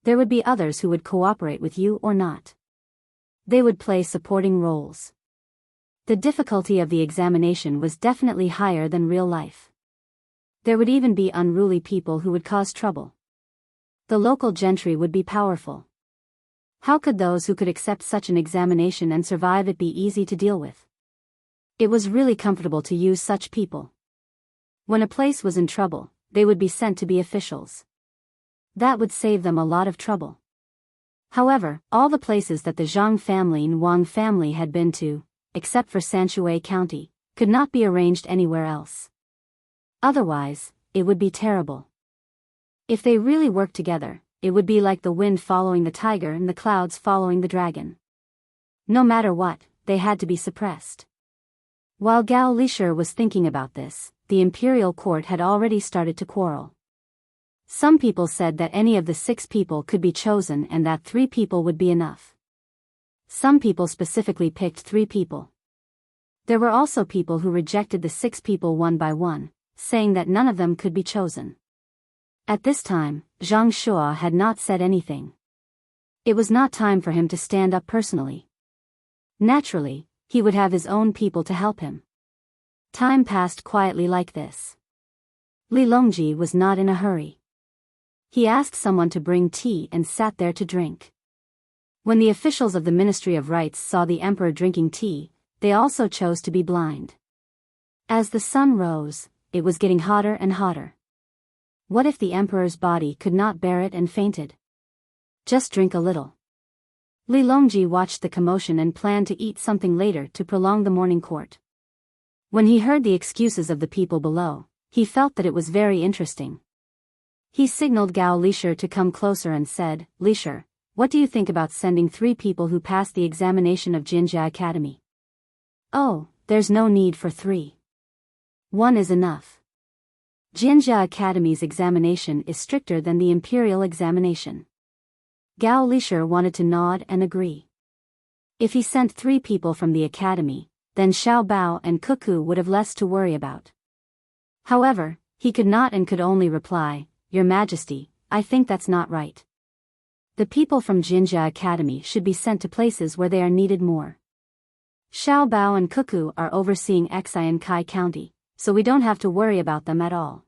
There would be others who would cooperate with you or not. They would play supporting roles. The difficulty of the examination was definitely higher than real life. There would even be unruly people who would cause trouble. The local gentry would be powerful. How could those who could accept such an examination and survive it be easy to deal with? It was really comfortable to use such people. When a place was in trouble, they would be sent to be officials. That would save them a lot of trouble. However, all the places that the Zhang family and Wang family had been to, except for Sanshui County, could not be arranged anywhere else. Otherwise, it would be terrible. If they really worked together, it would be like the wind following the tiger and the clouds following the dragon. No matter what, they had to be suppressed. While Gao Lishur was thinking about this, the imperial court had already started to quarrel. Some people said that any of the 6 people could be chosen and that 3 people would be enough. Some people specifically picked 3 people. There were also people who rejected the 6 people one by one, saying that none of them could be chosen. At this time, Zhang Shua had not said anything. It was not time for him to stand up personally. Naturally, he would have his own people to help him. Time passed quietly like this. Li Longji was not in a hurry. He asked someone to bring tea and sat there to drink. When the officials of the Ministry of Rites saw the emperor drinking tea, they also chose to be blind. As the sun rose, it was getting hotter and hotter. What if the emperor's body could not bear it and fainted? Just drink a little. Li Longji watched the commotion and planned to eat something later to prolong the morning court. When he heard the excuses of the people below, he felt that it was very interesting. He signaled Gao Lishur to come closer and said, "Lishur, what do you think about sending 3 people who passed the examination of Jinjia Academy?" "Oh, there's no need for 3. 1 is enough. Jinjia Academy's examination is stricter than the imperial examination." Gao Lishur wanted to nod and agree. If he sent 3 people from the academy, then Xiao Bao and Cuckoo would have less to worry about. However, he could not and could only reply, "Your Majesty, I think that's not right. The people from Jinjia Academy should be sent to places where they are needed more. Xiao Bao and Cuckoo are overseeing Xi and Kai County, so we don't have to worry about them at all.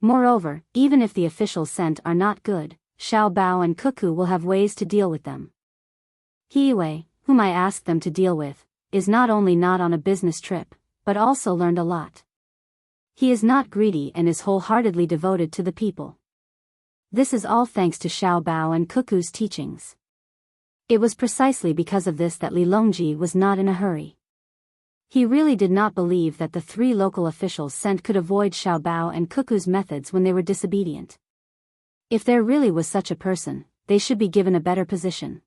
Moreover, even if the officials sent are not good, Xiao Bao and Cuckoo will have ways to deal with them. Hiwei, whom I asked them to deal with, is not only not on a business trip, but also learned a lot. He is not greedy and is wholeheartedly devoted to the people. This is all thanks to Xiao Bao and Cuckoo's teachings." It was precisely because of this that Li Longji was not in a hurry. He really did not believe that the 3 local officials sent could avoid Xiao Bao and Cuckoo's methods when they were disobedient. If there really was such a person, they should be given a better position.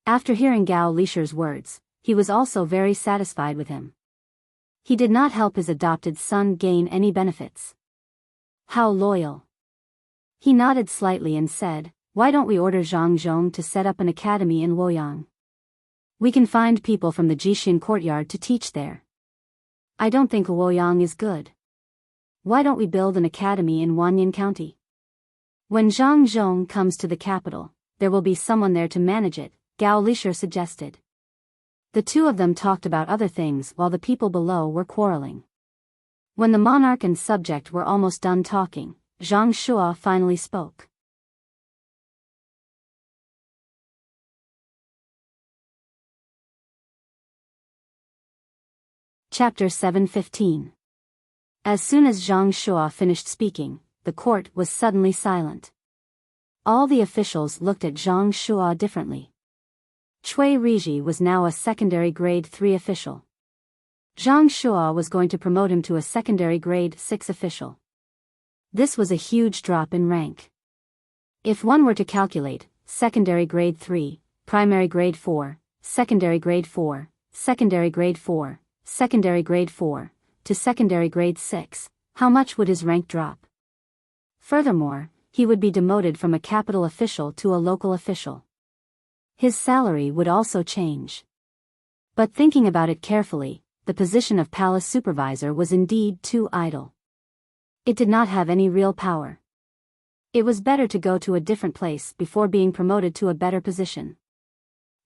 After hearing Gao Lishur's words, he was also very satisfied with him. He did not help his adopted son gain any benefits. How loyal. He nodded slightly and said, "Why don't we order Zhang Zhong to set up an academy in Luoyang? We can find people from the Jixin courtyard to teach there." I don't think Luoyang is good. Why don't we build an academy in Wanyan County? When Zhang Zhong comes to the capital, there will be someone there to manage it, Gao Lisher suggested. The two of them talked about other things while the people below were quarreling. When the monarch and subject were almost done talking, Zhang Shua finally spoke. Chapter 7:15. As soon as Zhang Shua finished speaking, the court was suddenly silent. All the officials looked at Zhang Shua differently. Cui Riji was now a secondary grade 3 official. Zhang Shua was going to promote him to a secondary grade 6 official. This was a huge drop in rank. If one were to calculate, secondary grade 3, primary grade 4, secondary grade 4, secondary grade 4, secondary grade 4, to secondary grade 6, how much would his rank drop? Furthermore, he would be demoted from a capital official to a local official. His salary would also change. But thinking about it carefully, the position of palace supervisor was indeed too idle. It did not have any real power. It was better to go to a different place before being promoted to a better position.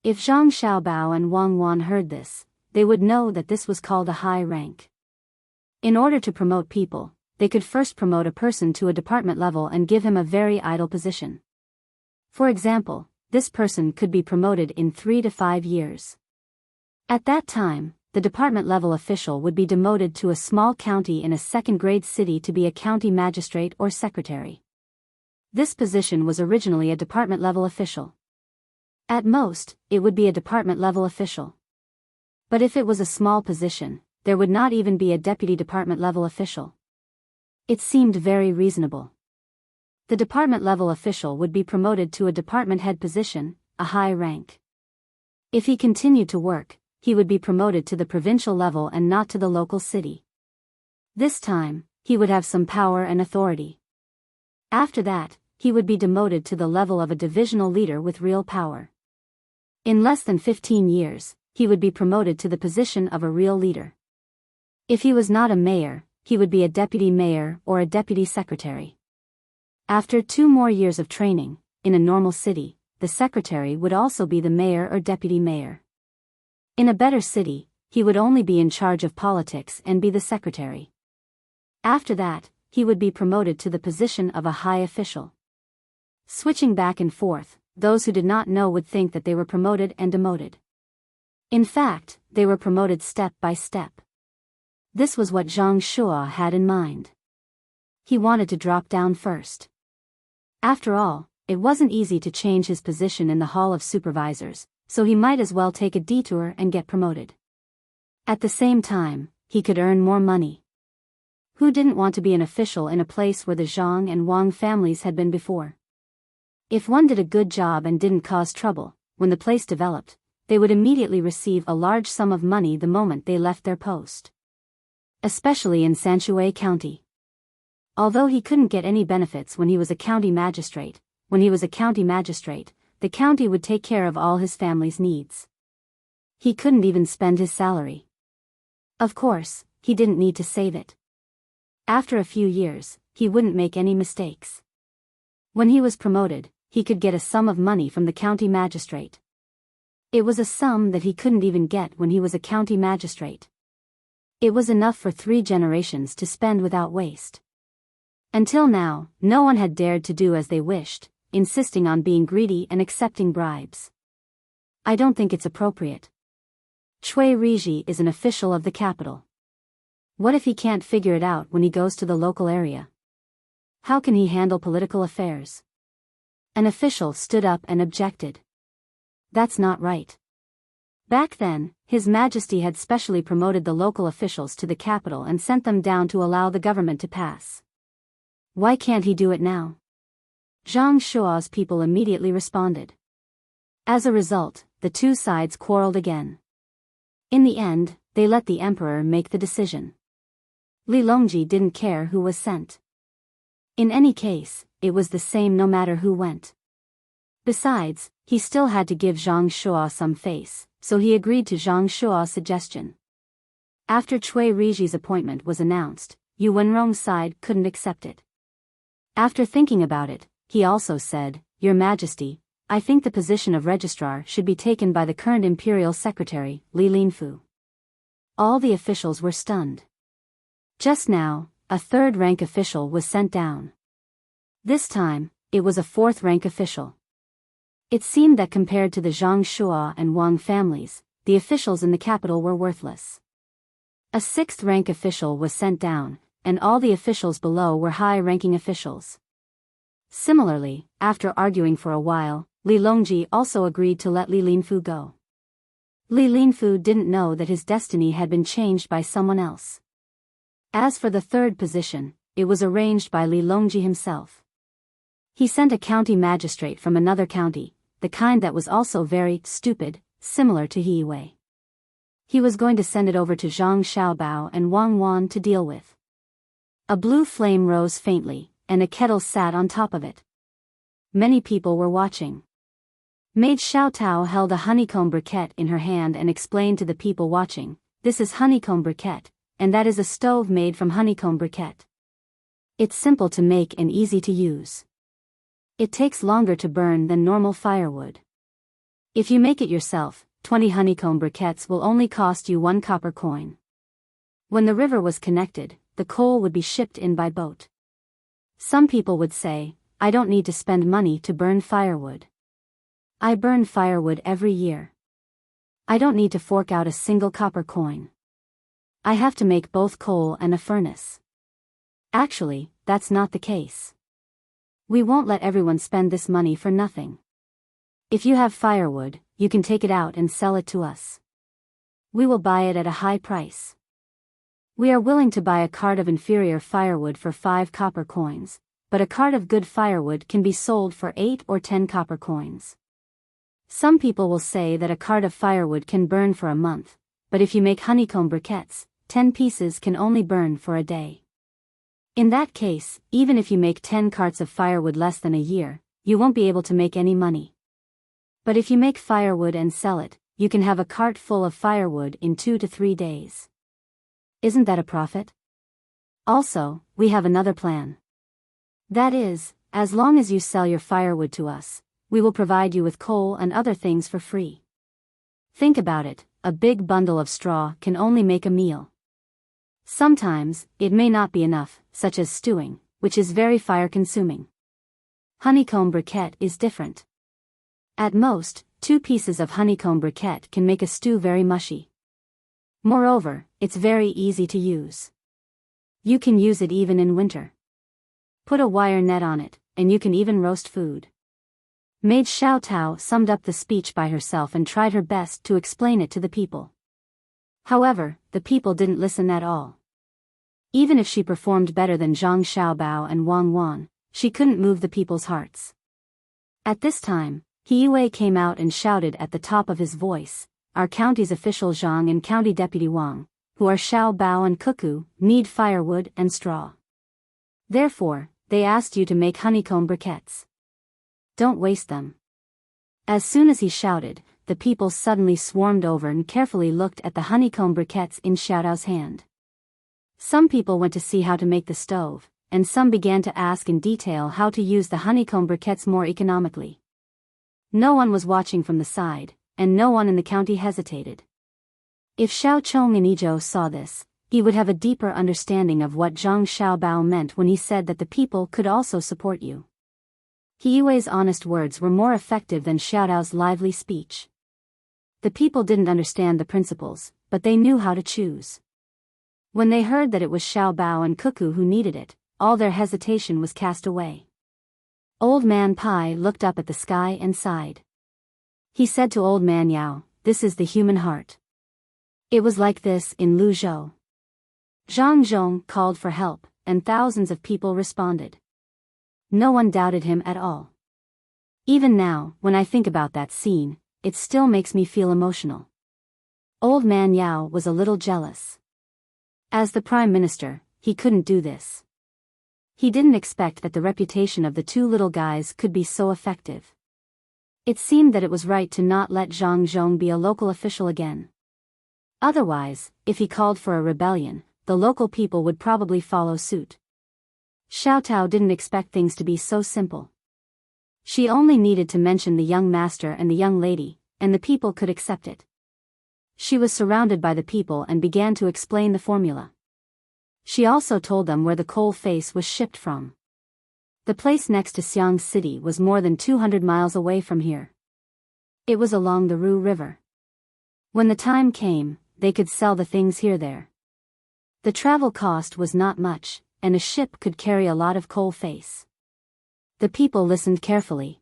If Zhang Xiaobao and Wang Wan heard this, they would know that this was called a high rank. In order to promote people, they could first promote a person to a department level and give him a very idle position. For example, this person could be promoted in 3 to 5 years. At that time, the department level official would be demoted to a small county in a second-grade city to be a county magistrate or secretary. This position was originally a department level official. At most, it would be a department level official. But if it was a small position, there would not even be a deputy department level official. It seemed very reasonable. The department level official would be promoted to a department head position, a high rank. If he continued to work, he would be promoted to the provincial level and not to the local city. This time, he would have some power and authority. After that, he would be demoted to the level of a divisional leader with real power. In less than 15 years, he would be promoted to the position of a real leader. If he was not a mayor, he would be a deputy mayor or a deputy secretary. After 2 more years of training, in a normal city, the secretary would also be the mayor or deputy mayor. In a better city, he would only be in charge of politics and be the secretary. After that, he would be promoted to the position of a high official. Switching back and forth, those who did not know would think that they were promoted and demoted. In fact, they were promoted step by step. This was what Zhang Shua had in mind. He wanted to drop down first. After all, it wasn't easy to change his position in the Hall of Supervisors, so he might as well take a detour and get promoted. At the same time, he could earn more money. Who didn't want to be an official in a place where the Zhang and Wang families had been before? If one did a good job and didn't cause trouble, when the place developed, they would immediately receive a large sum of money the moment they left their post. Especially in Sanshui County. Although he couldn't get any benefits when he was a county magistrate, the county would take care of all his family's needs. He couldn't even spend his salary. Of course, he didn't need to save it. After a few years, he wouldn't make any mistakes. When he was promoted, he could get a sum of money from the county magistrate. It was a sum that he couldn't even get when he was a county magistrate. It was enough for 3 generations to spend without waste. Until now, no one had dared to do as they wished, insisting on being greedy and accepting bribes. I don't think it's appropriate. Cui Riji is an official of the capital. What if he can't figure it out when he goes to the local area? How can he handle political affairs? An official stood up and objected. That's not right. Back then, His Majesty had specially promoted the local officials to the capital and sent them down to allow the government to pass. Why can't he do it now? Zhang Shua's people immediately responded. As a result, the 2 sides quarreled again. In the end, they let the emperor make the decision. Li Longji didn't care who was sent. In any case, it was the same no matter who went. Besides, he still had to give Zhang Shua some face, so he agreed to Zhang Shua's suggestion. After Cui Riji's appointment was announced, Yu Wenrong's side couldn't accept it. After thinking about it, he also said, "Your Majesty, I think the position of registrar should be taken by the current imperial secretary, Li Linfu." All the officials were stunned. Just now, a third-rank official was sent down. This time, it was a fourth-rank official. It seemed that compared to the Zhang Shua and Wang families, the officials in the capital were worthless. A sixth-rank official was sent down, and all the officials below were high-ranking officials. Similarly, after arguing for a while, Li Longji also agreed to let Li Linfu go. Li Linfu didn't know that his destiny had been changed by someone else. As for the third position, it was arranged by Li Longji himself. He sent a county magistrate from another county, the kind that was also very stupid, similar to He Wei. He was going to send it over to Zhang Xiaobao and Wang Wan to deal with. A blue flame rose faintly, and a kettle sat on top of it. Many people were watching. Maid Xiao Tao held a honeycomb briquette in her hand and explained to the people watching, "This is honeycomb briquette, and that is a stove made from honeycomb briquette. It's simple to make and easy to use. It takes longer to burn than normal firewood. If you make it yourself, 20 honeycomb briquettes will only cost you 1 copper coin. When the river was connected, the coal would be shipped in by boat. Some people would say, I don't need to spend money to burn firewood. I burn firewood every year. I don't need to fork out a single copper coin. I have to make both coal and a furnace. Actually, that's not the case. We won't let everyone spend this money for nothing. If you have firewood, you can take it out and sell it to us. We will buy it at a high price. We are willing to buy a cart of inferior firewood for 5 copper coins, but a cart of good firewood can be sold for 8 or 10 copper coins. Some people will say that a cart of firewood can burn for a month, but if you make honeycomb briquettes, 10 pieces can only burn for a day. In that case, even if you make 10 carts of firewood less than a year, you won't be able to make any money. But if you make firewood and sell it, you can have a cart full of firewood in 2 to 3 days. Isn't that a profit? Also, we have another plan. That is, as long as you sell your firewood to us, we will provide you with coal and other things for free. Think about it, a big bundle of straw can only make a meal. Sometimes, it may not be enough, such as stewing, which is very fire-consuming. Honeycomb briquette is different. At most, 2 pieces of honeycomb briquette can make a stew very mushy. Moreover, it's very easy to use. You can use it even in winter. Put a wire net on it, and you can even roast food. Maid Xiao Tao summed up the speech by herself and tried her best to explain it to the people. However, the people didn't listen at all. Even if she performed better than Zhang Xiaobao and Wang Wan, she couldn't move the people's hearts. At this time, He Wei came out and shouted at the top of his voice, "Our county's official Zhang and county deputy Wang, who are Xiao Bao and Cuckoo, need firewood and straw. Therefore, they asked you to make honeycomb briquettes. Don't waste them." As soon as he shouted, the people suddenly swarmed over and carefully looked at the honeycomb briquettes in Xiaodao's hand. Some people went to see how to make the stove, and some began to ask in detail how to use the honeycomb briquettes more economically. No one was watching from the side, and no one in the county hesitated. If Xiao Chong and Izhou saw this, he would have a deeper understanding of what Zhang Xiaobao meant when he said that the people could also support you. He Wei's honest words were more effective than Xiaodao's lively speech. The people didn't understand the principles, but they knew how to choose. When they heard that it was Xiao Bao and Cuckoo who needed it, all their hesitation was cast away. Old Man Pai looked up at the sky and sighed. He said to Old Man Yao, "This is the human heart." It was like this in Luzhou. Zhang Zhong called for help, and thousands of people responded. No one doubted him at all. Even now, when I think about that scene, it still makes me feel emotional. Old Man Yao was a little jealous. As the Prime Minister, he couldn't do this. He didn't expect that the reputation of the 2 little guys could be so effective. It seemed that it was right to not let Zhang Zhong be a local official again. Otherwise, if he called for a rebellion, the local people would probably follow suit. Xiaotao didn't expect things to be so simple. She only needed to mention the young master and the young lady, and the people could accept it. She was surrounded by the people and began to explain the formula. She also told them where the coal face was shipped from. The place next to Xiang City was more than 200 miles away from here. It was along the Ru River. When the time came, they could sell the things here there. The travel cost was not much, and a ship could carry a lot of coal face. The people listened carefully.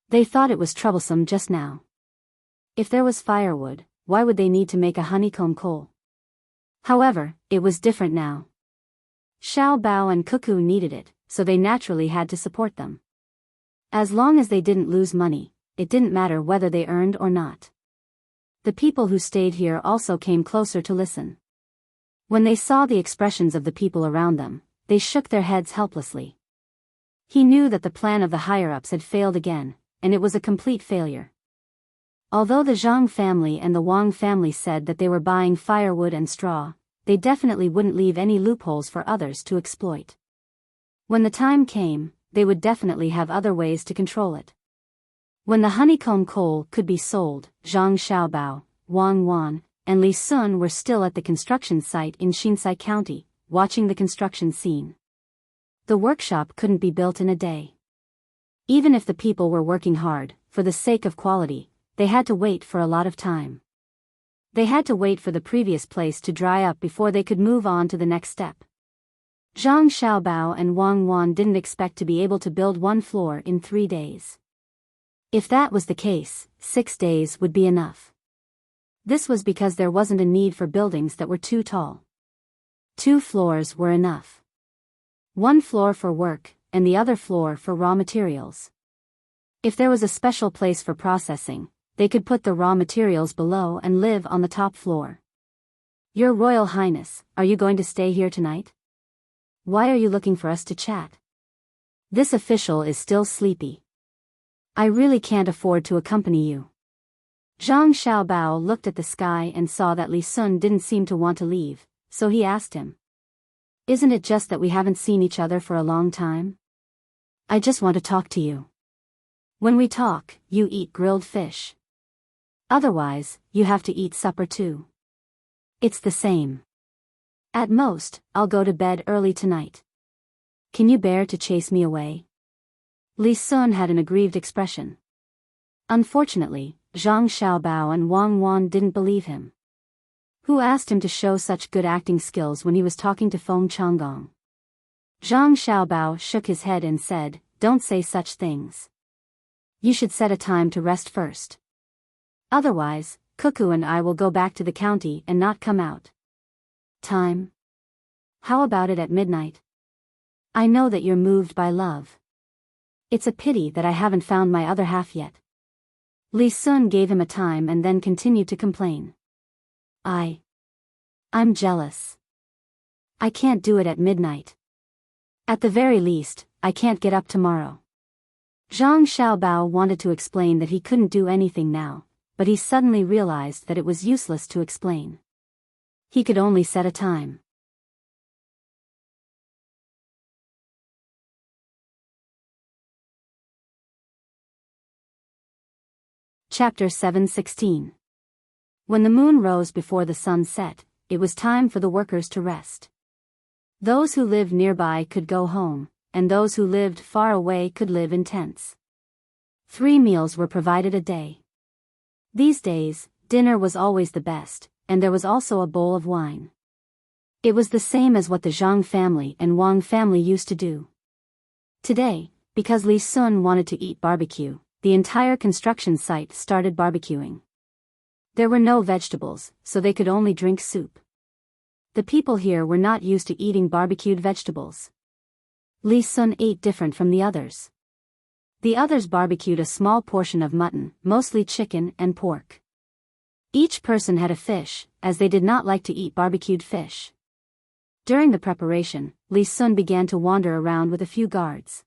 They thought it was troublesome just now. If there was firewood, why would they need to make a honeycomb coal? However, it was different now. Xiao Bao and Cuckoo needed it, so they naturally had to support them. As long as they didn't lose money, it didn't matter whether they earned or not. The people who stayed here also came closer to listen. When they saw the expressions of the people around them, they shook their heads helplessly. He knew that the plan of the higher-ups had failed again, and it was a complete failure. Although the Zhang family and the Wang family said that they were buying firewood and straw, they definitely wouldn't leave any loopholes for others to exploit. When the time came, they would definitely have other ways to control it. When the honeycomb coal could be sold, Zhang Xiaobao, Wang Wan, and Li Sun were still at the construction site in Xinsai County, watching the construction scene. The workshop couldn't be built in a day. Even if the people were working hard, for the sake of quality, they had to wait for a lot of time. They had to wait for the previous place to dry up before they could move on to the next step. Zhang Xiaobao and Wang Wan didn't expect to be able to build one floor in 3 days. If that was the case, 6 days would be enough. This was because there wasn't a need for buildings that were too tall. 2 floors were enough. 1 floor for work, and the other floor for raw materials. If there was a special place for processing, they could put the raw materials below and live on the top floor. Your Royal Highness, are you going to stay here tonight? Why are you looking for us to chat? This official is still sleepy. I really can't afford to accompany you. Zhang Xiaobao looked at the sky and saw that Li Sun didn't seem to want to leave, so he asked him. Isn't it just that we haven't seen each other for a long time? I just want to talk to you. When we talk, you eat grilled fish. Otherwise, you have to eat supper too. It's the same. At most, I'll go to bed early tonight. Can you bear to chase me away? Li Sun had an aggrieved expression. Unfortunately, Zhang Xiaobao and Wang Wan didn't believe him. Who asked him to show such good acting skills when he was talking to Feng Changgong? Zhang Xiaobao shook his head and said, Don't say such things. You should set a time to rest first. Otherwise, Cuckoo and I will go back to the county and not come out. Time? How about it at midnight? I know that you're moved by love. It's a pity that I haven't found my other half yet. Li Sun gave him a time and then continued to complain. I'm jealous. I can't do it at midnight. At the very least, I can't get up tomorrow. Zhang Xiaobao wanted to explain that he couldn't do anything now, but he suddenly realized that it was useless to explain. He could only set a time. Chapter 7:16. When the moon rose before the sun set, it was time for the workers to rest. Those who lived nearby could go home, and those who lived far away could live in tents. 3 meals were provided a day. These days, dinner was always the best, and there was also a bowl of wine. It was the same as what the Zhang family and Wang family used to do. Today, because Li Sun wanted to eat barbecue, the entire construction site started barbecuing. There were no vegetables, so they could only drink soup. The people here were not used to eating barbecued vegetables. Li Sun ate different from the others. The others barbecued a small portion of mutton, mostly chicken and pork. Each person had a fish, as they did not like to eat barbecued fish. During the preparation, Li Sun began to wander around with a few guards.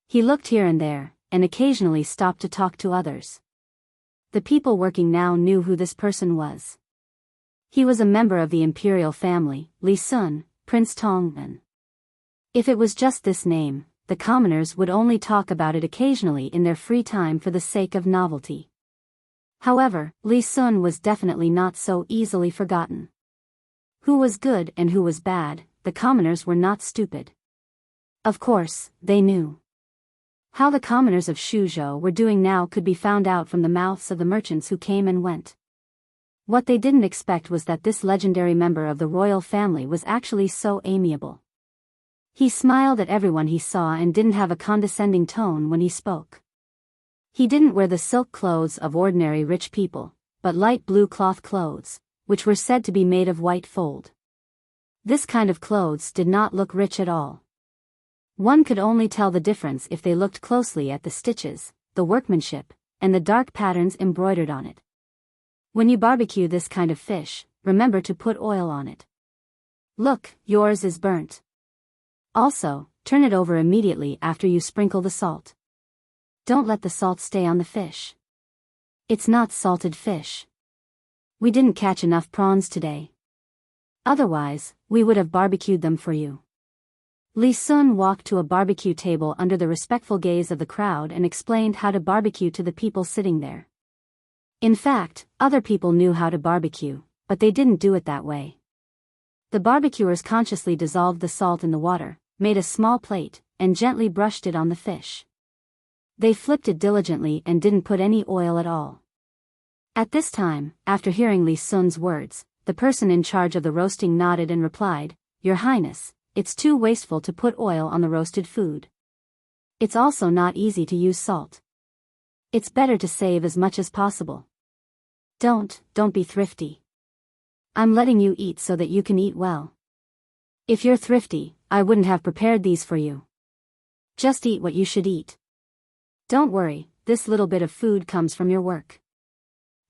He looked here and there, and occasionally stopped to talk to others. The people working now knew who this person was. He was a member of the imperial family, Li Sun, Prince Tang. If it was just this name, the commoners would only talk about it occasionally in their free time for the sake of novelty. However, Li Sun was definitely not so easily forgotten. Who was good and who was bad, the commoners were not stupid. Of course, they knew. How the commoners of Shuzhou were doing now could be found out from the mouths of the merchants who came and went. What they didn't expect was that this legendary member of the royal family was actually so amiable. He smiled at everyone he saw and didn't have a condescending tone when he spoke. He didn't wear the silk clothes of ordinary rich people, but light blue cloth clothes, which were said to be made of white fold. This kind of clothes did not look rich at all. One could only tell the difference if they looked closely at the stitches, the workmanship, and the dark patterns embroidered on it. When you barbecue this kind of fish, remember to put oil on it. Look, yours is burnt. Also, turn it over immediately after you sprinkle the salt. Don't let the salt stay on the fish. It's not salted fish. We didn't catch enough prawns today. Otherwise, we would have barbecued them for you. Li Sun walked to a barbecue table under the respectful gaze of the crowd and explained how to barbecue to the people sitting there. In fact, other people knew how to barbecue, but they didn't do it that way. The barbecuers consciously dissolved the salt in the water, made a small plate, and gently brushed it on the fish. They flipped it diligently and didn't put any oil at all. At this time, after hearing Li Sun's words, the person in charge of the roasting nodded and replied, "Your Highness, it's too wasteful to put oil on the roasted food. It's also not easy to use salt. It's better to save as much as possible. Don't be thrifty. I'm letting you eat so that you can eat well. If you're thrifty, I wouldn't have prepared these for you. Just eat what you should eat. Don't worry, this little bit of food comes from your work.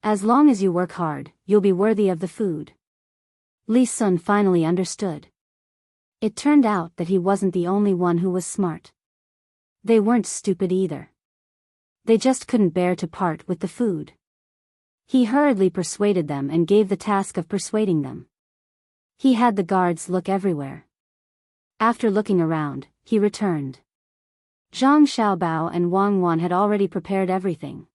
As long as you work hard, you'll be worthy of the food." Li Sun finally understood. It turned out that he wasn't the only one who was smart. They weren't stupid either. They just couldn't bear to part with the food. He hurriedly persuaded them and gave the task of persuading them. He had the guards look everywhere. After looking around, he returned. Zhang Xiaobao and Wang Wan had already prepared everything.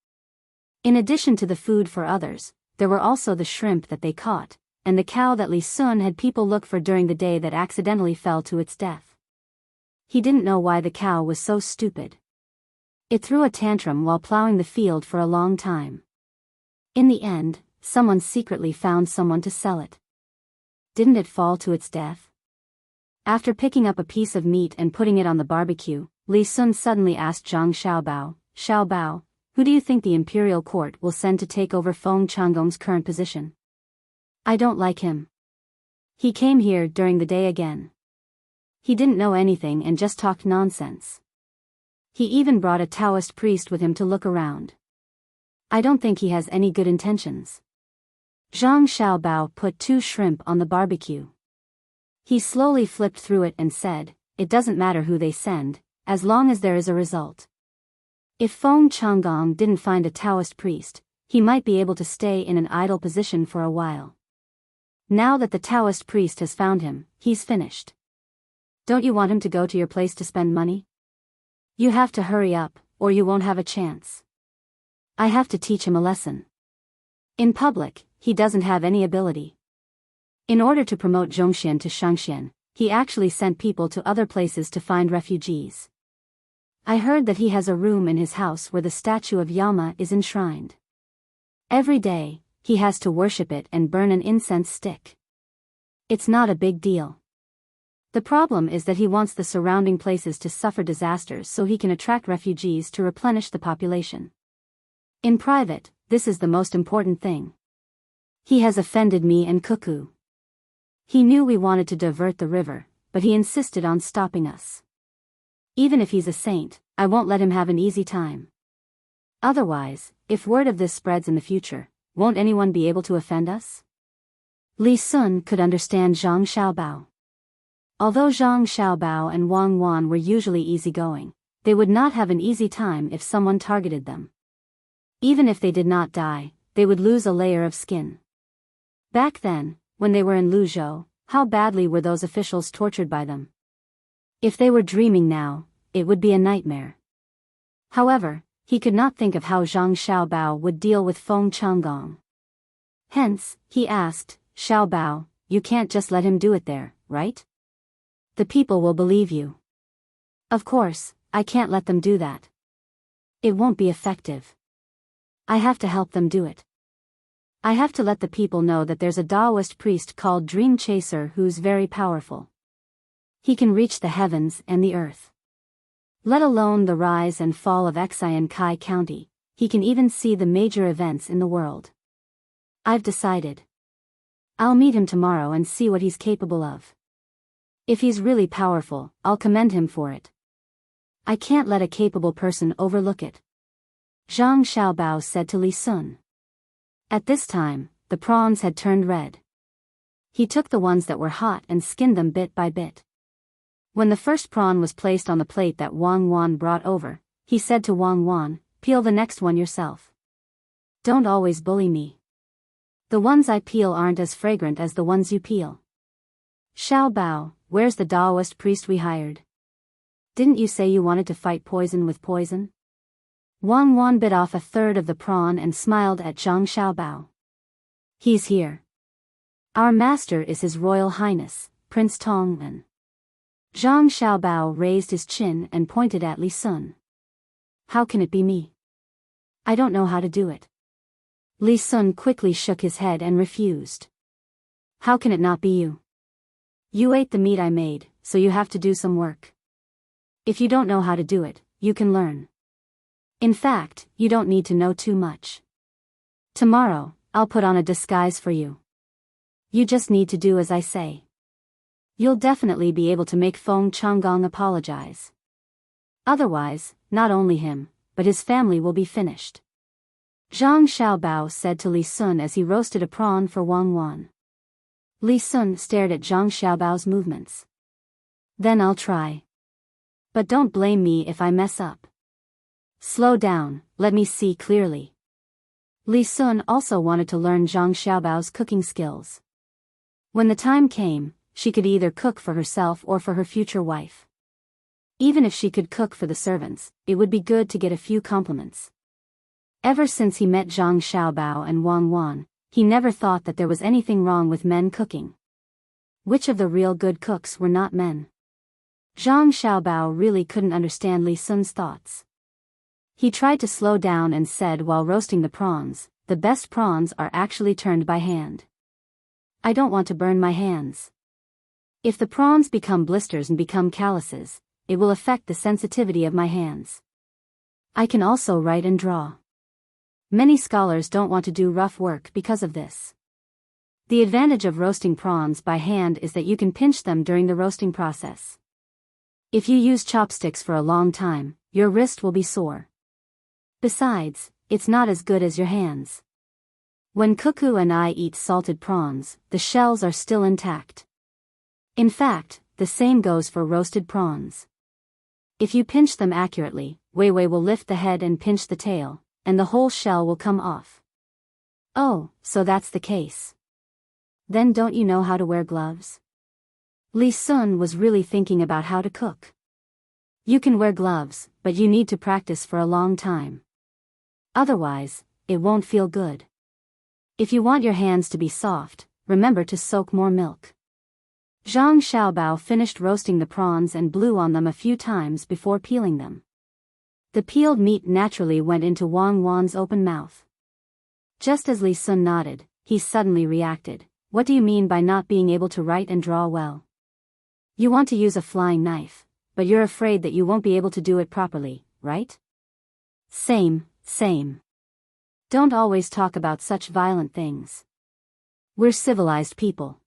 In addition to the food for others, there were also the shrimp that they caught, and the cow that Li Sun had people look for during the day that accidentally fell to its death. He didn't know why the cow was so stupid. It threw a tantrum while plowing the field for a long time. In the end, someone secretly found someone to sell it. Didn't it fall to its death? After picking up a piece of meat and putting it on the barbecue, Li Sun suddenly asked Zhang Xiaobao, "Xiaobao, who do you think the imperial court will send to take over Feng Changgong's current position? I don't like him. He came here during the day again. He didn't know anything and just talked nonsense. He even brought a Taoist priest with him to look around. I don't think he has any good intentions." Zhang Xiaobao put 2 shrimp on the barbecue. He slowly flipped through it and said, "It doesn't matter who they send, as long as there is a result. If Feng Changgong didn't find a Taoist priest, he might be able to stay in an idle position for a while. Now that the Taoist priest has found him, he's finished. Don't you want him to go to your place to spend money? You have to hurry up, or you won't have a chance. I have to teach him a lesson. In public, he doesn't have any ability." In order to promote Zhongxian to Shangxian, he actually sent people to other places to find refugees. I heard that he has a room in his house where the statue of Yama is enshrined. Every day, he has to worship it and burn an incense stick. It's not a big deal. The problem is that he wants the surrounding places to suffer disasters so he can attract refugees to replenish the population. In private, this is the most important thing. He has offended me and Cuckoo. He knew we wanted to divert the river, but he insisted on stopping us. Even if he's a saint, I won't let him have an easy time. Otherwise, if word of this spreads in the future, won't anyone be able to offend us?" Li Sun could understand Zhang Xiaobao. Although Zhang Xiaobao and Wang Wan were usually easygoing, they would not have an easy time if someone targeted them. Even if they did not die, they would lose a layer of skin. Back then, when they were in Luzhou, how badly were those officials tortured by them. If they were dreaming now, it would be a nightmare. However, he could not think of how Zhang Xiaobao would deal with Feng Changgong. Hence, he asked, Xiaobao, you can't just let him do it there, right? The people will believe you. Of course, I can't let them do that. It won't be effective. I have to help them do it. I have to let the people know that there's a Taoist priest called Dream Chaser who's very powerful. He can reach the heavens and the earth. Let alone the rise and fall of Xian Kai County, he can even see the major events in the world. I've decided. I'll meet him tomorrow and see what he's capable of. If he's really powerful, I'll commend him for it. I can't let a capable person overlook it. Zhang Xiaobao said to Li Sun. At this time, the prawns had turned red. He took the ones that were hot and skinned them bit by bit. When the first prawn was placed on the plate that Wang Wan brought over, he said to Wang Wan, peel the next one yourself. Don't always bully me. The ones I peel aren't as fragrant as the ones you peel. Xiaobao, where's the Taoist priest we hired? Didn't you say you wanted to fight poison with poison? Wang Wan bit off a third of the prawn and smiled at Zhang Xiaobao. He's here. Our master is His Royal Highness, Prince Tang. Zhang Xiaobao raised his chin and pointed at Li Sun. How can it be me? I don't know how to do it. Li Sun quickly shook his head and refused. How can it not be you? You ate the meat I made, so you have to do some work. If you don't know how to do it, you can learn. In fact, you don't need to know too much. Tomorrow, I'll put on a disguise for you. You just need to do as I say. You'll definitely be able to make Feng Changgong apologize. Otherwise, not only him, but his family will be finished. Zhang Xiaobao said to Li Sun as he roasted a prawn for Wang Wan. Li Sun stared at Zhang Xiaobao's movements. Then I'll try. But don't blame me if I mess up. Slow down, let me see clearly. Li Sun also wanted to learn Zhang Xiaobao's cooking skills. When the time came, she could either cook for herself or for her future wife. Even if she could cook for the servants, it would be good to get a few compliments. Ever since he met Zhang Xiaobao and Wang Wan, he never thought that there was anything wrong with men cooking. Which of the real good cooks were not men? Zhang Xiaobao really couldn't understand Li Sun's thoughts. He tried to slow down and said while roasting the prawns, the best prawns are actually turned by hand. I don't want to burn my hands. If the prawns become blisters and become calluses, it will affect the sensitivity of my hands. I can also write and draw. Many scholars don't want to do rough work because of this. The advantage of roasting prawns by hand is that you can pinch them during the roasting process. If you use chopsticks for a long time, your wrist will be sore. Besides, it's not as good as your hands. When Cuckoo and I eat salted prawns, the shells are still intact. In fact, the same goes for roasted prawns. If you pinch them accurately, Wei Wei will lift the head and pinch the tail, and the whole shell will come off. Oh, so that's the case. Then don't you know how to wear gloves? Li Sun was really thinking about how to cook. You can wear gloves, but you need to practice for a long time. Otherwise, it won't feel good. If you want your hands to be soft, remember to soak more milk. Zhang Xiaobao finished roasting the prawns and blew on them a few times before peeling them. The peeled meat naturally went into Wang Wan's open mouth. Just as Li Sun nodded, he suddenly reacted. What do you mean by not being able to write and draw well? You want to use a flying knife, but you're afraid that you won't be able to do it properly, right? Same. Don't always talk about such violent things. We're civilized people.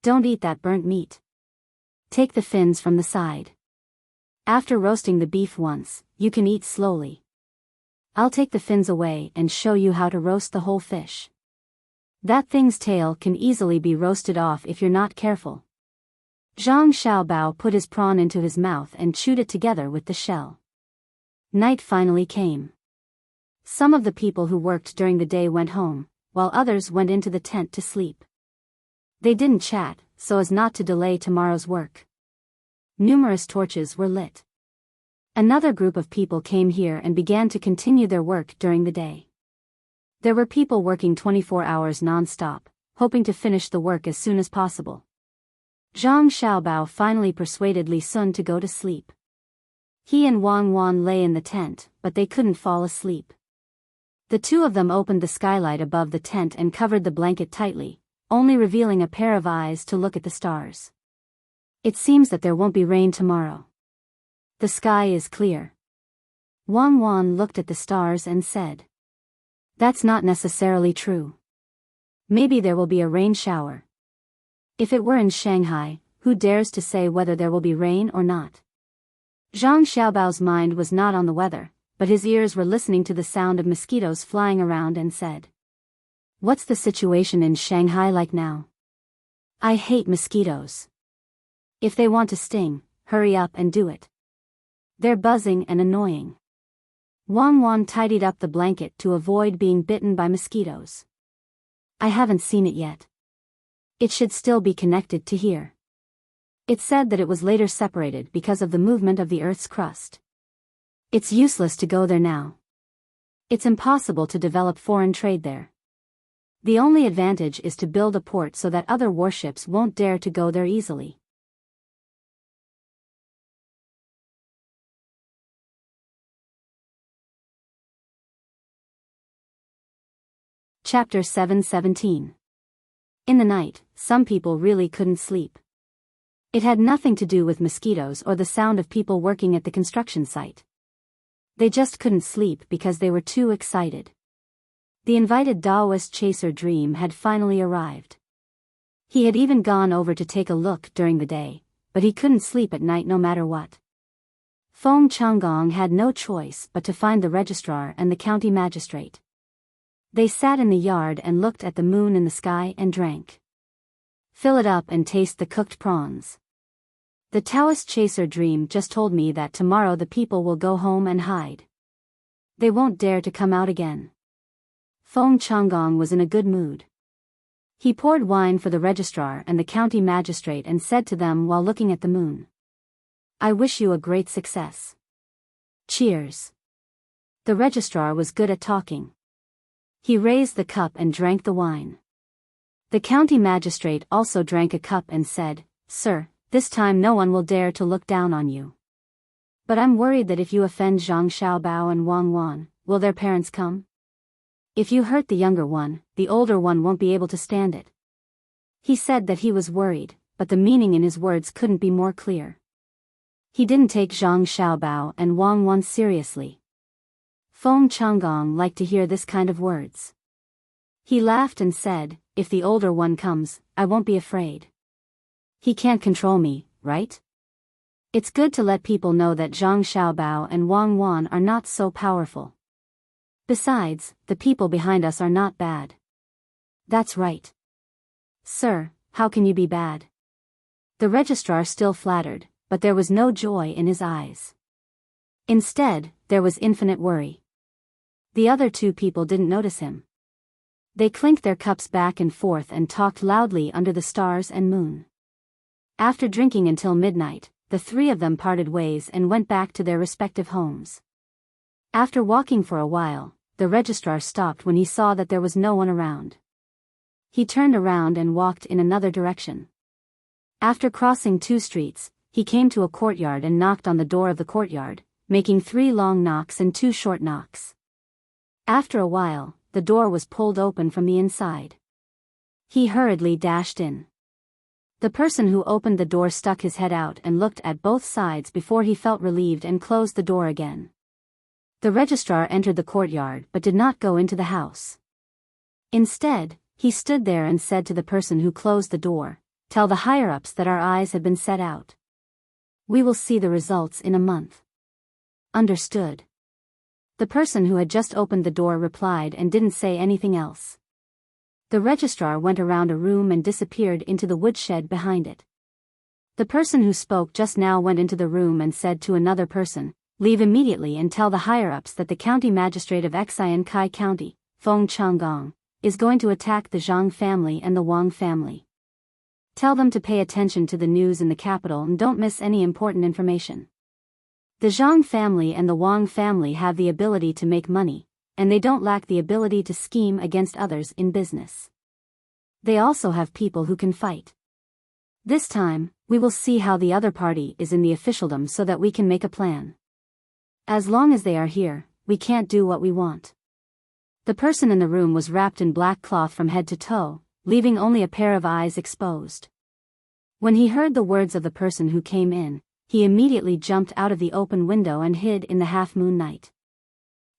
Don't eat that burnt meat. Take the fins from the side. After roasting the beef once, you can eat slowly. I'll take the fins away and show you how to roast the whole fish. That thing's tail can easily be roasted off if you're not careful. Zhang Xiaobao put his prawn into his mouth and chewed it together with the shell. Night finally came. Some of the people who worked during the day went home, while others went into the tent to sleep. They didn't chat, so as not to delay tomorrow's work. Numerous torches were lit. Another group of people came here and began to continue their work during the day. There were people working 24 hours non-stop, hoping to finish the work as soon as possible. Zhang Xiaobao finally persuaded Li Sun to go to sleep. He and Wang Wan lay in the tent, but they couldn't fall asleep. The two of them opened the skylight above the tent and covered the blanket tightly, only revealing a pair of eyes to look at the stars. It seems that there won't be rain tomorrow. The sky is clear. Wang Wan looked at the stars and said, "That's not necessarily true. Maybe there will be a rain shower." If it were in Shanghai, who dares to say whether there will be rain or not? Zhang Xiaobao's mind was not on the weather, but his ears were listening to the sound of mosquitoes flying around and said, "What's the situation in Shanghai like now? I hate mosquitoes. If they want to sting, hurry up and do it. They're buzzing and annoying." Wang Wan tidied up the blanket to avoid being bitten by mosquitoes. "I haven't seen it yet. It should still be connected to here. It said that it was later separated because of the movement of the Earth's crust. It's useless to go there now. It's impossible to develop foreign trade there. The only advantage is to build a port so that other warships won't dare to go there easily." Chapter 717. In the night, some people really couldn't sleep. It had nothing to do with mosquitoes or the sound of people working at the construction site. They just couldn't sleep because they were too excited. The invited Taoist chaser Dream had finally arrived. He had even gone over to take a look during the day, but he couldn't sleep at night no matter what. Feng Changgong had no choice but to find the registrar and the county magistrate. They sat in the yard and looked at the moon in the sky and drank. "Fill it up and taste the cooked prawns. The Taoist chaser Dream just told me that tomorrow the people will go home and hide. They won't dare to come out again." Feng Changgong was in a good mood. He poured wine for the registrar and the county magistrate and said to them while looking at the moon, "I wish you a great success. Cheers." The registrar was good at talking. He raised the cup and drank the wine. The county magistrate also drank a cup and said, "Sir, this time no one will dare to look down on you. But I'm worried that if you offend Zhang Xiaobao and Wang Wan, will their parents come? If you hurt the younger one, the older one won't be able to stand it." He said that he was worried, but the meaning in his words couldn't be more clear. He didn't take Zhang Xiaobao and Wang Wan seriously. Feng Changgong liked to hear this kind of words. He laughed and said, "If the older one comes, I won't be afraid. He can't control me, right? It's good to let people know that Zhang Xiaobao and Wang Wan are not so powerful. Besides, the people behind us are not bad." "That's right. Sir, how can you be bad?" The registrar still flattered, but there was no joy in his eyes. Instead, there was infinite worry. The other two people didn't notice him. They clinked their cups back and forth and talked loudly under the stars and moon. After drinking until midnight, the three of them parted ways and went back to their respective homes. After walking for a while, the registrar stopped when he saw that there was no one around. He turned around and walked in another direction. After crossing 2 streets, he came to a courtyard and knocked on the door of the courtyard, making 3 long knocks and 2 short knocks. After a while, the door was pulled open from the inside. He hurriedly dashed in. The person who opened the door stuck his head out and looked at both sides before he felt relieved and closed the door again. The registrar entered the courtyard but did not go into the house. Instead, he stood there and said to the person who closed the door, "Tell the higher-ups that our eyes have been set out. We will see the results in a month." "Understood." The person who had just opened the door replied and didn't say anything else. The registrar went around a room and disappeared into the woodshed behind it. The person who spoke just now went into the room and said to another person, "Leave immediately and tell the higher-ups that the county magistrate of Xian Kai County, Feng Changgong, is going to attack the Zhang family and the Wang family. Tell them to pay attention to the news in the capital and don't miss any important information. The Zhang family and the Wang family have the ability to make money, and they don't lack the ability to scheme against others in business. They also have people who can fight. This time, we will see how the other party is in the officialdom so that we can make a plan. As long as they are here, we can't do what we want. The person in the room was wrapped in black cloth from head to toe, leaving only a pair of eyes exposed. When he heard the words of the person who came in, he immediately jumped out of the open window and hid in the half-moon night.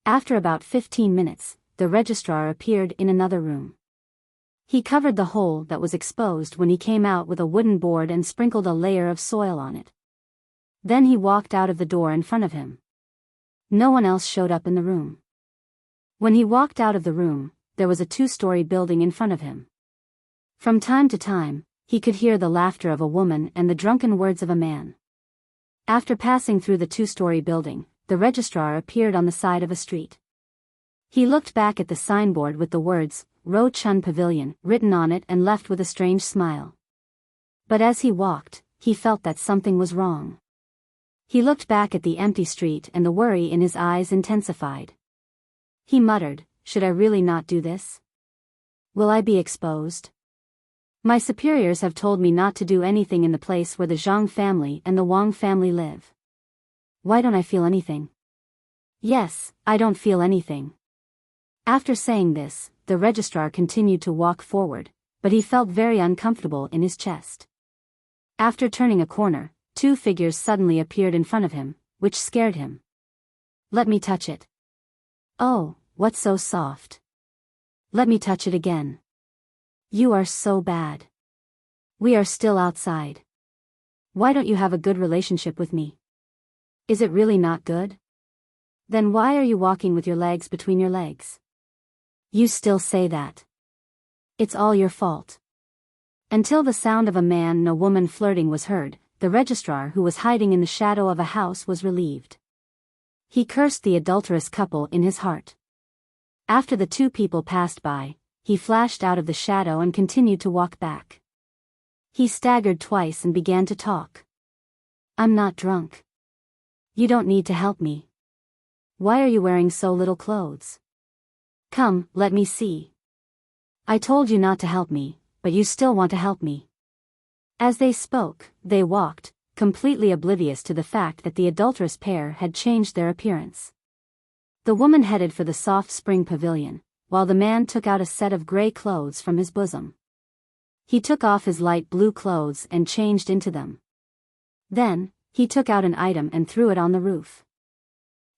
After about 15 minutes, the registrar appeared in another room. He covered the hole that was exposed when he came out with a wooden board and sprinkled a layer of soil on it. Then he walked out of the door in front of him. No one else showed up in the room. When he walked out of the room, there was a 2-story building in front of him. From time to time, he could hear the laughter of a woman and the drunken words of a man. After passing through the 2-story building, the registrar appeared on the side of a street. He looked back at the signboard with the words, Ro Chun Pavilion, written on it and left with a strange smile. But as he walked, he felt that something was wrong. He looked back at the empty street and the worry in his eyes intensified. He muttered, should I really not do this? Will I be exposed? My superiors have told me not to do anything in the place where the Zhang family and the Wang family live. Why don't I feel anything? Yes, I don't feel anything. After saying this, the registrar continued to walk forward, but he felt very uncomfortable in his chest. After turning a corner, 2 figures suddenly appeared in front of him, which scared him. Let me touch it. Oh, what's so soft? Let me touch it again. You are so bad. We are still outside. Why don't you have a good relationship with me? Is it really not good? Then why are you walking with your legs between your legs? You still say that. It's all your fault. Until the sound of a man and a woman flirting was heard, the registrar who was hiding in the shadow of a house was relieved. He cursed the adulterous couple in his heart. After the 2 people passed by, he flashed out of the shadow and continued to walk back. He staggered twice and began to talk. I'm not drunk. You don't need to help me. Why are you wearing so little clothes? Come, let me see. I told you not to help me, but you still want to help me. As they spoke, they walked, completely oblivious to the fact that the adulterous pair had changed their appearance. The woman headed for the soft spring pavilion, while the man took out a set of gray clothes from his bosom. He took off his light blue clothes and changed into them. Then, he took out an item and threw it on the roof.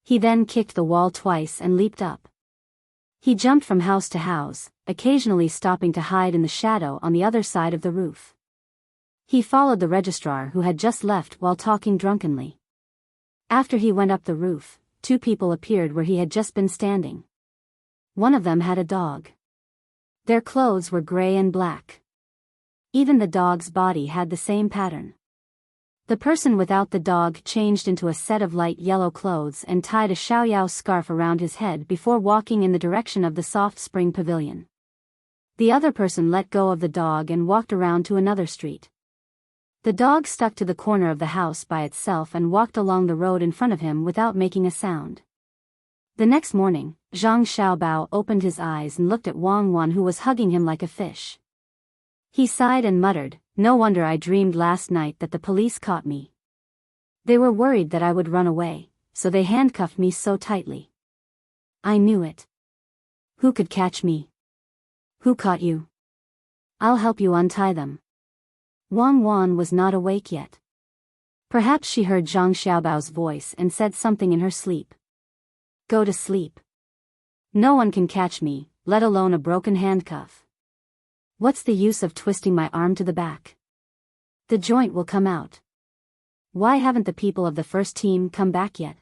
He then kicked the wall twice and leaped up. He jumped from house to house, occasionally stopping to hide in the shadow on the other side of the roof. He followed the registrar who had just left while talking drunkenly. After he went up the roof, 2 people appeared where he had just been standing. One of them had a dog. Their clothes were gray and black. Even the dog's body had the same pattern. The person without the dog changed into a set of light yellow clothes and tied a xiaoyao scarf around his head before walking in the direction of the soft spring pavilion. The other person let go of the dog and walked around to another street. The dog stuck to the corner of the house by itself and walked along the road in front of him without making a sound. The next morning, Zhang Xiaobao opened his eyes and looked at Wang Wan, who was hugging him like a fish. He sighed and muttered, no wonder I dreamed last night that the police caught me. They were worried that I would run away, so they handcuffed me so tightly. I knew it. Who could catch me? Who caught you? I'll help you untie them. Wang Wan was not awake yet. Perhaps she heard Zhang Xiaobao's voice and said something in her sleep. Go to sleep. No one can catch me, let alone a broken handcuff. What's the use of twisting my arm to the back? The joint will come out. Why haven't the people of the first team come back yet?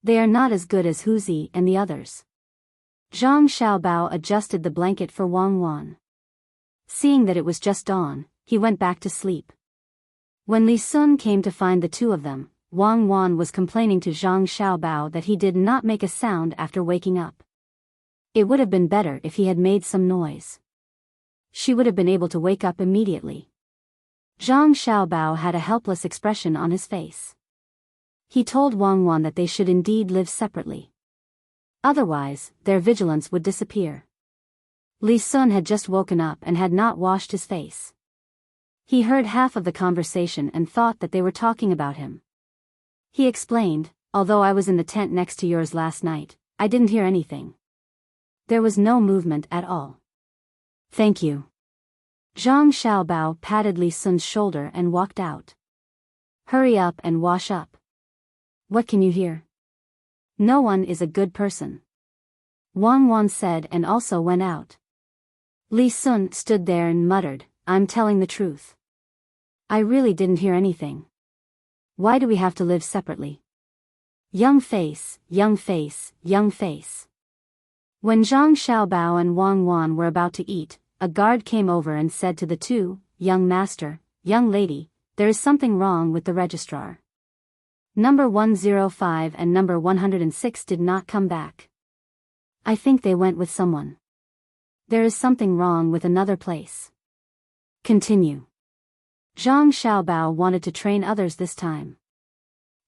They are not as good as Huzi and the others. Zhang Xiaobao adjusted the blanket for Wang Wan. Seeing that it was just dawn, he went back to sleep. When Li Sun came to find the 2 of them, Wang Wan was complaining to Zhang Xiaobao that he did not make a sound after waking up. It would have been better if he had made some noise. She would have been able to wake up immediately. Zhang Xiaobao had a helpless expression on his face. He told Wang Wan that they should indeed live separately. Otherwise, their vigilance would disappear. Li Sun had just woken up and had not washed his face. He heard half of the conversation and thought that they were talking about him. He explained, although I was in the tent next to yours last night, I didn't hear anything. There was no movement at all. Thank you. Zhang Xiaobao patted Li Sun's shoulder and walked out. Hurry up and wash up. What can you hear? No one is a good person. Wang Wan said and also went out. Li Sun stood there and muttered, I'm telling the truth. I really didn't hear anything. Why do we have to live separately? Young face, young face, young face. When Zhang Xiaobao and Wang Wan were about to eat, a guard came over and said to the two, young master, young lady, there is something wrong with the registrar. Number 105 and number 106 did not come back. I think they went with someone. There is something wrong with another place. Continue. Zhang Xiaobao wanted to train others this time.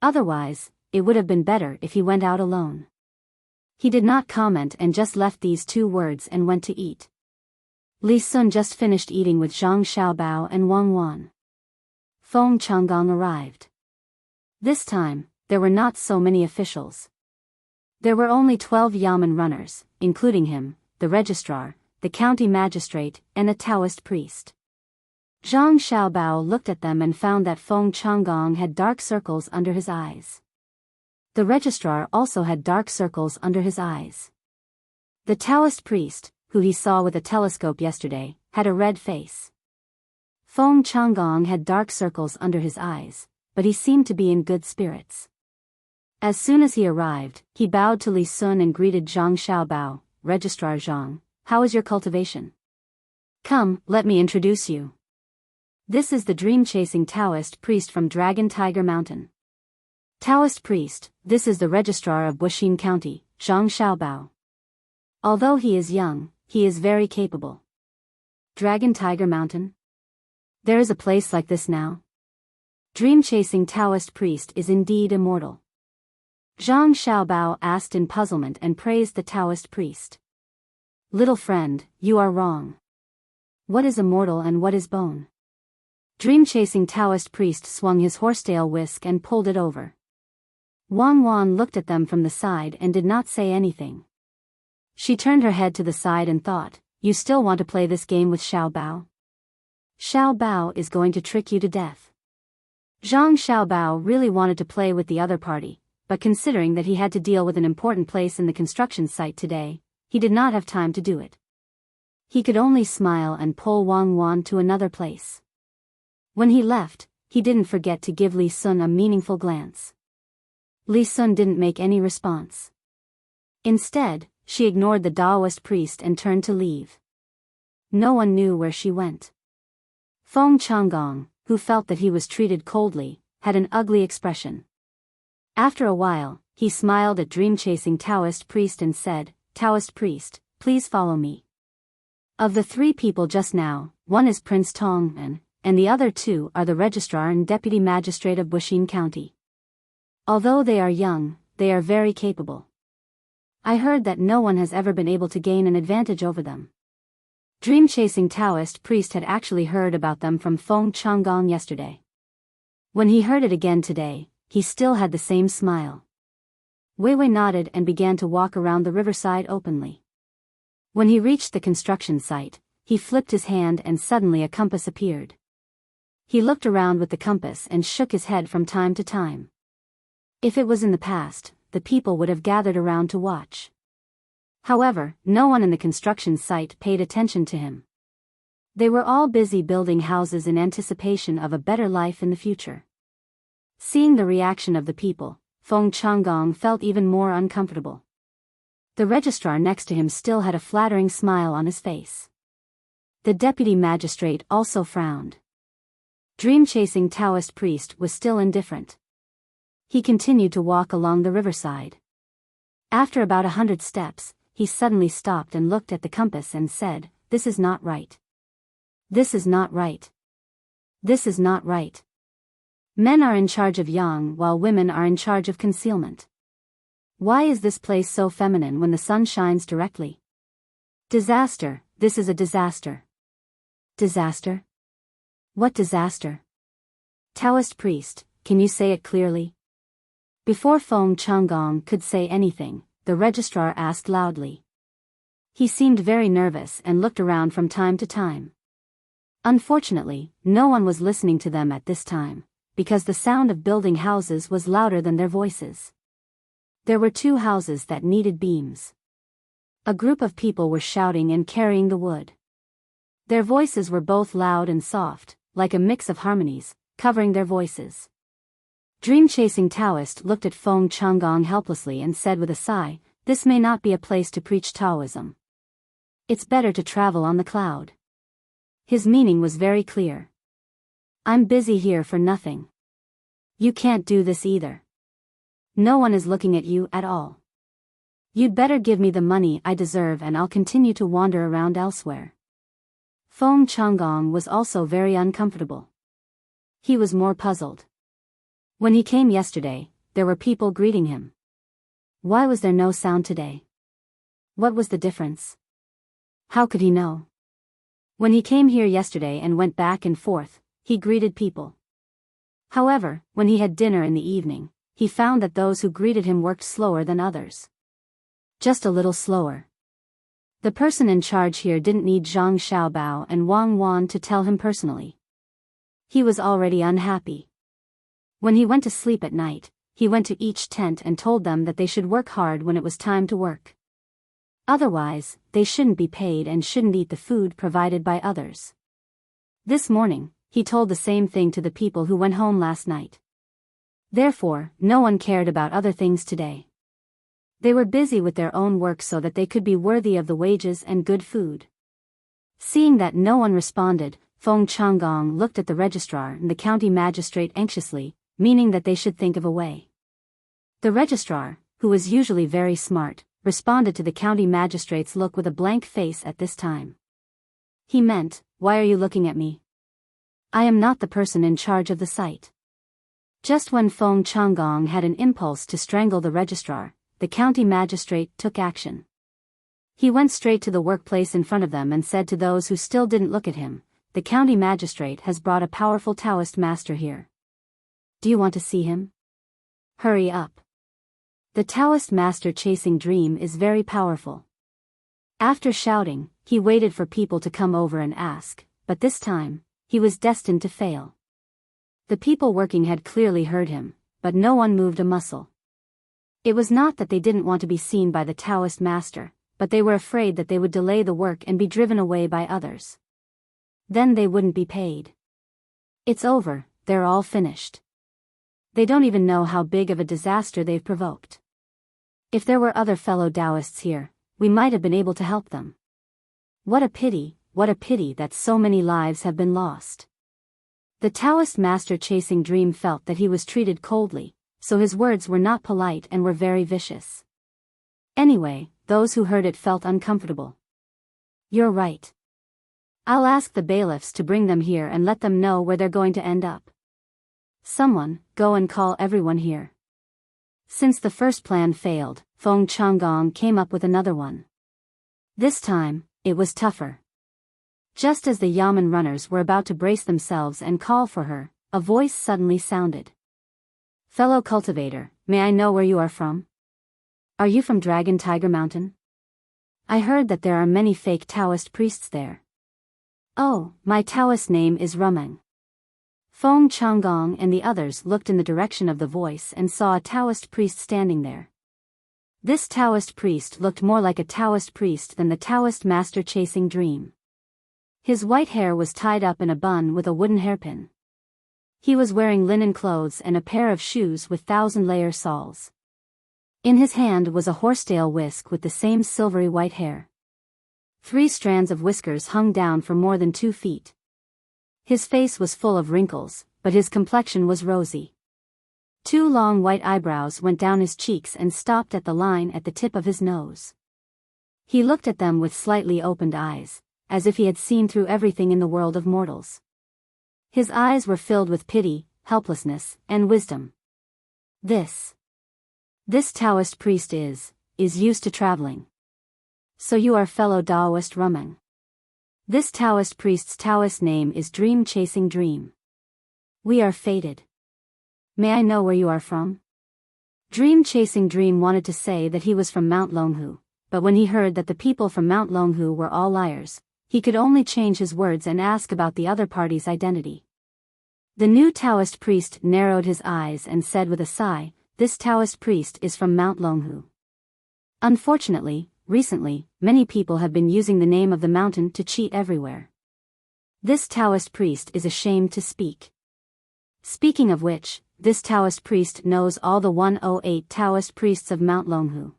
Otherwise, it would have been better if he went out alone. He did not comment and just left these two words and went to eat. Li Sun just finished eating with Zhang Xiaobao and Wang Wan. Feng Changgong arrived. This time, there were not so many officials. There were only 12 Yamen runners, including him, the registrar, the county magistrate, and a Taoist priest. Zhang Xiaobao looked at them and found that Feng Changgong had dark circles under his eyes. The registrar also had dark circles under his eyes. The Taoist priest, who he saw with a telescope yesterday, had a red face. Feng Changgong had dark circles under his eyes, but he seemed to be in good spirits. As soon as he arrived, he bowed to Li Sun and greeted Zhang Xiaobao, Registrar Zhang, how is your cultivation? Come, let me introduce you. This is the dream-chasing Taoist priest from Dragon Tiger Mountain. Taoist priest, this is the registrar of Wuxia County, Zhang Xiaobao. Although he is young, he is very capable. Dragon Tiger Mountain? There is a place like this now? Dream-chasing Taoist priest is indeed immortal. Zhang Xiaobao asked in puzzlement and praised the Taoist priest. Little friend, you are wrong. What is immortal and what is bone? Dream-chasing Taoist priest swung his horsetail whisk and pulled it over. Wang Wan looked at them from the side and did not say anything. She turned her head to the side and thought, you still want to play this game with Xiaobao? Xiaobao is going to trick you to death. Zhang Xiaobao really wanted to play with the other party, but considering that he had to deal with an important place in the construction site today, he did not have time to do it. He could only smile and pull Wang Wan to another place. When he left, he didn't forget to give Li Sun a meaningful glance. Li Sun didn't make any response. Instead, she ignored the Taoist priest and turned to leave. No one knew where she went. Feng Changgong, who felt that he was treated coldly, had an ugly expression. After a while, he smiled at dream-chasing Taoist priest and said, Taoist priest, please follow me. Of the three people just now, one is Prince Tang, and the other two are the registrar and deputy magistrate of Wuxia County. Although they are young, they are very capable. I heard that no one has ever been able to gain an advantage over them. Dream-chasing Taoist priest had actually heard about them from Feng Changgong yesterday. When he heard it again today, he still had the same smile. Wei Wei nodded and began to walk around the riverside openly. When he reached the construction site, he flipped his hand and suddenly a compass appeared. He looked around with the compass and shook his head from time to time. If it was in the past, the people would have gathered around to watch. However, no one in the construction site paid attention to him. They were all busy building houses in anticipation of a better life in the future. Seeing the reaction of the people, Feng Changgong felt even more uncomfortable. The registrar next to him still had a flattering smile on his face. The deputy magistrate also frowned. Dream-chasing Taoist priest was still indifferent. He continued to walk along the riverside. After about 100 steps, he suddenly stopped and looked at the compass and said, "This is not right. This is not right." This is not right. Men are in charge of yang while women are in charge of concealment. Why is this place so feminine when the sun shines directly? Disaster, this is a disaster. Disaster? What disaster? Taoist priest, can you say it clearly? Before Feng Changgong could say anything, the registrar asked loudly. He seemed very nervous and looked around from time to time. Unfortunately, no one was listening to them at this time, because the sound of building houses was louder than their voices. There were 2 houses that needed beams. A group of people were shouting and carrying the wood. Their voices were both loud and soft, like a mix of harmonies, covering their voices. Dream-chasing Taoist looked at Feng Changgong helplessly and said with a sigh, "This may not be a place to preach Taoism. It's better to travel on the cloud." His meaning was very clear. I'm busy here for nothing. You can't do this either. No one is looking at you at all. You'd better give me the money I deserve and I'll continue to wander around elsewhere. Feng Changgong was also very uncomfortable. He was more puzzled. When he came yesterday, there were people greeting him. Why was there no sound today? What was the difference? How could he know? When he came here yesterday and went back and forth, he greeted people. However, when he had dinner in the evening, he found that those who greeted him worked slower than others. Just a little slower. The person in charge here didn't need Zhang Xiaobao and Wang Wan to tell him personally. He was already unhappy. When he went to sleep at night, he went to each tent and told them that they should work hard when it was time to work. Otherwise, they shouldn't be paid and shouldn't eat the food provided by others. This morning, he told the same thing to the people who went home last night. Therefore, no one cared about other things today. They were busy with their own work so that they could be worthy of the wages and good food. Seeing that no one responded, Feng Changgong looked at the registrar and the county magistrate anxiously, meaning that they should think of a way. The registrar, who was usually very smart, responded to the county magistrate's look with a blank face at this time. He meant, "Why are you looking at me? I am not the person in charge of the site." Just when Feng Changgong had an impulse to strangle the registrar, the county magistrate took action. He went straight to the workplace in front of them and said to those who still didn't look at him, "The county magistrate has brought a powerful Taoist master here. Do you want to see him? Hurry up. The Taoist master chasing dream is very powerful." After shouting, he waited for people to come over and ask, but this time, he was destined to fail. The people working had clearly heard him, but no one moved a muscle. It was not that they didn't want to be seen by the Taoist master, but they were afraid that they would delay the work and be driven away by others. Then they wouldn't be paid. It's over, they're all finished. They don't even know how big of a disaster they've provoked. If there were other fellow Taoists here, we might have been able to help them. What a pity that so many lives have been lost. The Taoist master chasing dream felt that he was treated coldly, so his words were not polite and were very vicious. Anyway, those who heard it felt uncomfortable. You're right. I'll ask the bailiffs to bring them here and let them know where they're going to end up. Someone, go and call everyone here. Since the first plan failed, Feng Changgong came up with another one. This time, it was tougher. Just as the Yamen runners were about to brace themselves and call for her, a voice suddenly sounded. "Fellow cultivator, may I know where you are from? Are you from Dragon Tiger Mountain? I heard that there are many fake Taoist priests there." "Oh, my Taoist name is Rumeng." Feng Changgong and the others looked in the direction of the voice and saw a Taoist priest standing there. This Taoist priest looked more like a Taoist priest than the Taoist master chasing dream. His white hair was tied up in a bun with a wooden hairpin. He was wearing linen clothes and a pair of shoes with 1,000-layer soles. In his hand was a horsetail whisk with the same silvery white hair. 3 strands of whiskers hung down for more than 2 feet. His face was full of wrinkles, but his complexion was rosy. 2 long white eyebrows went down his cheeks and stopped at the line at the tip of his nose. He looked at them with slightly opened eyes, as if he had seen through everything in the world of mortals. His eyes were filled with pity, helplessness, and wisdom. This Taoist priest is used to traveling. So you are fellow Taoist Rumeng. This Taoist priest's Taoist name is Dream Chasing Dream. We are fated. May I know where you are from? Dream Chasing Dream wanted to say that he was from Mount Longhu, but when he heard that the people from Mount Longhu were all liars, he could only change his words and ask about the other party's identity. The new Taoist priest narrowed his eyes and said with a sigh, "This Taoist priest is from Mount Longhu. Unfortunately, recently, many people have been using the name of the mountain to cheat everywhere. This Taoist priest is ashamed to speak. Speaking of which, this Taoist priest knows all the 108 Taoist priests of Mount Longhu.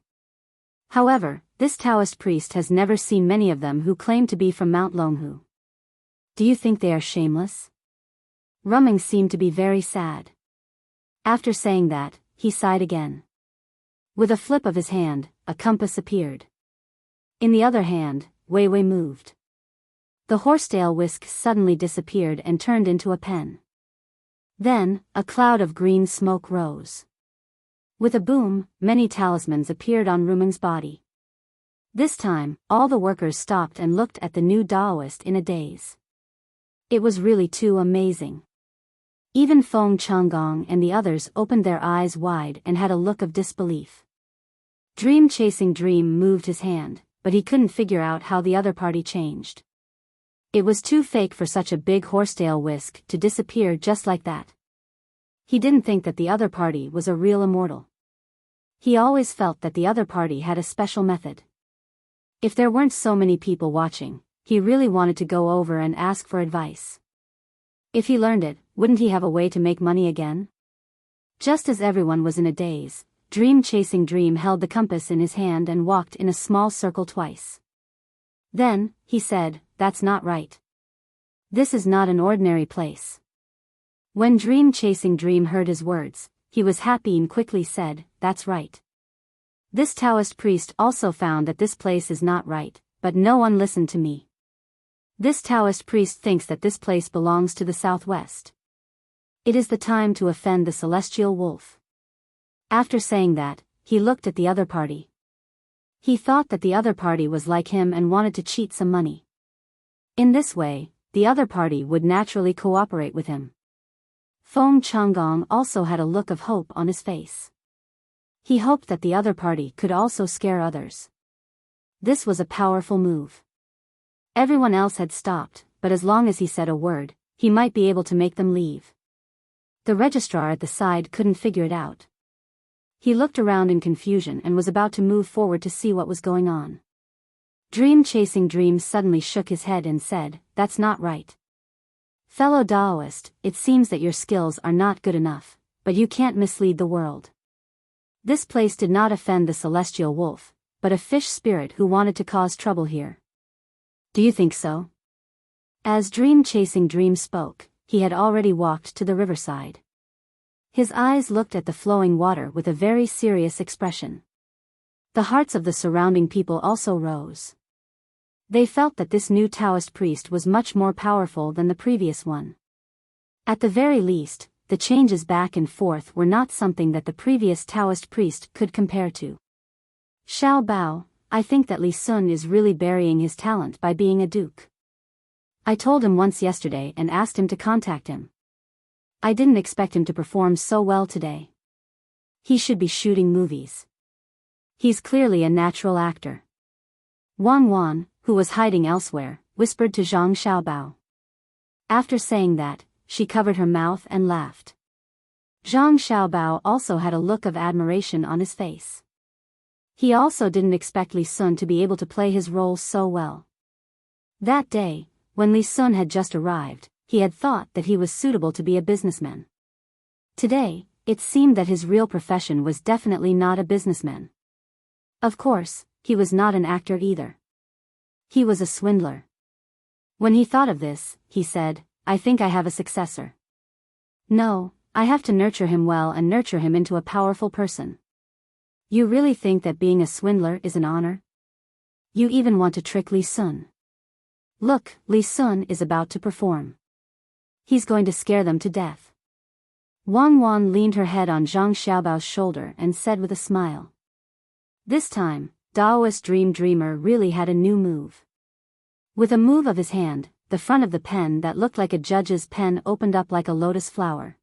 However, this Taoist priest has never seen many of them who claim to be from Mount Longhu. Do you think they are shameless?" Rumeng seemed to be very sad. After saying that, he sighed again. With a flip of his hand, a compass appeared. In the other hand, Weiwei moved. The horsetail whisk suddenly disappeared and turned into a pen. Then, a cloud of green smoke rose. With a boom, many talismans appeared on Rumeng's body. This time, all the workers stopped and looked at the new Taoist in a daze. It was really too amazing. Even Feng Changgong and the others opened their eyes wide and had a look of disbelief. Dream Chasing Dream moved his hand, but he couldn't figure out how the other party changed. It was too fake for such a big horsetail whisk to disappear just like that. He didn't think that the other party was a real immortal. He always felt that the other party had a special method. If there weren't so many people watching, he really wanted to go over and ask for advice. If he learned it, wouldn't he have a way to make money again? Just as everyone was in a daze, Dream Chasing Dream held the compass in his hand and walked in a small circle twice. Then, he said, "That's not right. This is not an ordinary place." When Dream Chasing Dream heard his words, he was happy and quickly said, "That's right. This Taoist priest also found that this place is not right, but no one listened to me. This Taoist priest thinks that this place belongs to the southwest. It is the time to offend the celestial wolf." After saying that, he looked at the other party. He thought that the other party was like him and wanted to cheat some money. In this way, the other party would naturally cooperate with him. Feng Changgong also had a look of hope on his face. He hoped that the other party could also scare others. This was a powerful move. Everyone else had stopped, but as long as he said a word, he might be able to make them leave. The registrar at the side couldn't figure it out. He looked around in confusion and was about to move forward to see what was going on. Dream Chasing Dream suddenly shook his head and said, "That's not right. Fellow Taoist, it seems that your skills are not good enough, but you can't mislead the world. This place did not offend the celestial wolf, but a fish spirit who wanted to cause trouble here. Do you think so?" As Dream Chasing Dream spoke, he had already walked to the riverside. His eyes looked at the flowing water with a very serious expression. The hearts of the surrounding people also rose. They felt that this new Taoist priest was much more powerful than the previous one. At the very least, the changes back and forth were not something that the previous Taoist priest could compare to. "Xiao Bao, I think that Li Sun is really burying his talent by being a duke. I told him once yesterday and asked him to contact him. I didn't expect him to perform so well today. He should be shooting movies. He's clearly a natural actor." Wang Wan, who was hiding elsewhere, whispered to Zhang Xiaobao. After saying that, she covered her mouth and laughed. Zhang Xiaobao also had a look of admiration on his face. He also didn't expect Li Sun to be able to play his role so well. That day, when Li Sun had just arrived, he had thought that he was suitable to be a businessman. Today, it seemed that his real profession was definitely not a businessman. Of course, he was not an actor either. He was a swindler. When he thought of this, he said, "I think I have a successor. No, I have to nurture him well and nurture him into a powerful person." You really think that being a swindler is an honor? You even want to trick Li Sun. Look, Li Sun is about to perform. He's going to scare them to death. Wang Wan leaned her head on Zhang Xiaobao's shoulder and said with a smile. This time, Daoist Dreamer really had a new move. With a move of his hand, the front of the pen that looked like a judge's pen opened up like a lotus flower.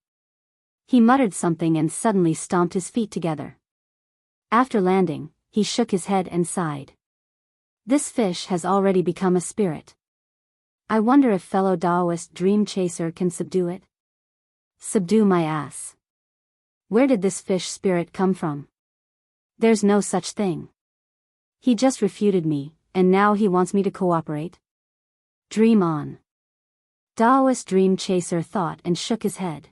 He muttered something and suddenly stomped his feet together. After landing, he shook his head and sighed. This fish has already become a spirit. I wonder if fellow Daoist Dream Chaser can subdue it? Subdue my ass. Where did this fish spirit come from? There's no such thing. He just refuted me, and now he wants me to cooperate? Dream on. Daoist Dream Chaser thought and shook his head.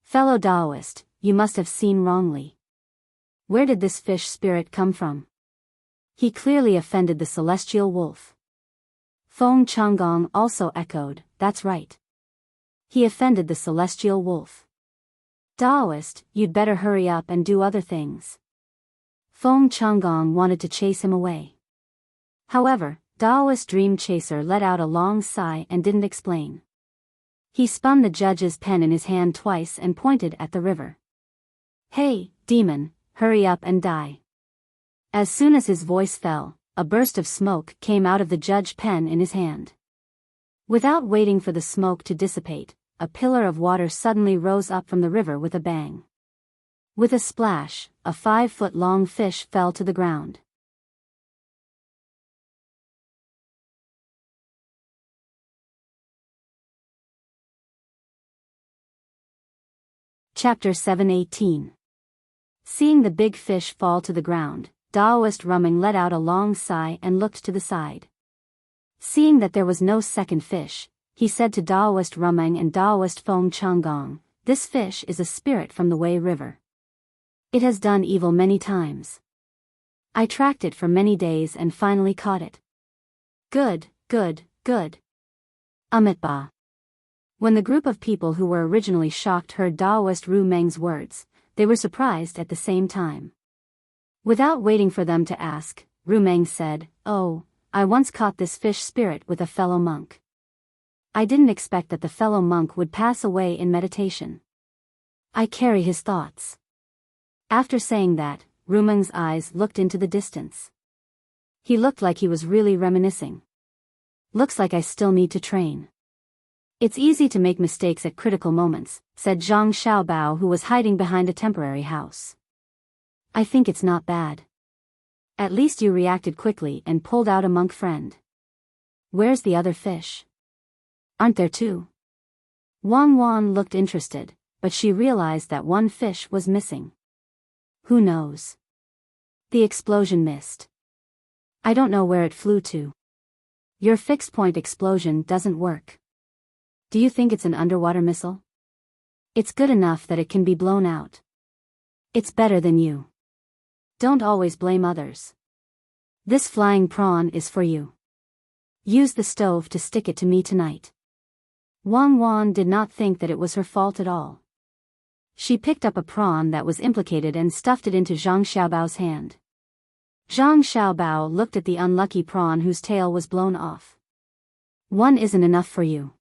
Fellow Daoist, you must have seen wrongly. Where did this fish spirit come from? He clearly offended the celestial wolf. Feng Changgong also echoed, that's right. He offended the celestial wolf. Daoist, you'd better hurry up and do other things. Feng Changgong wanted to chase him away. However, Daoist Dream Chaser let out a long sigh and didn't explain. He spun the judge's pen in his hand twice and pointed at the river. Hey, demon, hurry up and die. As soon as his voice fell, a burst of smoke came out of the judge pen in his hand. Without waiting for the smoke to dissipate, a pillar of water suddenly rose up from the river with a bang. With a splash, a 5-foot-long fish fell to the ground. Chapter 7:18. Seeing the big fish fall to the ground, Daoist Rumming let out a long sigh and looked to the side. Seeing that there was no second fish, he said to Daoist Rumming and Daoist Feng Changgong, this fish is a spirit from the Wei River. It has done evil many times. I tracked it for many days and finally caught it. Good, good, good. Amitba. When the group of people who were originally shocked heard Daoist Ru Meng's words, they were surprised at the same time. Without waiting for them to ask, Ru Meng said, oh, I once caught this fish spirit with a fellow monk. I didn't expect that the fellow monk would pass away in meditation. I carry his thoughts. After saying that, Ru Meng's eyes looked into the distance. He looked like he was really reminiscing. Looks like I still need to train. It's easy to make mistakes at critical moments, said Zhang Xiaobao, who was hiding behind a temporary house. I think it's not bad. At least you reacted quickly and pulled out a monk friend. Where's the other fish? Aren't there two? Wang Wan looked interested, but she realized that one fish was missing. Who knows? The explosion missed. I don't know where it flew to. Your fixed-point explosion doesn't work. Do you think it's an underwater missile? It's good enough that it can be blown out. It's better than you. Don't always blame others. This flying prawn is for you. Use the stove to stick it to me tonight. Wang Wan did not think that it was her fault at all. She picked up a prawn that was implicated and stuffed it into Zhang Xiaobao's hand. Zhang Xiaobao looked at the unlucky prawn whose tail was blown off. One isn't enough for you.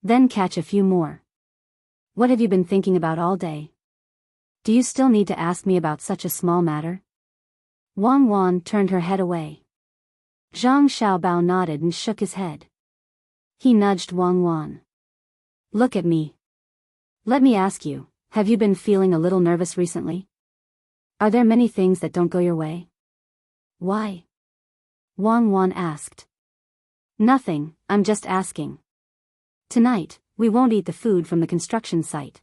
Then catch a few more. What have you been thinking about all day? Do you still need to ask me about such a small matter? Wang Wan turned her head away. Zhang Xiaobao nodded and shook his head. He nudged Wang Wan. Look at me. Let me ask you, have you been feeling a little nervous recently? Are there many things that don't go your way? Why? Wang Wan asked. Nothing, I'm just asking. Tonight, we won't eat the food from the construction site.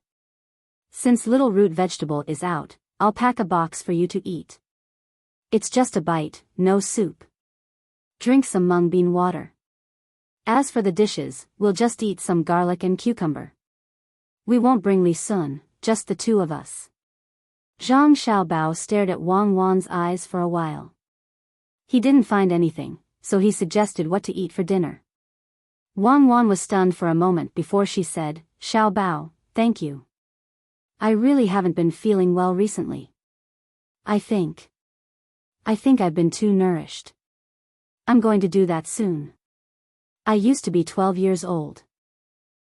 Since little root vegetable is out, I'll pack a box for you to eat. It's just a bite, no soup. Drink some mung bean water. As for the dishes, we'll just eat some garlic and cucumber. We won't bring Li Sun, just the two of us. Zhang Xiaobao stared at Wang Wan's eyes for a while. He didn't find anything, so he suggested what to eat for dinner. Wang Wan was stunned for a moment before she said, Xiaobao, thank you. I really haven't been feeling well recently. I think I've been too nourished. I'm going to do that soon. I used to be 12 years old.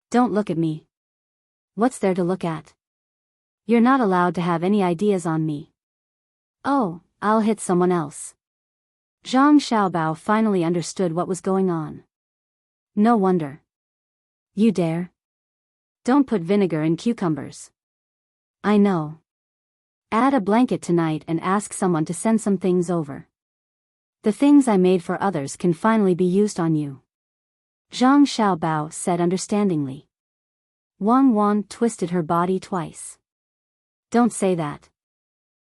Don't look at me. What's there to look at? You're not allowed to have any ideas on me. Oh, I'll hit someone else. Zhang Xiaobao finally understood what was going on. No wonder. You dare? Don't put vinegar in cucumbers. I know. Add a blanket tonight and ask someone to send some things over. The things I made for others can finally be used on you. Zhang Xiaobao said understandingly. Wang Wan twisted her body twice. Don't say that.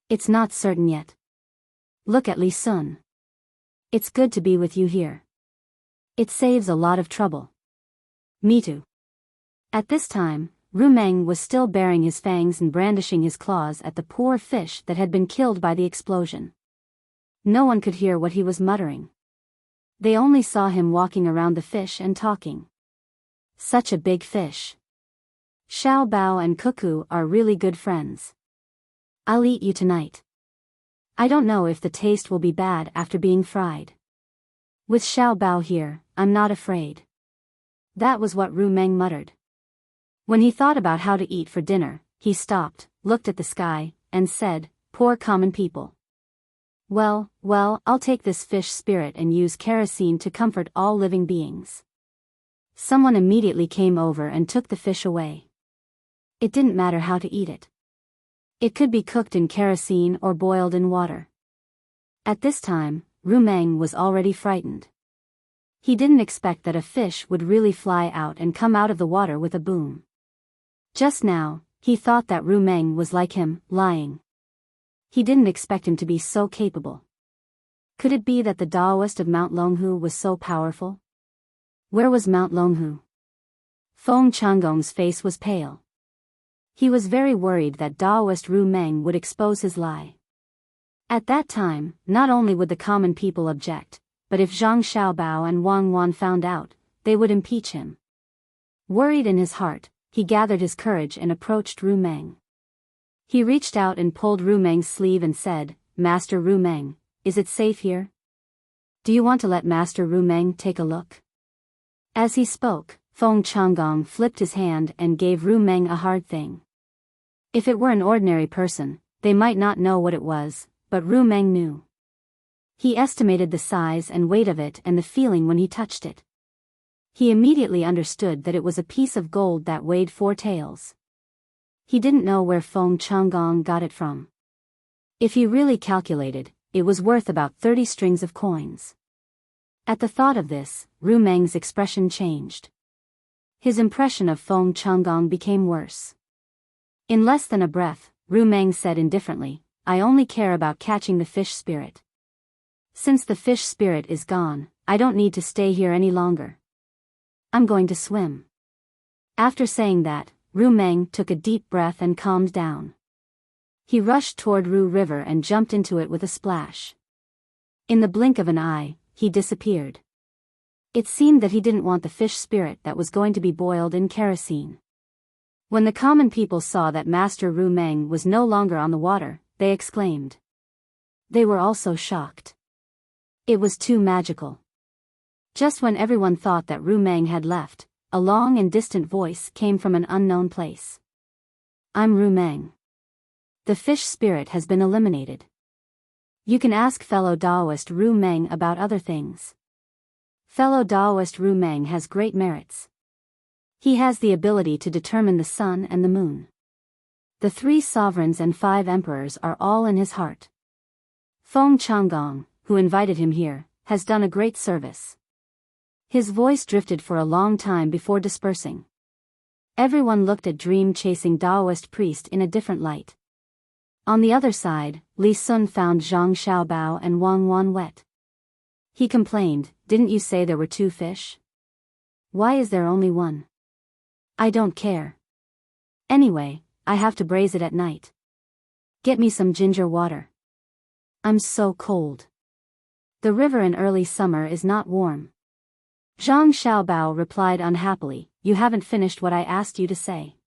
It's not certain yet. Look at Li Sun. It's good to be with you here. It saves a lot of trouble. Me too. At this time, Ru Meng was still baring his fangs and brandishing his claws at the poor fish that had been killed by the explosion. No one could hear what he was muttering. They only saw him walking around the fish and talking. Such a big fish. Xiao Bao and Cuckoo are really good friends. I'll eat you tonight. I don't know if the taste will be bad after being fried. With Xiao Bao here, I'm not afraid. That was what Ru Meng muttered. When he thought about how to eat for dinner, he stopped, looked at the sky, and said, "Poor common people. Well, I'll take this fish spirit and use kerosene to comfort all living beings." Someone immediately came over and took the fish away. It didn't matter how to eat it. It could be cooked in kerosene or boiled in water. At this time, Ru Meng was already frightened. He didn't expect that a fish would really fly out and come out of the water with a boom. Just now, he thought that Ru Meng was like him, lying. He didn't expect him to be so capable. Could it be that the Taoist of Mount Longhu was so powerful? Where was Mount Longhu? Feng Changgong's face was pale. He was very worried that Taoist Ru Meng would expose his lie. At that time, not only would the common people object, but if Zhang Xiaobao and Wang Wan found out, they would impeach him. Worried in his heart, he gathered his courage and approached Ru Meng. He reached out and pulled Ru Meng's sleeve and said, "Master Ru Meng, is it safe here? Do you want to let Master Ru Meng take a look?" As he spoke, Feng Changgong flipped his hand and gave Ru Meng a hard thing. If it were an ordinary person, they might not know what it was, but Ru Meng knew. He estimated the size and weight of it and the feeling when he touched it. He immediately understood that it was a piece of gold that weighed 4 taels. He didn't know where Feng Changgong got it from. If he really calculated, it was worth about 30 strings of coins. At the thought of this, Ru Meng's expression changed. His impression of Feng Changgong became worse. In less than a breath, Ru Meng said indifferently, "I only care about catching the fish spirit. Since the fish spirit is gone, I don't need to stay here any longer. I'm going to swim." After saying that, Ru Meng took a deep breath and calmed down. He rushed toward Ru River and jumped into it with a splash. In the blink of an eye, he disappeared. It seemed that he didn't want the fish spirit that was going to be boiled in kerosene. When the common people saw that Master Ru Meng was no longer on the water, they exclaimed. They were also shocked. It was too magical. Just when everyone thought that Ru Meng had left, a long and distant voice came from an unknown place. "I'm Ru Meng. The fish spirit has been eliminated. You can ask fellow Taoist Ru Meng about other things. Fellow Taoist Ru Meng has great merits. He has the ability to determine the sun and the moon. The 3 sovereigns and 5 emperors are all in his heart. Feng Changgong, who invited him here, has done a great service." His voice drifted for a long time before dispersing. Everyone looked at dream-chasing Taoist priest in a different light. On the other side, Li Sun found Zhang Xiaobao and Wang Wan wet. He complained, "Didn't you say there were 2 fish? Why is there only 1? I don't care. Anyway, I have to braise it at night. Get me some ginger water. I'm so cold. The river in early summer is not warm." Zhang Xiaobao replied unhappily, "You haven't finished what I asked you to say.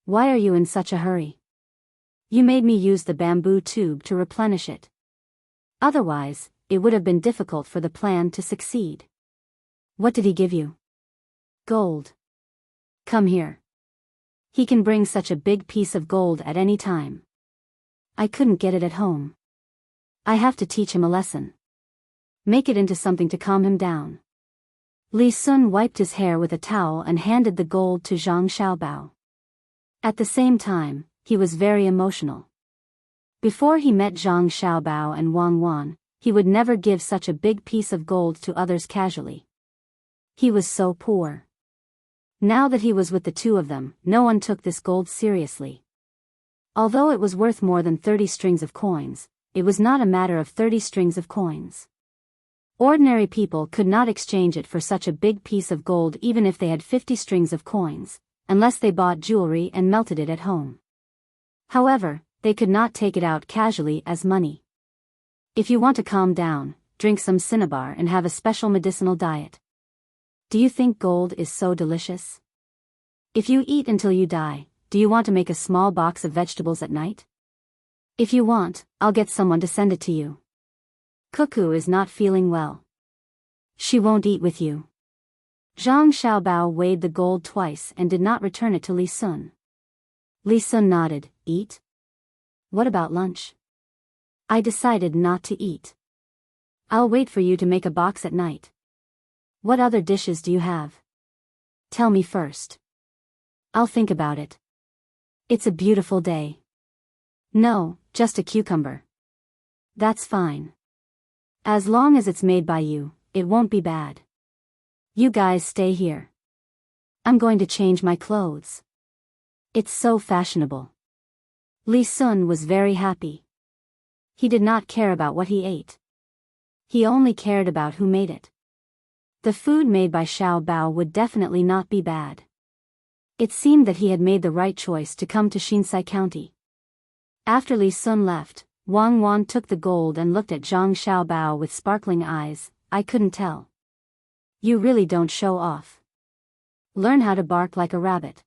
Why are you in such a hurry? You made me use the bamboo tube to replenish it. Otherwise, it would have been difficult for the plan to succeed." "What did he give you?" "Gold." Come here. He can bring such a big piece of gold at any time. I couldn't get it at home. I have to teach him a lesson. Make it into something to calm him down. Li Sun wiped his hair with a towel and handed the gold to Zhang Xiaobao. At the same time, he was very emotional. Before he met Zhang Xiaobao and Wang Wan, he would never give such a big piece of gold to others casually. He was so poor. Now that he was with the two of them, no one took this gold seriously. Although it was worth more than 30 strings of coins, it was not a matter of 30 strings of coins. Ordinary people could not exchange it for such a big piece of gold even if they had 50 strings of coins, unless they bought jewelry and melted it at home. However, they could not take it out casually as money. If you want to calm down, drink some cinnabar and have a special medicinal diet. Do you think gold is so delicious? If you eat until you die, do you want to make a small box of vegetables at night? If you want, I'll get someone to send it to you. Cuckoo is not feeling well. She won't eat with you. Zhang Xiaobao weighed the gold twice and did not return it to Li Sun. Li Sun nodded. Eat? What about lunch? I decided not to eat. I'll wait for you to make a box at night. What other dishes do you have? Tell me first. I'll think about it. It's a beautiful day. No, just a cucumber. That's fine. As long as it's made by you, it won't be bad. You guys stay here. I'm going to change my clothes. It's so fashionable. Li Sun was very happy. He did not care about what he ate. He only cared about who made it. The food made by Xiao Bao would definitely not be bad. It seemed that he had made the right choice to come to Xinsai County. After Li Sun left, Wang Wan took the gold and looked at Zhang Xiaobao with sparkling eyes. I couldn't tell. You really don't show off. Learn how to bark like a rabbit.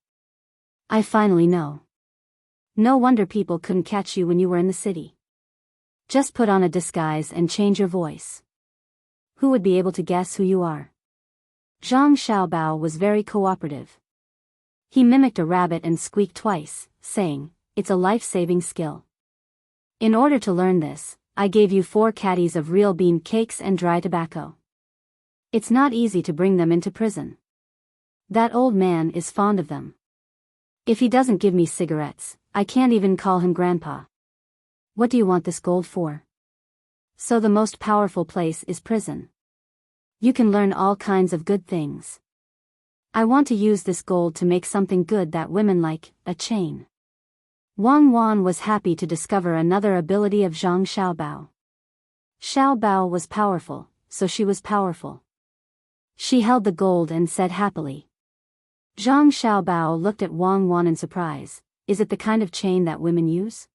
I finally know. No wonder people couldn't catch you when you were in the city. Just put on a disguise and change your voice. Who would be able to guess who you are? Zhang Xiaobao was very cooperative. He mimicked a rabbit and squeaked twice, saying, it's a life-saving skill. In order to learn this, I gave you 4 caddies of real bean cakes and dry tobacco. It's not easy to bring them into prison. That old man is fond of them. If he doesn't give me cigarettes, I can't even call him grandpa. What do you want this gold for? So the most powerful place is prison. You can learn all kinds of good things. I want to use this gold to make something good that women like, a chain. Wang Wan was happy to discover another ability of Zhang Xiaobao. Xiaobao was powerful, so she was powerful. She held the gold and said happily. Zhang Xiaobao looked at Wang Wan in surprise. Is it the kind of chain that women use?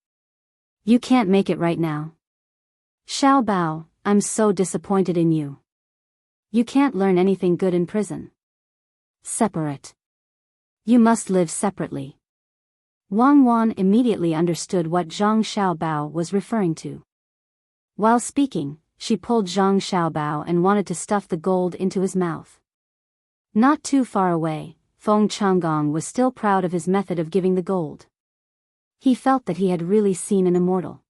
You can't make it right now. Xiaobao, I'm so disappointed in you. You can't learn anything good in prison. Separate. You must live separately. Wang Wan immediately understood what Zhang Xiaobao was referring to. While speaking, she pulled Zhang Xiaobao and wanted to stuff the gold into his mouth. Not too far away, Feng Changgong was still proud of his method of giving the gold. He felt that he had really seen an immortal.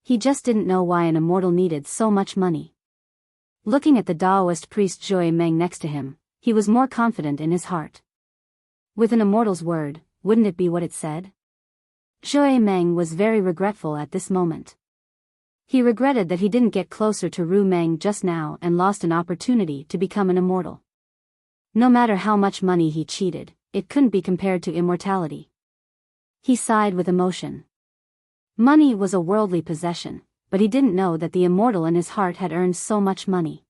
He just didn't know why an immortal needed so much money. Looking at the Taoist priest Zhui Meng next to him, he was more confident in his heart. With an immortal's word, wouldn't it be what it said? Zhui Meng was very regretful at this moment. He regretted that he didn't get closer to Ru Meng just now and lost an opportunity to become an immortal. No matter how much money he cheated, it couldn't be compared to immortality. He sighed with emotion. Money was a worldly possession, but he didn't know that the immortal in his heart had earned so much money.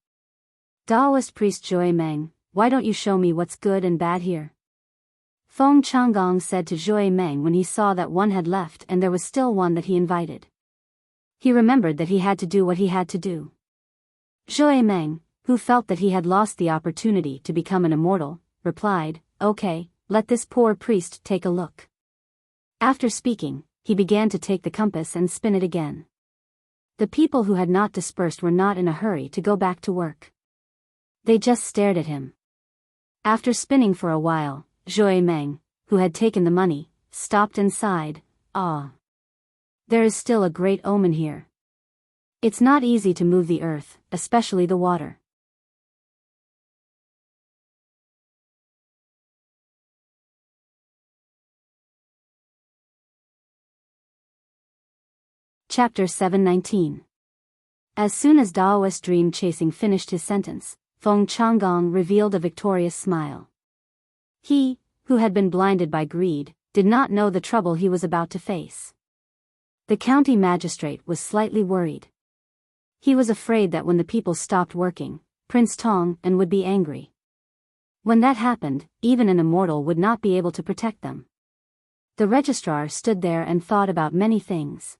Taoist priest Zhui Meng, why don't you show me what's good and bad here? Feng Changgong said to Zhui Meng when he saw that one had left and there was still one that he invited. He remembered that he had to do what he had to do. Zhui Meng, who felt that he had lost the opportunity to become an immortal, replied, okay, let this poor priest take a look. After speaking, he began to take the compass and spin it again. The people who had not dispersed were not in a hurry to go back to work. They just stared at him. After spinning for a while, Zhui Meng, who had taken the money, stopped and sighed, "Ah. There is still a great omen here. It's not easy to move the earth, especially the water." Chapter 719. As soon as Daoist Dream Chasing finished his sentence, Feng Changgong revealed a victorious smile. He, who had been blinded by greed, did not know the trouble he was about to face. The county magistrate was slightly worried. He was afraid that when the people stopped working, Prince Tang and would be angry. When that happened, even an immortal would not be able to protect them. The registrar stood there and thought about many things.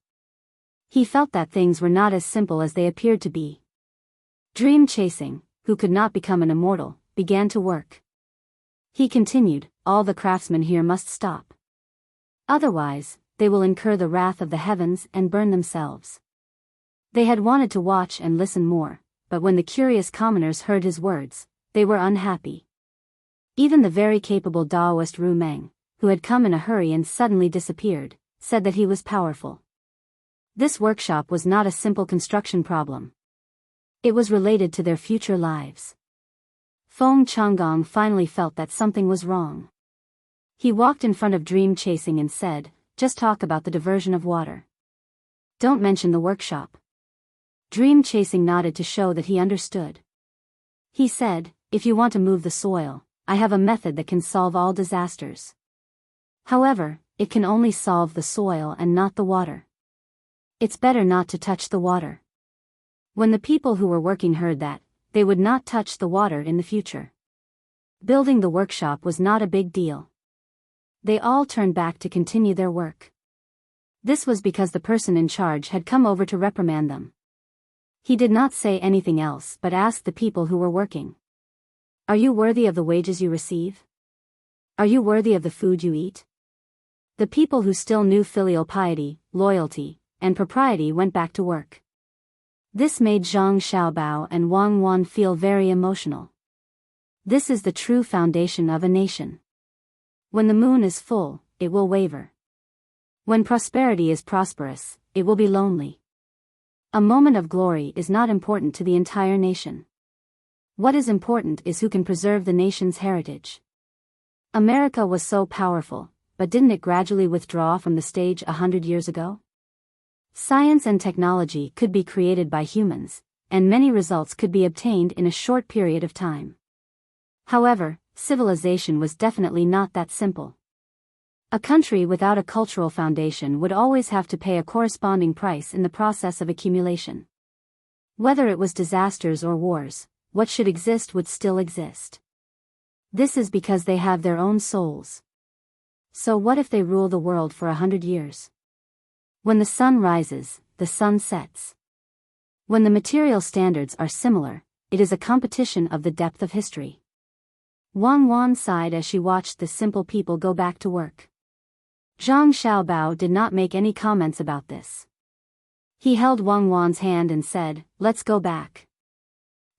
He felt that things were not as simple as they appeared to be. Dream Chasing, who could not become an immortal, began to work. He continued, "All the craftsmen here must stop. Otherwise, they will incur the wrath of the heavens and burn themselves." They had wanted to watch and listen more, but when the curious commoners heard his words, they were unhappy. Even the very capable Daoist Ru Meng, who had come in a hurry and suddenly disappeared, said that he was powerful. This workshop was not a simple construction problem. It was related to their future lives. Feng Changgong finally felt that something was wrong. He walked in front of Dream Chasing and said, "Just talk about the diversion of water. Don't mention the workshop." Dream Chasing nodded to show that he understood. He said, "If you want to move the soil, I have a method that can solve all disasters. However, it can only solve the soil and not the water. It's better not to touch the water." When the people who were working heard that, they would not touch the water in the future. Building the workshop was not a big deal. They all turned back to continue their work. This was because the person in charge had come over to reprimand them. He did not say anything else but asked the people who were working, "Are you worthy of the wages you receive? Are you worthy of the food you eat?" The people who still knew filial piety, loyalty, and propriety went back to work. This made Zhang Xiaobao and Wang Wan feel very emotional. This is the true foundation of a nation. When the moon is full, it will waver. When prosperity is prosperous, it will be lonely. A moment of glory is not important to the entire nation. What is important is who can preserve the nation's heritage. America was so powerful, but didn't it gradually withdraw from the stage 100 years ago? Science and technology could be created by humans, and many results could be obtained in a short period of time. However, civilization was definitely not that simple. A country without a cultural foundation would always have to pay a corresponding price in the process of accumulation. Whether it was disasters or wars, what should exist would still exist. This is because they have their own souls. So what if they rule the world for 100 years? When the sun rises, the sun sets. When the material standards are similar, it is a competition of the depth of history. Wang Wan sighed as she watched the simple people go back to work. Zhang Xiaobao did not make any comments about this. He held Wang Wan's hand and said, "Let's go back.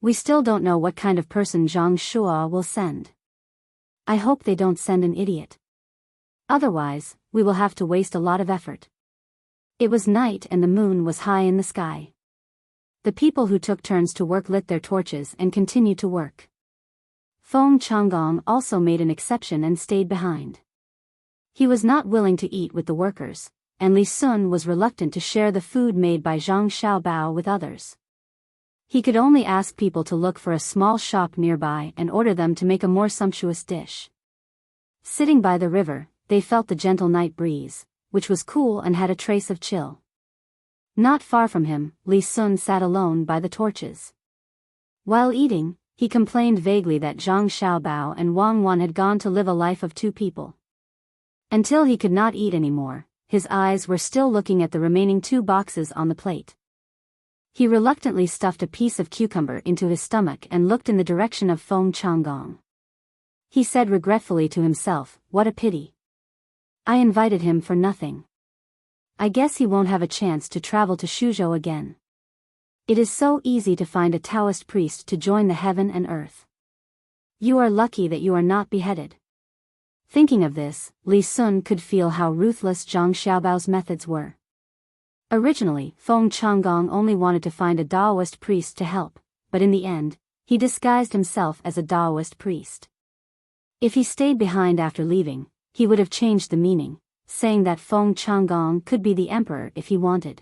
We still don't know what kind of person Zhang Shua will send. I hope they don't send an idiot. Otherwise, we will have to waste a lot of effort." It was night and the moon was high in the sky. The people who took turns to work lit their torches and continued to work. Feng Changgong also made an exception and stayed behind. He was not willing to eat with the workers, and Li Sun was reluctant to share the food made by Zhang Xiaobao with others. He could only ask people to look for a small shop nearby and order them to make a more sumptuous dish. Sitting by the river, they felt the gentle night breeze, which was cool and had a trace of chill. Not far from him, Li Sun sat alone by the torches. While eating, he complained vaguely that Zhang Xiaobao and Wang Wan had gone to live a life of two people. Until he could not eat anymore, his eyes were still looking at the remaining 2 boxes on the plate. He reluctantly stuffed a piece of cucumber into his stomach and looked in the direction of Feng Changgong. He said regretfully to himself, "What a pity. I invited him for nothing. I guess he won't have a chance to travel to Shuzhou again. It is so easy to find a Taoist priest to join the heaven and earth. You are lucky that you are not beheaded." Thinking of this, Li Sun could feel how ruthless Zhang Xiaobao's methods were. Originally, Feng Changgong only wanted to find a Daoist priest to help, but in the end, he disguised himself as a Daoist priest. If he stayed behind after leaving, he would have changed the meaning, saying that Feng Changgong could be the emperor if he wanted.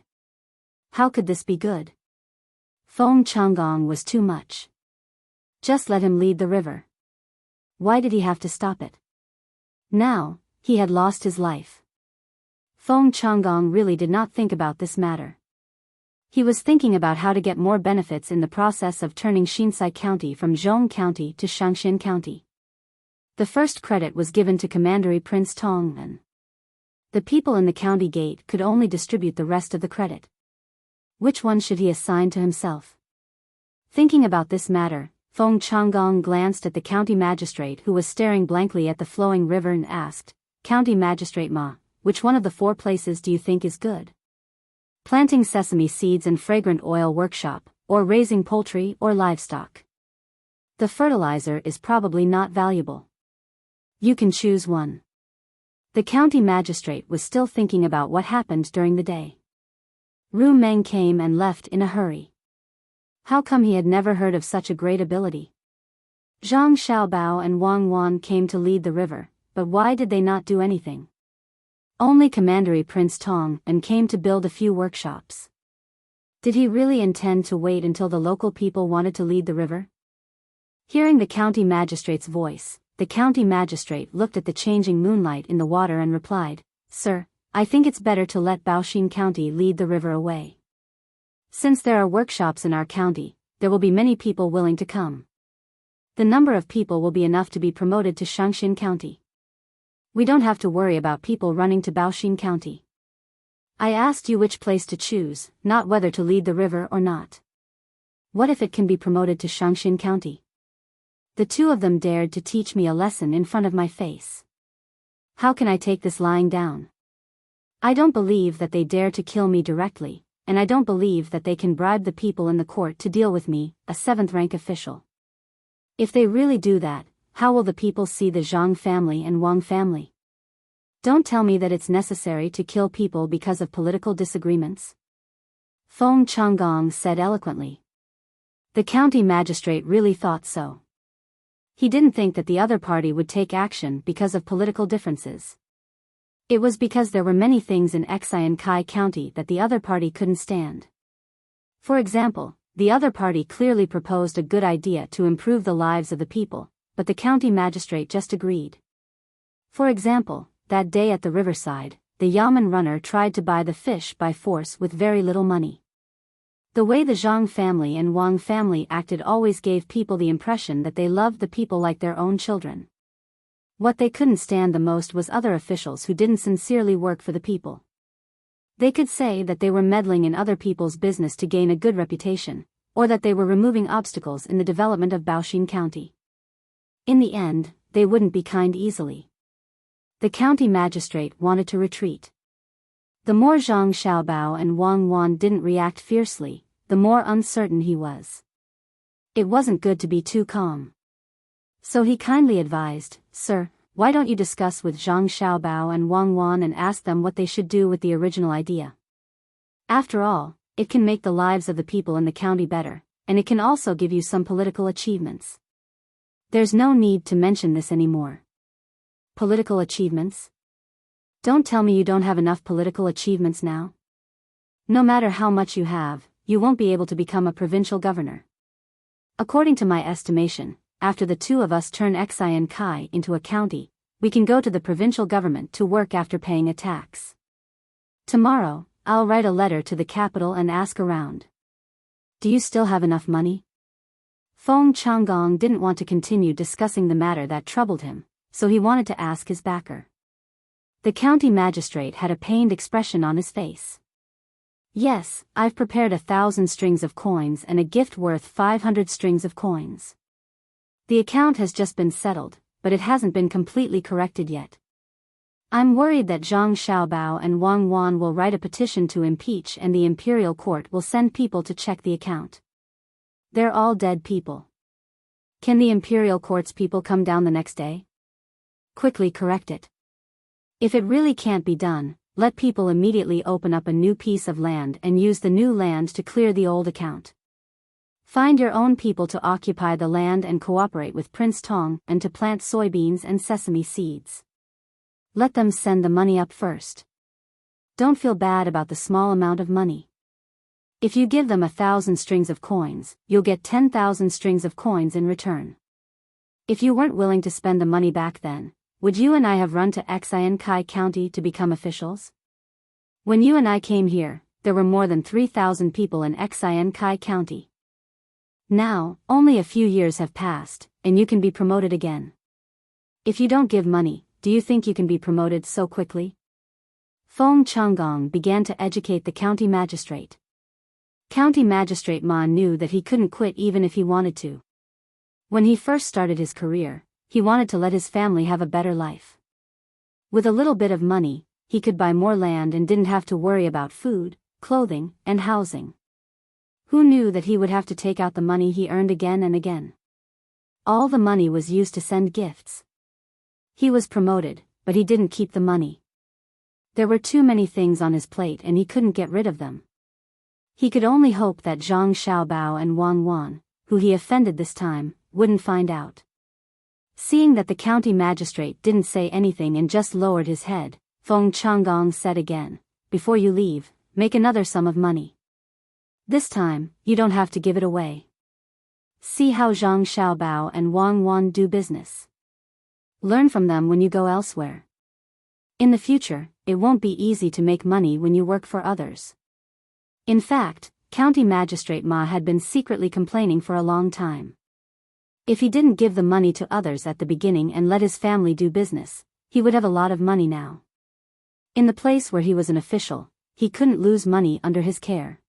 How could this be good? Feng Changgong was too much. Just let him lead the river. Why did he have to stop it? Now, he had lost his life. Feng Changgong really did not think about this matter. He was thinking about how to get more benefits in the process of turning Xinsai County from Zhong County to Shaanxin County. The first credit was given to Commandery Prince Tang, and the people in the county gate could only distribute the rest of the credit. Which one should he assign to himself? Thinking about this matter, Feng Changgong glanced at the county magistrate who was staring blankly at the flowing river and asked, "County Magistrate Ma, which one of the 4 places do you think is good? Planting sesame seeds and fragrant oil workshop, or raising poultry or livestock? The fertilizer is probably not valuable. You can choose one." The county magistrate was still thinking about what happened during the day. Ru Meng came and left in a hurry. How come he had never heard of such a great ability? Zhang Xiaobao and Wang Wan came to lead the river, but why did they not do anything? Only Commandery Prince Tang and came to build a few workshops. Did he really intend to wait until the local people wanted to lead the river? Hearing the county magistrate's voice, the county magistrate looked at the changing moonlight in the water and replied, "Sir, I think it's better to let Baoxin County lead the river away. Since there are workshops in our county, there will be many people willing to come. The number of people will be enough to be promoted to Shaanxin County. We don't have to worry about people running to Baoxin County. I asked you which place to choose, not whether to lead the river or not. What if it can be promoted to Shaanxin County? The 2 of them dared to teach me a lesson in front of my face. How can I take this lying down? I don't believe that they dare to kill me directly, and I don't believe that they can bribe the people in the court to deal with me, a 7th-rank official. If they really do that, how will the people see the Zhang family and Wang family? Don't tell me that it's necessary to kill people because of political disagreements." Feng Changgong said eloquently. The county magistrate really thought so. He didn't think that the other party would take action because of political differences. It was because there were many things in Xian Kai County that the other party couldn't stand. For example, the other party clearly proposed a good idea to improve the lives of the people, but the county magistrate just agreed. For example, that day at the riverside, the Yamen runner tried to buy the fish by force with very little money. The way the Zhang family and Wang family acted always gave people the impression that they loved the people like their own children. What they couldn't stand the most was other officials who didn't sincerely work for the people. They could say that they were meddling in other people's business to gain a good reputation, or that they were removing obstacles in the development of Baoxin County. In the end, they wouldn't be kind easily. The county magistrate wanted to retreat. The more Zhang Xiaobao and Wang Wan didn't react fiercely, the more uncertain he was. It wasn't good to be too calm. So he kindly advised, "Sir, why don't you discuss with Zhang Xiaobao and Wang Wan and ask them what they should do with the original idea? After all, it can make the lives of the people in the county better, and it can also give you some political achievements. There's no need to mention this anymore." Political achievements? Don't tell me you don't have enough political achievements now. No matter how much you have, you won't be able to become a provincial governor. According to my estimation, after the 2 of us turn Xian Kai into a county, we can go to the provincial government to work after paying a tax. Tomorrow, I'll write a letter to the capital and ask around. Do you still have enough money? Feng Changgong didn't want to continue discussing the matter that troubled him, so he wanted to ask his backer. The county magistrate had a pained expression on his face. "Yes, I've prepared 1,000 strings of coins and a gift worth 500 strings of coins. The account has just been settled, but it hasn't been completely corrected yet. I'm worried that Zhang Xiaobao and Wang Wan will write a petition to impeach and the imperial court will send people to check the account. They're all dead people. Can the imperial court's people come down the next day?" quickly correct it. If it really can't be done, let people immediately open up a new piece of land and use the new land to clear the old account. Find your own people to occupy the land and cooperate with Prince Tang and to plant soybeans and sesame seeds. Let them send the money up first. Don't feel bad about the small amount of money. If you give them 1,000 strings of coins, you'll get 10,000 strings of coins in return. If you weren't willing to spend the money back then, would you and I have run to Xian Kai County to become officials? When you and I came here, there were more than 3,000 people in Xian Kai County. Now, only a few years have passed, and you can be promoted again. If you don't give money, do you think you can be promoted so quickly? Feng Changgong began to educate the county magistrate. County Magistrate Ma knew that he couldn't quit even if he wanted to. When he first started his career, he wanted to let his family have a better life. With a little bit of money, he could buy more land and didn't have to worry about food, clothing, and housing. Who knew that he would have to take out the money he earned again and again? All the money was used to send gifts. He was promoted, but he didn't keep the money. There were too many things on his plate and he couldn't get rid of them. He could only hope that Zhang Xiaobao and Wang Wan, who he offended this time, wouldn't find out. Seeing that the county magistrate didn't say anything and just lowered his head, Feng Changgong said again, "Before you leave, make another sum of money. This time, you don't have to give it away. See how Zhang Xiaobao and Wang Wan do business. Learn from them when you go elsewhere. In the future, it won't be easy to make money when you work for others." In fact, County Magistrate Ma had been secretly complaining for a long time. If he didn't give the money to others at the beginning and let his family do business, he would have a lot of money now. In the place where he was an official, he couldn't lose money under his care.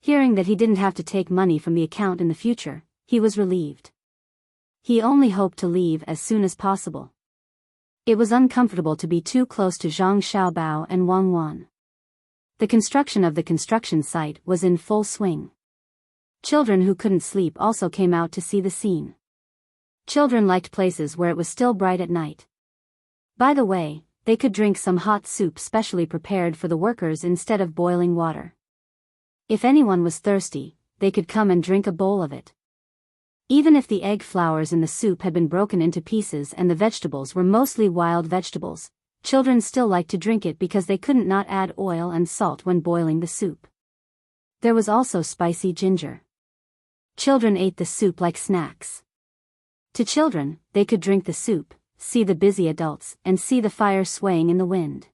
Hearing that he didn't have to take money from the account in the future, he was relieved. He only hoped to leave as soon as possible. It was uncomfortable to be too close to Zhang Xiaobao and Wang Wan. The construction of the construction site was in full swing. Children who couldn't sleep also came out to see the scene. Children liked places where it was still bright at night. By the way, they could drink some hot soup specially prepared for the workers instead of boiling water. If anyone was thirsty, they could come and drink a bowl of it. Even if the egg flowers in the soup had been broken into pieces and the vegetables were mostly wild vegetables, children still liked to drink it because they couldn't not add oil and salt when boiling the soup. There was also spicy ginger. Children ate the soup like snacks. To children, they could drink the soup, see the busy adults, and see the fire swaying in the wind.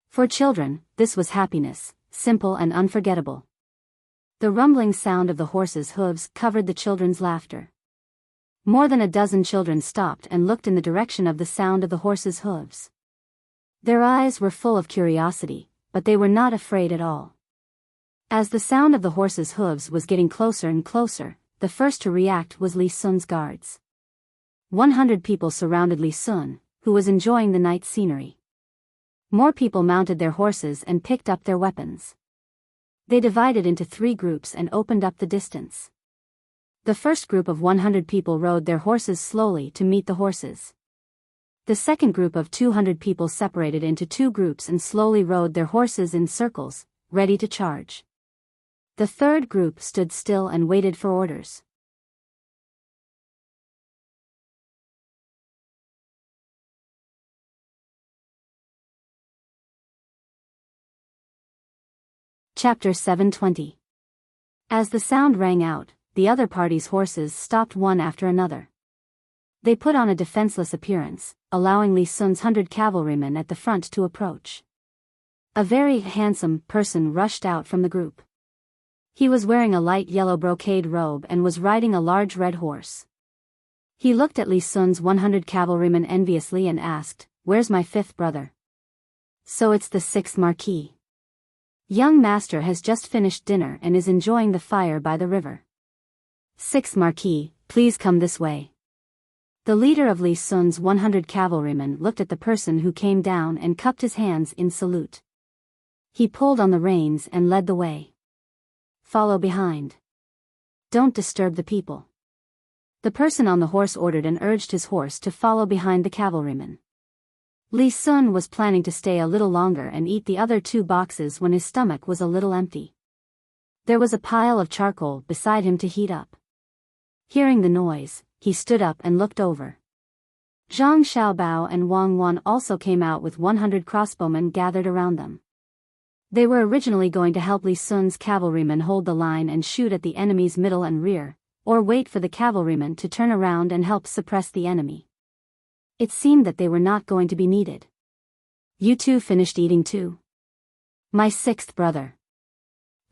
For children, this was happiness, simple and unforgettable. The rumbling sound of the horses' hooves covered the children's laughter. More than a dozen children stopped and looked in the direction of the sound of the horses' hooves. Their eyes were full of curiosity, but they were not afraid at all. As the sound of the horses' hooves was getting closer and closer, the first to react was Li Sun's guards. 100 people surrounded Li Sun, who was enjoying the night scenery. More people mounted their horses and picked up their weapons. They divided into 3 groups and opened up the distance. The first group of 100 people rode their horses slowly to meet the horses. The second group of 200 people separated into 2 groups and slowly rode their horses in circles, ready to charge. The third group stood still and waited for orders. Chapter 720. As the sound rang out, the other party's horses stopped one after another. They put on a defenseless appearance, allowing Li Sun's 100 cavalrymen at the front to approach. A very handsome person rushed out from the group. He was wearing a light yellow brocade robe and was riding a large red horse. He looked at Li Sun's 100 cavalrymen enviously and asked, "Where's my 5th brother?" "So it's the 6th Marquis. Young master has just finished dinner and is enjoying the fire by the river. 6th Marquis, please come this way." The leader of Li Sun's 100 cavalrymen looked at the person who came down and cupped his hands in salute. He pulled on the reins and led the way. "Follow behind. Don't disturb the people." The person on the horse ordered and urged his horse to follow behind the cavalryman. Li Sun was planning to stay a little longer and eat the other 2 boxes when his stomach was a little empty. There was a pile of charcoal beside him to heat up. Hearing the noise, he stood up and looked over. Zhang Xiaobao and Wang Wan also came out with 100 crossbowmen gathered around them. They were originally going to help Li Sun's cavalrymen hold the line and shoot at the enemy's middle and rear, or wait for the cavalrymen to turn around and help suppress the enemy. It seemed that they were not going to be needed. You 2 finished eating too? My 6th brother.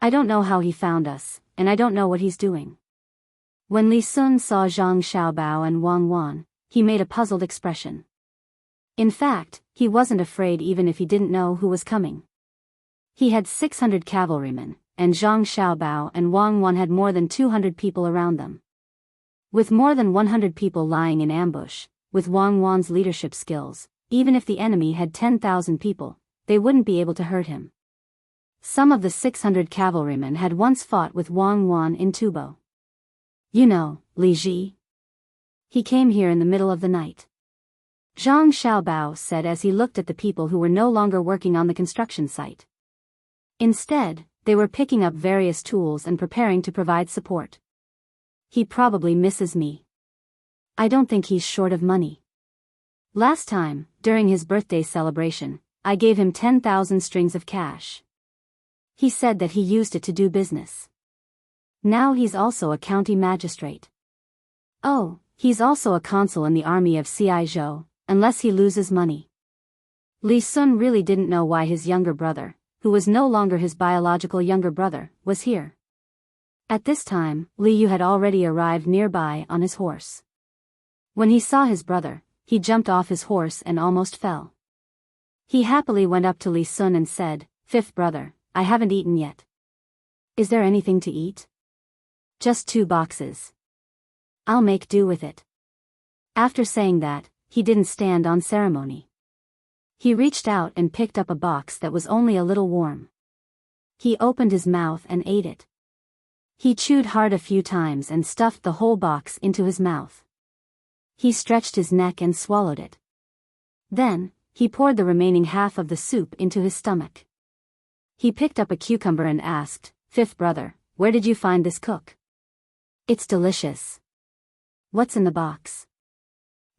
I don't know how he found us, and I don't know what he's doing. When Li Sun saw Zhang Xiaobao and Wang Wan, he made a puzzled expression. In fact, he wasn't afraid even if he didn't know who was coming. He had 600 cavalrymen, and Zhang Xiaobao and Wang Wan had more than 200 people around them. With more than 100 people lying in ambush, with Wang Wan's leadership skills, even if the enemy had 10,000 people, they wouldn't be able to hurt him. Some of the 600 cavalrymen had once fought with Wang Wan in Tubo. You know, Li Ji. He came here in the middle of the night. Zhang Xiaobao said as he looked at the people who were no longer working on the construction site. Instead, they were picking up various tools and preparing to provide support. He probably misses me. I don't think he's short of money. Last time, during his birthday celebration, I gave him 10,000 strings of cash. He said that he used it to do business. Now he's also a county magistrate. Oh, he's also a consul in the army of Ciizhou, unless he loses money. Li Sun really didn't know why his younger brother, who was no longer his biological younger brother, was here. At this time, Li Yu had already arrived nearby on his horse. When he saw his brother, he jumped off his horse and almost fell. He happily went up to Li Sun and said, "Fifth brother, I haven't eaten yet. Is there anything to eat?" "Just 2 boxes. I'll make do with it." After saying that, he didn't stand on ceremony. He reached out and picked up a box that was only a little warm. He opened his mouth and ate it. He chewed hard a few times and stuffed the whole box into his mouth. He stretched his neck and swallowed it. Then, he poured the remaining half of the soup into his stomach. He picked up a cucumber and asked, "Fifth brother, where did you find this cook?" "It's delicious." "What's in the box?"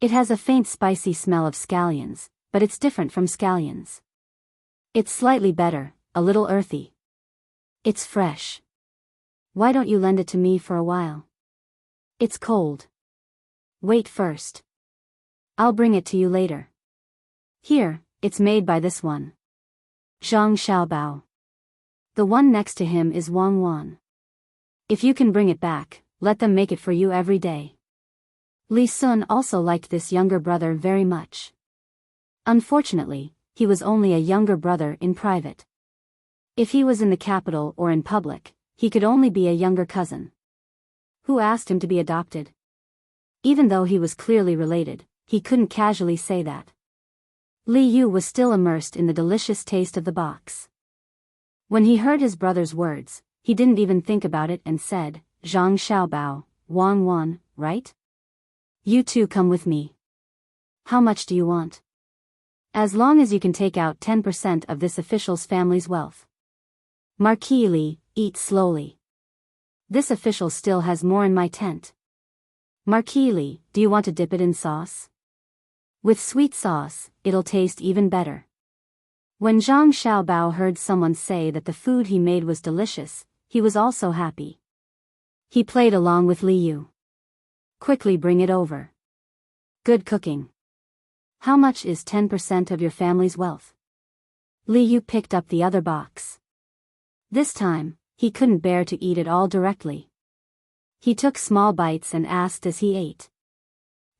"It has a faint spicy smell of scallions, but it's different from scallions. It's slightly better, a little earthy. It's fresh. Why don't you lend it to me for a while?" "It's cold." "Wait first. I'll bring it to you later. Here, it's made by this one." Zhang Xiaobao. The one next to him is Wang Wan. "If you can bring it back, let them make it for you every day." Li Sun also liked this younger brother very much. Unfortunately, he was only a younger brother in private. If he was in the capital or in public, he could only be a younger cousin. Who asked him to be adopted? Even though he was clearly related, he couldn't casually say that. Li Yu was still immersed in the delicious taste of the box. When he heard his brother's words, he didn't even think about it and said, "Zhang Xiaobao, Wang Wan, right? You two come with me. How much do you want?" "As long as you can take out 10% of this official's family's wealth." "Marquis Li, eat slowly. This official still has more in my tent." "Marquis Li, do you want to dip it in sauce?" "With sweet sauce, it'll taste even better." When Zhang Xiaobao heard someone say that the food he made was delicious, he was also happy. He played along with Li Yu. "Quickly bring it over. Good cooking. How much is 10% of your family's wealth?" Li Yu picked up the other box. This time, he couldn't bear to eat it all directly. He took small bites and asked as he ate.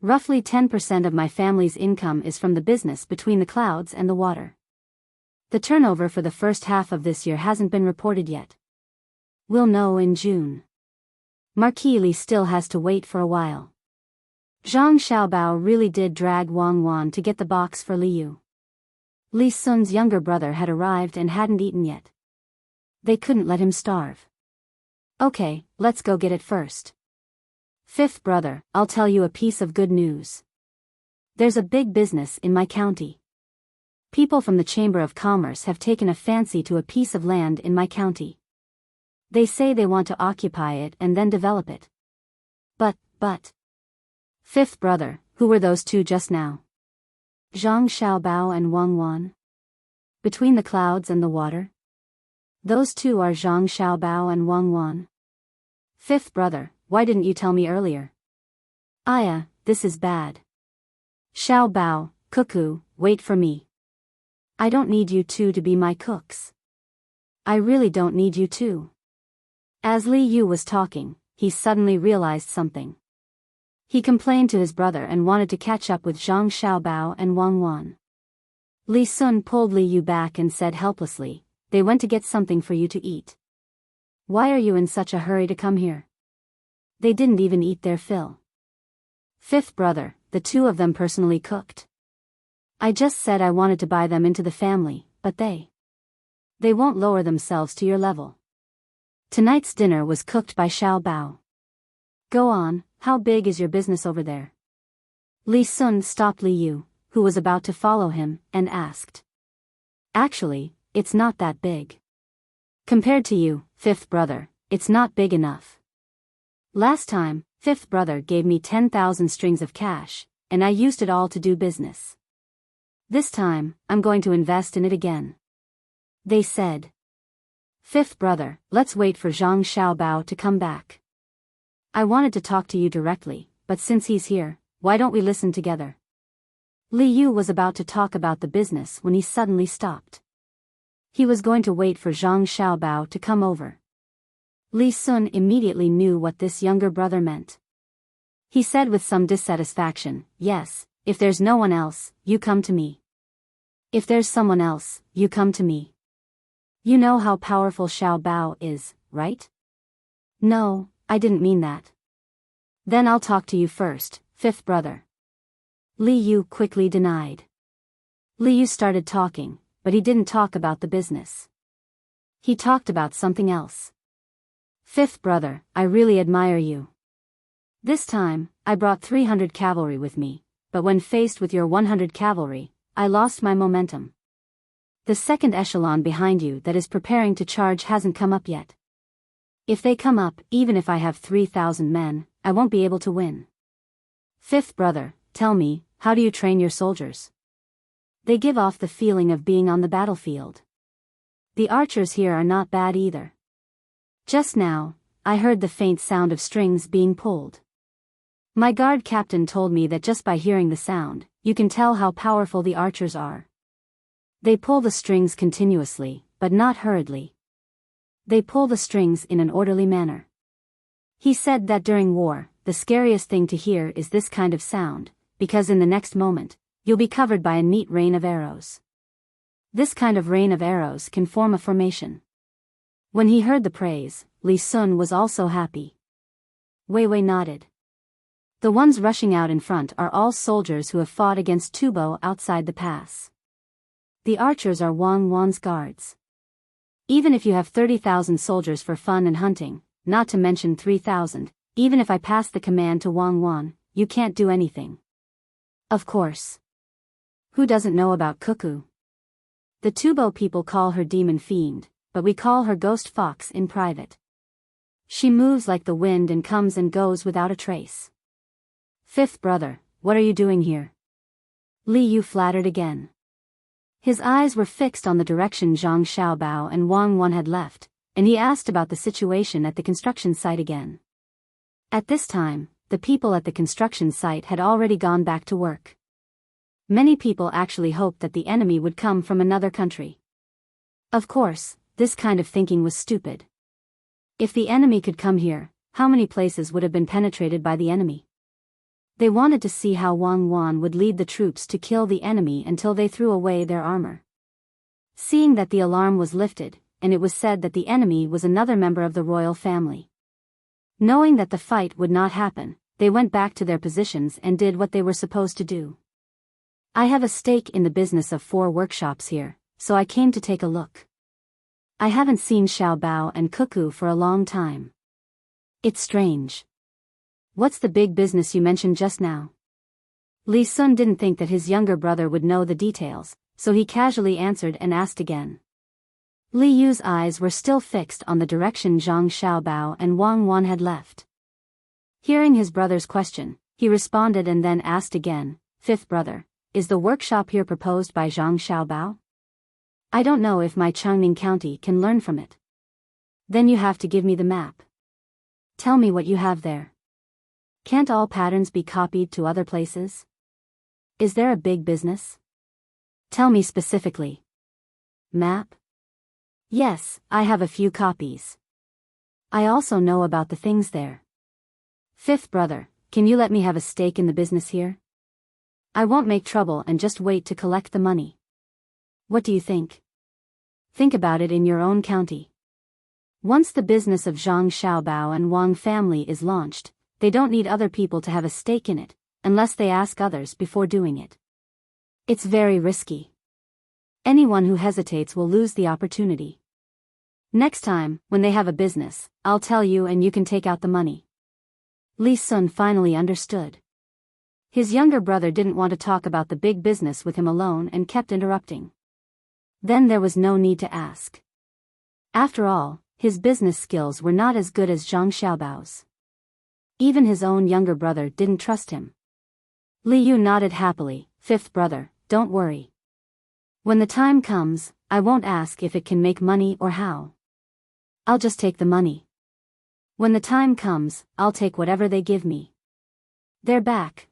"Roughly 10% of my family's income is from the business between the clouds and the water. The turnover for the first half of this year hasn't been reported yet. We'll know in June. Marquis Li still has to wait for a while." Zhang Xiaobao really did drag Wang Wan to get the box for Li Yu. Li Sun's younger brother had arrived and hadn't eaten yet. They couldn't let him starve. "Okay, let's go get it first." Fifth brother, I'll tell you a piece of good news. There's a big business in my county. People from the Chamber of Commerce have taken a fancy to a piece of land in my county. They say they want to occupy it and then develop it. But. Fifth brother, who were those two just now? Zhang Xiaobao and Wang Wan? Between the clouds and the water? Those two are Zhang Xiaobao and Wang Wan. Fifth brother, why didn't you tell me earlier? Aya, this is bad. Xiaobao, cuckoo, wait for me. I don't need you two to be my cooks. I really don't need you two. As Li Yu was talking, he suddenly realized something. He complained to his brother and wanted to catch up with Zhang Xiaobao and Wang Wan. Li Sun pulled Li Yu back and said helplessly, they went to get something for you to eat. Why are you in such a hurry to come here? They didn't even eat their fill. Fifth brother, the two of them personally cooked. I just said I wanted to buy them into the family, but they won't lower themselves to your level. Tonight's dinner was cooked by Xiao Bao. Go on, how big is your business over there? Li Sun stopped Li Yu, who was about to follow him, and asked. Actually, it's not that big. Compared to you, fifth brother, it's not big enough. Last time, fifth brother gave me 10,000 strings of cash, and I used it all to do business. This time, I'm going to invest in it again. They said. Fifth brother, let's wait for Zhang Xiaobao to come back. I wanted to talk to you directly, but since he's here, why don't we listen together? Li Yu was about to talk about the business when he suddenly stopped. He was going to wait for Zhang Xiaobao to come over. Li Sun immediately knew what this younger brother meant. He said with some dissatisfaction, yes, if there's no one else, you come to me. If there's someone else, you come to me. You know how powerful Xiao Bao is, right? No, I didn't mean that. Then I'll talk to you first, fifth brother. Li Yu quickly denied. Li Yu started talking, but he didn't talk about the business. He talked about something else. Fifth brother, I really admire you. This time, I brought 300 cavalry with me, but when faced with your 100 cavalry, I lost my momentum. The second echelon behind you that is preparing to charge hasn't come up yet. If they come up, even if I have 3,000 men, I won't be able to win. Fifth brother, tell me, how do you train your soldiers? They give off the feeling of being on the battlefield. The archers here are not bad either. Just now, I heard the faint sound of strings being pulled. My guard captain told me that just by hearing the sound, you can tell how powerful the archers are. They pull the strings continuously, but not hurriedly. They pull the strings in an orderly manner. He said that during war, the scariest thing to hear is this kind of sound, because in the next moment, you'll be covered by a neat rain of arrows. This kind of rain of arrows can form a formation. When he heard the praise, Li Sun was also happy. Wei Wei nodded. The ones rushing out in front are all soldiers who have fought against Tubo outside the pass. The archers are Wang Wan's guards. Even if you have 30,000 soldiers for fun and hunting, not to mention 3,000, even if I pass the command to Wang Wan, you can't do anything. Of course. Who doesn't know about Cuckoo? The Tubo people call her Demon Fiend, but we call her Ghost Fox in private. She moves like the wind and comes and goes without a trace. Fifth brother, what are you doing here? Li Yu flattered again. His eyes were fixed on the direction Zhang Xiaobao and Wang Wan had left, and he asked about the situation at the construction site again. At this time, the people at the construction site had already gone back to work. Many people actually hoped that the enemy would come from another country. Of course, this kind of thinking was stupid. If the enemy could come here, how many places would have been penetrated by the enemy? They wanted to see how Wang Wan would lead the troops to kill the enemy until they threw away their armor. Seeing that the alarm was lifted, and it was said that the enemy was another member of the royal family. Knowing that the fight would not happen, they went back to their positions and did what they were supposed to do. I have a stake in the business of 4 workshops here, so I came to take a look. I haven't seen Xiao Bao and Cuckoo for a long time. It's strange. What's the big business you mentioned just now? Li Sun didn't think that his younger brother would know the details, so he casually answered and asked again. Li Yu's eyes were still fixed on the direction Zhang Xiaobao and Wang Wan had left. Hearing his brother's question, he responded and then asked again, "Fifth brother, is the workshop here proposed by Zhang Xiaobao? I don't know if my Changning County can learn from it." "Then you have to give me the map. Tell me what you have there. Can't all patterns be copied to other places? Is there a big business? Tell me specifically." "Map? Yes, I have a few copies. I also know about the things there. Fifth brother, can you let me have a stake in the business here? I won't make trouble and just wait to collect the money. What do you think? Think about it in your own county. Once the business of Zhang Xiaobao and Wang family is launched, they don't need other people to have a stake in it, unless they ask others before doing it. It's very risky. Anyone who hesitates will lose the opportunity. Next time, when they have a business, I'll tell you and you can take out the money." Li Sun finally understood. His younger brother didn't want to talk about the big business with him alone and kept interrupting. Then there was no need to ask. After all, his business skills were not as good as Zhang Xiaobao's. Even his own younger brother didn't trust him. Li Yu nodded happily. "Fifth brother, don't worry. When the time comes, I won't ask if it can make money or how. I'll just take the money. When the time comes, I'll take whatever they give me." They're back.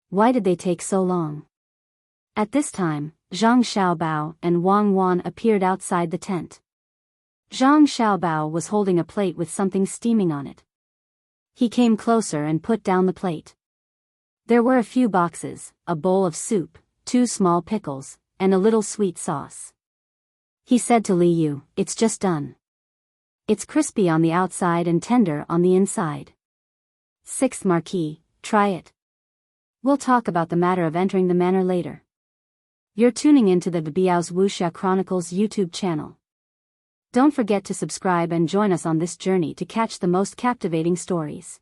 Why did they take so long? At this time, Zhang Xiaobao and Wang Wan appeared outside the tent. Zhang Xiaobao was holding a plate with something steaming on it. He came closer and put down the plate. There were a few boxes, a bowl of soup, 2 small pickles, and a little sweet sauce. He said to Li Yu, "It's just done. It's crispy on the outside and tender on the inside. 6th Marquis, try it. We'll talk about the matter of entering the manor later." You're tuning into the Biyao's Wuxia Chronicles YouTube channel. Don't forget to subscribe and join us on this journey to catch the most captivating stories.